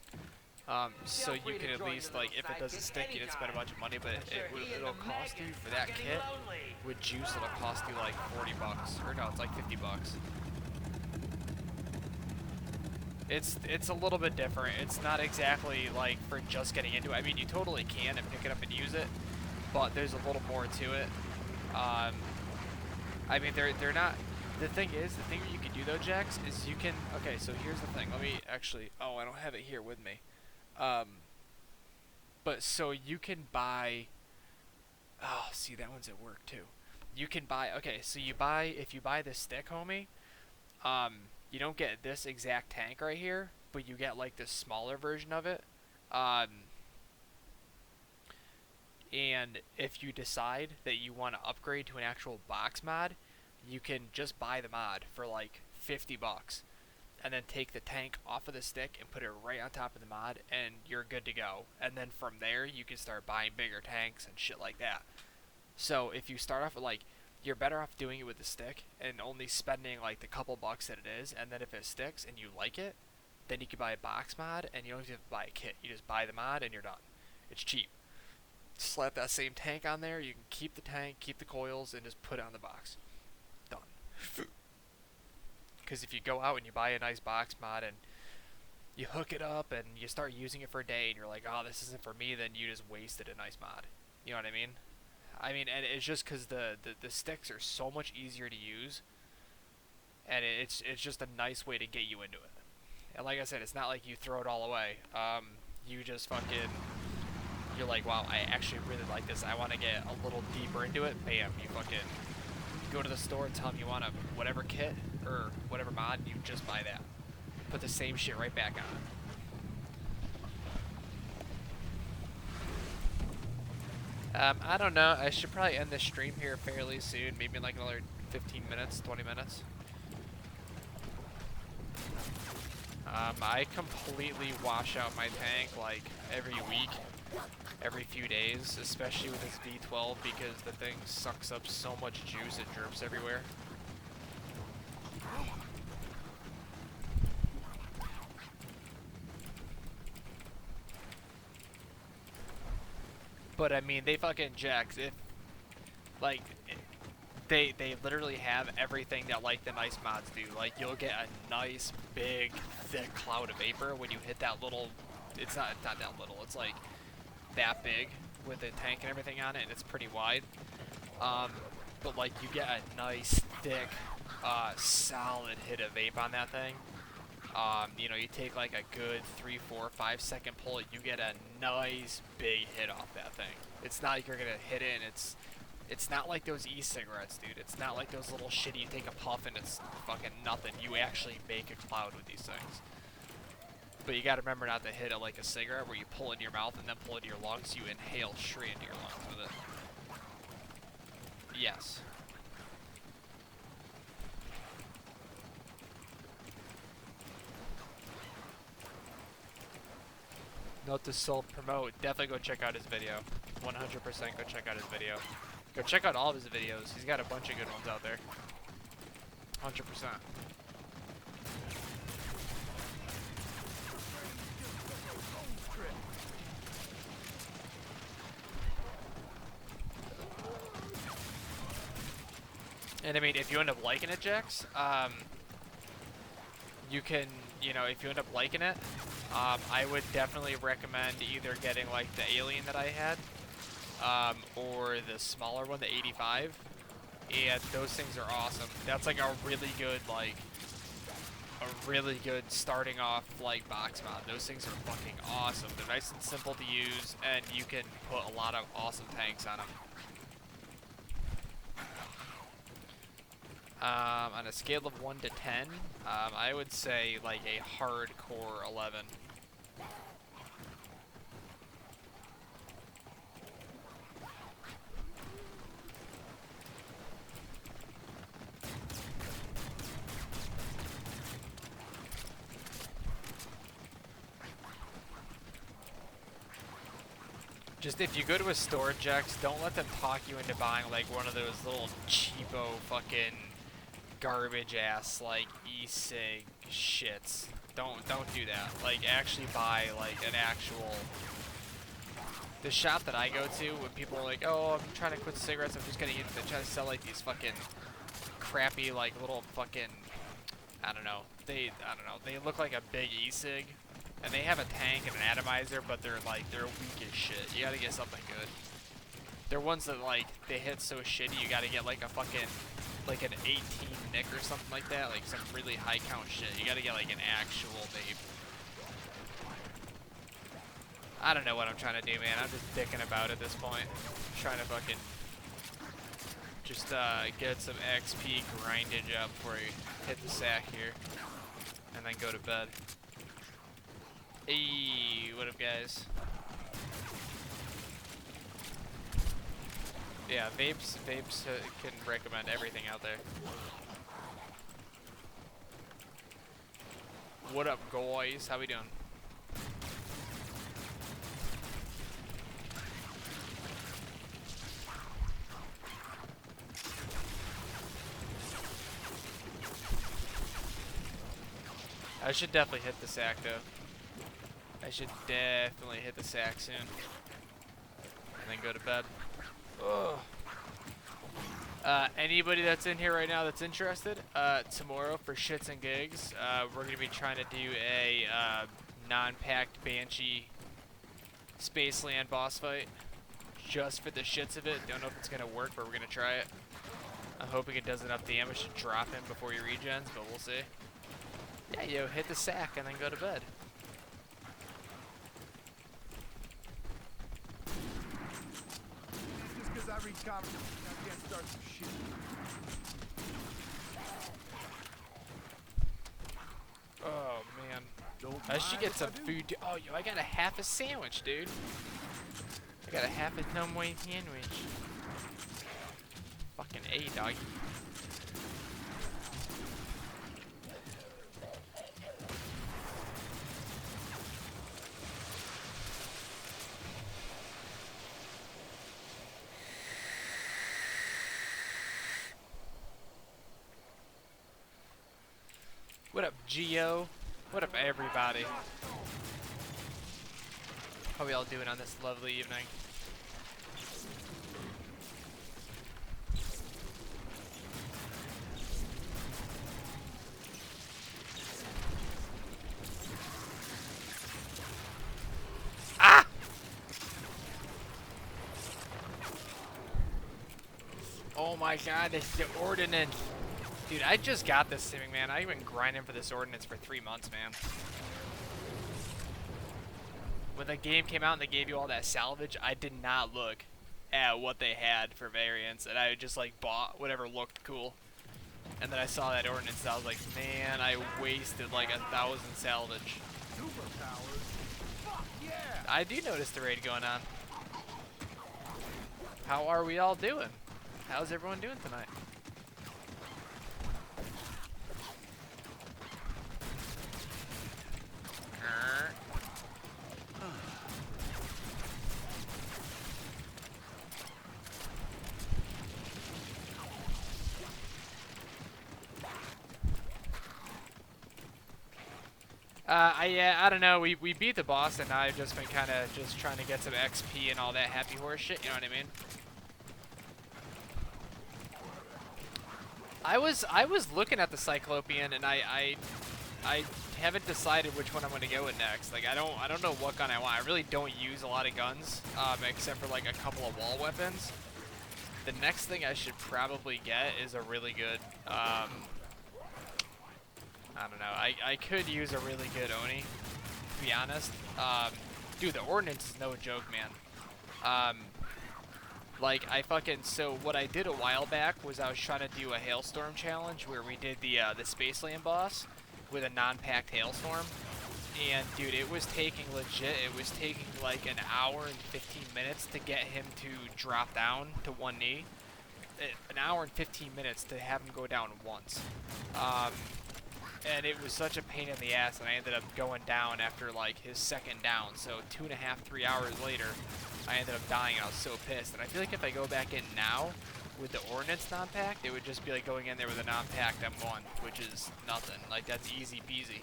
So you can at least, like, if it doesn't stick, you didn't spend a bunch of money, but it'll cost you for that kit with juice. It'll cost you like $40, or no, it's like $50. It's a little bit different. It's not exactly like for just getting into it. I mean, you totally can and pick it up and use it, but there's a little more to it. I mean, they're not. The thing you can do though, Jax, is you can. Okay, so here's the thing. Let me actually. Oh, I don't have it here with me. But so you can buy. Oh, see, that one's at work too. You can buy. Okay, so if you buy this stick, homie. You don't get this exact tank right here, but you get like this smaller version of it. And if you decide that you want to upgrade to an actual box mod, you can just buy the mod for like 50 bucks and then take the tank off of the stick and put it right on top of the mod and you're good to go. And then from there you can start buying bigger tanks and shit like that. So if you start off with like, you're better off doing it with the stick and only spending like the couple bucks that it is, and then if it sticks and you like it, then you can buy a box mod and you don't have to buy a kit. You just buy the mod and you're done. It's cheap. Slap that same tank on there, you can keep the tank, keep the coils, and just put it on the box. Done. Because if you go out and you buy a nice box mod and you hook it up and you start using it for a day and you're like, oh, this isn't for me, then you just wasted a nice mod. You know what I mean? And it's just because the sticks are so much easier to use, and it's just a nice way to get you into it. And like I said, it's not like you throw it all away. You just fucking... You're like, wow, I actually really like this. I want to get a little deeper into it. Bam, you fucking go to the store and tell them you want a whatever kit or whatever mod, and you just buy that. Put the same shit right back on. I don't know. I should probably end this stream here fairly soon. Maybe in like another 15 minutes, 20 minutes. I completely wash out my tank like every week. Every few days, especially with this V12, because the thing sucks up so much juice it drips everywhere. But I mean, they fucking Jax. If like they literally have everything that like the nice mods do. Like you'll get a nice big thick cloud of vapor when you hit that little. It's not that little. It's like that big with the tank and everything on it, and it's pretty wide. But like you get a nice thick solid hit of vape on that thing. You know, you take like a good 3, 4, 5 second pull, you get a nice big hit off that thing. It's not like you're gonna hit it and it's not like those e-cigarettes, dude. It's not like those little shitty, you take a puff and it's fucking nothing. You actually make a cloud with these things. But you gotta remember not to hit it like a cigarette where you pull in your mouth and then pull into your lungs. You inhale straight into your lungs with it. Yes. Note to self-promote. Definitely go check out his video. 100% go check out his video. Go check out all of his videos. He's got a bunch of good ones out there. 100%. And I mean, if you end up liking it, Jax, you can, you know, if you end up liking it, I would definitely recommend either getting like the Alien that I had, or the smaller one, the 85. And those things are awesome. That's like a really good, like, a really good starting off like box mod. Those things are fucking awesome. They're nice and simple to use, and you can put a lot of awesome tanks on them. On a scale of 1 to 10, I would say like a hardcore 11. Just if you go to a store, Jax, don't let them talk you into buying like one of those little cheapo fucking garbage ass like e-cig shits. Don't do that. Like actually buy like an actual. The shop that I go to when people are like, oh, I'm trying to quit cigarettes, I'm just gonna get. They try to sell like these fucking crappy like little fucking. I don't know. They look like a big e-cig. And they have a tank and an atomizer, but they're weak as shit. You gotta get something good. They're ones that like they hit so shitty you gotta get like a fucking like an 18 nick or something like that, like some really high count shit. You gotta get like an actual vape. I don't know what I'm trying to do, man. I'm just dicking about at this point. Trying to fucking just get some XP grindage up before you hit the sack here. And then go to bed. Hey, what up, guys? Yeah, vapes can recommend everything out there. What up, guys? How we doing? I should definitely hit the sack though. I should definitely hit the sack soon. And then go to bed. Ugh. Anybody that's in here right now that's interested, tomorrow for shits and gigs, we're going to be trying to do a non-packed Banshee Spaceland boss fight. Just for the shits of it. Don't know if it's going to work, but we're going to try it. I'm hoping it does enough damage to drop him before he regens, but we'll see. Yeah, yo, hit the sack and then go to bed. Just because I read comics, I can't start some shit. Oh, man. Don't I should mind get if some I do. food. Oh, yo, I got a half a sandwich, dude. I got a half a numbway sandwich. Fucking A, dog. What up, Geo? What up, everybody? How we all doing on this lovely evening? Ah! Oh my god, it's the ordinance. Dude, I just got this thing, man. I've been grinding for this ordinance for 3 months, man. When the game came out and they gave you all that salvage, I did not look at what they had for variants, and I just like bought whatever looked cool. And then I saw that ordinance, and I was like, man, I wasted like 1,000 salvage. Superpowers? Fuck yeah! I do notice the raid going on. How are we all doing? How's everyone doing tonight? I don't know. We beat the boss, and I've just been kind of just trying to get some XP and all that happy horse shit. You know what I mean? I was looking at the Cyclopean, and I haven't decided which one I'm gonna go with next. Like I don't know what gun I want. I really don't use a lot of guns, except for like a couple of wall weapons. The next thing I should probably get is a really good. I don't know. I could use a really good Oni, to be honest. Dude, the ordnance is no joke, man. Like, so what I did a while back was I was trying to do a hailstorm challenge where we did the Spaceland boss with a non-packed hailstorm. And, dude, it was taking like an hour and 15 minutes to get him to drop down to one knee. An hour and 15 minutes to have him go down once. And it was such a pain in the ass, and I ended up going down after like his second down. So 2.5, 3 hours later, I ended up dying, and I was so pissed. And I feel like if I go back in now with the ordnance non-packed, it would just be like going in there with a non-packed M1, which is nothing. Like that's easy peasy.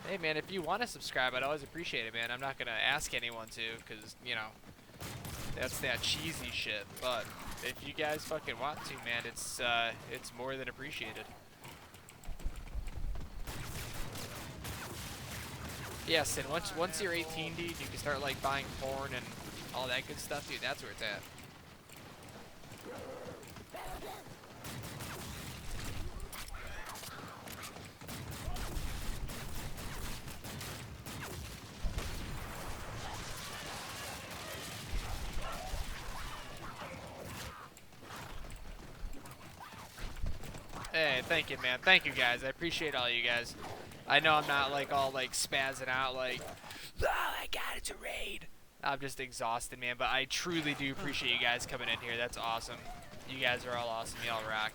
Hey man, if you want to subscribe, I'd always appreciate it, man. I'm not gonna ask anyone to, cause you know that's that cheesy shit. But if you guys fucking want to, man, it's more than appreciated. Yes, and once you're 18, dude, you can start like buying porn and all that good stuff, dude. That's where it's at. Hey, thank you, man. Thank you, guys. I appreciate all you guys. I know I'm not like all like spazzing out like, oh my god, it's a raid. I'm just exhausted, man. But I truly do appreciate you guys coming in here. That's awesome. You guys are all awesome. You all rock.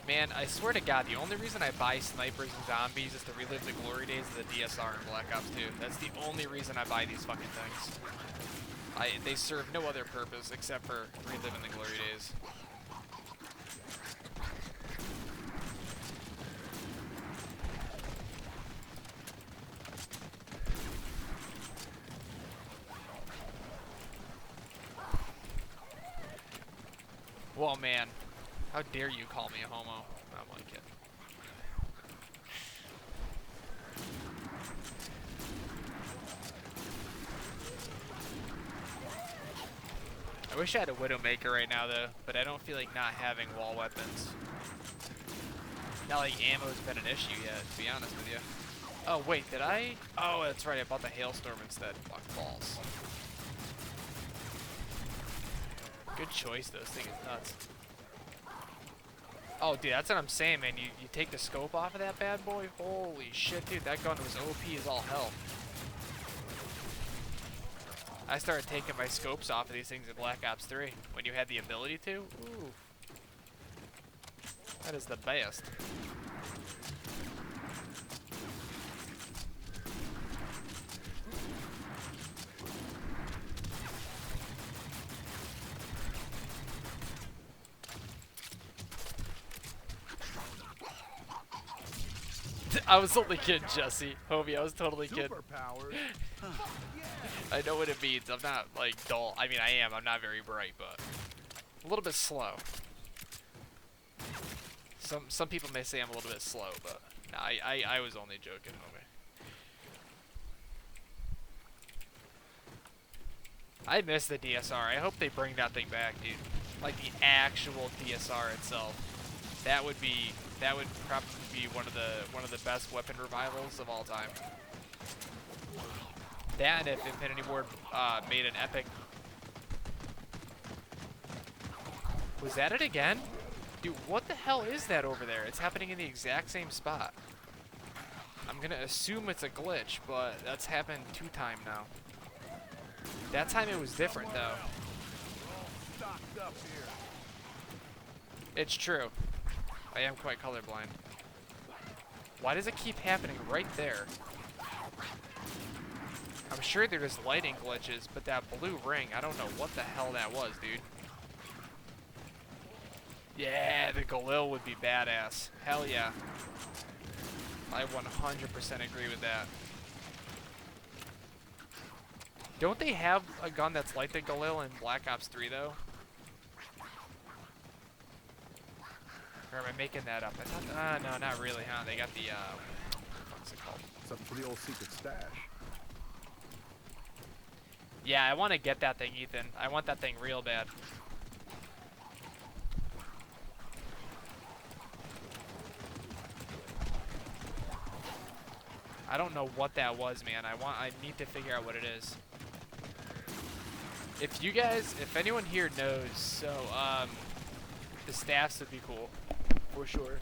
Man, I swear to God, the only reason I buy snipers and zombies is to relive the glory days of the DSR in Black Ops 2. That's the only reason I buy these fucking things. They serve no other purpose except for reliving the glory days. Well, man. How dare you call me a homo? I'm only kidding. I wish I had a Widowmaker right now, though, but I don't feel like not having wall weapons. Not like ammo's been an issue yet, to be honest with you. Oh, wait, did I? Oh, that's right, I bought the Hailstorm instead. Fuck, balls. Good choice, though. This thing is nuts. Oh, dude, that's what I'm saying, man. You take the scope off of that bad boy? Holy shit, dude. That gun was OP as all hell. I started taking my scopes off of these things in Black Ops 3 when you had the ability to. Ooh. That is the best. I was only kidding, Jesse. Homie, I was totally kidding. Superpowers. I know what it means. I'm not, like, dull. I mean, I am. I'm not very bright, but a little bit slow. Some people may say I'm a little bit slow, but no, I was only joking, homie. I miss the DSR. I hope they bring that thing back, dude. Like the actual DSR itself. That would probably be one of the best weapon revivals of all time. That and if Infinity Ward made an epic. Was that it again? Dude, what the hell is that over there? It's happening in the exact same spot. I'm gonna assume it's a glitch, but that's happened 2 times now. That time it was different though. Stocked up here. It's true. I am quite colorblind. Why does it keep happening right there? I'm sure they're just lighting glitches, but that blue ring, I don't know what the hell that was, dude. Yeah, the Galil would be badass. Hell yeah. I 100% agree with that. Don't they have a gun that's like the Galil in Black Ops 3, though? Or am I making that up? I thought, no, not really, huh? They got the, what's it called? Something for the old secret stash. Yeah, I want to get that thing, Ethan. I want that thing real bad. I don't know what that was, man. I need to figure out what it is. If you guys, if anyone here knows, so, the staffs would be cool, for sure.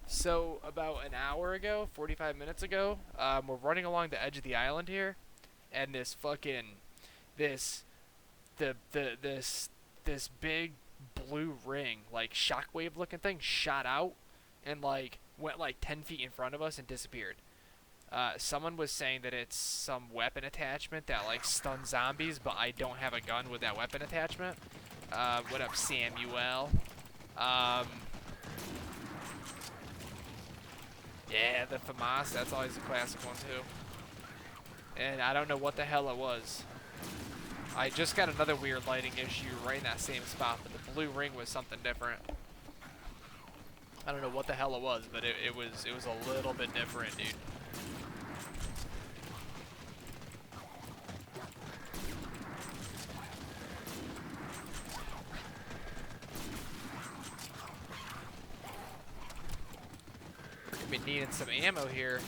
So, about an hour ago, 45 minutes ago, we're running along the edge of the island here, and this fucking, this big blue ring, like shockwave looking thing, shot out, and like, went like 10 feet in front of us and disappeared. Someone was saying that it's some weapon attachment that like stuns zombies, but I don't have a gun with that weapon attachment. What up, Samuel? Yeah, the FAMAS, that's always a classic one too. And I don't know what the hell it was. I just got another weird lighting issue right in that same spot, but the blue ring was something different. I don't know what the hell it was, but it was a little bit different, dude. We're gonna be needing some ammo here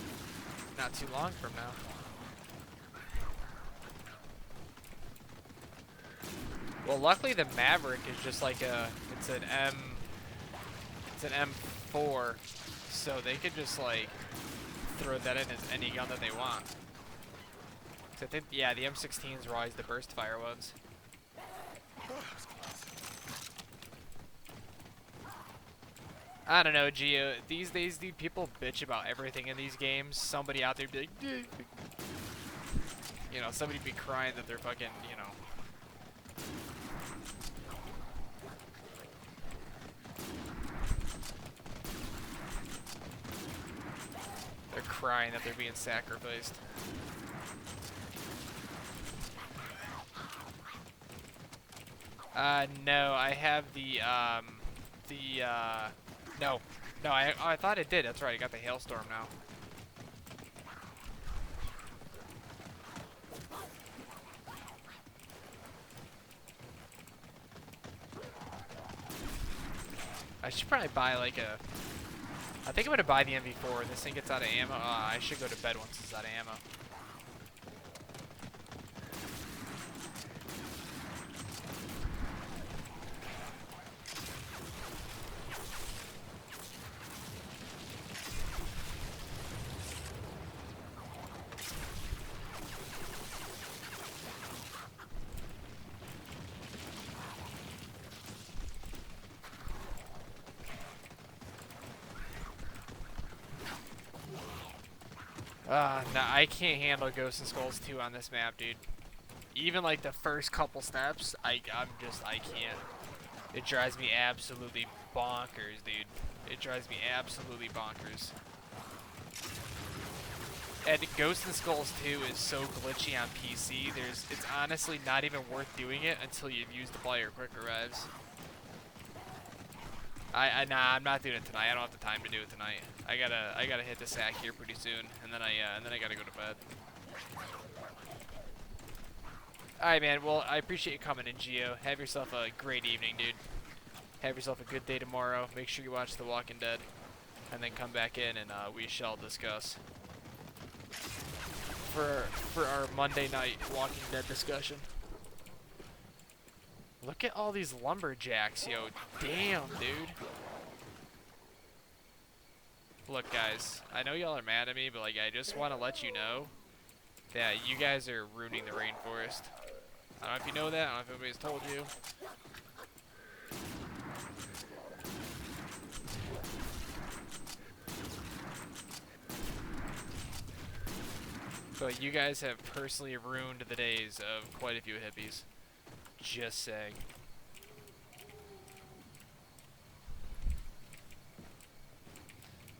not too long from now. Well, luckily the Maverick is just like it's an M4, so they could just like throw that in as any gun that they want. So I think, yeah, the M16s were always the burst fire ones. I don't know, Gio. These days, dude, people bitch about everything in these games. Somebody out there be like, you know, somebody be crying that they're fucking, you know. They're crying that they're being sacrificed. No, I have no, I thought it did. That's right, I got the hailstorm now. I should probably buy like a, I think I'm gonna buy the MV4. This thing gets out of ammo. I should go to bed once it's out of ammo. No, I can't handle Ghosts and Skulls 2 on this map, dude. Even like the first couple steps, I can't. It drives me absolutely bonkers, dude. It drives me absolutely bonkers. And Ghosts and Skulls 2 is so glitchy on PC, it's honestly not even worth doing it until you've used the player quicker revives. Nah, I'm not doing it tonight. I don't have the time to do it tonight. I gotta hit the sack here pretty soon, and then I gotta go to bed. All right, man. Well, I appreciate you coming in, Gio. Have yourself a great evening, dude. Have yourself a good day tomorrow. Make sure you watch The Walking Dead, and then come back in and we shall discuss for our Monday night Walking Dead discussion. Look at all these lumberjacks, yo. Damn, dude. Look, guys, I know y'all are mad at me, but like, I just want to let you know that you guys are ruining the rainforest. I don't know if you know that. I don't know if anybody's told you. But you guys have personally ruined the days of quite a few hippies. Just saying.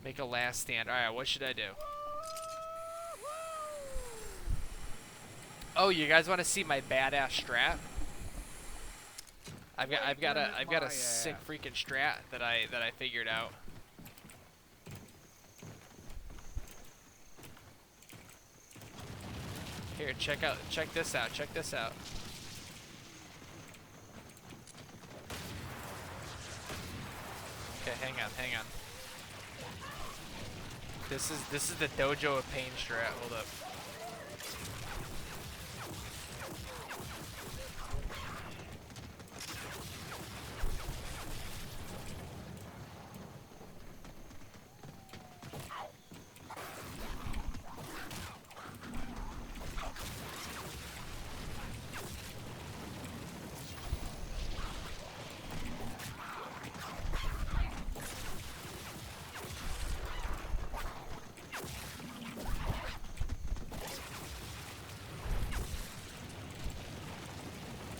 Make a last stand. Alright, what should I do? Oh, you guys want to see my badass strat? I've got a sick freaking strat that I figured out. Here, check this out. Check this out. Okay, hang on. This is the Dojo of Pain strat. Hold up.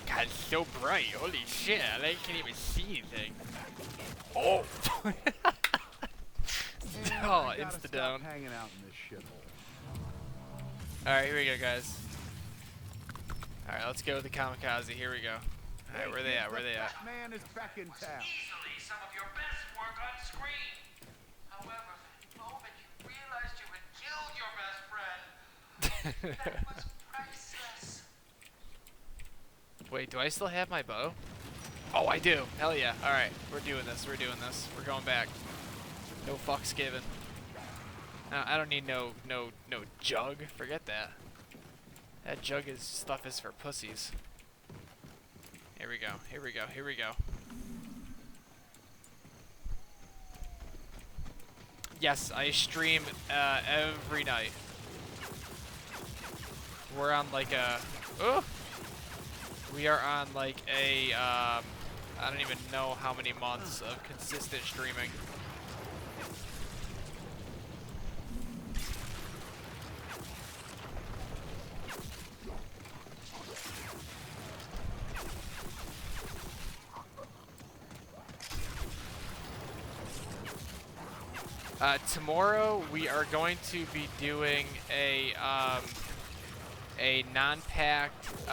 God, it's so bright. Holy shit, I can't even see anything. Oh! Oh, insta down. Hanging out in this shithole. Alright, here we go, guys. Alright, let's go with the kamikaze. Here we go. Alright, where they at? Where they at? That man is back in town. Easily some of your best work on screen. However, the moment you realized you had killed your best friend, that was priceless. Wait, do I still have my bow? Oh, I do. Hell yeah. Alright, we're doing this. We're doing this. We're going back. No fucks given. I don't need no jug. Forget that. That jug stuff is for pussies. Here we go. Here we go. Here we go. Yes, I stream every night. We're on like a... Oh! We are on like a... I don't even know how many months of consistent streaming. Tomorrow we are going to be doing a non-packed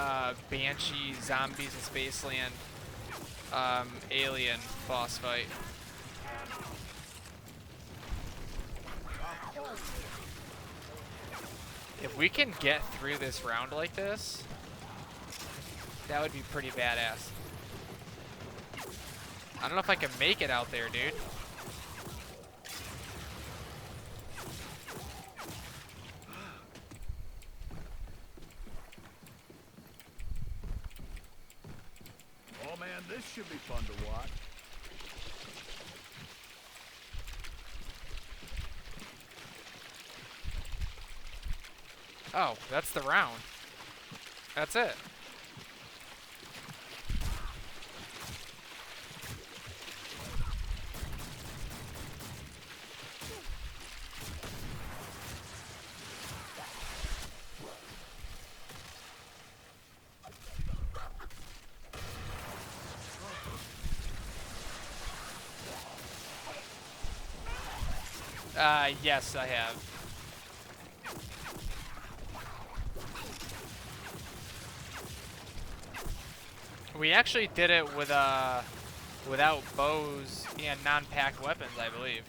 Banshee Zombies in Spaceland alien boss fight. If we can get through this round like this, that would be pretty badass. I don't know if I can make it out there, dude. Oh man, this should be fun to watch. Oh, that's the round. That's it. Yes, I have. We actually did it with without bows and non-packed weapons, I believe.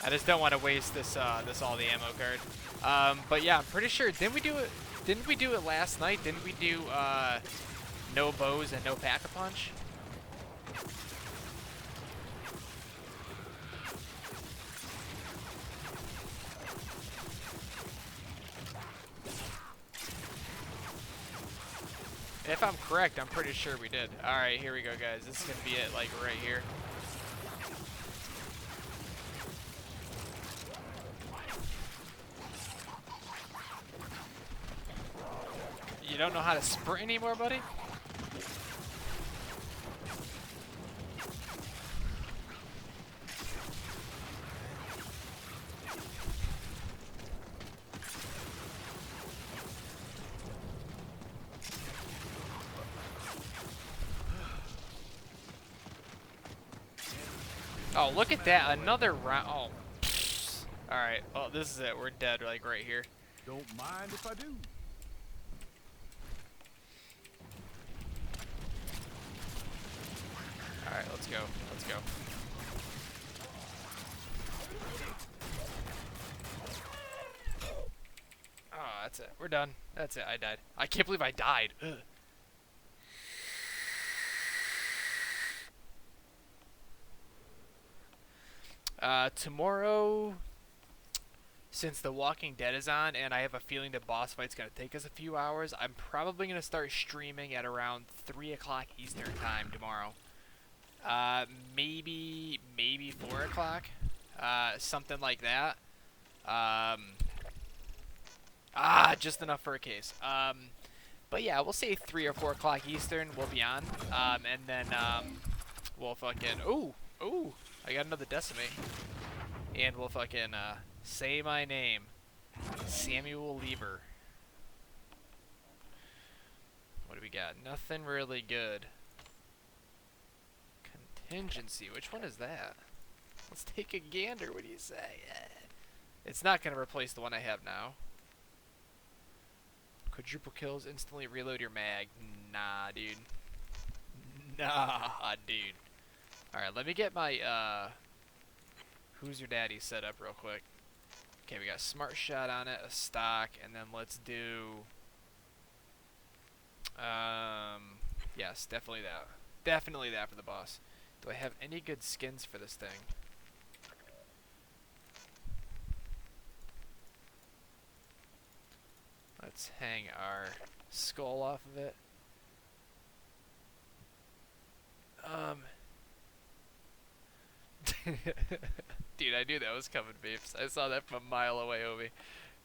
I just don't want to waste this all the ammo card. But yeah, I'm pretty sure. Didn't we do it? Didn't we do it last night? Didn't we do no bows and no pack-a-punch? If I'm correct, I'm pretty sure we did. Alright, here we go, guys. This is going to be it, like, right here. You don't know how to sprint anymore, buddy? Oh, look at that. Another round. Oh. Alright. Well, this is it. We're dead, like, right here. Don't mind if I do. Alright, let's go. Let's go. Oh, that's it. We're done. That's it. I died. I can't believe I died. Ugh. Tomorrow, since The Walking Dead is on, and I have a feeling the boss fight's going to take us a few hours, I'm probably going to start streaming at around 3 o'clock Eastern time tomorrow. Maybe 4 o'clock, something like that. Just enough for a case. But yeah, we'll say 3 or 4 o'clock Eastern, we'll be on, and then, we'll fucking, ooh, I got another decimate. And we'll fucking, say my name. Samuel Lever. What do we got? Nothing really good. Contingency. Which one is that? Let's take a gander. What do you say? It's not going to replace the one I have now. Quadruple kills. Instantly reload your mag. Nah, dude. Nah, dude. Alright, let me get my, Who's Your Daddy set up real quick. Okay, we got Smart Shot on it, a stock, and then let's do... yes, definitely that. Definitely that for the boss. Do I have any good skins for this thing? let's hang our skull off of it. Dude, I knew that was coming, Vapes. I saw that from a mile away, Obi.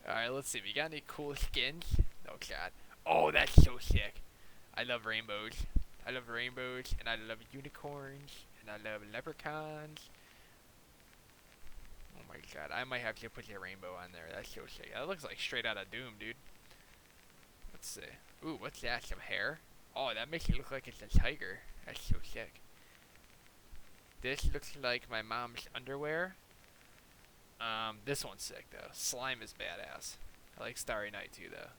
Alright, let's see. We got any cool skins? Oh, God. Oh, that's so sick. I love rainbows. I love rainbows, and I love unicorns, and I love leprechauns. Oh, my God. I might have to put the rainbow on there. That's so sick. That looks like straight out of Doom, dude. Let's see. Ooh, what's that? Some hair? Oh, that makes it look like it's a tiger. That's so sick. This looks like my mom's underwear. This one's sick, though. Slime is badass. I like Starry Night, too, though.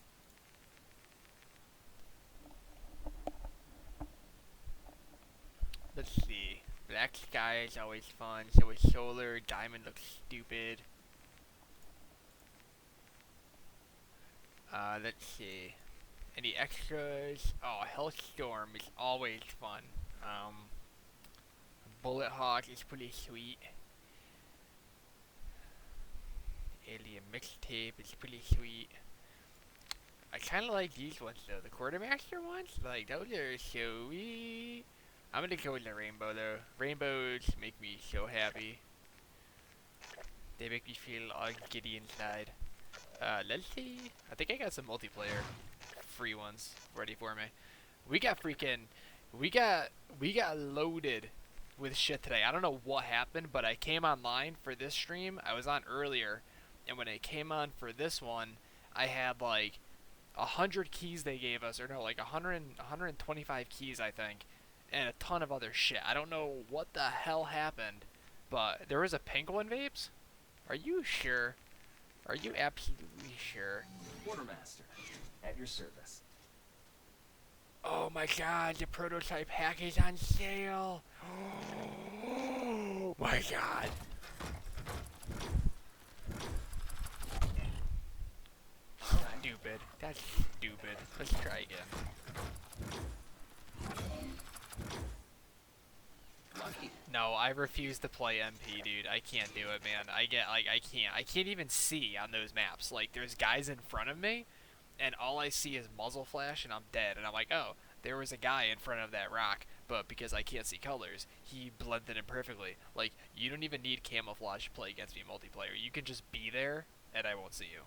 Let's see. Black sky is always fun. So is solar. Diamond looks stupid. Let's see. Any extras? Oh, Hellstorm is always fun. Bullet Hawk is pretty sweet. Alien Mixtape is pretty sweet. I kind of like these ones though. The Quartermaster ones, like those are sweet. I'm gonna go with the rainbow though. Rainbows make me so happy. They make me feel all giddy inside. Let's see. I think I got some multiplayer free ones ready for me. We got loaded with shit today. I don't know what happened, but I came online for this stream. I was on earlier, and when I came on for this one, I had like 100 keys they gave us, or no, like 125 keys I think, and a ton of other shit. I don't know what the hell happened, but there was a pink one, Vapes? Are you sure? Are you absolutely sure? Quartermaster, at your service. Oh my God, the prototype hack is on sale. Oh my God. Stupid. That's stupid. Let's try again. No, I refuse to play MP, dude. I can't do it, man. I can't even see on those maps. Like, there's guys in front of me, and all I see is muzzle flash, and I'm dead. And I'm like, oh, there was a guy in front of that rock, but because I can't see colors, he blended in perfectly. Like, you don't even need camouflage to play against me multiplayer. You can just be there, and I won't see you.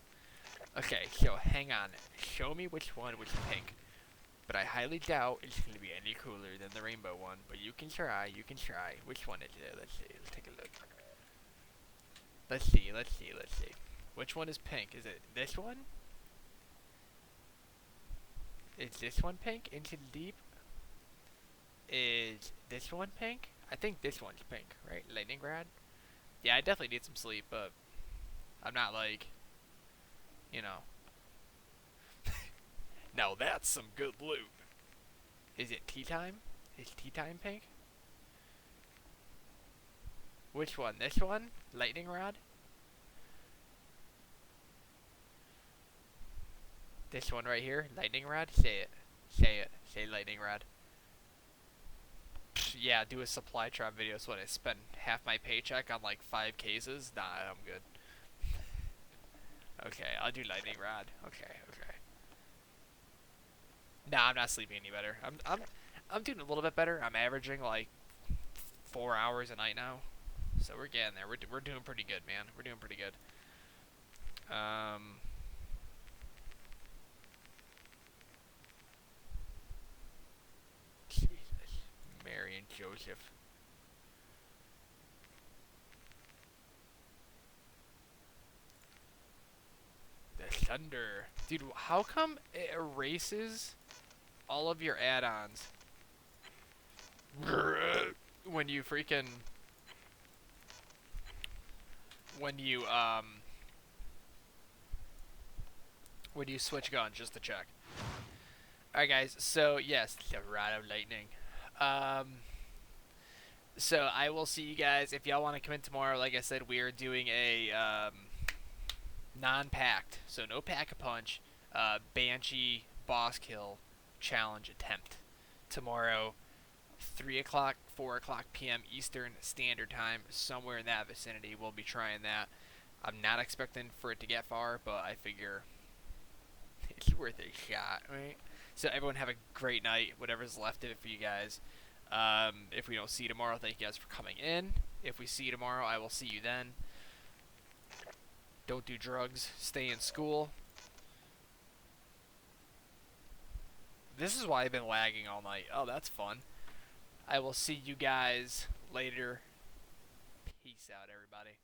Okay, so hang on. Show me which one was pink. But I highly doubt it's going to be any cooler than the rainbow one. But you can try, you can try. Which one is it? Let's see, let's take a look. Let's see, let's see, let's see. Which one is pink? Is it this one? Is this one pink? Into the Deep? Is this one pink? I think this one's pink, right? Lightning Rad? Yeah, I definitely need some sleep, but I'm not like, you know. Now that's some good loot. Is it tea time? Is tea time pink? Which one? This one? Lightning Rod? This one right here? Lightning Rod? Say it. Say it. Say Lightning Rod. Yeah, do a supply drop video. So what, I spent half my paycheck on like 5 cases? Nah, I'm good. Okay, I'll do Lightning Rod. Okay, okay. Nah, I'm not sleeping any better. I'm doing a little bit better. I'm averaging like 4 hours a night now, so we're getting there. We're doing pretty good, man. We're doing pretty good. Jesus, Mary and Joseph. The thunder, dude. How come it erases all of your add-ons when you freaking when you switch guns? Just to check. Alright guys, so yes, the Rod of Lightning. So I will see you guys if y'all want to come in tomorrow. Like I said, we are doing a non-packed, so no pack-a-punch, Banshee boss kill challenge attempt tomorrow, 3 o'clock, 4 o'clock p.m. Eastern Standard Time, somewhere in that vicinity. We'll be trying that. I'm not expecting for it to get far, but I figure worth a shot, right? So everyone have a great night, whatever's left of it for you guys. If we don't see you tomorrow, thank you guys for coming in. If we see you tomorrow, I will see you then. Don't do drugs. Stay in school. This is why I've been lagging all night. Oh, that's fun. I will see you guys later. Peace out, everybody.